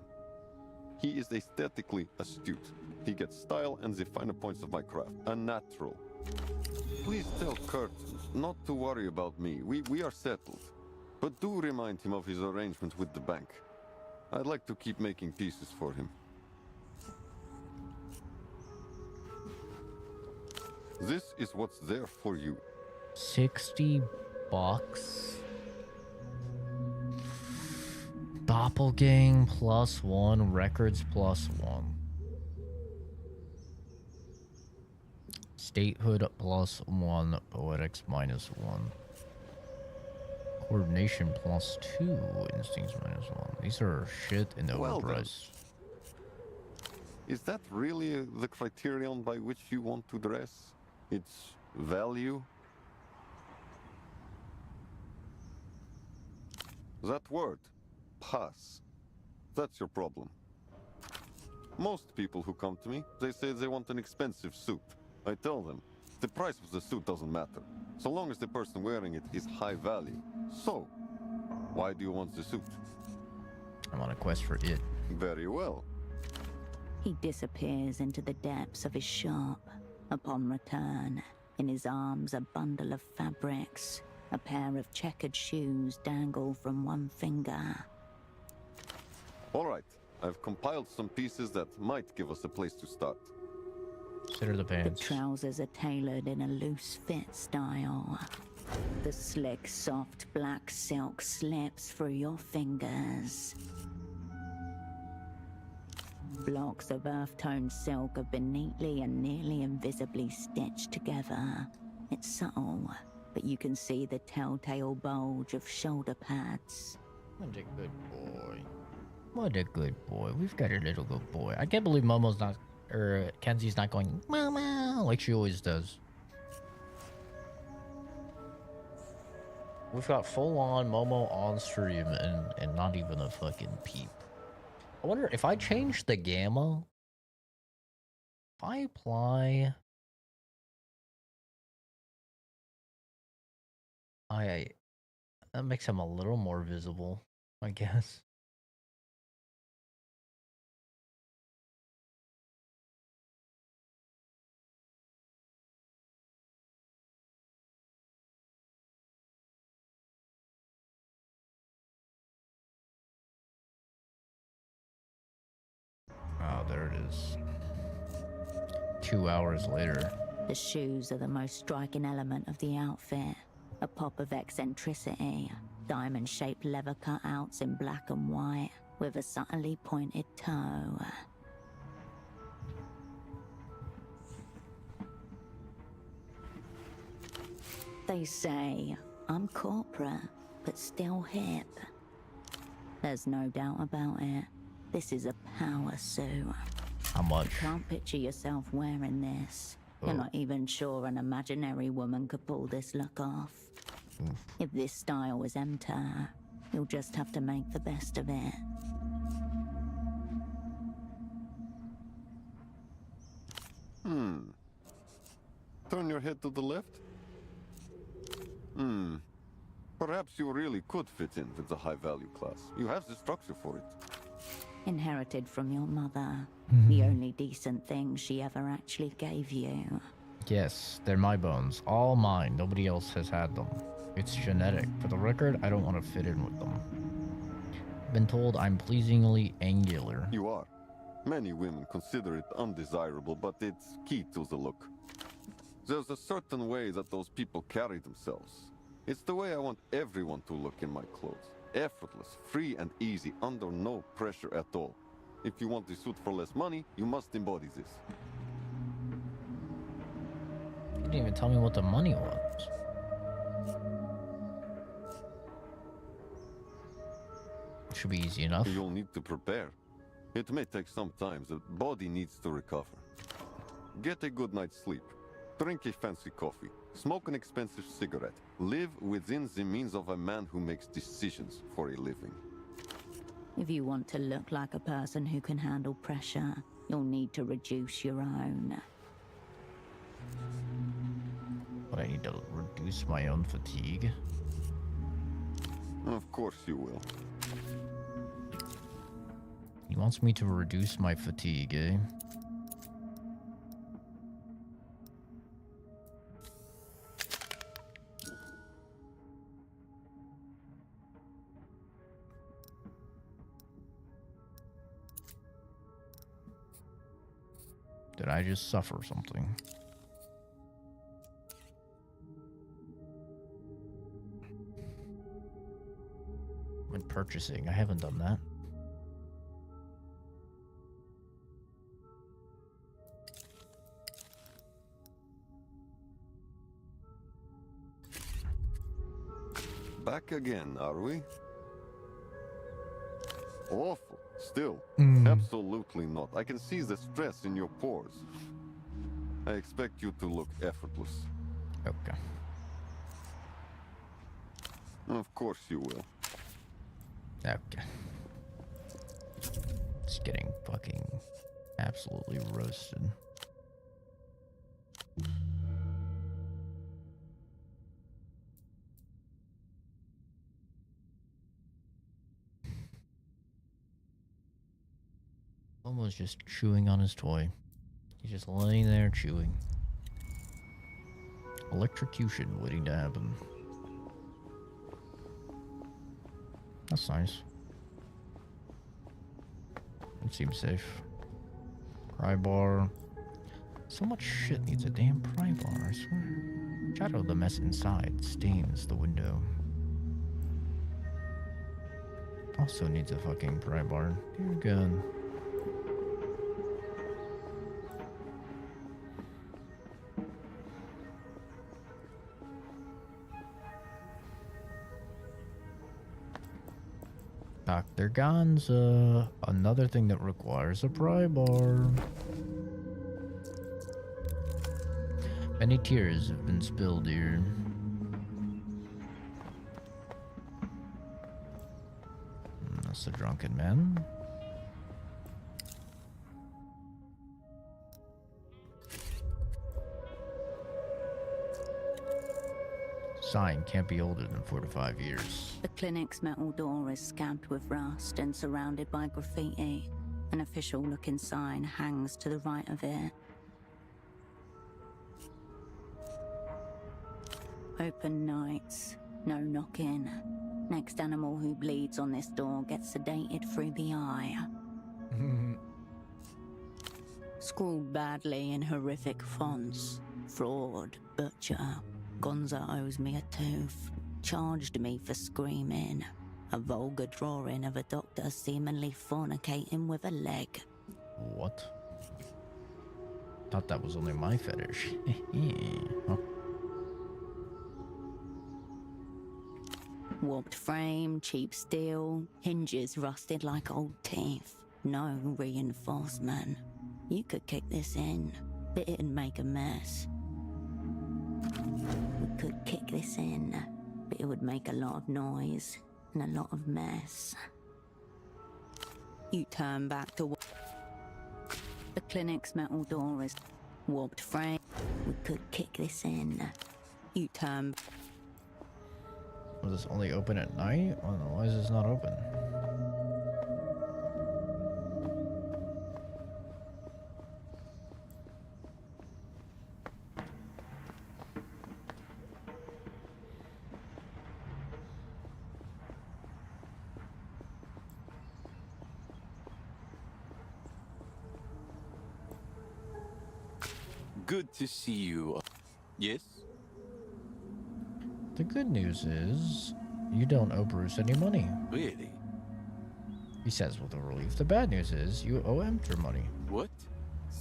He is aesthetically astute. He gets style and the finer points of my craft. A natural. Please tell Kurt not to worry about me. We are settled. But do remind him of his arrangement with the bank. I'd like to keep making pieces for him. This is what's there for you. 60 bucks. Doppelgang +1, records +1. Statehood +1, poetics -1. Coordination +2, instincts -1. These are shit and overpriced. Is that really the criterion by which you want to dress? Its value? That word, pass, that's your problem. Most people who come to me, they say they want an expensive suit. I tell them, the price of the suit doesn't matter, so long as the person wearing it is high value. So, why do you want the suit? I'm on a quest for it. Very well. He disappears into the depths of his shop. Upon return, in his arms a bundle of fabrics. A pair of checkered shoes dangle from one finger. All right, I've compiled some pieces that might give us a place to start. Consider the pants. The trousers are tailored in a loose fit style. The slick, soft black silk slips through your fingers. Blocks of earth-toned silk have been neatly and nearly invisibly stitched together. It's subtle, but you can see the telltale bulge of shoulder pads. What a good boy. What a good boy. We've got a little good boy. I can't believe Momo's not, or Kenzie's not going, Mama, like she always does. We've got full-on Momo on stream and not even a fucking peep. I wonder if I change the gamma, if I apply, that makes him a little more visible, I guess. Oh, there it is. 2 hours later. The shoes are the most striking element of the outfit. A pop of eccentricity. Diamond-shaped leather cutouts in black and white, with a subtly pointed toe. They say, I'm corporate, but still hip. There's no doubt about it. This is a power suit. How much? You can't picture yourself wearing this. You're not even sure an imaginary woman could pull this look off. If this style was enter, you'll just have to make the best of it. Turn your head to the left? Perhaps you really could fit in with the high-value class. You have the structure for it. Inherited from your mother. The only decent thing she ever actually gave you. Yes, they're my bones. All mine. Nobody else has had them. It's genetic. For the record, I don't want to fit in with them. I've been told I'm pleasingly angular. You are. Many women consider it undesirable, but it's key to the look. There's a certain way that those people carry themselves. It's the way I want everyone to look in my clothes. Effortless, free and easy, under no pressure at all. If you want the suit for less money, you must embody this. You didn't even tell me what the money was. Should be easy enough. You'll need to prepare. It may take some time. The body needs to recover. Get a good night's sleep. Drink a fancy coffee. Smoke an expensive cigarette. Live within the means of a man who makes decisions for a living. If you want to look like a person who can handle pressure, you'll need to reduce your own. But I need to reduce my own fatigue. Of course you will. He wants me to reduce my fatigue, eh? Did I just suffer something? When purchasing, I haven't done that. Back again, are we? Awful. Still. Absolutely not. I can see the stress in your pores. I expect you to look effortless. Okay. Of course you will. Okay. It's getting fucking absolutely roasted. Almost just chewing on his toy. He's just laying there chewing. Electrocution waiting to happen. That's nice. It seems safe. Pry bar. So much shit needs a damn pry bar, I swear. Shadow of the mess inside stains the window. Also needs a fucking pry bar. Dear God. Dr. Gonza, another thing that requires a pry bar. Many tears have been spilled here. That's the drunken man. Sign can't be older than 4 to 5 years. The clinic's metal door is scabbed with rust and surrounded by graffiti. An official-looking sign hangs to the right of it. Open nights, no knocking. Next animal who bleeds on this door gets sedated through the eye. Scrawled badly in horrific fonts. Fraud, butcher. Gonza owes me a tooth. Charged me for screaming. A vulgar drawing of a doctor seemingly fornicating with a leg. What? Thought that was only my fetish. Huh? Warped frame, cheap steel, hinges rusted like old teeth. No reinforcement. You could kick this in, but it'd make a mess. We could kick this in, but it would make a lot of noise and a lot of mess. You turn back to the clinic's metal door is warped frame. We could kick this in. You turn. Was this only open at night? Oh, no, why is this not open? Good to see you. Yes? The good news is, you don't owe Bruce any money. Really? He says with a relief. The bad news is, you owe Emter money. What?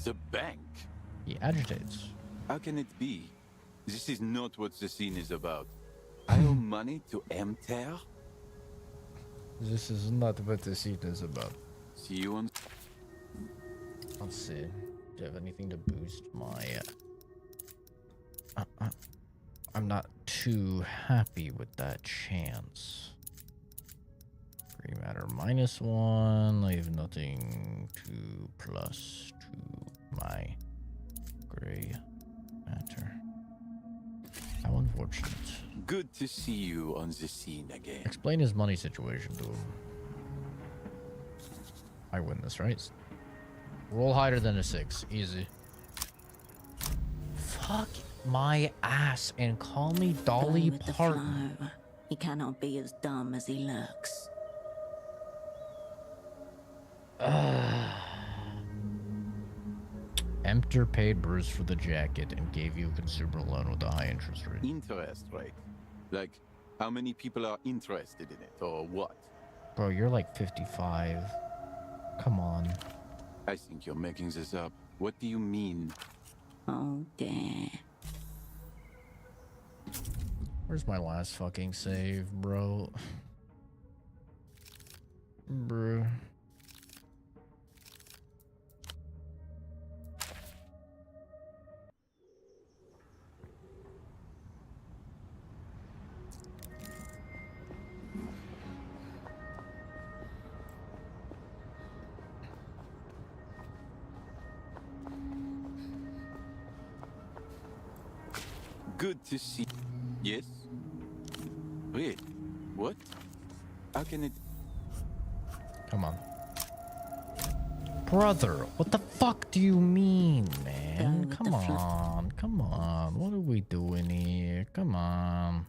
The bank? He agitates. How can it be? This is not what the scene is about. I owe money to Emter? This is not what the scene is about. See you on... Let's see. Do you have anything to boost my... I'm not too happy with that chance. Gray matter -1. I have nothing to plus to my gray matter. How unfortunate. Good to see you on the scene again. Explain his money situation to him. I win this, right? Roll higher than a 6. Easy. Fuck my ass and call me Dolly Parton. He cannot be as dumb as he looks. Emter paid Bruce for the jacket and gave you a consumer loan with a high interest rate. Interest rate? Like, how many people are interested in it, or what? Bro, you're like 55. Come on. I think you're making this up. What do you mean? Oh dear. Where's my last fucking save, bro? Bro. Good to see. Yes? Wait, what? How can it... Come on. Brother, what the fuck do you mean, man? Come on, come on. What are we doing here? Come on.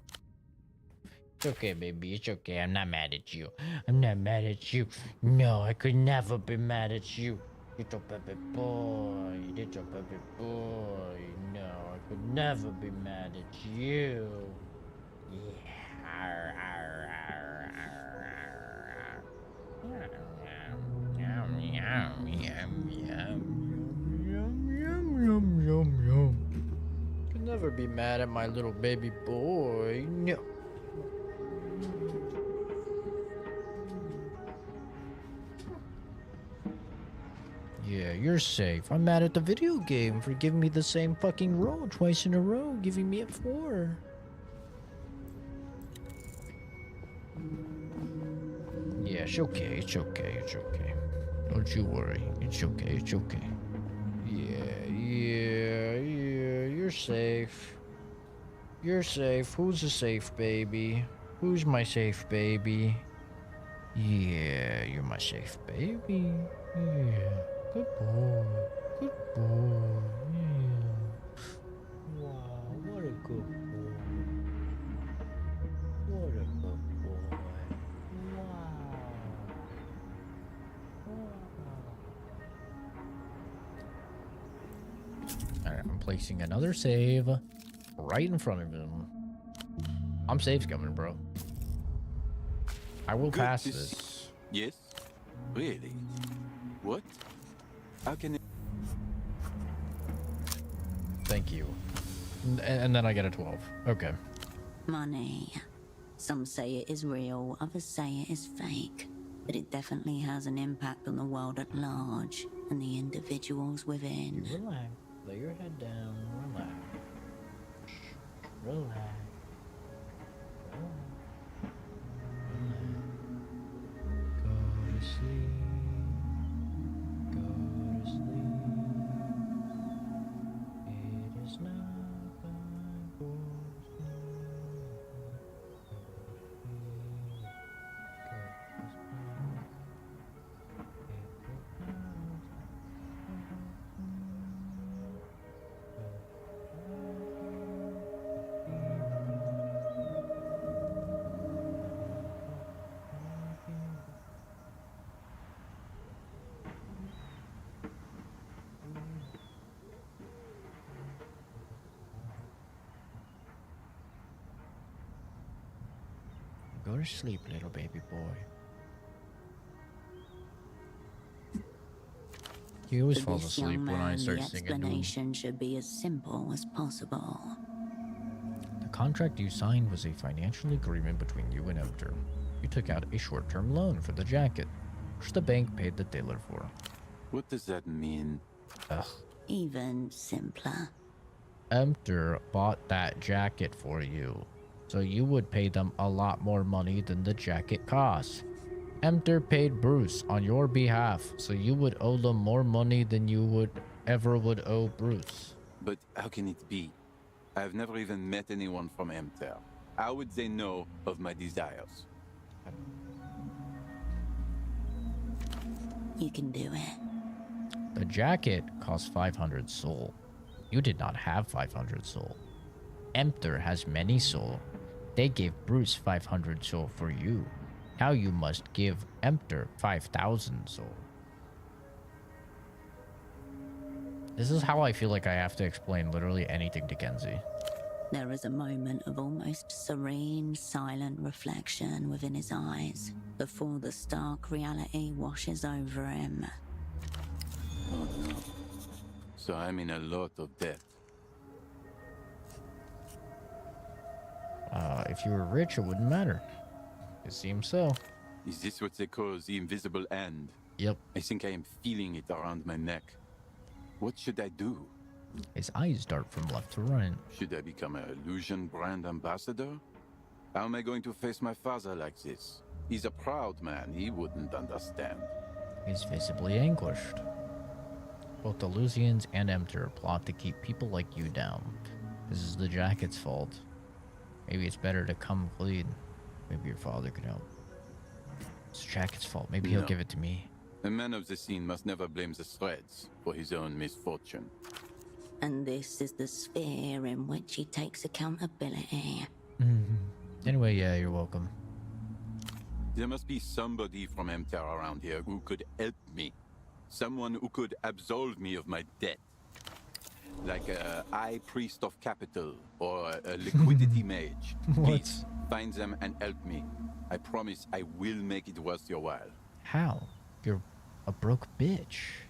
It's okay, baby. It's okay. I'm not mad at you. I'm not mad at you. No, I could never be mad at you. Little baby boy. Little baby boy. No, I could never be mad at you. Yeah. Arr, arr, arr, arr, arr, arr. Yum, yum, yum, yum, yum, yum, yum, yum, yum. Could never be mad at my little baby boy. No. Yeah, you're safe. I'm mad at the video game for giving me the same fucking roll twice in a row, giving me a 4. Yeah, it's okay, it's okay, it's okay. Don't you worry. It's okay, it's okay. Yeah, you're safe. You're safe. Who's a safe baby? Who's my safe baby? Yeah, you're my safe baby. Yeah. Good boy. Good boy. Yeah. Wow, what a good boy. What a good boy. Wow. Alright, I'm placing another save right in front of him. I'm safe coming, bro. I will pass this. Yes? Really? What? How can it... Thank you. And then I get a 12. Okay. Money. Some say it is real, others say it is fake. But it definitely has an impact on the world at large and the individuals within. Relax. Lay your head down. Relax. Relax. Go to sleep. Go to sleep. It is not time for sleep. Go to sleep, little baby boy. He always For falls this asleep young when I man, start the singing to him. explanation should be as simple as possible. The contract you signed was a financial agreement between you and Emter. You took out a short-term loan for the jacket, which the bank paid the dealer for. What does that mean? Ugh. Even simpler. Emter bought that jacket for you, so you would pay them a lot more money than the jacket costs. Emter paid Bruce on your behalf, so you would owe them more money than you would owe Bruce. But how can it be? I've never even met anyone from Emter. How would they know of my desires? You can do it. The jacket cost 500 soul. You did not have 500 soul. Emter has many soul. They gave Bruce 500 soul for you. Now you must give Emter 5,000 soul. This is how I feel like I have to explain literally anything to Kenzie. There is a moment of almost serene, silent reflection within his eyes before the stark reality washes over him. Oh no. So I'm in a lot of debt. If you were rich, it wouldn't matter. It seems so. Is this what they call the invisible hand? Yep. I think I am feeling it around my neck. What should I do? His eyes dart from left to right. Should I become an illusion brand ambassador? How am I going to face my father like this? He's a proud man. He wouldn't understand. He's visibly anguished. Both the Elysians and Emter plot to keep people like you down. This is the jacket's fault. Maybe it's better to come clean. Maybe your father could help. It's jacket's fault. Maybe he'll give it to me. A man of the scene must never blame the threads for his own misfortune. And this is the sphere in which he takes accountability. Anyway, yeah, you're welcome. There must be somebody from Emter around here who could help me. Someone who could absolve me of my debt. Like a high priest of capital or a liquidity mage. Please, find them and help me. I promise I will make it worth your while. How? You're a broke bitch.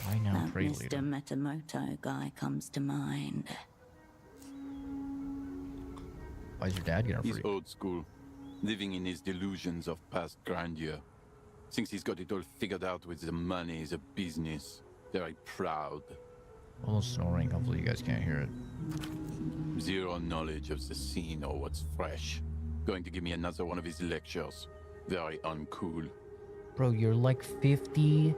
I now That pray Mr. leader. Metamoto guy comes to mind. Why is your dad getting He's free? old school, living in his delusions of past grandeur. Thinks he's got it all figured out with the money, the business. Very proud. Almost snoring. Hopefully you guys can't hear it. Zero knowledge of the scene or what's fresh. Going to give me another one of his lectures. Very uncool. Bro, you're like 50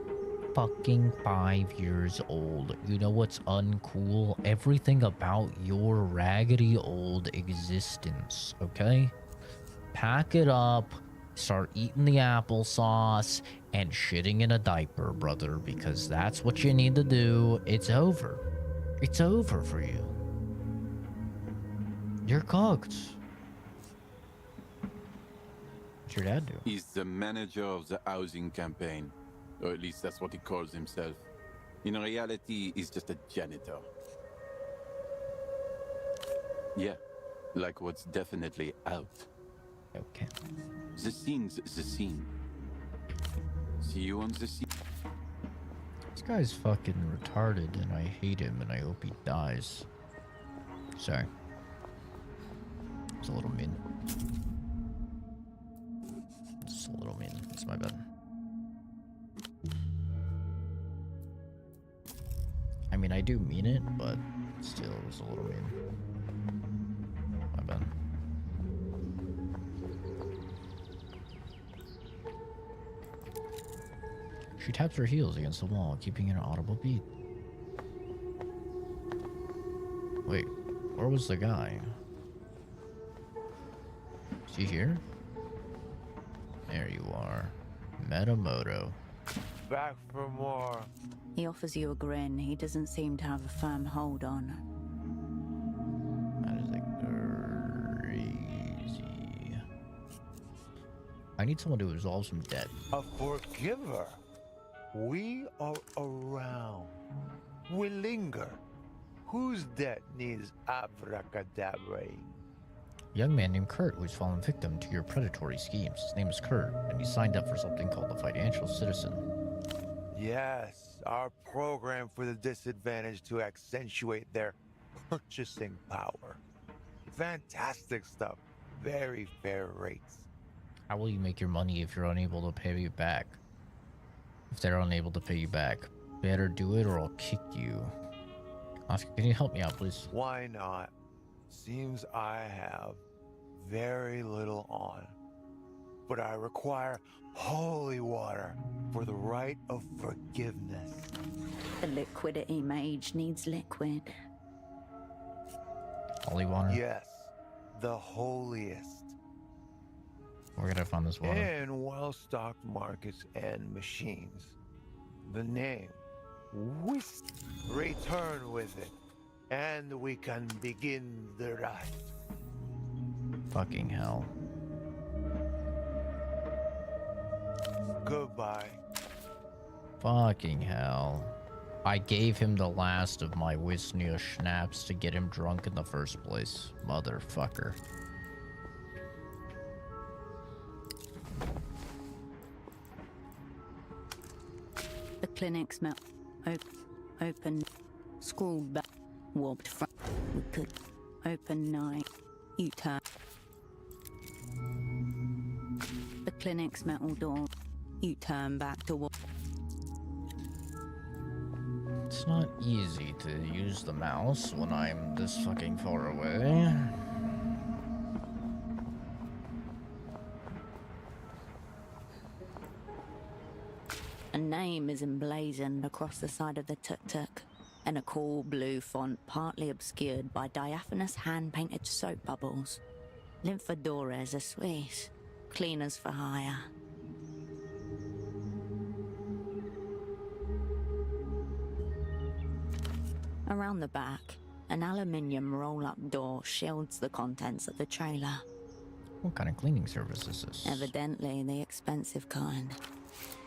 fucking 5 years old. You know what's uncool? Everything about your raggedy old existence, okay? Pack it up, start eating the applesauce, and shitting in a diaper, brother, because that's what you need to do. It's over. It's over for you. You're cooked. What's your dad do? He's the manager of the housing campaign. Or at least that's what he calls himself. In reality, he's just a janitor. Yeah, like what's definitely out. Okay. The scene's the scene. See you on the scene. This guy's fucking retarded, and I hate him, and I hope he dies. Sorry. It's a little mean. It's a little mean. It's my bad. I mean, I do mean it, but still, it was a little mean. My bad. She taps her heels against the wall, keeping an audible beat. Wait, where was the guy? Is he here? There you are. Metamoto. Back for more. He offers you a grin. He doesn't seem to have a firm hold on. That is like crazy. I need someone to resolve some debt. A forgiver. We are around. We linger. Whose debt needs abracadabra? A young man named Kurt who's fallen victim to your predatory schemes. His name is Kurt, and he signed up for something called the Financial Citizen. Yes, our program for the disadvantaged to accentuate their purchasing power. Fantastic stuff. Very fair rates. How will you make your money if you're unable to pay you back? If they're unable to pay you back, better do it or I'll kick you. Oscar, can you help me out, please? Why not? Seems I have very little on. But I require holy water for the right of forgiveness. The liquidity mage needs liquid. Holy water? Yes, the holiest. Where can I find this water? In well-stocked markets and machines. The name, Whist. Return with it, and we can begin the rest. Fucking hell. Goodbye. Fucking hell. I gave him the last of my Wisnia schnapps to get him drunk in the first place. Motherfucker. The clinic's open. School back. Warped front. We could open night. You turn. The clinic's metal door. You turn back toward. It's not easy to use the mouse when I'm this fucking far away. A name is emblazoned across the side of the tuk-tuk, in a cool blue font partly obscured by diaphanous hand-painted soap bubbles. Lymphadores are Swiss, cleaners for hire. Around the back, an aluminium roll-up door shields the contents of the trailer. What kind of cleaning service is this? Evidently the expensive kind.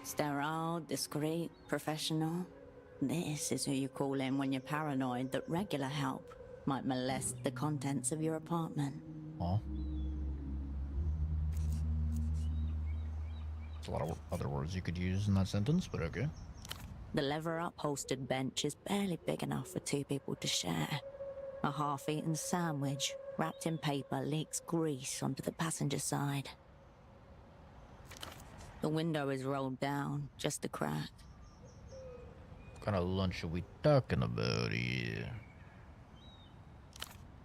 Sterile, discreet, professional. This is who you call in when you're paranoid that regular help might molest the contents of your apartment. Oh. There's a lot of other words you could use in that sentence, but okay. The leather-upholstered bench is barely big enough for two people to share. A half-eaten sandwich wrapped in paper leaks grease onto the passenger side. The window is rolled down, just a crack. What kind of lunch are we talking about here?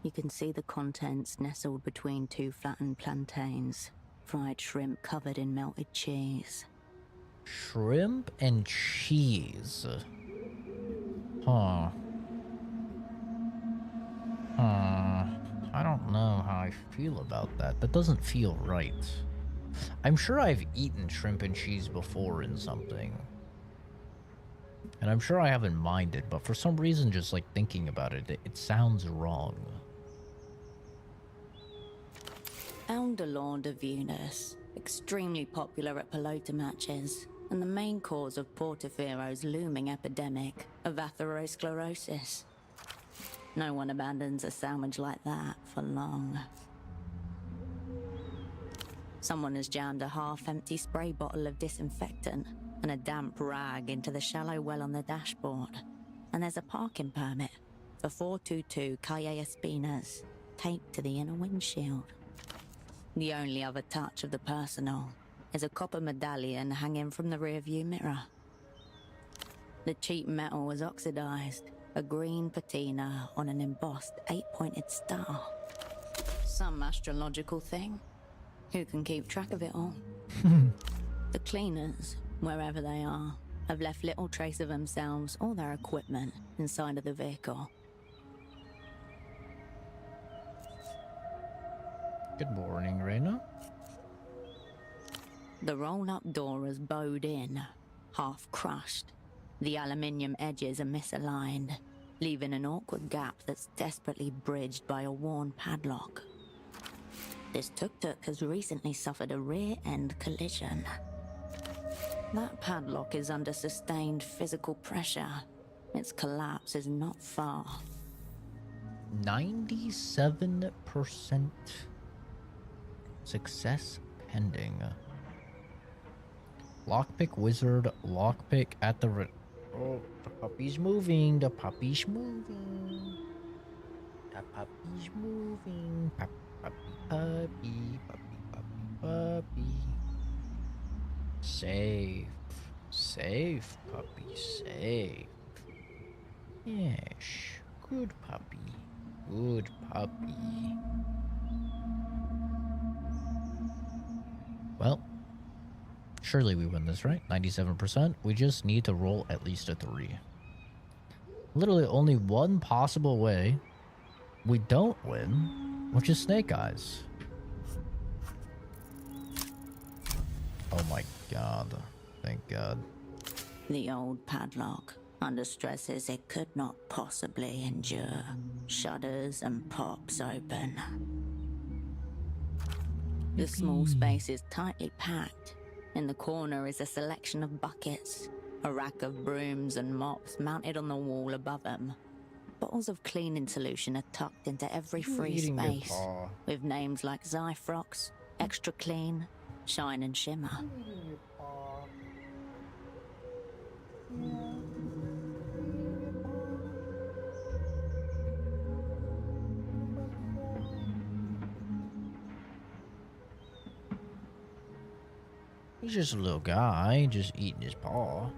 You can see the contents nestled between two flattened plantains. Fried shrimp covered in melted cheese. Shrimp and cheese. Huh. I don't know how I feel about that. That doesn't feel right. I'm sure I've eaten shrimp and cheese before in something. And I'm sure I haven't minded, but for some reason, just like thinking about it, it sounds wrong. Elderlord de Venus, extremely popular at pelota matches, and the main cause of Portofero's looming epidemic of atherosclerosis. No one abandons a sandwich like that for long. Someone has jammed a half-empty spray bottle of disinfectant and a damp rag into the shallow well on the dashboard. And there's a parking permit for 422 Calle Espinas taped to the inner windshield. The only other touch of the personal is a copper medallion hanging from the rearview mirror. The cheap metal was oxidized, a green patina on an embossed 8-pointed star. Some astrological thing. Who can keep track of it all? The cleaners, wherever they are, have left little trace of themselves or their equipment inside of the vehicle. Good morning, Reina. The roll-up door is bowed in, half crushed. The aluminium edges are misaligned, leaving an awkward gap that's desperately bridged by a worn padlock. This tuk-tuk has recently suffered a rear-end collision. That padlock is under sustained physical pressure. Its collapse is not far. 97% success pending. Lockpick wizard, lockpick at the oh, the puppy's moving, the puppy's moving. The puppy's moving. Puppy, puppy, puppy, puppy. Safe. Safe, puppy, safe. Yes, good puppy. Good puppy. Well, surely we win this, right? 97%. We just need to roll at least a 3. Literally only one possible way we don't win, which is Snake Eyes. Oh my god. Thank god. The old padlock, under stresses it could not possibly endure, shudders and pops open. The small space is tightly packed. In the corner is a selection of buckets, a rack of brooms and mops mounted on the wall above them. Bottles of cleaning solution are tucked into every free space, with names like Zyfrox, Extra Clean, Shine and Shimmer. He's just a little guy, just eating his paw.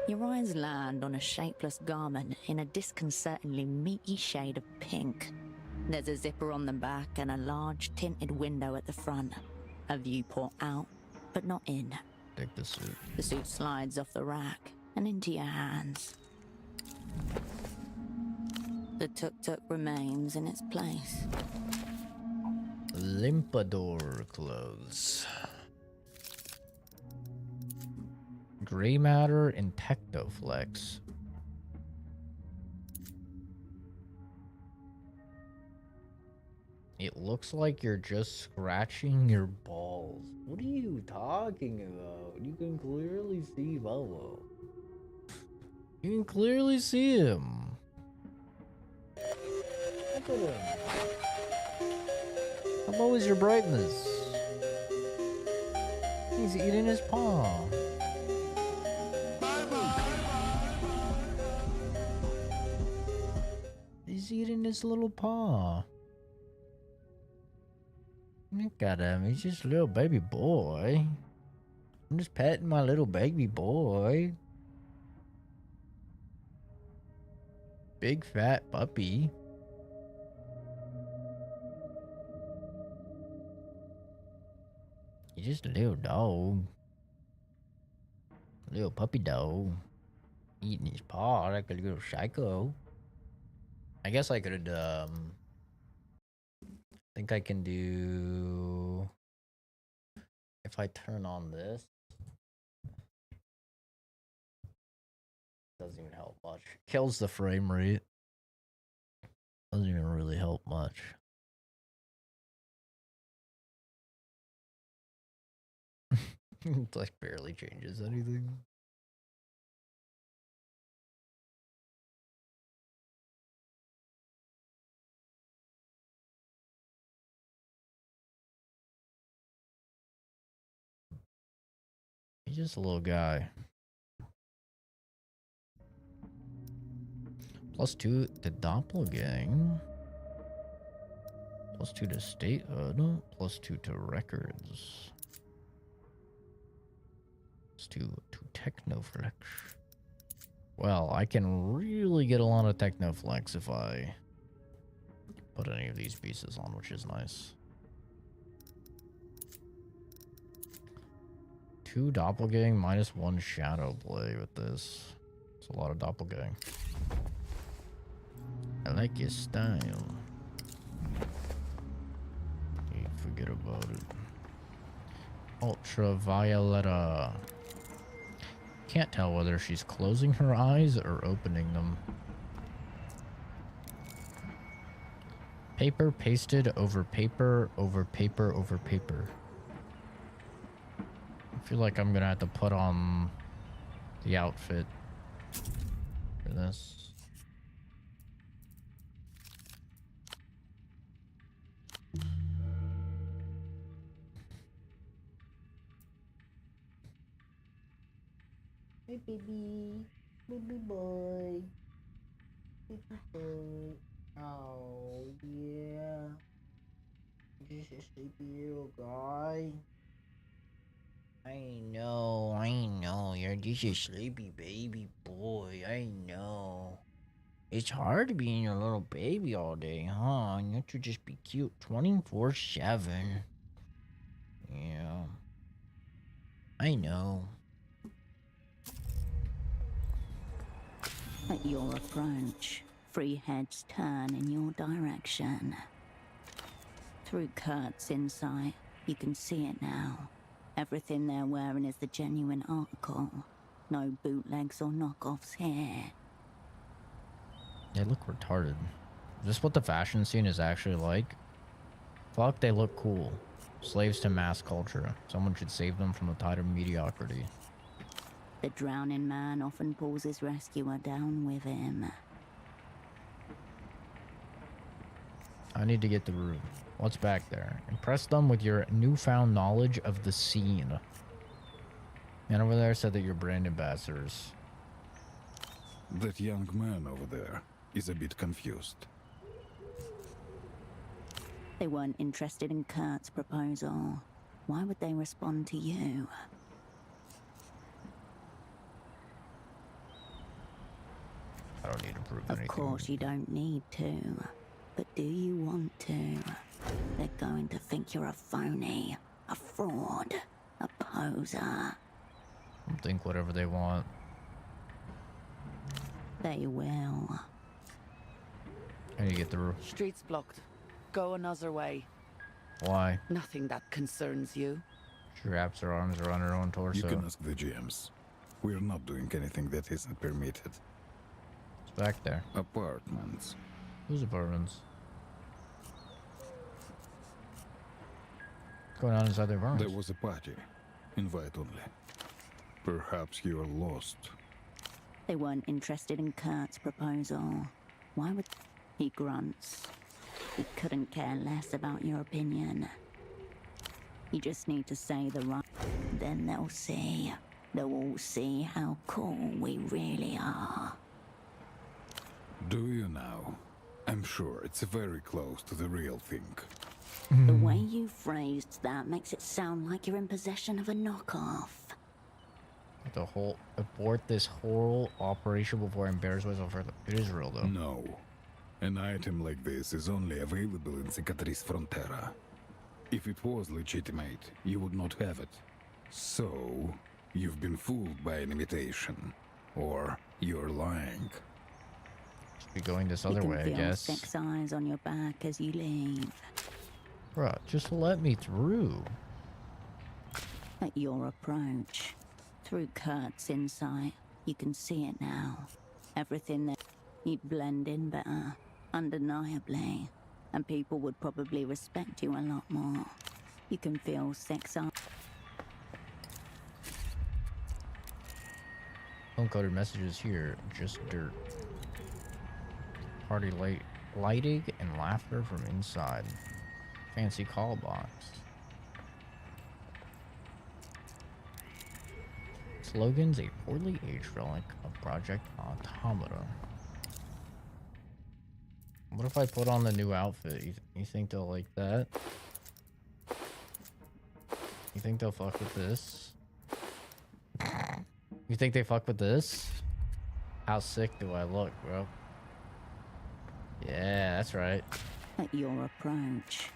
Your eyes land on a shapeless garment in a disconcertingly meaty shade of pink. There's a zipper on the back and a large tinted window at the front. A viewport out, but not in. Take the suit. The suit slides off the rack and into your hands. The tuk-tuk remains in its place. Limpador clothes. Gray matter and Technoflex. It looks like you're just scratching your balls. What are you talking about? You can clearly see Volo. You can clearly see him. Look at him. How low is your brightness? He's eating his paw. He's eating his little paw. Look at him. He's just a little baby boy. I'm just petting my little baby boy. Big fat puppy. He's just a little dog. A little puppy dog. Eating his paw like a little psycho. I guess I could, I think I can do... If I turn on this... Doesn't even help much. Kills the frame rate. Doesn't even really help much. It like barely changes anything. He's just a little guy. +2 to Doppelgang. +2 to statehood. +2 to records. +2 to Technoflex. Well, I can really get a lot of Technoflex if I put any of these pieces on, which is nice. 2 Doppelgang -1 Shadow Play with this. It's a lot of Doppelgang. I like your style. Hey, forget about it. Ultravioletta. Can't tell whether she's closing her eyes or opening them. Paper pasted over paper over paper over paper. I feel like I'm gonna have to put on the outfit for this. Hey baby, baby boy, baby boy. Oh yeah, just a sleepy little guy. I know, you're just a sleepy baby boy. I know. It's hard being a little baby all day, huh? You have to just be cute 24/7. Yeah, I know. At your approach, 3 heads turn in your direction. Through Kurt's insight, you can see it now. Everything they're wearing is the genuine article. No bootlegs or knockoffs here. They look retarded. Is this what the fashion scene is actually like? Fuck, they look cool. Slaves to mass culture. Someone should save them from the tide of mediocrity. The drowning man often pulls his rescuer down with him. I need to get the room. What's back there? Impress them with your newfound knowledge of the scene. Man over there said that you're brand ambassadors. That young man over there is a bit confused. They weren't interested in Kurt's proposal. Why would they respond to you? I don't need to prove anything. Of course you don't need to. But do you want to? They're going to think you're a phony, a fraud, a poser. Think whatever they want. They will. How do you get through? Streets blocked. Go another way. Why? Nothing that concerns you. She wraps her arms around her own torso. You can ask the GMs. We're not doing anything that isn't permitted. It's back there. Apartments. Whose apartments? What's going on inside their apartments? There was a party. Invite only. Perhaps you're lost. They weren't interested in Kurt's proposal. Why would... He grunts. He couldn't care less about your opinion. You just need to say the right... Then they'll see. They'll all see how cool we really are. Do you now? I'm sure it's very close to the real thing. The way you phrased that makes it sound like you're in possession of a knockoff. The whole abort this whole operation before it bears myself further. It is real though. No. An item like this is only available in Cicatrice Frontera. If it was legitimate, you would not have it. So, you've been fooled by an imitation. Or you're lying. Should be going this other way, I guess. You can feel 6 eyes on your back as you leave. Bruh, just let me through. At your approach, through Kurt's insight, you can see it now. Everything that you'd blend in better, undeniably, and people would probably respect you a lot more. You can feel 6 eyes. Uncoded messages here, just dirt. Party lighting and laughter from inside. Fancy call box. Slogans, a poorly aged relic of Project Automata. What if I put on the new outfit? You think they'll like that? You think they'll fuck with this? You think they fuck with this? How sick do I look, bro? Yeah, that's right. At your approach,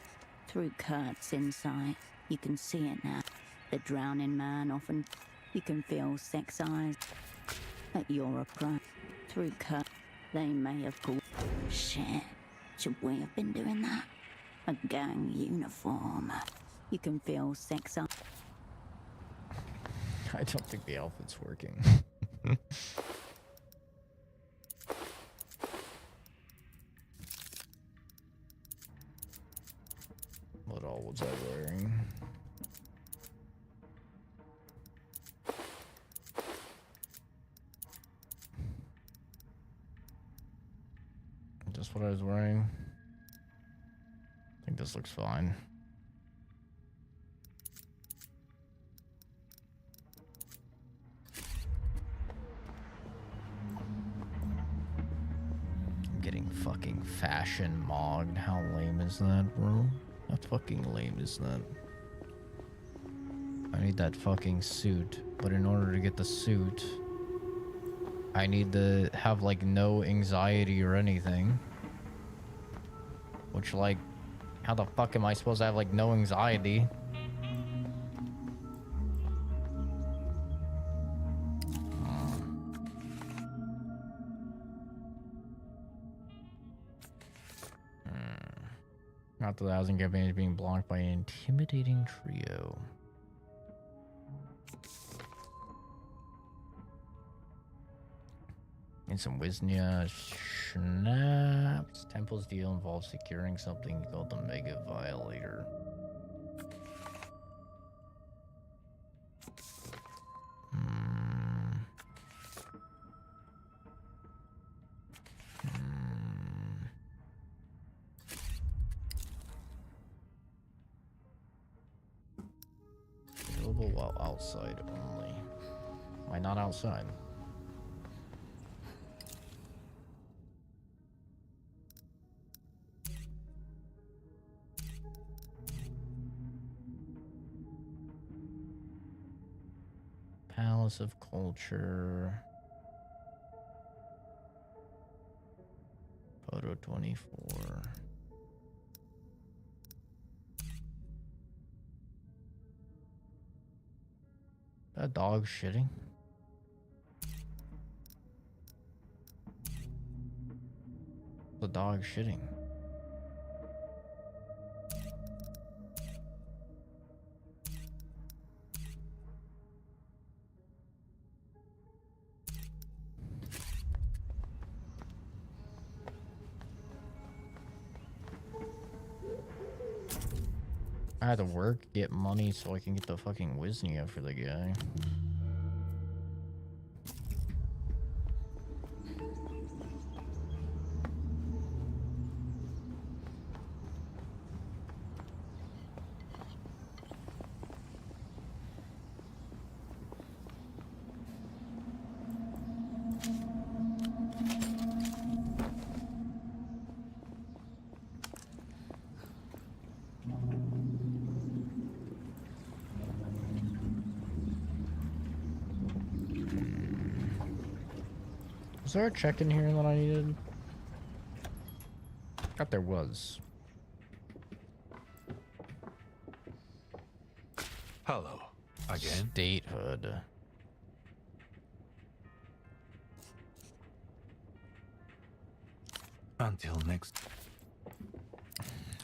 through Kurt's insight, you can see it now. The drowning man often... You can feel 6 eyes. At your approach, through Kurt, they may have called... Shit, should we have been doing that? A gang uniform. You can feel 6 eyes. I don't think the outfit's working. What all was I wearing? Just what I was wearing. I think this looks fine. I'm getting fucking fashion mogged. How lame is that, bro? How fucking lame is that? I need that fucking suit, but in order to get the suit, I need to have like no anxiety or anything. Which, like, how the fuck am I supposed to have like no anxiety? Not the 1,000 campaigns being blocked by an intimidating trio. And some Wisnia schnapps. Temple's deal involves securing something called the Mega Violator. Available while outside only. Why not outside? Palace of Culture. Photo 24. That dog shitting? The dog shitting. I had to work, get money so I can get the fucking Wisnia for the guy. Was there a check in here that I needed? Thought there was. Hello. Again? Statehood. Until next.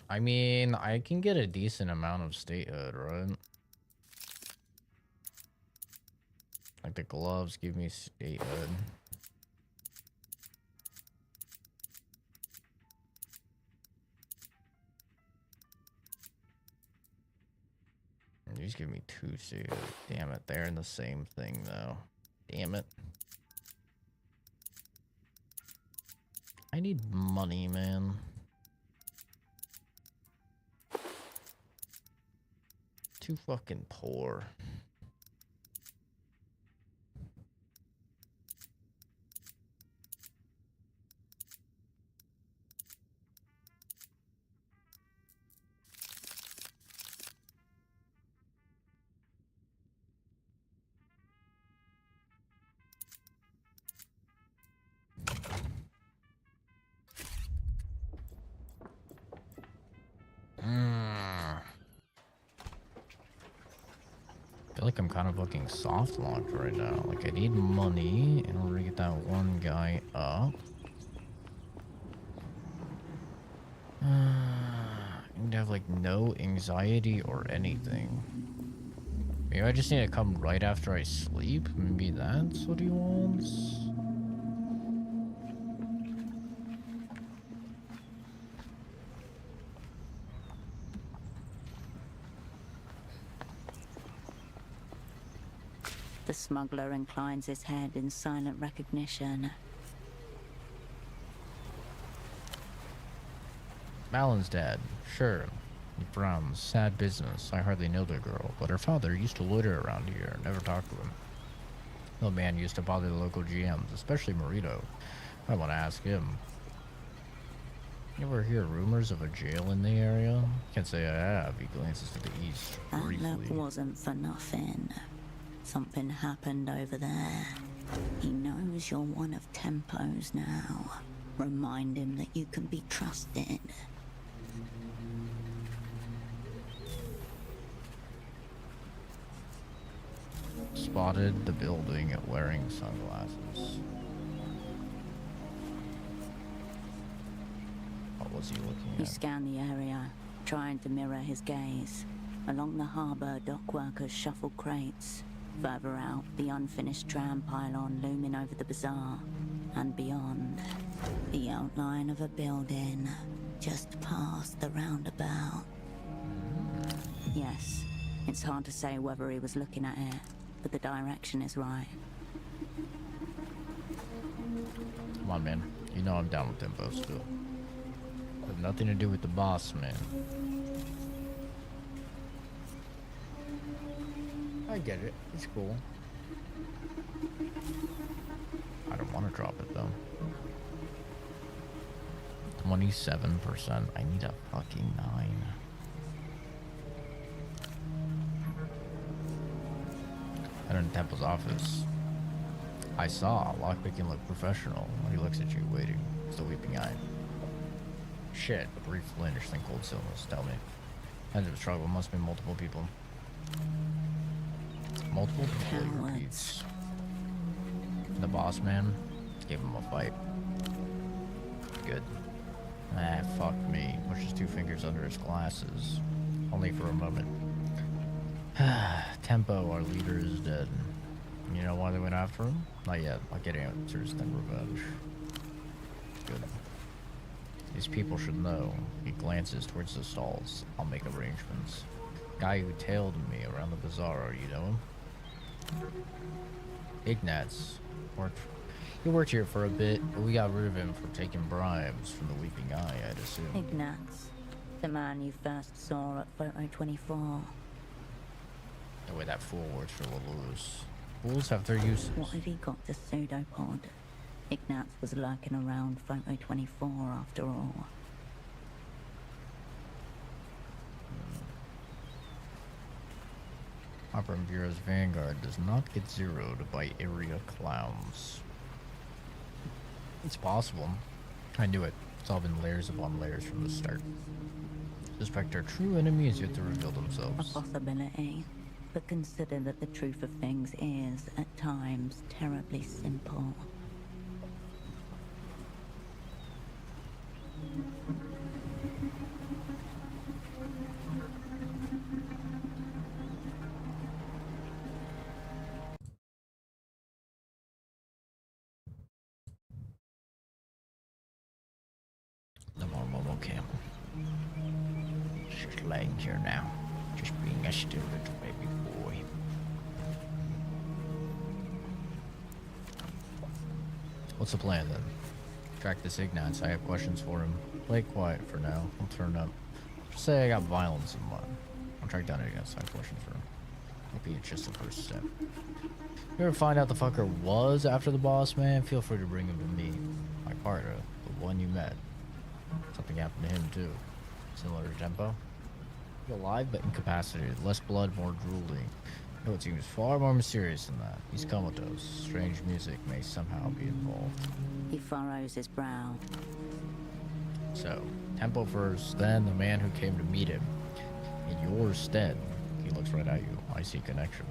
I mean, I can get a decent amount of statehood, right? Like the gloves give me statehood. These give me 2 statehood. Damn it, they're in the same thing though. Damn it. I need money, man. Too fucking poor. I feel like I'm kind of fucking soft locked right now. Like I need money in order to get that one guy up. I need to have like no anxiety or anything. Maybe I just need to come right after I sleep. Maybe that's what he wants. The smuggler inclines his head in silent recognition. Malin's dad, sure. He frowns. Sad business. I hardly know the girl, but her father used to loiter around here. Never talked to him. The man used to bother the local GMs, especially Marito. I want to ask him. You ever hear rumors of a jail in the area? Can't say I have. He glances to the east briefly. That look wasn't for nothing. Something happened over there. He knows you're one of Tempo's now. Remind him that you can be trusted. Spotted the building wearing sunglasses. What was he looking You at? scan the area, trying to mirror his gaze. Along the harbor, dock workers shuffle crates. Further out, the unfinished tram pylon looming over the bazaar. And beyond, the outline of a building just past the roundabout. Yes, it's hard to say whether he was looking at it, but the direction is right. Come on, man. You know I'm down with Tempo still. Has nothing to do with the boss, man. I get it. It's cool. I don't want to drop it though. 27%. I need a fucking 9. I don't in Temple's office. I saw lockpicking look professional. He looks at you, waiting. Still weeping eye. Shit, a brief flinch, then cold stillness. Tell me. End of struggle. Must be multiple people. Multiple people, he repeats. The boss man gave him a fight. Good. Ah, fuck me. Pushes 2 fingers under his glasses. Only for a moment. Tempo, our leader, is dead. You know why they went after him? Not yet. I'll get answers, then revenge. Good. These people should know. He glances towards the stalls. I'll make arrangements. Guy who tailed me around the bazaar, you know him? Ignatz. He worked here for a bit, but we got rid of him for taking bribes from the Weeping Eye, I'd assume. Ignatz, the man you first saw at Photo 24. The way that fool works for Lelouch. Fools have their uses. What have he got to pseudopod? Ignatz was lurking around Photo 24 after all. Opera Bureau's Vanguard does not get zeroed by area clowns. It's possible. I knew it. It's all been layers upon layers from the start. Suspect our true enemies yet to reveal A themselves. possibility, but consider that the truth of things is, at times, terribly simple. No more Momo Camp. Just laying here now. Just being a still little baby boy. What's the plan then? Track this Ignatz. I have questions for him. Play quiet for now. I'll turn up. Just say I got violence in mind. I'll track down Ignatz. I have questions for him. Maybe it's just the first step. You ever find out the fucker was after the boss man? Feel free to bring him to me. My partner, the one you met. Something happened to him too. Similar to Tempo. He's alive but incapacitated. Less blood, more drooling. No, it seems far more mysterious than that. He's comatose. Strange music may somehow be involved. He furrows his brow. So, Tempo first, then the man who came to meet him. In your stead. He looks right at you. I see connection.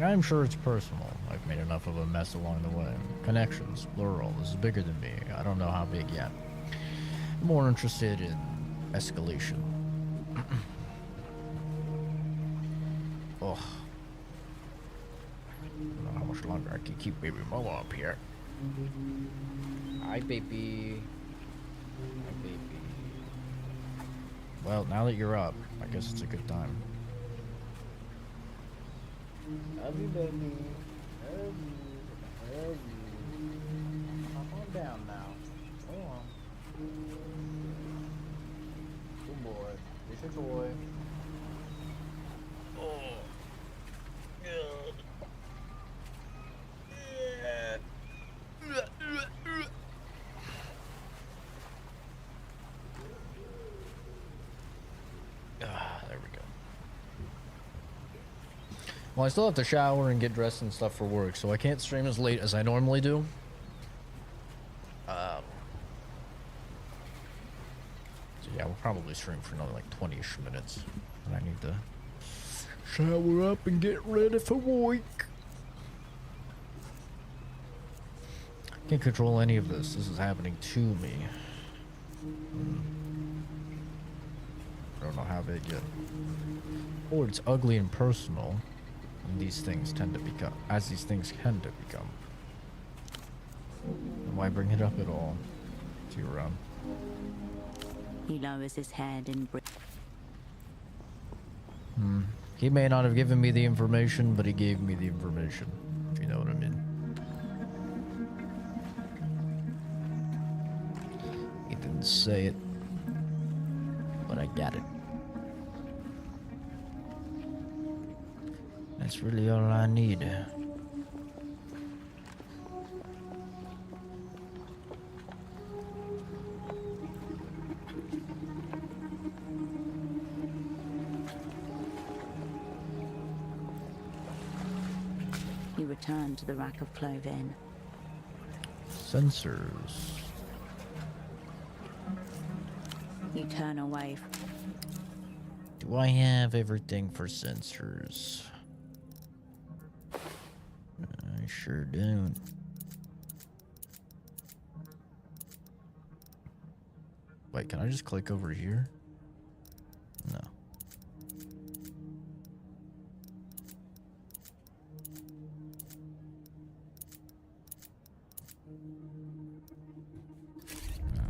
I'm sure it's personal. I've made enough of a mess along the way. Connections, plural. This is bigger than me. I don't know how big yet. I'm more interested in escalation. Oh. I don't know how much longer I can keep baby Mama up here. Hi, baby. Hi, baby. Well, now that you're up, I guess it's a good time. Love you, baby. Love you. Love you. Hop on down now. Go on. Good boy. It's your toy. Oh. Good. There we go. Well, I still have to shower and get dressed and stuff for work, so I can't stream as late as I normally do. So yeah, we'll probably stream for another like 20-ish minutes. And I need to shower up and get ready for work. Can't control any of this. This is happening to me. I don't know how big yet. Or it's ugly and personal. And these things tend to become, as these things tend to become. And why bring it up at all? To your own. He lowers his head and He may not have given me the information, but he gave me the information. If you know what I mean. He didn't say it, but I got it. That's really all I need. You return to the rack of clothing. Sensors. You turn away. Do I have everything for sensors? I sure don't. Wait, can I just click over here? No.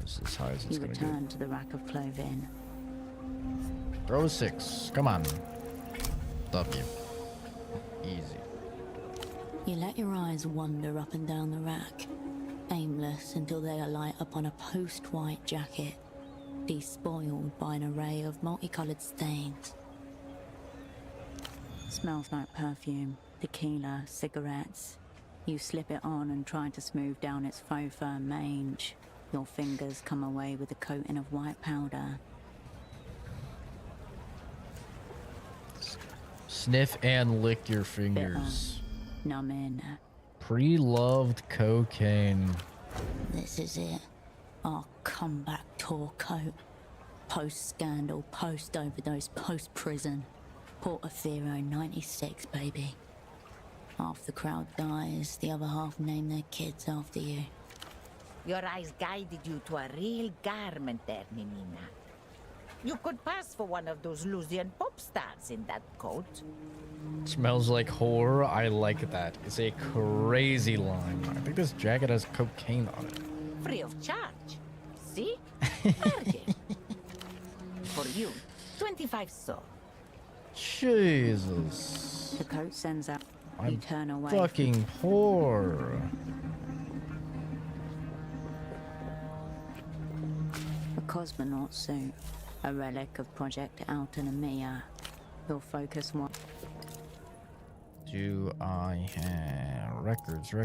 This is as high as it's You gonna return get. to the rack of clothing. Throw a 6. Come on. W. Easy. You let your eyes wander up and down the rack, aimless until they alight upon a post-white jacket, despoiled by an array of multicolored stains. Smells like perfume, tequila, cigarettes. You slip it on and try to smooth down its faux fur mange. Your fingers come away with a coating of white powder. Sniff and lick your fingers. Numbing. Pre-loved cocaine. This is it. Our comeback tour coat. Post-scandal, post-overdose, post-prison. Portofino 96, baby. Half the crowd dies, the other half name their kids after you. Your eyes guided you to a real garment there, Menina. You could pass for one of those Elysium pop stars in that coat. Smells like horror. I like that. It's a crazy line. I think this jacket has cocaine on it. Free of charge. See? Bargain. For you, 25 so. Jesus. The coat sends out. You I'm turn away. fucking poor. A cosmonaut suit. A relic of Project Autonomia. Your focus one. Do I have records? Do.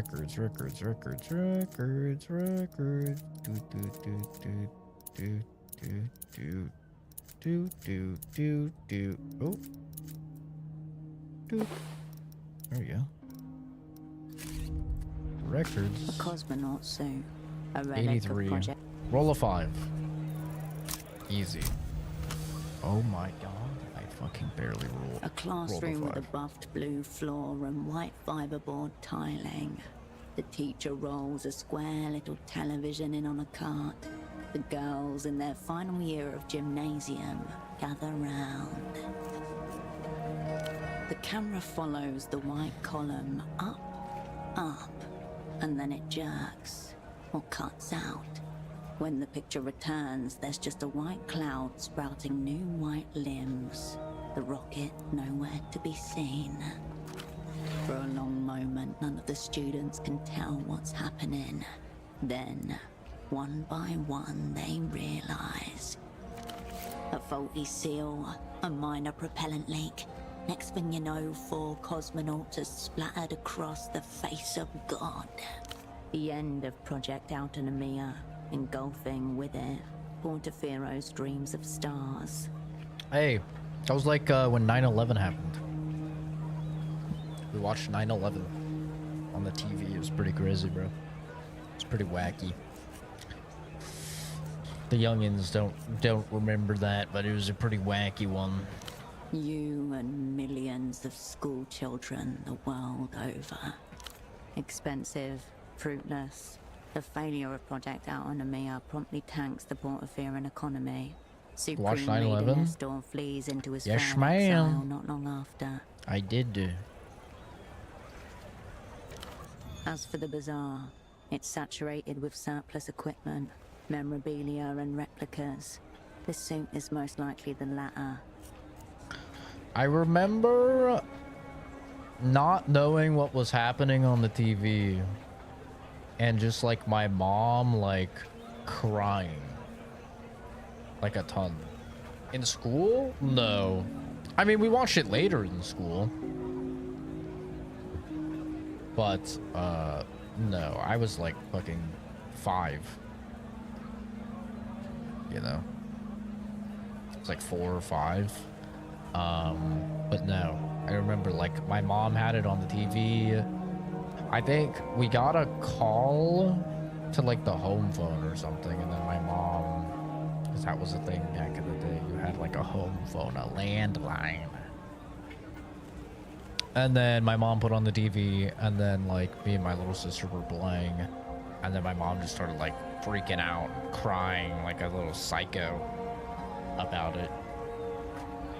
Oh. Do. There we go. Records. A cosmonaut suit. A relic 83. of Project. Roll a 5. Easy. Oh my god. I fucking barely rolled. A classroom with a 5. buffed blue floor and white fiberboard tiling. The teacher rolls a square little television in on a cart. The girls in their final year of gymnasium gather round. The camera follows the white column up, and then it jerks or cuts out. When the picture returns, there's just a white cloud sprouting new white limbs. The rocket nowhere to be seen. For a long moment, none of the students can tell what's happening. Then, one by one, they realize. A faulty seal, a minor propellant leak. Next thing you know, 4 cosmonauts are splattered across the face of God. The end of Project Autonomia, engulfing with it Portofiro's dreams of stars. Hey, that was like when 9/11 happened. We watched 9/11 on the TV. It was pretty crazy, bro. It's pretty wacky. The youngins don't remember that, but it was a pretty wacky one. You and millions of school children the world over. Expensive, fruitless. The failure of Project Autonomia promptly tanks the Portofiran economy. Watch Supreme 9/11? leader Nestor flees into his Yes, foul exile ma'am. not long after. I did. As for the bazaar, it's saturated with surplus equipment, memorabilia and replicas. This suit is most likely the latter. I remember not knowing what was happening on the TV and just like my mom like crying like a ton. In school? No. I mean, we watched it later in school. But no, I was like fucking 5. You know? It's like 4 or 5. But no, I remember like my mom had it on the TV I think we got a call to like the home phone or something, and then my mom, because that was a thing back in the day, you had like a home phone, a landline. And then my mom put on the TV, and then like me and my little sister were playing, and then my mom just started like freaking out, crying like a little psycho about it,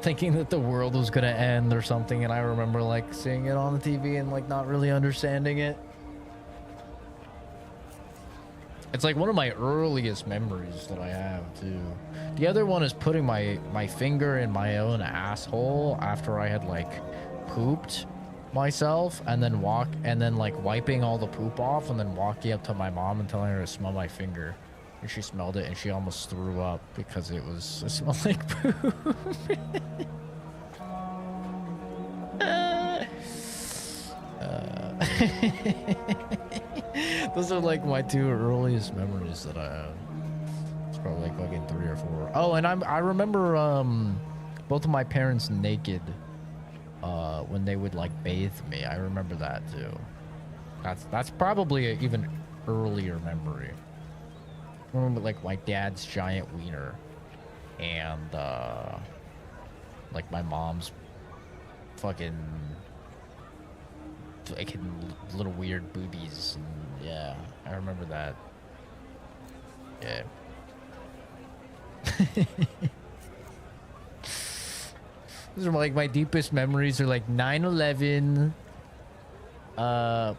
thinking that the world was gonna end or something. And I remember like seeing it on the TV and like not really understanding it. It's like one of my earliest memories that I have too. The other one is putting my finger in my own asshole after I had like pooped myself, and then like wiping all the poop off, and then walking up to my mom and telling her to smell my finger. And she smelled it and she almost threw up because it smelled like poop. Those are like my two earliest memories that I have. It's probably like fucking 3 or 4. Oh, and I remember both of my parents naked when they would like bathe me. I remember that too. That's probably an even earlier memory. I remember like my dad's giant wiener and like my mom's fucking like little weird boobies, and yeah, I remember that. Yeah. Those are like my deepest memories are like 9/11,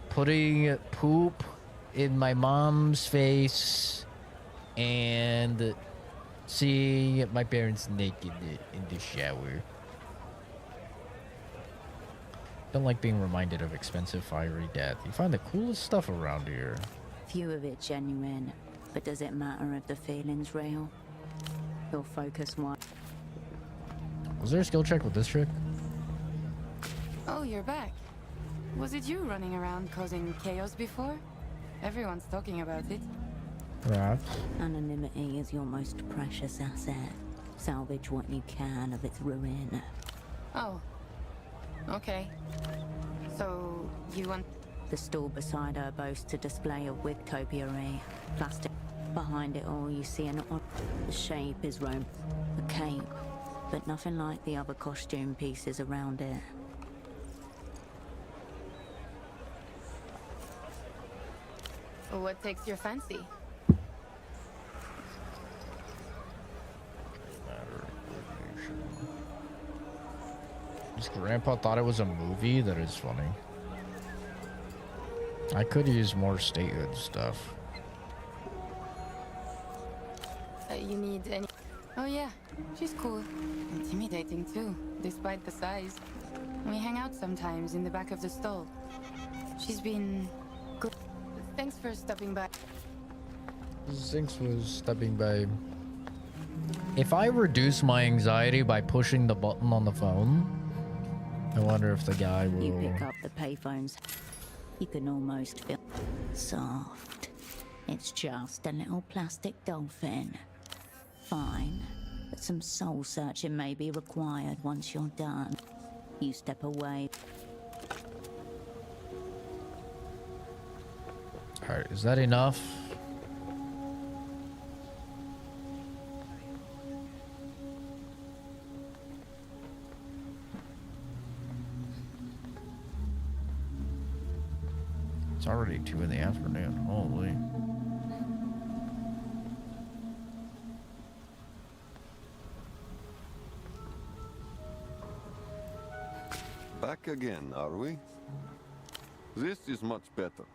putting poop in my mom's face, and seeing my parents naked in the shower. Don't like being reminded of expensive fiery death. You find the coolest stuff around here. Few of it genuine, but does it matter if the feeling's real? Your focus one. Was there a skill check with this trick? Oh, you're back. Was it you running around causing chaos before? Everyone's talking about it. Right. Anonymity is your most precious asset. Salvage what you can of its ruin. Oh. Okay. So, you want... The stall beside her boasts a display of wig topiary. Plastic. Behind it all, you see an odd... The shape is Rome. A cape. But nothing like the other costume pieces around it. What takes your fancy? This grandpa thought it was a movie. That is funny. I could use more statehood stuff. You need any... Oh yeah, she's cool. Intimidating too, despite the size. We hang out sometimes in the back of the stall. She's been good. Thanks for stopping by. Thanks for stopping by. If I reduce my anxiety by pushing the button on the phone, I wonder if the guy will... You pick up the payphones. You can almost feel soft. It's just a little plastic dolphin. Fine, but some soul searching may be required once you're done. You step away. Alright, is that enough? It's already 2 in the afternoon. Holy. Back again, are we? This is much better.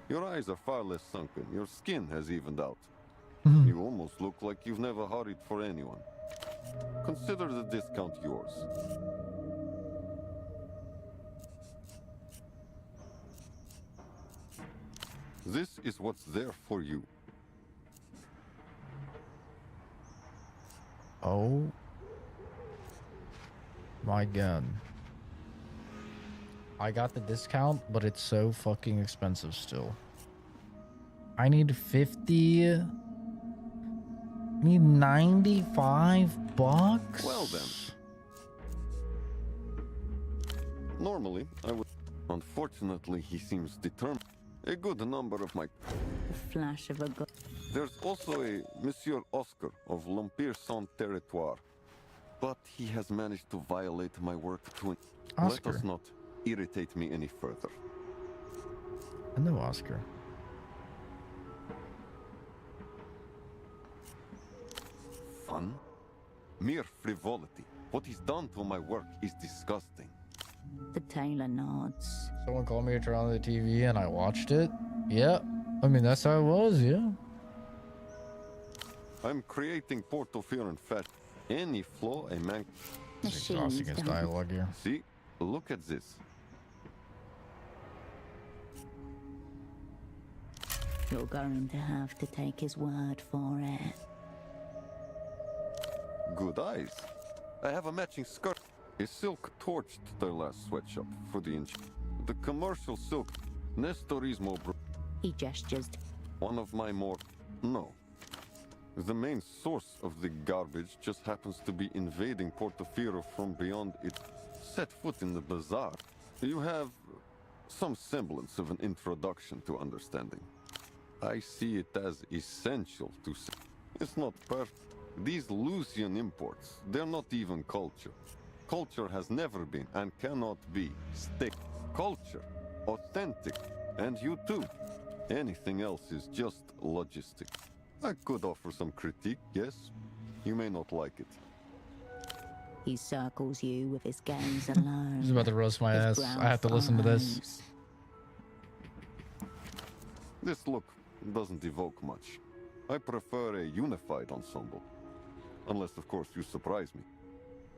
Your eyes are far less sunken. Your skin has evened out. You almost look like you've never hurried for anyone. Consider the discount yours. This is what's there for you. Oh my god. I got the discount, but it's so fucking expensive still. I need 50. I need 95 bucks. Well then. Normally, I would... Unfortunately, he seems determined. A good number of my... The flash of a gun. There's also a Monsieur Oscar of L'Empire Sans Territoire. But he has managed to violate my work to... Oscar. Let us not irritate me any further. I know Oscar. Fun? Mere frivolity. What he's done to my work is disgusting. The tailor nods. Someone called me to turn on the TV and I watched it. Yeah. I mean, that's how it was, yeah. I'm creating Portofino and fat. Any flaw a man... It's exhausting his dialogue here. See? Look at this. You're going to have to take his word for it. Good eyes. I have a matching skirt. A silk torched their last sweatshop for the inch. The commercial silk. Nestorismo. He gestures. One of my more... No. The main source of the garbage just happens to be invading Portofino from beyond it. Set foot in the bazaar. You have some semblance of an introduction to understanding. I see it as essential to... It's not perfect. These Elysium imports, they're not even culture. Culture has never been and cannot be stick. Culture, authentic, and you too. Anything else is just logistic. I could offer some critique, yes. You may not like it. He circles you with his gaze alone. He's about to roast my ass. I have to listen to this. This look doesn't evoke much. I prefer a unified ensemble. Unless, of course, you surprise me.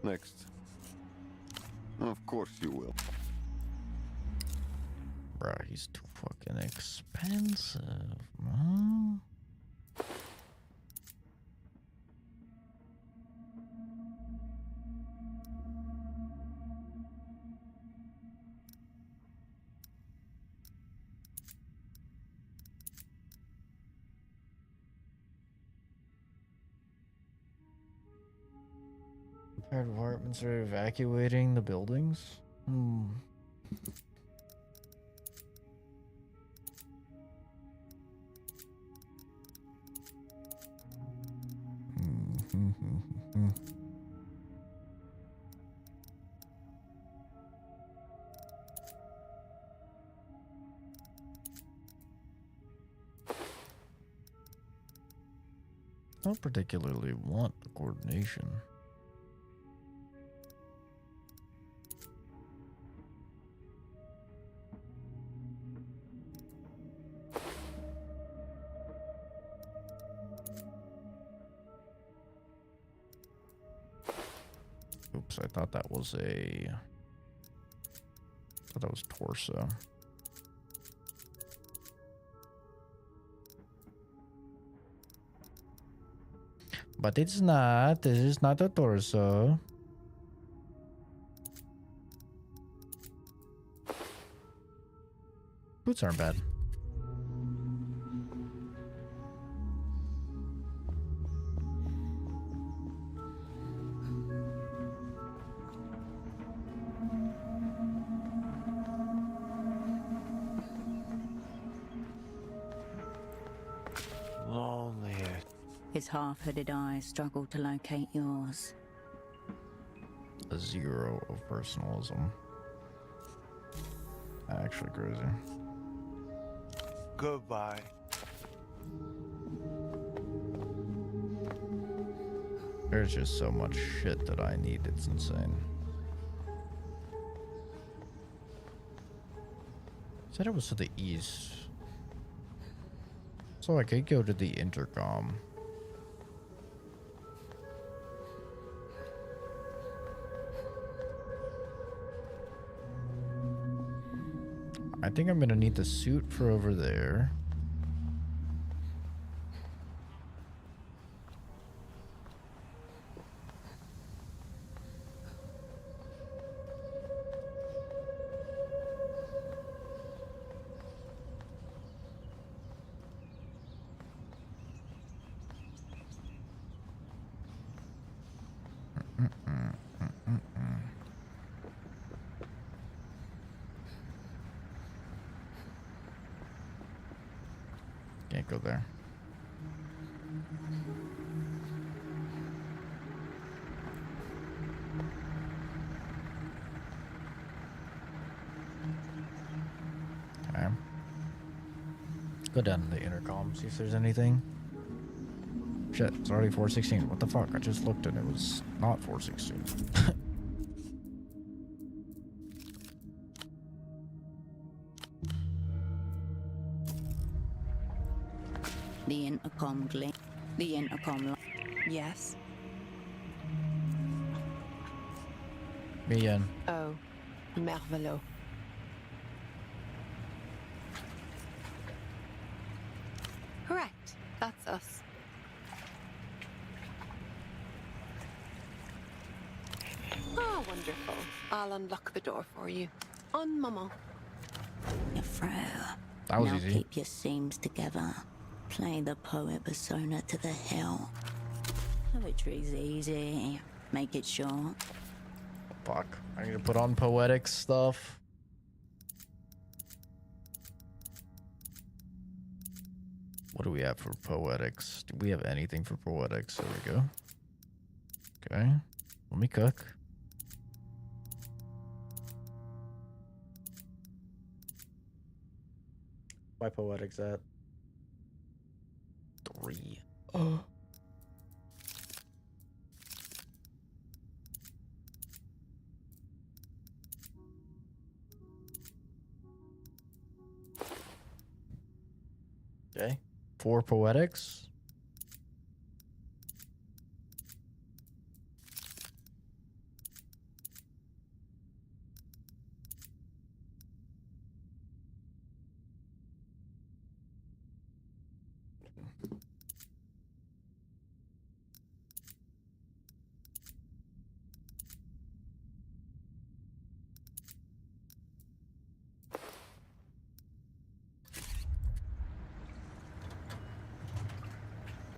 Next. Of course you will. Bruh, he's too fucking expensive. Huh? Our departments are evacuating the buildings? Hmm. I don't particularly want the coordination. Oops, I thought that was torso. But it's not. This is not a torso. Boots aren't bad. Lonely. His half-hooded eyes struggle to locate yours. A 0 of personalism. Actually crazy. Goodbye. There's just so much shit that I need, it's insane. Said it was to the east. So I could go to the intercom. I think I'm gonna need the suit for over there. go there. Okay. Go down to the intercom, see if there's anything. Shit, it's already 4:16. What the fuck? I just looked and it was not 4:16. The intercom glitch. The intercom. Yes. Bien. Oh, merveilleux. Correct. That's us. Oh, wonderful. I'll unlock the door for you. On Mama. You're through. That was now easy. Keep your seams together. Play the poet persona to the hill. Poetry's easy. Make it short. Fuck. I need to put on poetic stuff. What do we have for poetics? Do we have anything for poetics? There we go. Okay. Let me cook. My poetics at 3. Oh. Okay. 4 poetics.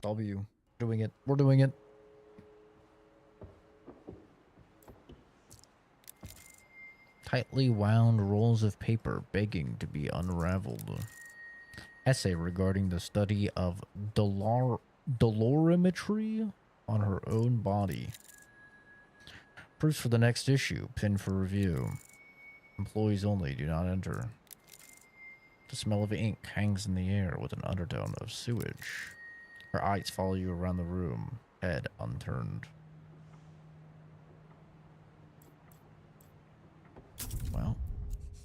W. Doing it. We're doing it. Tightly wound rolls of paper begging to be unraveled. Essay regarding the study of dolorimetry on her own body. Proofs for the next issue. Pinned for review. Employees only. Do not enter. The smell of ink hangs in the air with an undertone of sewage. Her eyes follow you around the room, head unturned. Well,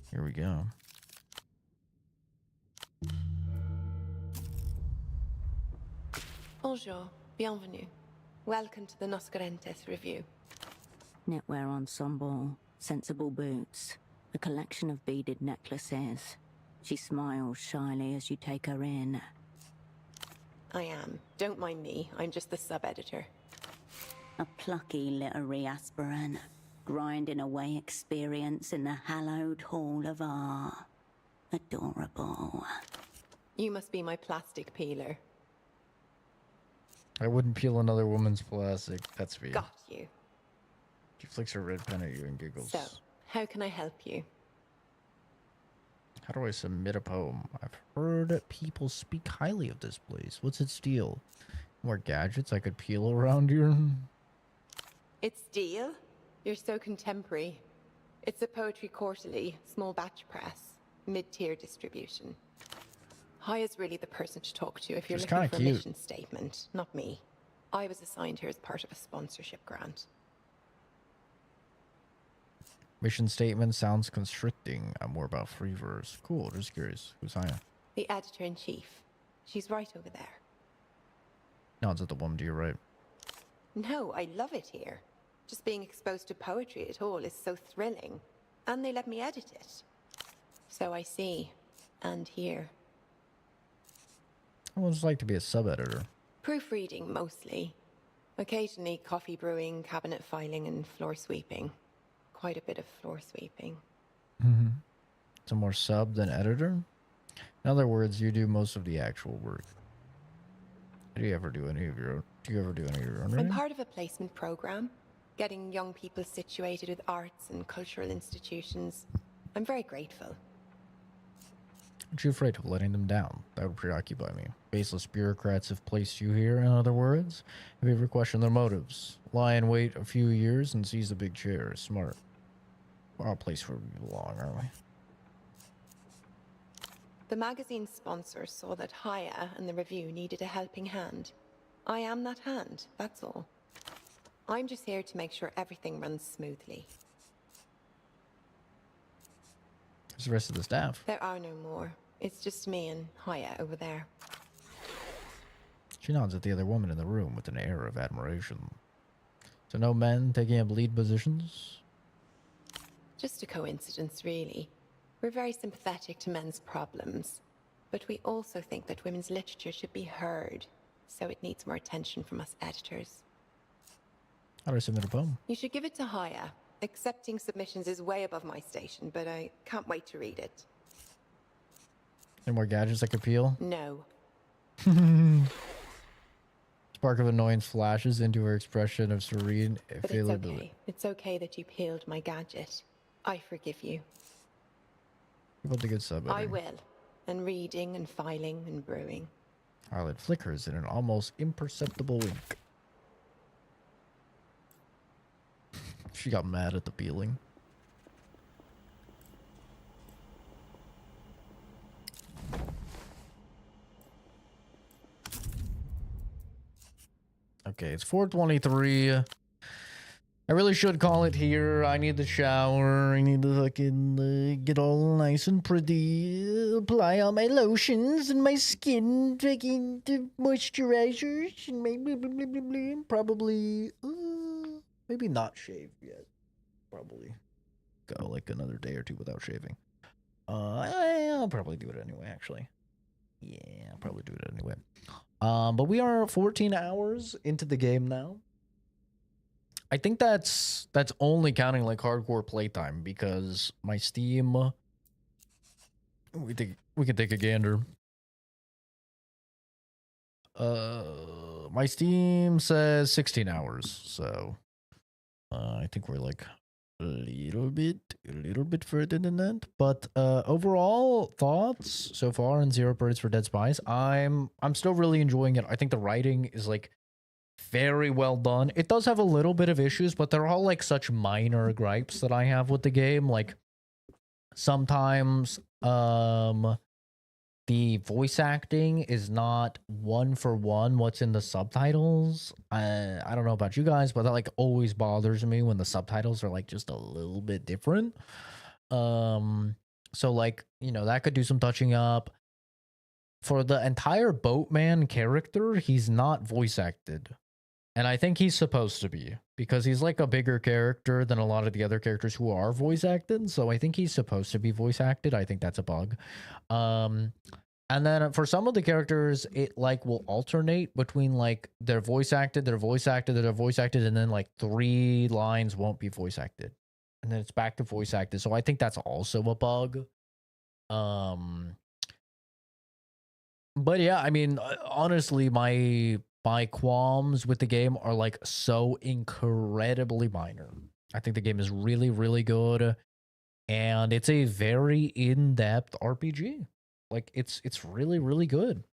here we go. Bonjour. Bienvenue. Welcome to the Noscarentes review. Knitwear ensemble, sensible boots, a collection of beaded necklaces. She smiles shyly as you take her in. I am. Don't mind me. I'm just the sub-editor. A plucky literary aspirant, grinding away experience in the hallowed hall of art. Adorable. You must be my plastic peeler. I wouldn't peel another woman's plastic. That's me. Got you. She flicks her red pen at you and giggles. So, how can I help you? How do I submit a poem? I've heard people speak highly of this place. What's its deal? More gadgets I could peel around here? It's deal? You're so contemporary. It's a poetry quarterly, small batch press, mid-tier distribution. Hai is really the person to talk to if you're She's looking for kinda a cute. mission statement, not me. I was assigned here as part of a sponsorship grant. Mission statement sounds constricting. I'm more about free verse. Cool, just curious. Who's Haya? The editor-in-chief. She's right over there. No, it's at the woman to your right. No, I love it here. Just being exposed to poetry at all is so thrilling. And they let me edit it. So I see. And hear. I would just like to be a sub-editor. Proofreading, mostly. Occasionally coffee brewing, cabinet filing, and floor sweeping. Quite a bit of floor sweeping. Mm-hmm. So more sub than editor? In other words, you do most of the actual work. Do you ever do any of your own? Do you ever do any of your own I'm writing? part of a placement program, getting young people situated with arts and cultural institutions. I'm very grateful. Aren't you afraid of letting them down? That would preoccupy me. Baseless bureaucrats have placed you here, in other words. Have you ever questioned their motives? Lie in wait a few years and seize the big chair. Smart. We're all a place where we belong, aren't we? The magazine's sponsors saw that Haya and the review needed a helping hand. I am that hand, that's all. I'm just here to make sure everything runs smoothly. Where's the rest of the staff? There are no more. It's just me and Haya over there. She nods at the other woman in the room with an air of admiration. So no men taking up lead positions? Just a coincidence, really. We're very sympathetic to men's problems, but we also think that women's literature should be heard, so it needs more attention from us editors. How do I submit a poem? You should give it to Haya. Accepting submissions is way above my station, but I can't wait to read it. Any more gadgets I could peel? No. Spark of annoyance flashes into her expression of serene But it's okay. It's okay that you peeled my gadget. I forgive you. About the good sub. I will. And reading and filing and brewing. Eyelid flickers in an almost imperceptible wink. She got mad at the peeling. Okay, it's 4:23. I really should call it here. I need the shower. I need to fucking get all nice and pretty. Apply all my lotions and my skin, taking the moisturizers, and my blah, blah, blah, blah, blah. Probably, maybe not shave yet. Probably go like another day or two without shaving. I'll probably do it anyway. Actually, yeah, I'll probably do it anyway. But we are 14 hours into the game now. I think that's only counting like hardcore playtime because my Steam. We can take a gander. My Steam says 16 hours, so I think we're like a little bit further than that. But overall thoughts so far on Zero Birds for Dead Spies. I'm still really enjoying it. I think the writing is like very well done. It does have a little bit of issues, but they're all like such minor gripes that I have with the game. Like sometimes the voice acting is not one for one what's in the subtitles. I don't know about you guys, but that like always bothers me when the subtitles are like just a little bit different. So like, you know, that could do some touching up. For the entire boatman character, he's not voice acted. And I think he's supposed to be, because he's like a bigger character than a lot of the other characters who are voice acted. So I think he's supposed to be voice acted. I think that's a bug. And then for some of the characters, it like will alternate between like they're voice acted, they're voice acted, they're voice acted, and then like 3 lines won't be voice acted. And then it's back to voice acted. So I think that's also a bug. But yeah, I mean, honestly, my qualms with the game are like so incredibly minor. I think the game is really, really good, and it's a very in-depth RPG. Like it's really, really good.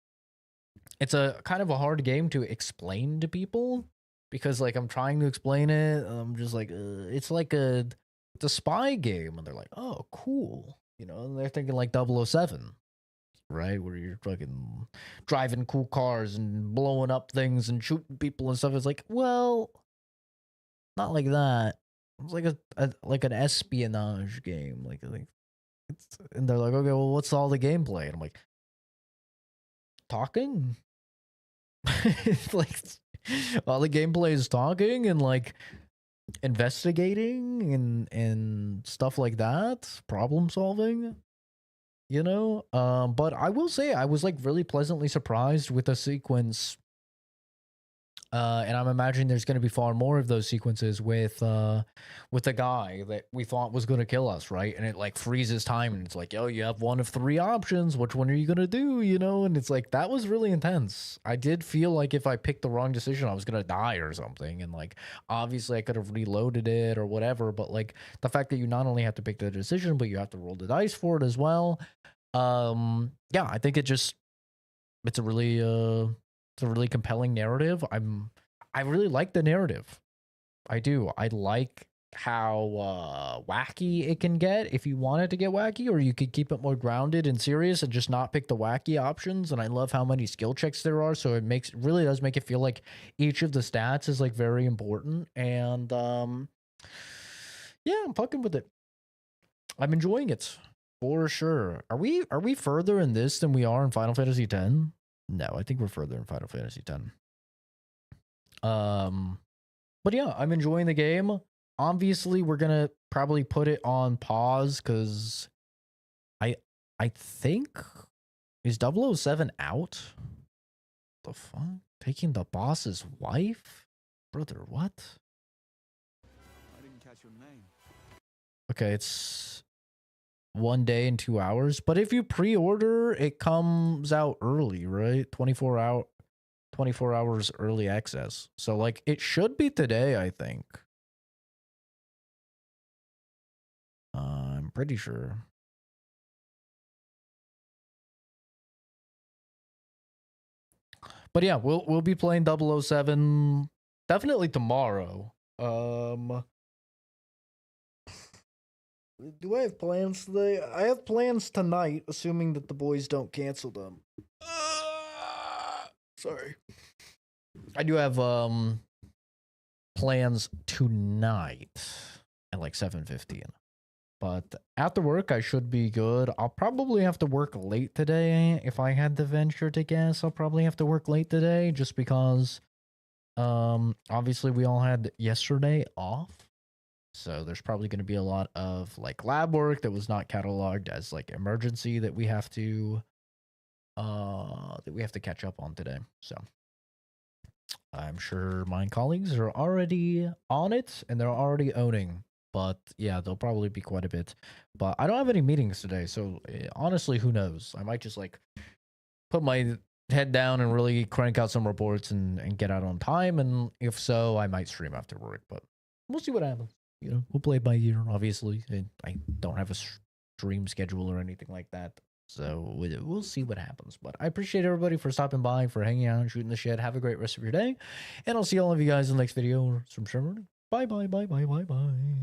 It's a kind of a hard game to explain to people because like I'm trying to explain it, I'm just like it's a spy game, and they're like, oh, cool, you know, and they're thinking like 007. Right, where you're fucking driving cool cars and blowing up things and shooting people and stuff. It's like, well, not like that. It's like like an espionage game. Like it's, and they're like, okay, well, what's all the gameplay? And I'm like, talking. It's like all the gameplay is talking and like investigating and stuff like that, problem solving. You know, but I will say I was like really pleasantly surprised with the sequence, and I'm imagining there's going to be far more of those sequences with the guy that we thought was going to kill us, right? And it like freezes time, and it's like, oh, you have one of 3 options. Which one are you gonna do? You know, and it's like that was really intense. I did feel like if I picked the wrong decision, I was gonna die or something, and like obviously I could have reloaded it or whatever. But like the fact that you not only have to pick the decision, but you have to roll the dice for it as well. Yeah, I think it's a really compelling narrative. I really like the narrative. I do. I like how wacky it can get if you want it to get wacky, or you could keep it more grounded and serious and just not pick the wacky options. And I love how many skill checks there are, so it really does make it feel like each of the stats is like very important. And yeah, I'm fucking with it. I'm enjoying it for sure. Are we further in this than we are in Final Fantasy X? No, I think we're further in Final Fantasy X. But yeah, I'm enjoying the game. Obviously, we're gonna probably put it on pause because I think, is 007 out? The fuck? Taking the boss's wife? Brother, what? I didn't catch your name. Okay, it's 1 day and 2 hours. But if you pre-order, it comes out early, right? 24 hours early access. So like it should be today, I think. I'm pretty sure. But yeah, we'll be playing 007 definitely tomorrow. Do I have plans today? I have plans tonight, assuming that the boys don't cancel them. Sorry. I do have plans tonight at like 7:15. But after work, I should be good. I'll probably have to work late today. If I had to venture to guess, I'll probably have to work late today just because obviously we all had yesterday off. So there's probably going to be a lot of like lab work that was not cataloged as like emergency that we have to catch up on today. So I'm sure my colleagues are already on it and they're already owning. But yeah, there'll probably be quite a bit. But I don't have any meetings today, so honestly, who knows? I might just like put my head down and really crank out some reports and get out on time. And if so, I might stream after work. But we'll see what happens. You know, we'll play it by ear, obviously. I don't have a stream schedule or anything like that. So we'll see what happens. But I appreciate everybody for stopping by, for hanging out and shooting the shit. Have a great rest of your day. And I'll see all of you guys in the next video. Bye, bye, bye, bye, bye, bye.